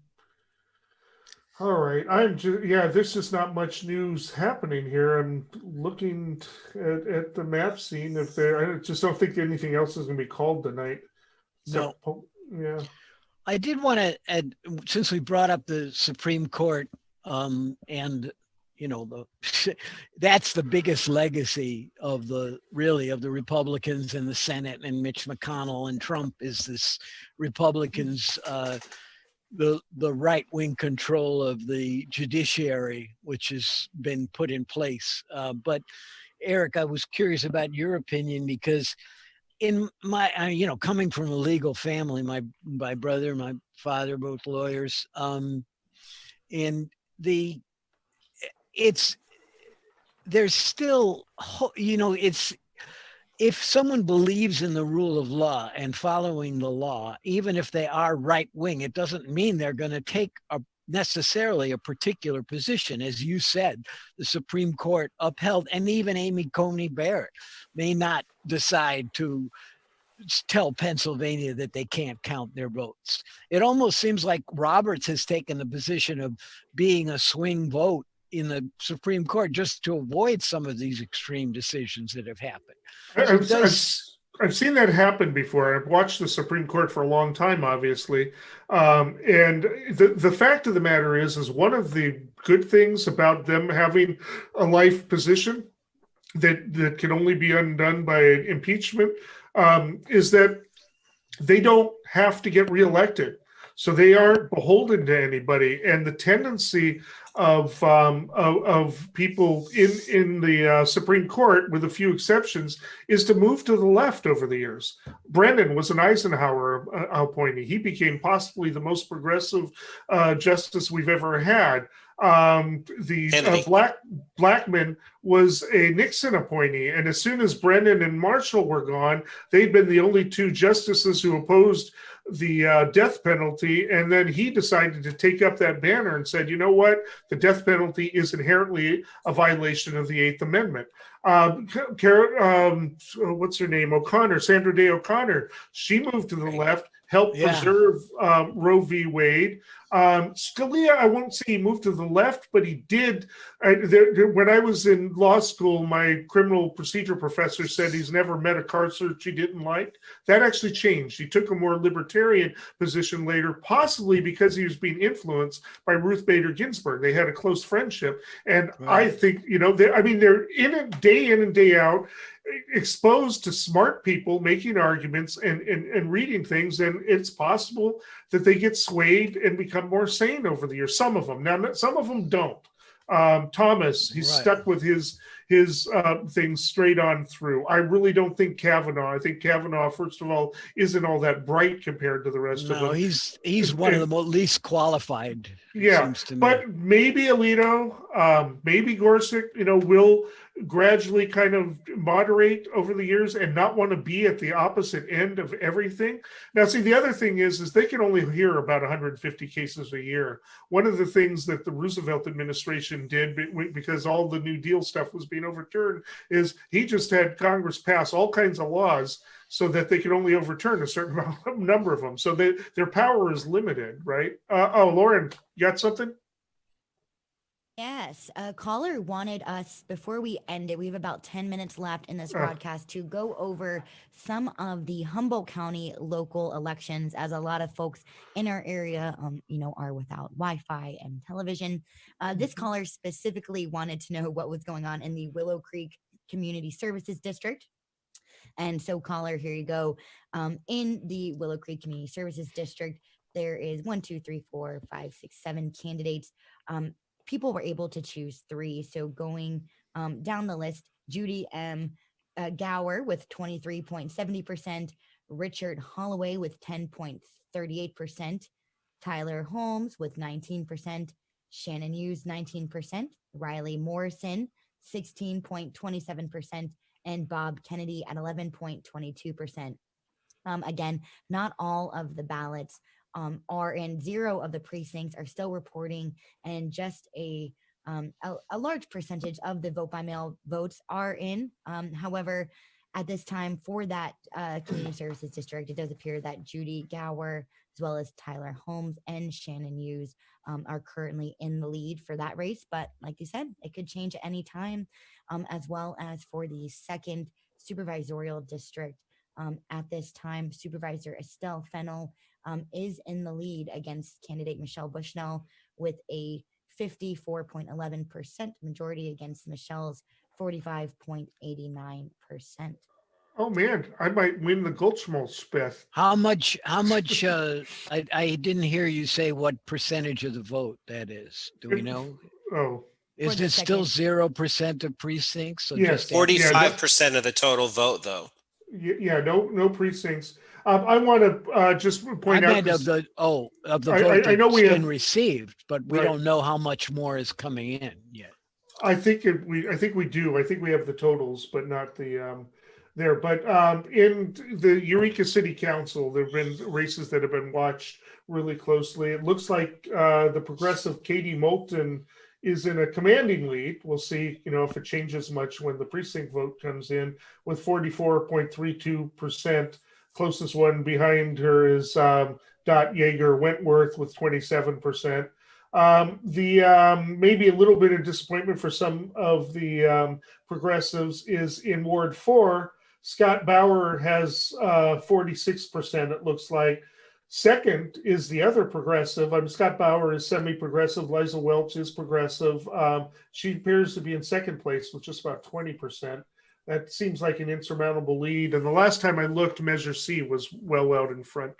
right. There's just not much news happening here. I'm looking at the map, seeing if I just don't think anything else is going to be called tonight. No. Yeah. I did want to add, since we brought up the Supreme Court, and that's the biggest legacy of the Republicans in the Senate and Mitch McConnell and Trump, is this Republicans the right-wing control of the judiciary, which has been put in place. But Eric, I was curious about your opinion, because in my, coming from a legal family, my brother, my father, both lawyers, and there's still, if someone believes in the rule of law and following the law, even if they are right wing, it doesn't mean they're going to take necessarily a particular position. As you said, the Supreme Court upheld, and even Amy Coney Barrett may not decide to tell Pennsylvania that they can't count their votes. It almost seems like Roberts has taken the position of being a swing vote in the Supreme Court just to avoid some of these extreme decisions that have happened. I've seen that happen before. I've watched the Supreme Court for a long time, obviously. And the fact of the matter is one of the good things about them having a life position that can only be undone by impeachment is that they don't have to get reelected. So they aren't beholden to anybody. And the tendency of people in the Supreme Court, with a few exceptions, is to move to the left over the years. Brennan was an Eisenhower appointee. He became possibly the most progressive justice we've ever had. Blackmun was a Nixon appointee, and as soon as Brennan and Marshall were gone, they'd been the only two justices who opposed the death penalty, and then he decided to take up that banner and said, you know what, the death penalty is inherently a violation of the Eighth Amendment. What's her name? O'Connor, Sandra Day O'Connor. She moved to the left, helped preserve Roe v. Wade. Scalia, I won't say he moved to the left, but he did. When I was in law school, my criminal procedure professor said he's never met a car search he didn't like. That actually changed. He took a more libertarian position later, possibly because he was being influenced by Ruth Bader Ginsburg. They had a close friendship. And I think, they're in it day in and day out, exposed to smart people making arguments and reading things, and it's possible that they get swayed and become more sane over the years. Some of them. Now, some of them don't. Thomas, he's stuck with his things straight on through. I really don't think Kavanaugh. I think Kavanaugh, first of all, isn't all that bright compared to the rest of them. No, he's one of the least qualified. Yeah, seems to me. But maybe Alito, maybe Gorsuch, will gradually kind of moderate over the years and not want to be at the opposite end of everything. Now, see, the other thing is they can only hear about 150 cases a year. One of the things that the Roosevelt administration did, because all the New Deal stuff was being overturned, is he just had Congress pass all kinds of laws so that they could only overturn a certain number of them. So their power is limited, right? Lauren, you got something? Yes, a caller wanted us, before we end it, we have about 10 minutes left in this broadcast, to go over some of the Humboldt County local elections, as a lot of folks in our area, are without Wi-Fi and television. This caller specifically wanted to know what was going on in the Willow Creek Community Services District. And so, caller, here you go. In the Willow Creek Community Services District, there is 1, 2, 3, 4, 5, 6, 7 candidates. People were able to choose 3. So going down the list, Judy M. Gower with 23.70%, Richard Holloway with 10.38%, Tyler Holmes with 19%, Shannon Hughes 19%, Riley Morrison 16.27%, and Bob Kennedy at 11.22%. Again, not all of the ballots are in. 0 of the precincts are still reporting, and just a large percentage of the vote by mail votes are in. However, at this time for that community services district, it does appear that Judy Gower, as well as Tyler Holmes and Shannon Hughes, are currently in the lead for that race. But like you said, it could change at any time, as well as for the second supervisorial district. At this time, Supervisor Estelle Fennell is in the lead against candidate Michelle Bushnell with a 54.11% majority against Michelle's 45.89%. Oh man, I might win the Goldschmalz bet. How much, I didn't hear you say what percentage of the vote that is. Do we know? Is it still 0% of precincts? So yes. 45% of the total vote, though. Yeah, no precincts. I want to just point out of the vote that's been received, but we don't know how much more is coming in yet. I think we do. I think we have the totals, but not the there. But in the Eureka City Council, there have been races that have been watched really closely. It looks like the progressive Katie Moulton is in a commanding lead. We'll see, if it changes much when the precinct vote comes in, with 44.32%. Closest one behind her is Dot Yeager Wentworth with 27%. Maybe a little bit of disappointment for some of the progressives is in Ward 4. Scott Bauer has 46%, it looks like. Second is the other progressive. Scott Bauer is semi-progressive. Liza Welch is progressive. She appears to be in second place with just about 20%. That seems like an insurmountable lead. And the last time I looked, Measure C was well out in front.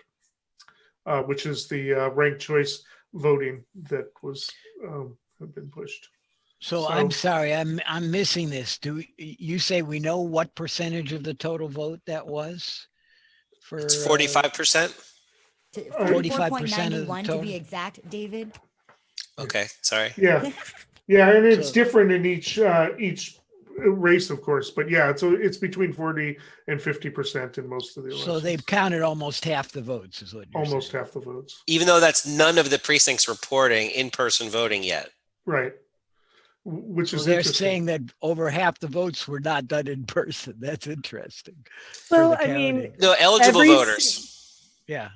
which is the ranked choice voting that was have been pushed. So I'm sorry, I'm missing this. Do you say we know what percentage of the total vote that was? For it's 45%. 45% of the 44.91 to total. be exact, David. Okay, sorry. Yeah, yeah, and it's different in each race, of course, but yeah, it's between 40 and 50% in most of the elections. So they've counted almost half the votes, is what you're almost saying. half the votes. Even though that's none of the precincts reporting in-person voting yet. Right. Which is they're interesting. saying that over half the votes were not done in person. That's interesting. Well, I mean, no, eligible voters. Yeah.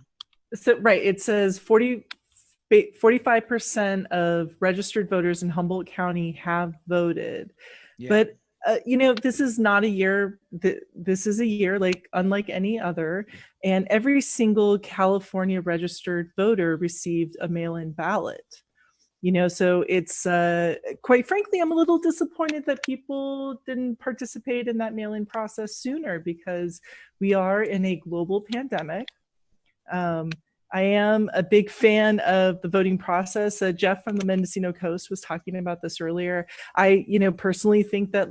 So right, it says 45% of registered voters in Humboldt County have voted. Yeah. But this is not a year. This is a year unlike any other, and every single California registered voter received a mail-in ballot. So it's quite frankly, I'm a little disappointed that people didn't participate in that mail-in process sooner, because we are in a global pandemic. I am a big fan of the voting process. Jeff from the Mendocino Coast was talking about this earlier. I, personally think that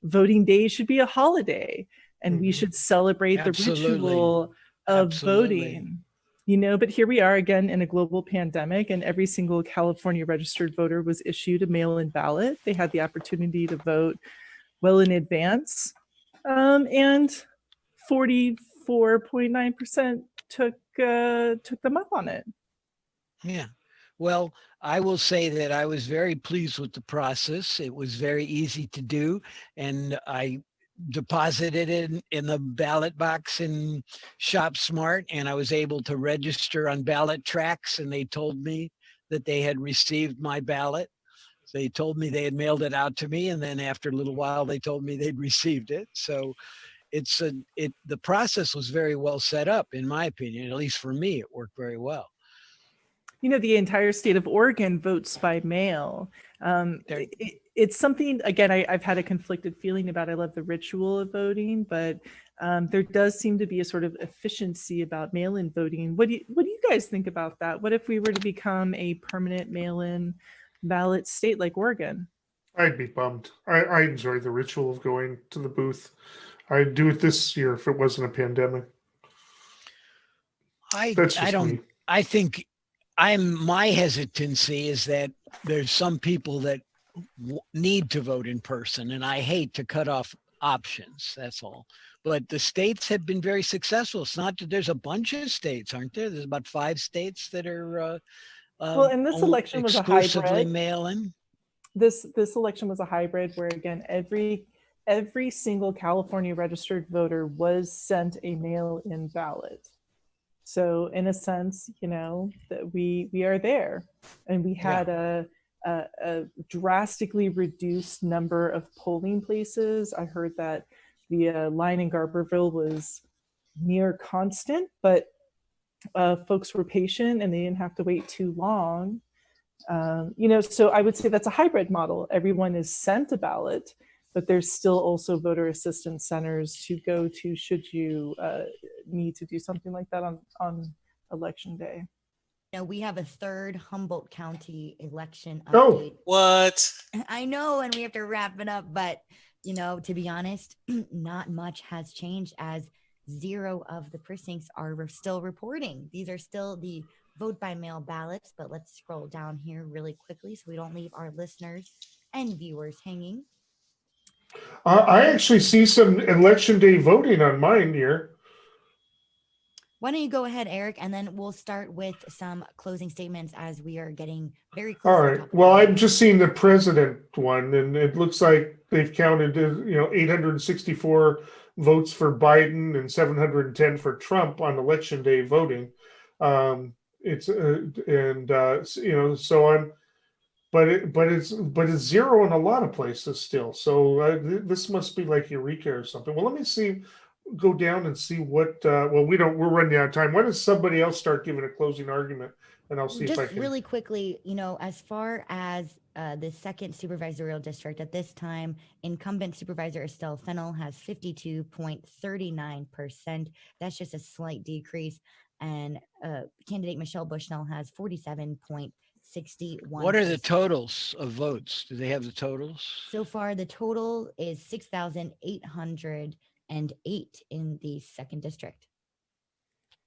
voting day should be a holiday, and we should celebrate the ritual of voting. But here we are again in a global pandemic, and every single California registered voter was issued a mail-in ballot. They had the opportunity to vote well in advance, and 44.9% took them up on it. Yeah. Well, I will say that I was very pleased with the process. It was very easy to do, and I deposited it in the ballot box in Shop Smart, and I was able to register on ballot tracks, and they told me that they had received my ballot. They told me they had mailed it out to me, and then after a little while they told me they'd received it. So the process was very well set up, in my opinion. At least for me, it worked very well. The entire state of Oregon votes by mail. It's something, again, I've had a conflicted feeling about. I love the ritual of voting, but there does seem to be a sort of efficiency about mail-in voting. What do you guys think about that? What if we were to become a permanent mail-in ballot state like Oregon? I'd be bummed. I enjoy the ritual of going to the booth. I'd do it this year if it wasn't a pandemic. I think my hesitancy is that there's some people that need to vote in person, and I hate to cut off options. That's all. But the states have been very successful. It's not that there's a bunch of states, aren't there? There's about 5 states that are well, and this election was a hybrid. Mail-in. This election was a hybrid where, again, every single California registered voter was sent a mail-in ballot. So in a sense, that we are there, and we had a drastically reduced number of polling places. I heard that the line in Garberville was near constant, but folks were patient and they didn't have to wait too long. So I would say that's a hybrid model. Everyone is sent a ballot, but there's still also voter assistance centers to go to should you need to do something like that on election day. We have a third Humboldt County election update. Oh, what? I know, and we have to wrap it up, but to be honest, not much has changed, as 0 of the precincts are still reporting. These are still the vote by mail ballots, but let's scroll down here really quickly so we don't leave our listeners and viewers hanging. I actually see some election day voting on mine here. Why don't you go ahead, Eric, and then we'll start with some closing statements as we are getting very close. All right. Well, I'm just seeing the president one, and it looks like they've counted, 864 votes for Biden and 710 for Trump on election day voting. So I'm. But it's 0 in a lot of places still. So this must be like Eureka or something. Well, let me see. Go down and see what. We're running out of time. Why does somebody else start giving a closing argument and I'll see if I Just can. really quickly, as far as the second supervisorial district, at this time, incumbent supervisor Estelle Fennell has 52.39%. That's just a slight decrease. And candidate Michelle Bushnell has 47.61%. What are the totals of votes? Do they have the totals? So far, the total is 6,808 in the second district.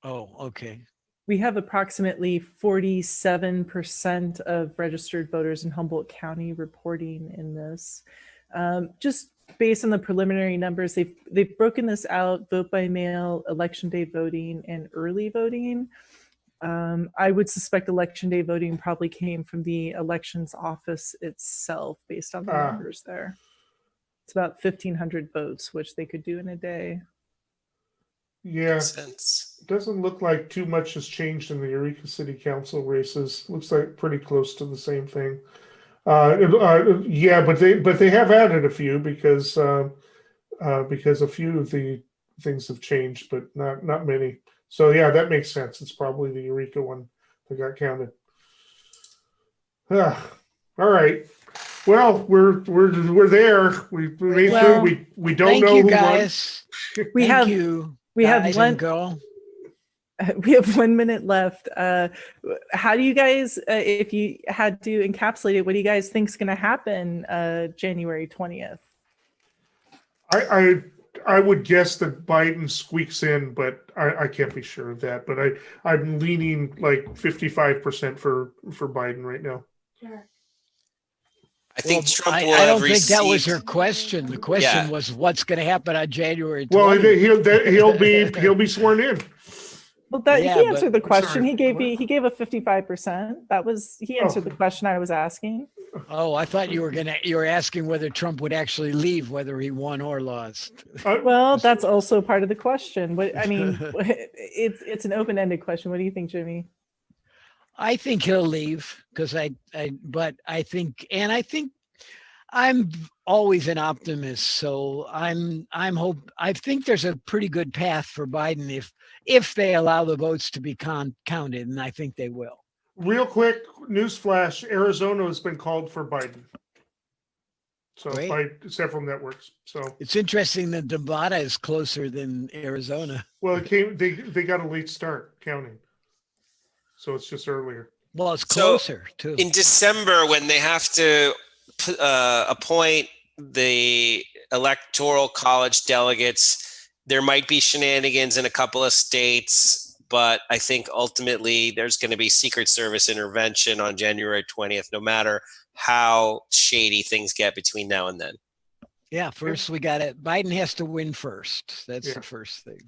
Oh, okay. We have approximately 47% of registered voters in Humboldt County reporting in this. Just based on the preliminary numbers, they've broken this out: vote by mail, election day voting, and early voting. I would suspect election day voting probably came from the elections office itself, based on the numbers there. It's about 1,500 votes, which they could do in a day. Yeah, doesn't look like too much has changed in the Eureka City Council races. Looks like pretty close to the same thing. Yeah, but they have added a few because a few of the things have changed, but not many. So yeah, that makes sense. It's probably the Eureka one that got counted. All right. Well, we're there. We made sure we don't know who guys. won. We have one. Girl. We have 1 minute left. How do you guys, if you had to encapsulate it, what do you guys think is going to happen January 20th? I would guess that Biden squeaks in, but I can't be sure of that. But I'm leaning like 55% for Biden right now. Sure. I think Trump will I don't have think that was received- her question. The question was what's going to happen on January 20th. Well, he'll be sworn in. Well, he answered the question. He gave a 55%. He answered the question I was asking. Oh, I thought you were asking whether Trump would actually leave, whether he won or lost. Well, that's also part of the question. It's an open-ended question. What do you think, Jimmy? I think he'll leave because I think I'm always an optimist. So I think there's a pretty good path for Biden if they allow the votes to be counted, and I think they will. Real quick, newsflash: Arizona has been called for Biden. So Great. by several networks. So it's interesting that Nevada is closer than Arizona. Well, they got a late start counting. So it's just earlier. Well, it's closer too. In December, when they have to appoint the electoral college delegates, there might be shenanigans in a couple of states, but I think ultimately there's going to be Secret Service intervention on January 20th, no matter how shady things get between now and then. Yeah, first we got it. Biden has to win first. That's the first thing.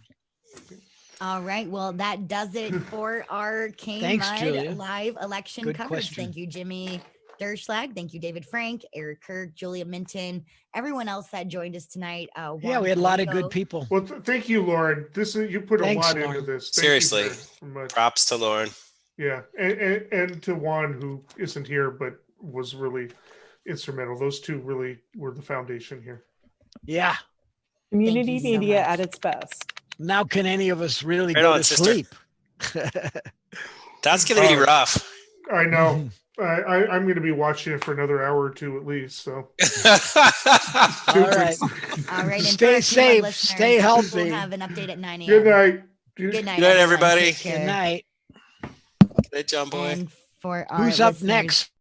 All right. Well, that does it for our KMUD live election coverage. Question. Thank you, Jimmy Derschlag. Thank you, David Frank, Eric Kirk, Julia Minton, everyone else that joined us tonight. Yeah, we had a lot of good people. Well, thank you, Lauren. You put a lot Lauren. into this. Thank Seriously, you very much. Props to Lauren. Yeah, and to Juan, who isn't here but was really instrumental. Those two really were the foundation here. Yeah. Community media at its best. Now can any of us really Right go on, to sister. sleep? That's going to be rough. I know. I'm going to be watching it for another hour or two at least. So. All right. All right. Stay safe. Stay healthy. We'll have an update at 9 a.m. Good night. Good night. Good night, everybody. Take care. Good night. Good John Boy. And for our Who's up listeners, next?